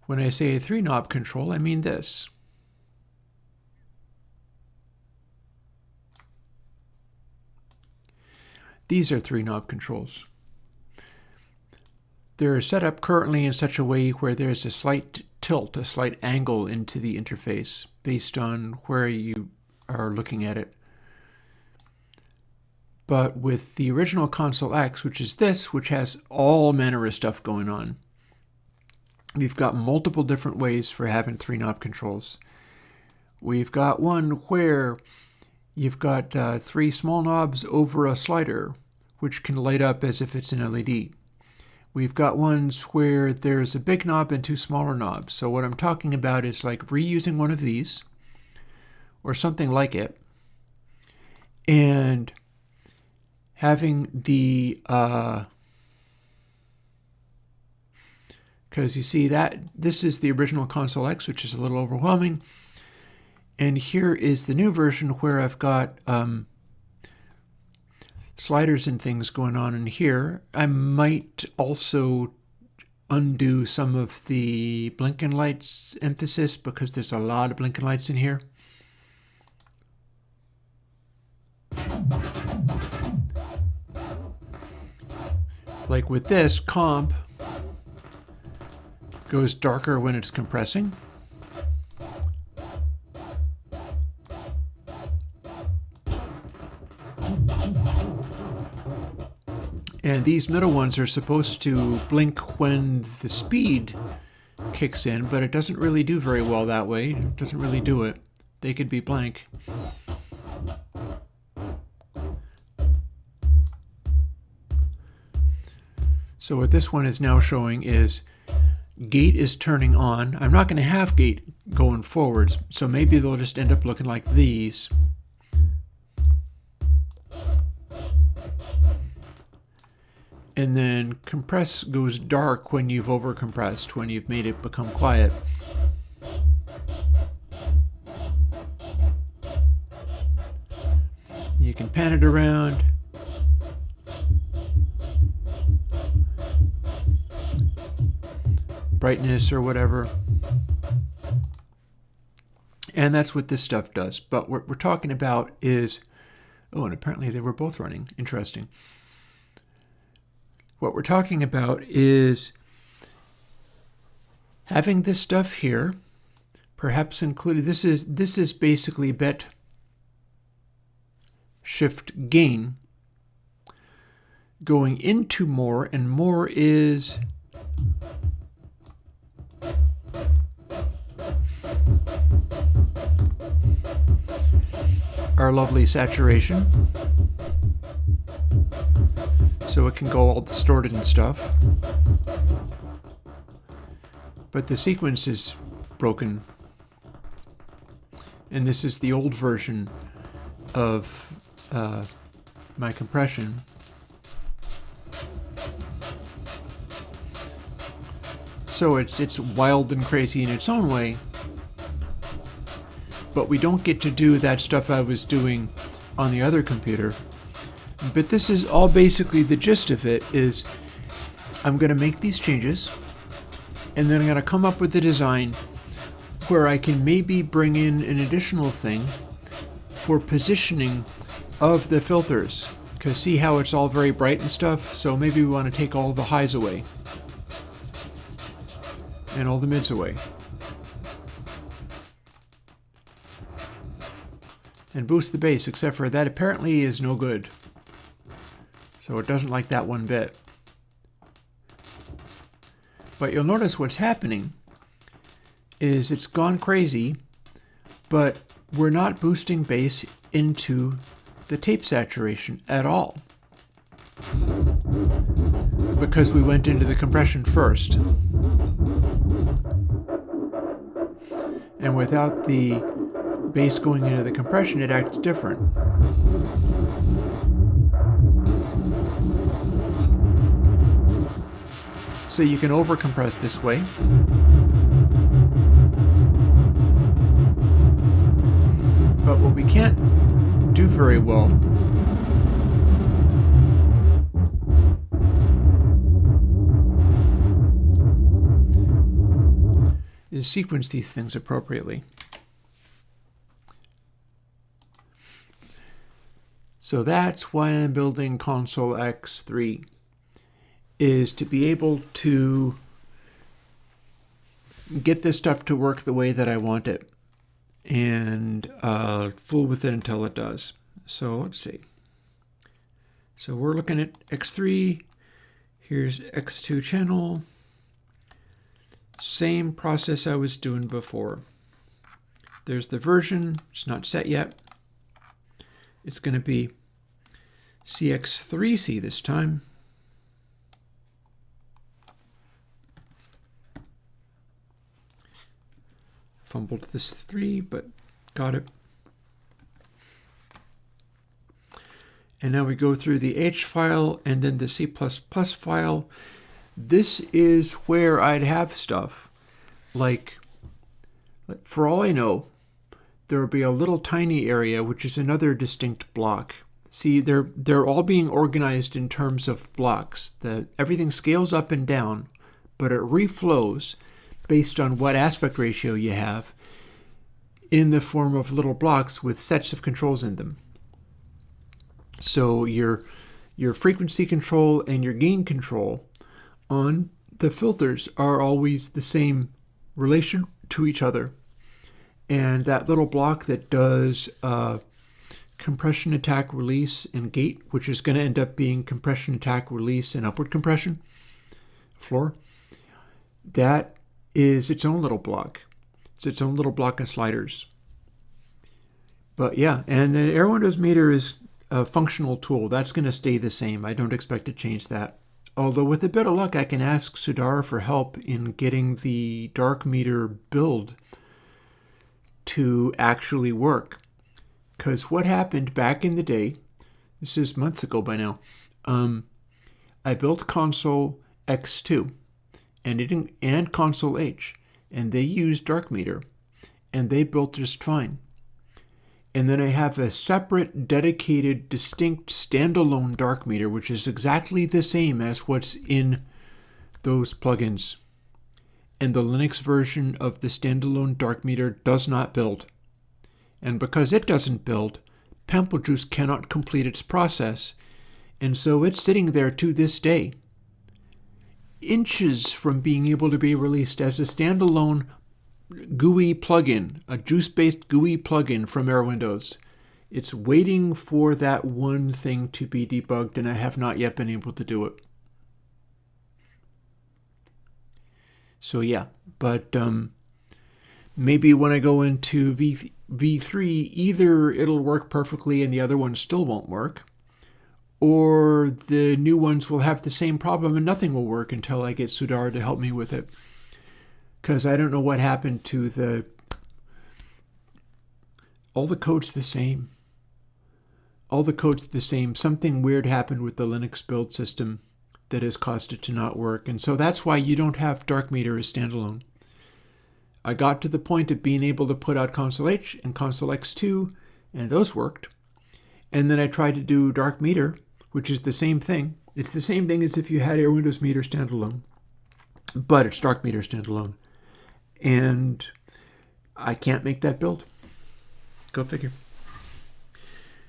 When I say a 3-knob control, I mean this. These are 3-knob controls. They're set up currently in such a way where there's a slight tilt, a slight angle into the interface based on where you are looking at it. But with the original Console X, which is this, which has all manner of stuff going on, we've got multiple different ways for having 3-knob controls. We've got one where you've got 3 small knobs over a slider, which can light up as if it's an LED. We've got ones where there's a big knob and 2 smaller knobs. So what I'm talking about is like reusing one of these, or something like it, and having the, because you see that this is the original Console X, which is a little overwhelming. And here is the new version where I've got sliders and things going on in here. I might also undo some of the blinking lights emphasis because there's a lot of blinking lights in here. Like with this, comp goes darker when it's compressing. And these middle ones are supposed to blink when the speed kicks in, but it doesn't really do very well that way. It doesn't really do it. They could be blank. So what this one is now showing is gate is turning on. I'm not going to have gate going forwards, so maybe they'll just end up looking like these. And then compress goes dark when you've overcompressed, when you've made it become quiet. You can pan it around. Brightness or whatever. And that's what this stuff does. But what we're talking about is, oh, and apparently they were both running. Interesting. What we're talking about is having this stuff here, perhaps included. This is basically bet shift gain going into more, and more is our lovely saturation. So it can go all distorted and stuff. But the sequence is broken. And this is the old version of my compression. So it's wild and crazy in its own way. But we don't get to do that stuff I was doing on the other computer. But this is all basically the gist of it is I'm going to make these changes, and then I'm going to come up with a design where I can maybe bring in an additional thing for positioning of the filters. Because see how it's all very bright and stuff? So maybe we want to take all the highs away and all the mids away. And boost the bass, except for that apparently is no good. So it doesn't like that one bit. But you'll notice what's happening is it's gone crazy, but we're not boosting bass into the tape saturation at all. Because we went into the compression first. And without the bass going into the compression, it acts different. So you can overcompress this way. But what we can't do very well is sequence these things appropriately. So that's why I'm building Console X3, is to be able to get this stuff to work the way that I want it and fool with it until it does. So let's see. So we're looking at X3. Here's X2 channel. Same process I was doing before. There's the version. It's not set yet. It's going to be CX3C this time. Fumbled this 3, but got it. And now we go through the H file and then the C++ file. This is where I'd have stuff like, for all I know, there will be a little tiny area, which is another distinct block. See, they're all being organized in terms of blocks. Everything scales up and down, but it reflows based on what aspect ratio you have in the form of little blocks with sets of controls in them. So your frequency control and your gain control on the filters are always the same relation to each other. And that little block that does compression, attack, release, and gate, which is going to end up being compression, attack, release, and upward compression, floor, that is its own little block. It's its own little block of sliders. But yeah, and the Airwindows meter is a functional tool. That's going to stay the same. I don't expect to change that. Although with a bit of luck, I can ask Sudar for help in getting the dark meter build to actually work. Because what happened back in the day, this is months ago by now, I built Console X2 and Console H, and they used dark meter, and they built just fine. And then I have a separate, dedicated, distinct, standalone dark meter, which is exactly the same as what's in those plugins. And the Linux version of the standalone dark meter does not build. And because it doesn't build, Pample Juice cannot complete its process. And so it's sitting there to this day, inches from being able to be released as a standalone GUI plugin, a juice-based GUI plugin from Airwindows. It's waiting for that one thing to be debugged, and I have not yet been able to do it. So yeah, but maybe when I go into V3, either it'll work perfectly and the other one still won't work, or the new ones will have the same problem and nothing will work until I get Sudar to help me with it. Because I don't know what happened to all the code's the same. All the code's the same. Something weird happened with the Linux build system that has caused it to not work. And so that's why you don't have Dark Meter as standalone. I got to the point of being able to put out Console H and Console X2, and those worked. And then I tried to do Dark Meter, which is the same thing. It's the same thing as if you had Airwindows Meter standalone, but it's Dark Meter standalone. And I can't make that build. Go figure.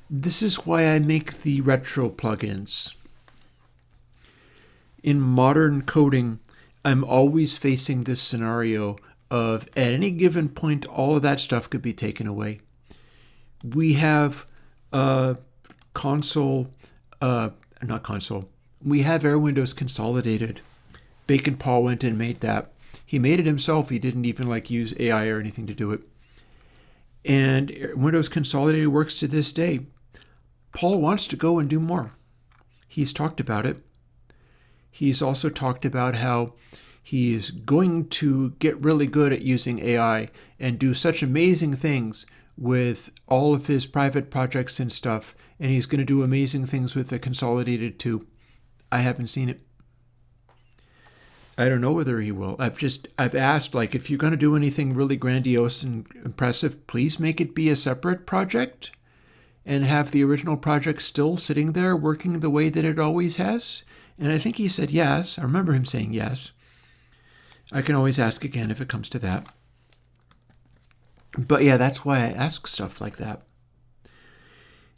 This is why I make the retro plugins. In modern coding, I'm always facing this scenario of at any given point, all of that stuff could be taken away. We have we have Airwindows consolidated. Bacon Paul went and made that. He made it himself. He didn't even use AI or anything to do it. And Windows Consolidated works to this day. Paul wants to go and do more. He's talked about it. He's also talked about how he is going to get really good at using AI and do such amazing things with all of his private projects and stuff. And he's going to do amazing things with the Consolidated too. I haven't seen it. I don't know whether he will. I've asked, if you're going to do anything really grandiose and impressive, please make it be a separate project and have the original project still sitting there working the way that it always has. And I think he said yes. I remember him saying yes. I can always ask again if it comes to that. But yeah, that's why I ask stuff like that.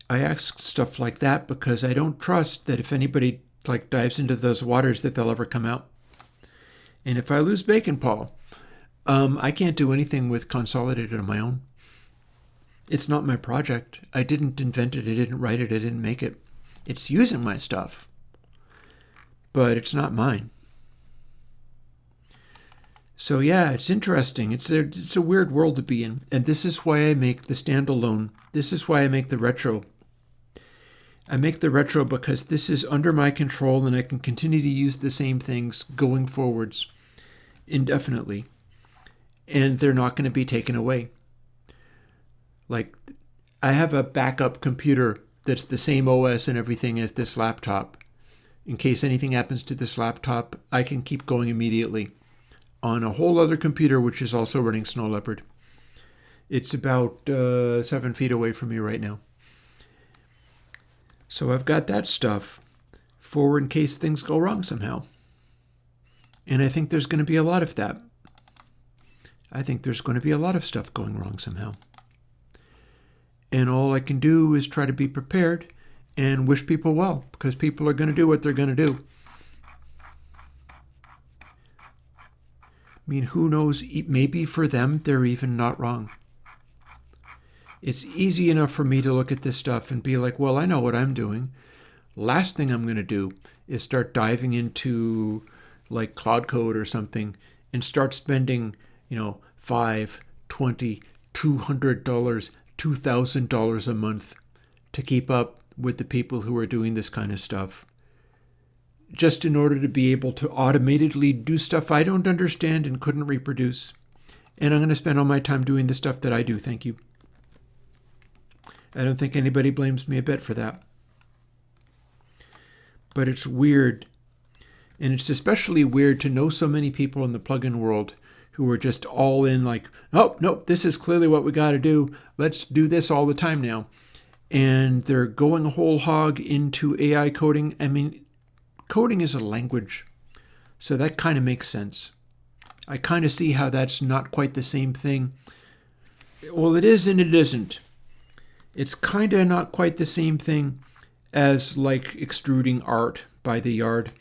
I ask stuff like that because I don't trust that if anybody dives into those waters that they'll ever come out. And if I lose Bacon Paul, I can't do anything with Consolidated on my own. It's not my project. I didn't invent it. I didn't write it. I didn't make it. It's using my stuff. But it's not mine. So yeah, it's interesting. It's a weird world to be in. And this is why I make the standalone. This is why I make the retro. I make the retro because this is under my control and I can continue to use the same things going forwards indefinitely. And they're not going to be taken away. I have a backup computer that's the same OS and everything as this laptop. In case anything happens to this laptop, I can keep going immediately on a whole other computer, which is also running Snow Leopard. It's about 7 feet away from me right now. So I've got that stuff for in case things go wrong somehow. And I think there's going to be a lot of that. I think there's going to be a lot of stuff going wrong somehow. And all I can do is try to be prepared and wish people well, because people are going to do what they're going to do. I mean, who knows? Maybe for them, they're even not wrong. It's easy enough for me to look at this stuff and be like, well, I know what I'm doing. Last thing I'm going to do is start diving into Cloud Code or something and start spending, $5, $20, $200, $2,000 a month to keep up with the people who are doing this kind of stuff. Just in order to be able to automatedly do stuff I don't understand and couldn't reproduce. And I'm going to spend all my time doing the stuff that I do, thank you. I don't think anybody blames me a bit for that. But it's weird. And it's especially weird to know so many people in the plugin world who are just all in oh, nope, this is clearly what we got to do. Let's do this all the time now. And they're going whole hog into AI coding. I mean, coding is a language. So that kind of makes sense. I kind of see how that's not quite the same thing. Well, it is and it isn't. It's kind of not quite the same thing as like extruding art by the yard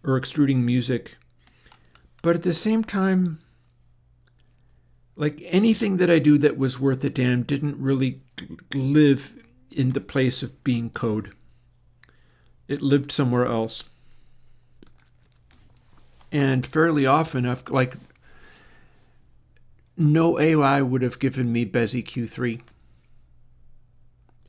or extruding music. But at the same time, like anything that I do that was worth a damn didn't really live in the place of being code. It lived somewhere else. And fairly often, no AI would have given me BezEQ3.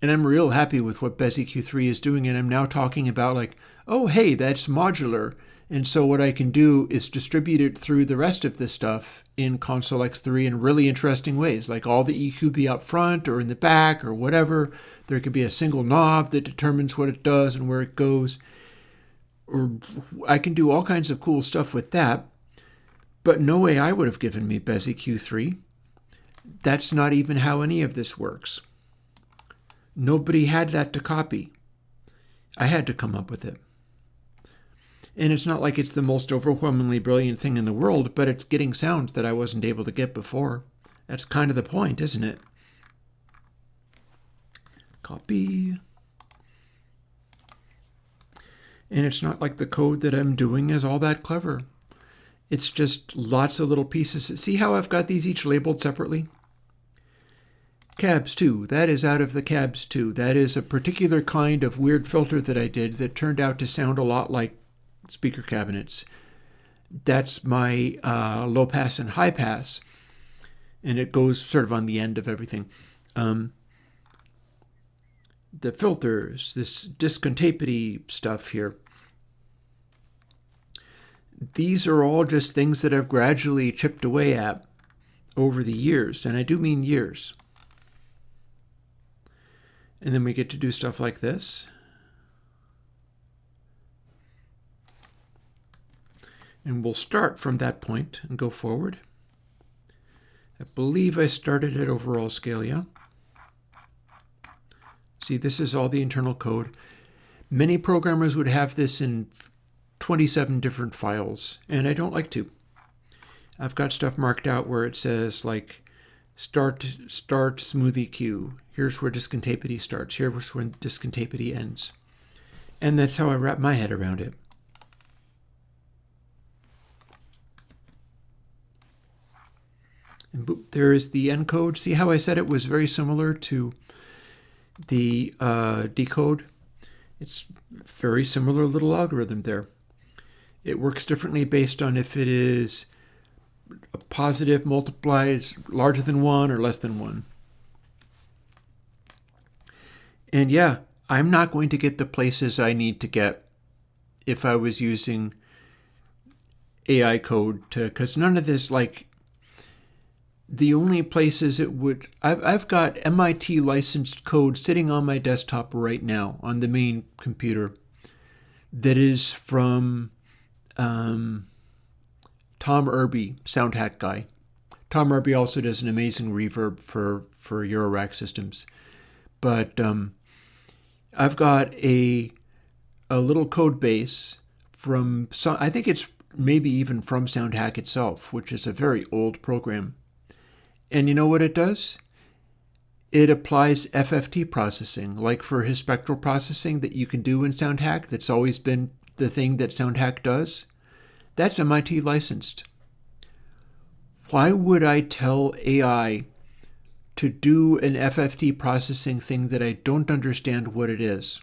And I'm real happy with what BezEQ3 is doing. And I'm now talking about like, oh, hey, that's modular. And so what I can do is distribute it through the rest of this stuff in Console X3 in really interesting ways. Like all the EQ be up front or in the back or whatever. There could be a single knob that determines what it does and where it goes. Or I can do all kinds of cool stuff with that. But no AI would have given me BezEQ3. That's not even how any of this works. Nobody had that to copy. I had to come up with it. And it's not like it's the most overwhelmingly brilliant thing in the world, but it's getting sounds that I wasn't able to get before. That's kind of the point, isn't it? Copy. And it's not like the code that I'm doing is all that clever. It's just lots of little pieces. See how I've got these each labeled separately? Cabs 2, that is out of the Cabs 2. That is a particular kind of weird filter that I did that turned out to sound a lot like speaker cabinets. That's my low pass and high pass, and it goes sort of on the end of everything. The filters, this discontapity stuff here, these are all just things that I've gradually chipped away at over the years, and I do mean years. And then we get to do stuff like this. And we'll start from that point and go forward. I believe I started at overall scale, yeah? See, this is all the internal code. Many programmers would have this in 27 different files, and I don't like to. I've got stuff marked out where it says like start smooth EQ. Here's where discontapity starts. Here's where discontapity ends. And that's how I wrap my head around it. And boop, there is the encode. See how I said it was very similar to the decode? It's a very similar little algorithm there. It works differently based on if it is a positive multiplies larger than 1 or less than 1. And yeah, I'm not going to get the places I need to get if I was using AI code to, because none of this, like, the only places it would, I've got MIT licensed code sitting on my desktop right now on the main computer that is from Tom Irby, SoundHack guy. Tom Irby also does an amazing reverb for Eurorack systems. But I've got a little code base from, I think it's maybe even from SoundHack itself, which is a very old program. And you know what it does? It applies FFT processing, like for his spectral processing that you can do in SoundHack. That's always been the thing that SoundHack does. That's MIT licensed. Why would I tell AI to do an FFT processing thing that I don't understand what it is?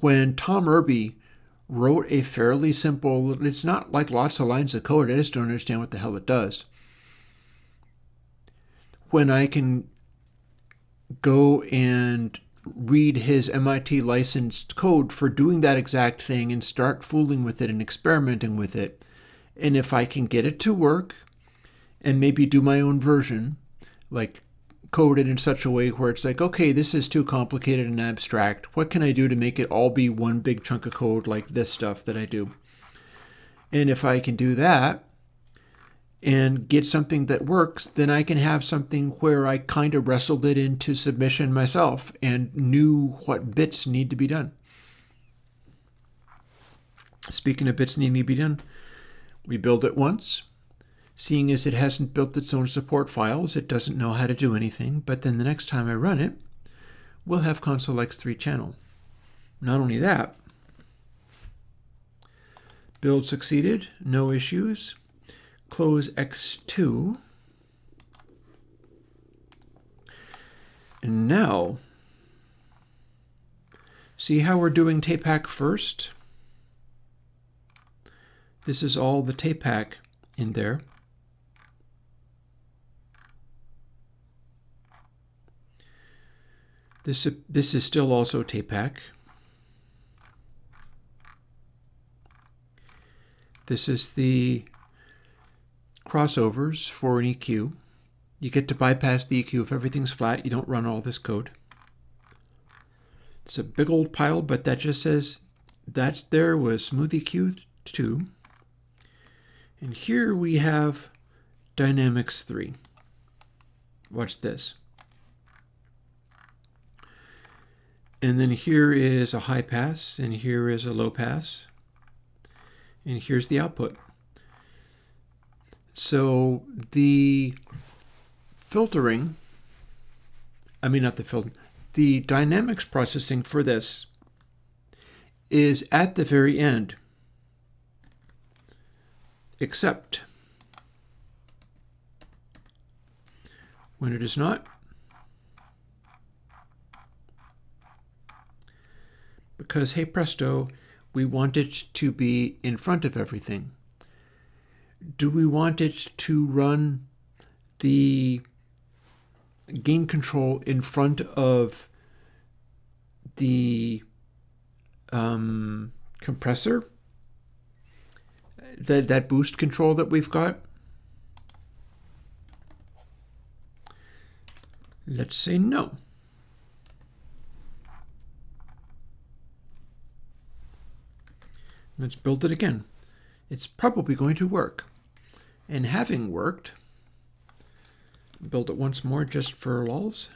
When Tom Irby wrote a fairly simple, it's not like lots of lines of code, I just don't understand what the hell it does. When I can go and read his MIT licensed code for doing that exact thing and start fooling with it and experimenting with it, and if I can get it to work and maybe do my own version, like code it in such a way where it's like, okay, this is too complicated and abstract. What can I do to make it all be one big chunk of code like this stuff that I do? And if I can do that and get something that works, then I can have something where I kind of wrestled it into submission myself and knew what bits need to be done. Speaking of bits needing to be done, we build it once, Seeing as it hasn't built its own support files, it doesn't know how to do anything, but then the next time I run it, we'll have console X3 channel. Not only that, build succeeded, no issues. Close X2. And now, see how we're doing tape hack first? This is all the tape hack in there. This is still also tape hack. This is the crossovers for an EQ. You get to bypass the EQ if everything's flat. You don't run all this code. It's a big old pile, but that just says that's there was Smooth EQ 2. And here we have Dynamics 3. Watch this. And then here is a high pass, and here is a low pass. And here's the output. So the filtering, the dynamics processing for this is at the very end, except when it is not, because, hey presto, we want it to be in front of everything. Do we want it to run the gain control in front of the compressor? That boost control that we've got? Let's say no. Let's build it again. It's probably going to work. And having worked, build it once more just for lulz.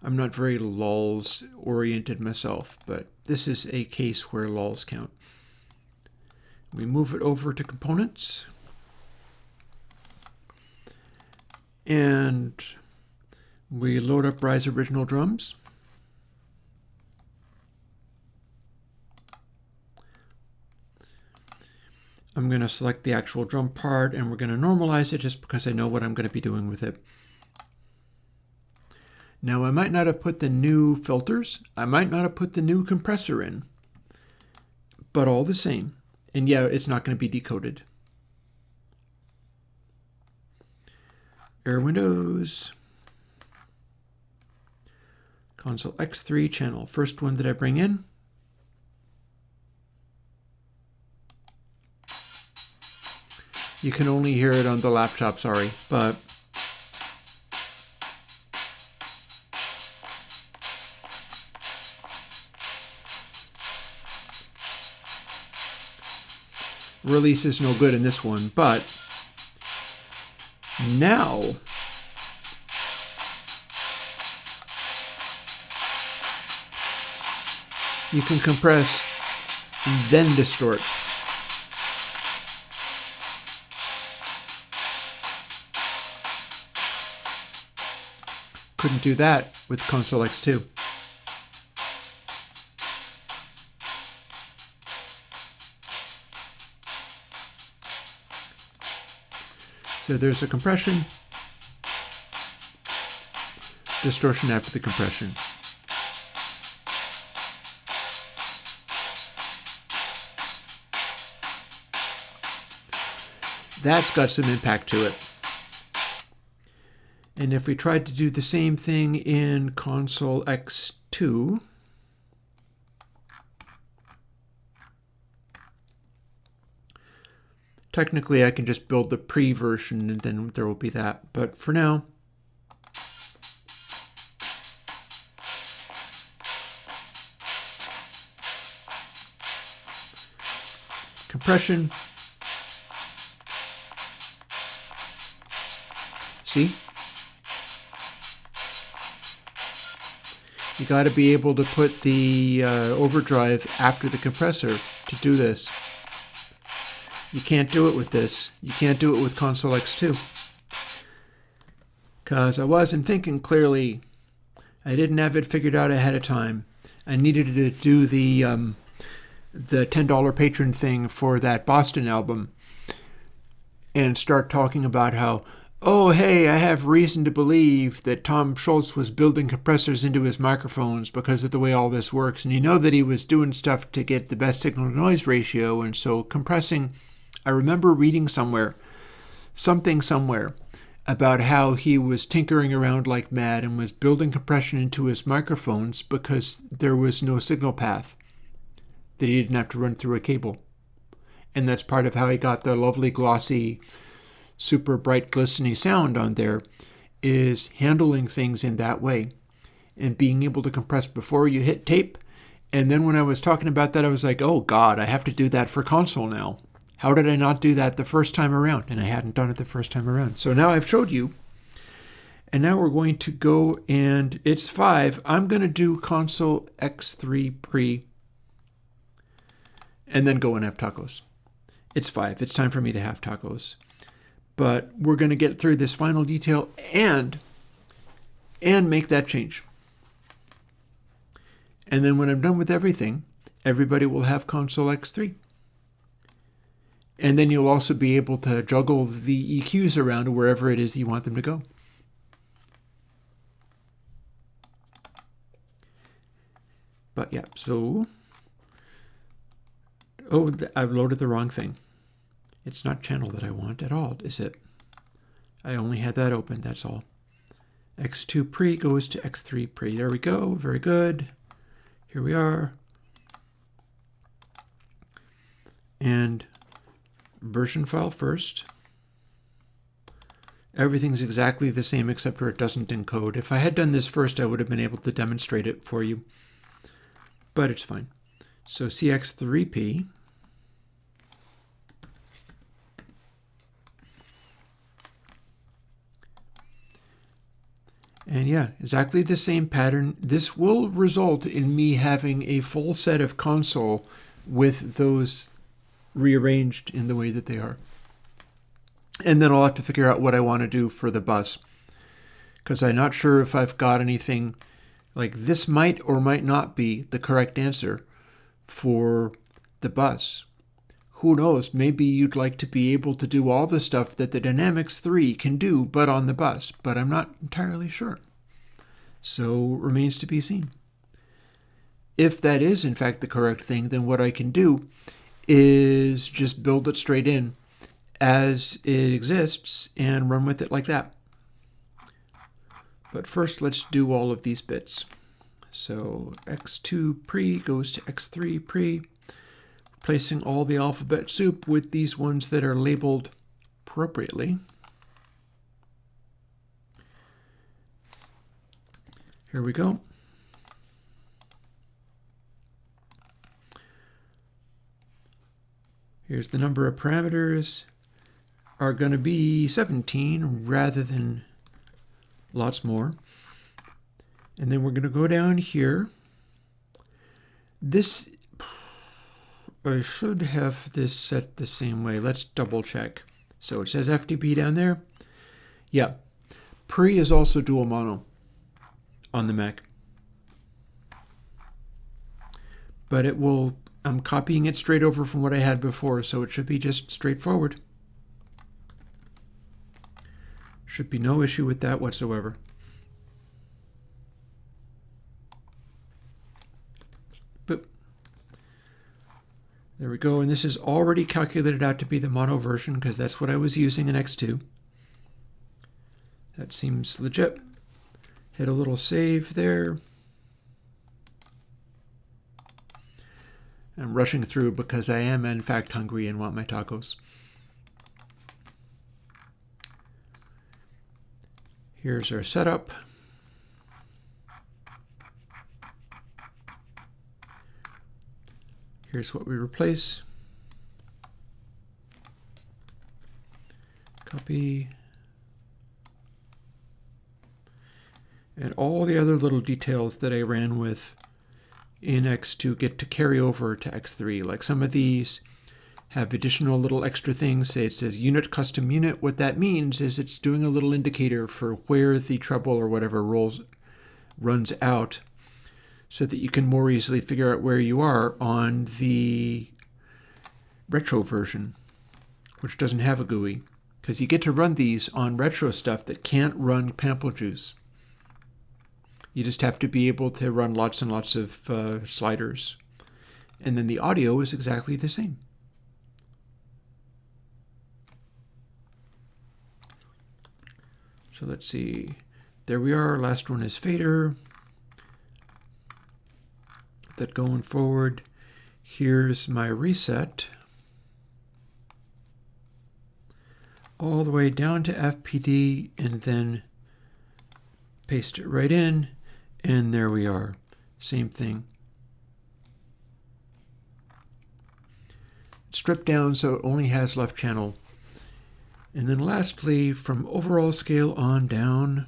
I'm not very lulz oriented myself, but this is a case where lulz count. We move it over to components. And we load up Rise Original Drums. I'm going to select the actual drum part, and we're going to normalize it just because I know what I'm going to be doing with it. Now, I might not have put the new filters. I might not have put the new compressor in, but all the same. And yeah, it's not going to be decoded. Airwindows. Console X3 channel. First one that I bring in. You can only hear it on the laptop, sorry, but release is no good in this one, but now you can compress, then distort. Couldn't do that with Console X2. So there's a compression, distortion after the compression. That's got some impact to it. And if we tried to do the same thing in Console X2, technically I can just build the pre-version and then there will be that. But for now, compression, see? You got to be able to put the overdrive after the compressor to do this. You can't do it with this. You can't do it with Console X2. Because I wasn't thinking clearly. I didn't have it figured out ahead of time. I needed to do the $10 patron thing for that Boston album and start talking about how, oh, hey, I have reason to believe that Tom Schultz was building compressors into his microphones because of the way all this works. And you know that he was doing stuff to get the best signal-to-noise ratio. And so compressing, I remember reading somewhere about how he was tinkering around like mad and was building compression into his microphones because there was no signal path that he didn't have to run through a cable. And that's part of how he got the lovely, glossy, super bright, glistening sound on there, is handling things in that way and being able to compress before you hit tape. And then when I was talking about that, I was like, oh God, I have to do that for console now. How did I not do that the first time around? And I hadn't done it the first time around. So now I've showed you. And now we're going to go and it's 5. I'm going to do Console X3 pre and then go and have tacos. It's 5. It's time for me to have tacos. But we're going to get through this final detail and make that change. And then when I'm done with everything, everybody will have Console X3. And then you'll also be able to juggle the EQs around wherever it is you want them to go. But yeah, so... Oh, I've loaded the wrong thing. It's not channel that I want at all, is it? I only had that open, that's all. X2 pre goes to X3 pre. There we go, very good. Here we are. And version file first. Everything's exactly the same except for it doesn't encode. If I had done this first, I would have been able to demonstrate it for you. But it's fine. So CX3P. And yeah, exactly the same pattern. This will result in me having a full set of console with those rearranged in the way that they are. And then I'll have to figure out what I want to do for the bus. Because I'm not sure if I've got anything like this might or might not be the correct answer for the bus. Who knows, maybe you'd like to be able to do all the stuff that the Dynamics 3 can do, but on the bus, but I'm not entirely sure. So remains to be seen. If that is in fact the correct thing, then what I can do is just build it straight in as it exists and run with it like that. But first let's do all of these bits. So X2 pre goes to X3 pre. Replacing all the alphabet soup with these ones that are labeled appropriately. Here we go. Here's the number of parameters are going to be 17 rather than lots more. And then we're going to go down here. This I should have this set the same way. Let's double check. So it says FTP down there. Yeah. Pre is also dual mono on the Mac. But it will, I'm copying it straight over from what I had before, so it should be just straightforward. Should be no issue with that whatsoever. Boop. There we go, and this is already calculated out to be the mono version because that's what I was using in X2. That seems legit. Hit a little save there. I'm rushing through because I am in fact hungry and want my tacos. Here's our setup. Here's what we replace. Copy. And all the other little details that I ran with in X2 get to carry over to X3. Like some of these have additional little extra things. Say it says unit custom unit. What that means is it's doing a little indicator for where the treble or whatever runs out, so that you can more easily figure out where you are on the retro version, which doesn't have a GUI, because you get to run these on retro stuff that can't run Pample Juice. You just have to be able to run lots and lots of sliders. And then the audio is exactly the same. So let's see. There we are. Last one is fader. That going forward. Here's my reset. All the way down to FPD, and then paste it right in, and there we are. Same thing. Strip down so it only has left channel. And then lastly, from overall scale on down,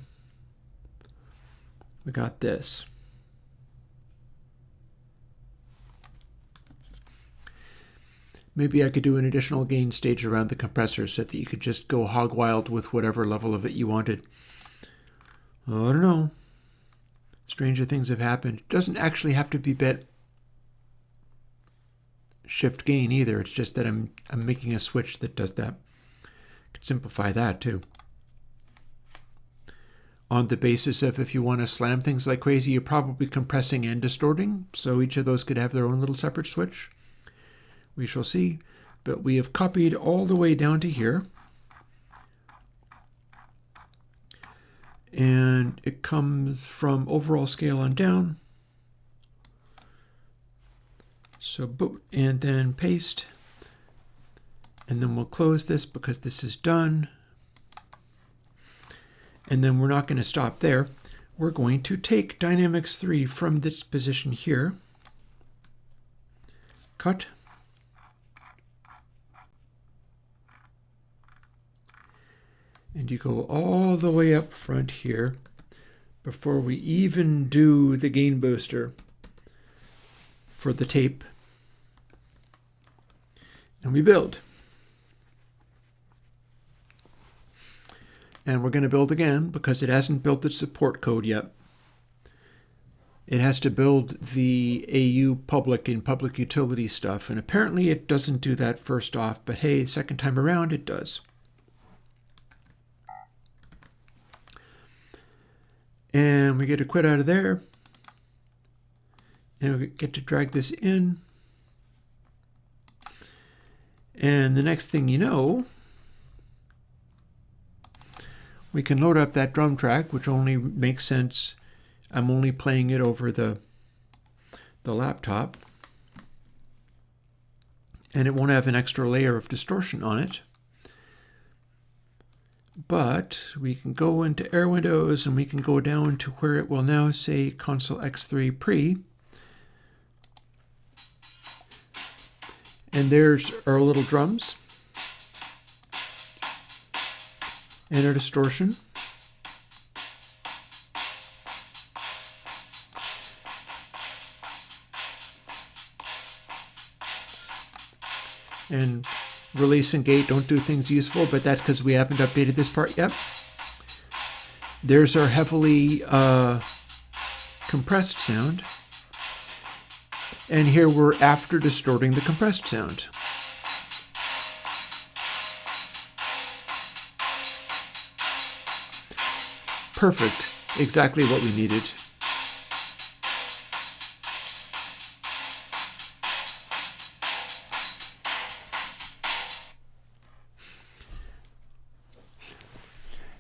we got this. Maybe I could do an additional gain stage around the compressor so that you could just go hog wild with whatever level of it you wanted. I don't know. Stranger things have happened. It doesn't actually have to be bit shift gain either. It's just that I'm making a switch that does that. Could simplify that too. On the basis of if you want to slam things like crazy, you're probably compressing and distorting. So each of those could have their own little separate switch. We shall see, but we have copied all the way down to here. And it comes from overall scale on down. So boot and then paste. And then we'll close this because this is done. And then we're not going to stop there. We're going to take Dynamics 3 from this position here. Cut. And you go all the way up front here before we even do the gain booster for the tape. And we build. And we're going to build again because it hasn't built its support code yet. It has to build the AU public and public utility stuff. And apparently it doesn't do that first off. But hey, second time around it does. And we get to quit out of there. And we get to drag this in. And the next thing you know, we can load up that drum track, which only makes sense. I'm only playing it over the laptop. And it won't have an extra layer of distortion on it. But we can go into Airwindows and we can go down to where it will now say Console X3 Pre. And there's our little drums and our distortion. And release and gate don't do things useful, but that's because we haven't updated this part yet. There's our heavily compressed sound. And here we're after distorting the compressed sound. Perfect. Exactly what we needed.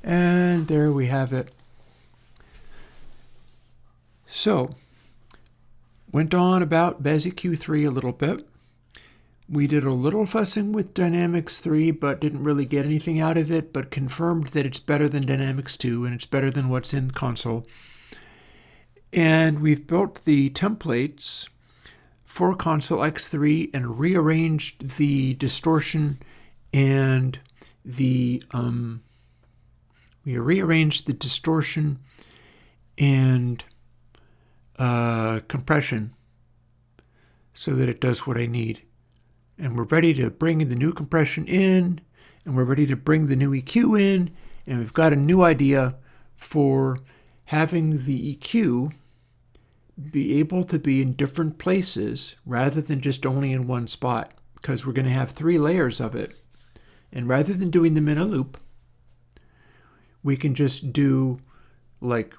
And there we have it. So, went on about Basic Q3 a little bit. We did a little fussing with Dynamics 3, but didn't really get anything out of it, but confirmed that it's better than Dynamics 2, and it's better than what's in console. And we've built the templates for Console X3 and rearranged the distortion and the compression so that it does what I need. and we're ready to bring the new compression in, and we're ready to bring the new EQ in, and we've got a new idea for having the EQ be able to be in different places rather than just only in one spot, because we're going to have 3 layers of it. And rather than doing them in a loop, we can just do like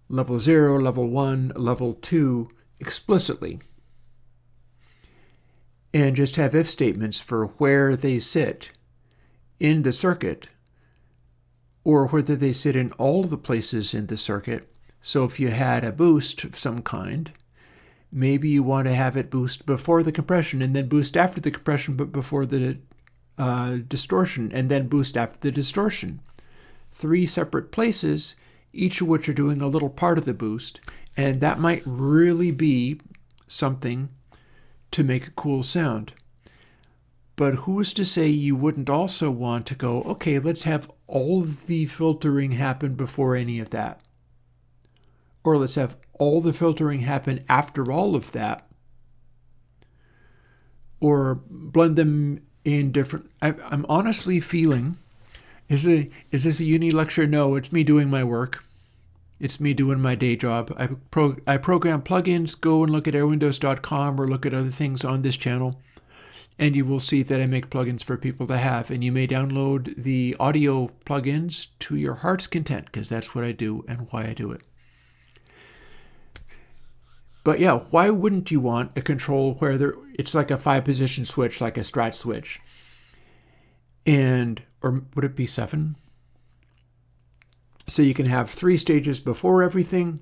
level 0, level 1, level 2 explicitly. And just have if statements for where they sit in the circuit, or whether they sit in all the places in the circuit. So if you had a boost of some kind, maybe you want to have it boost before the compression and then boost after the compression, but before the distortion, and then boost after the distortion. 3 separate places, each of which are doing a little part of the boost, and that might really be something to make a cool sound. But who's to say you wouldn't also want to go, okay, let's have all the filtering happen before any of that. Or let's have all the filtering happen after all of that. Or blend them in different... I'm honestly feeling, is this a uni lecture? No, it's me doing my work. It's me doing my day job. I program plugins. Go and look at airwindows.com or look at other things on this channel, and you will see that I make plugins for people to have. And you may download the audio plugins to your heart's content, because that's what I do and why I do it. But yeah, why wouldn't you want a control where it's like a 5-position switch, like a Strat switch? Or would it be 7? So you can have 3 stages before everything,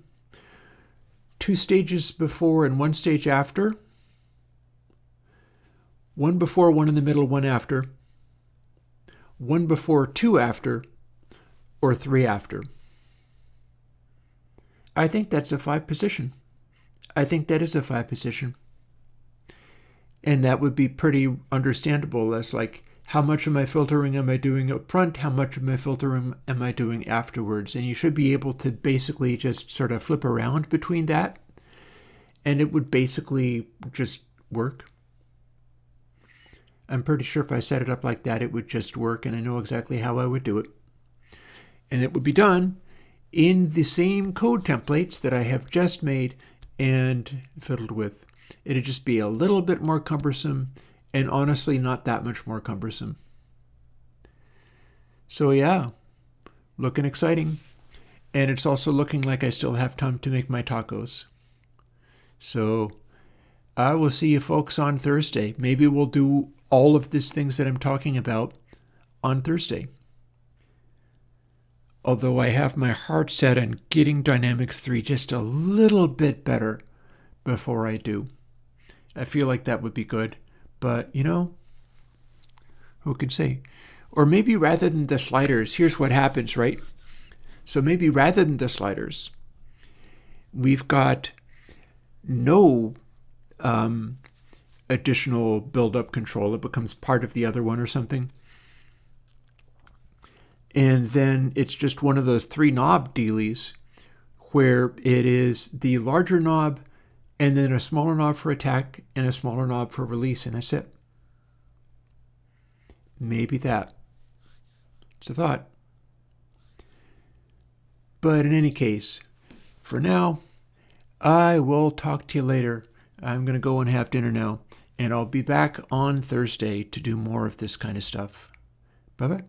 2 stages before and 1 stage after, 1 before, 1 in the middle, 1 after, 1 before, 2 after, or 3 after. I think that's a 5-position. I think that is a 5-position. And that would be pretty understandable as like, how much of my filtering am I doing up front? How much of my filtering am I doing afterwards? And you should be able to basically just sort of flip around between that, and it would basically just work. I'm pretty sure if I set it up like that, it would just work, and I know exactly how I would do it. And it would be done in the same code templates that I have just made and fiddled with. It'd just be a little bit more cumbersome, and honestly not that much more cumbersome. So yeah, looking exciting. And it's also looking like I still have time to make my tacos. So I will see you folks on Thursday. Maybe we'll do all of these things that I'm talking about on Thursday. Although I have my heart set on getting Dynamics 3 just a little bit better before I do. I feel like that would be good. But, you know, who can say? Or maybe rather than the sliders, here's what happens, right? So maybe rather than the sliders, we've got no additional build-up control. It becomes part of the other one or something. And then it's just one of those 3 knob dealies where it is the larger knob and then a smaller knob for attack and a smaller knob for release, and that's it. Maybe that. It's a thought. But in any case, for now, I will talk to you later. I'm going to go and have dinner now, and I'll be back on Thursday to do more of this kind of stuff. Bye-bye.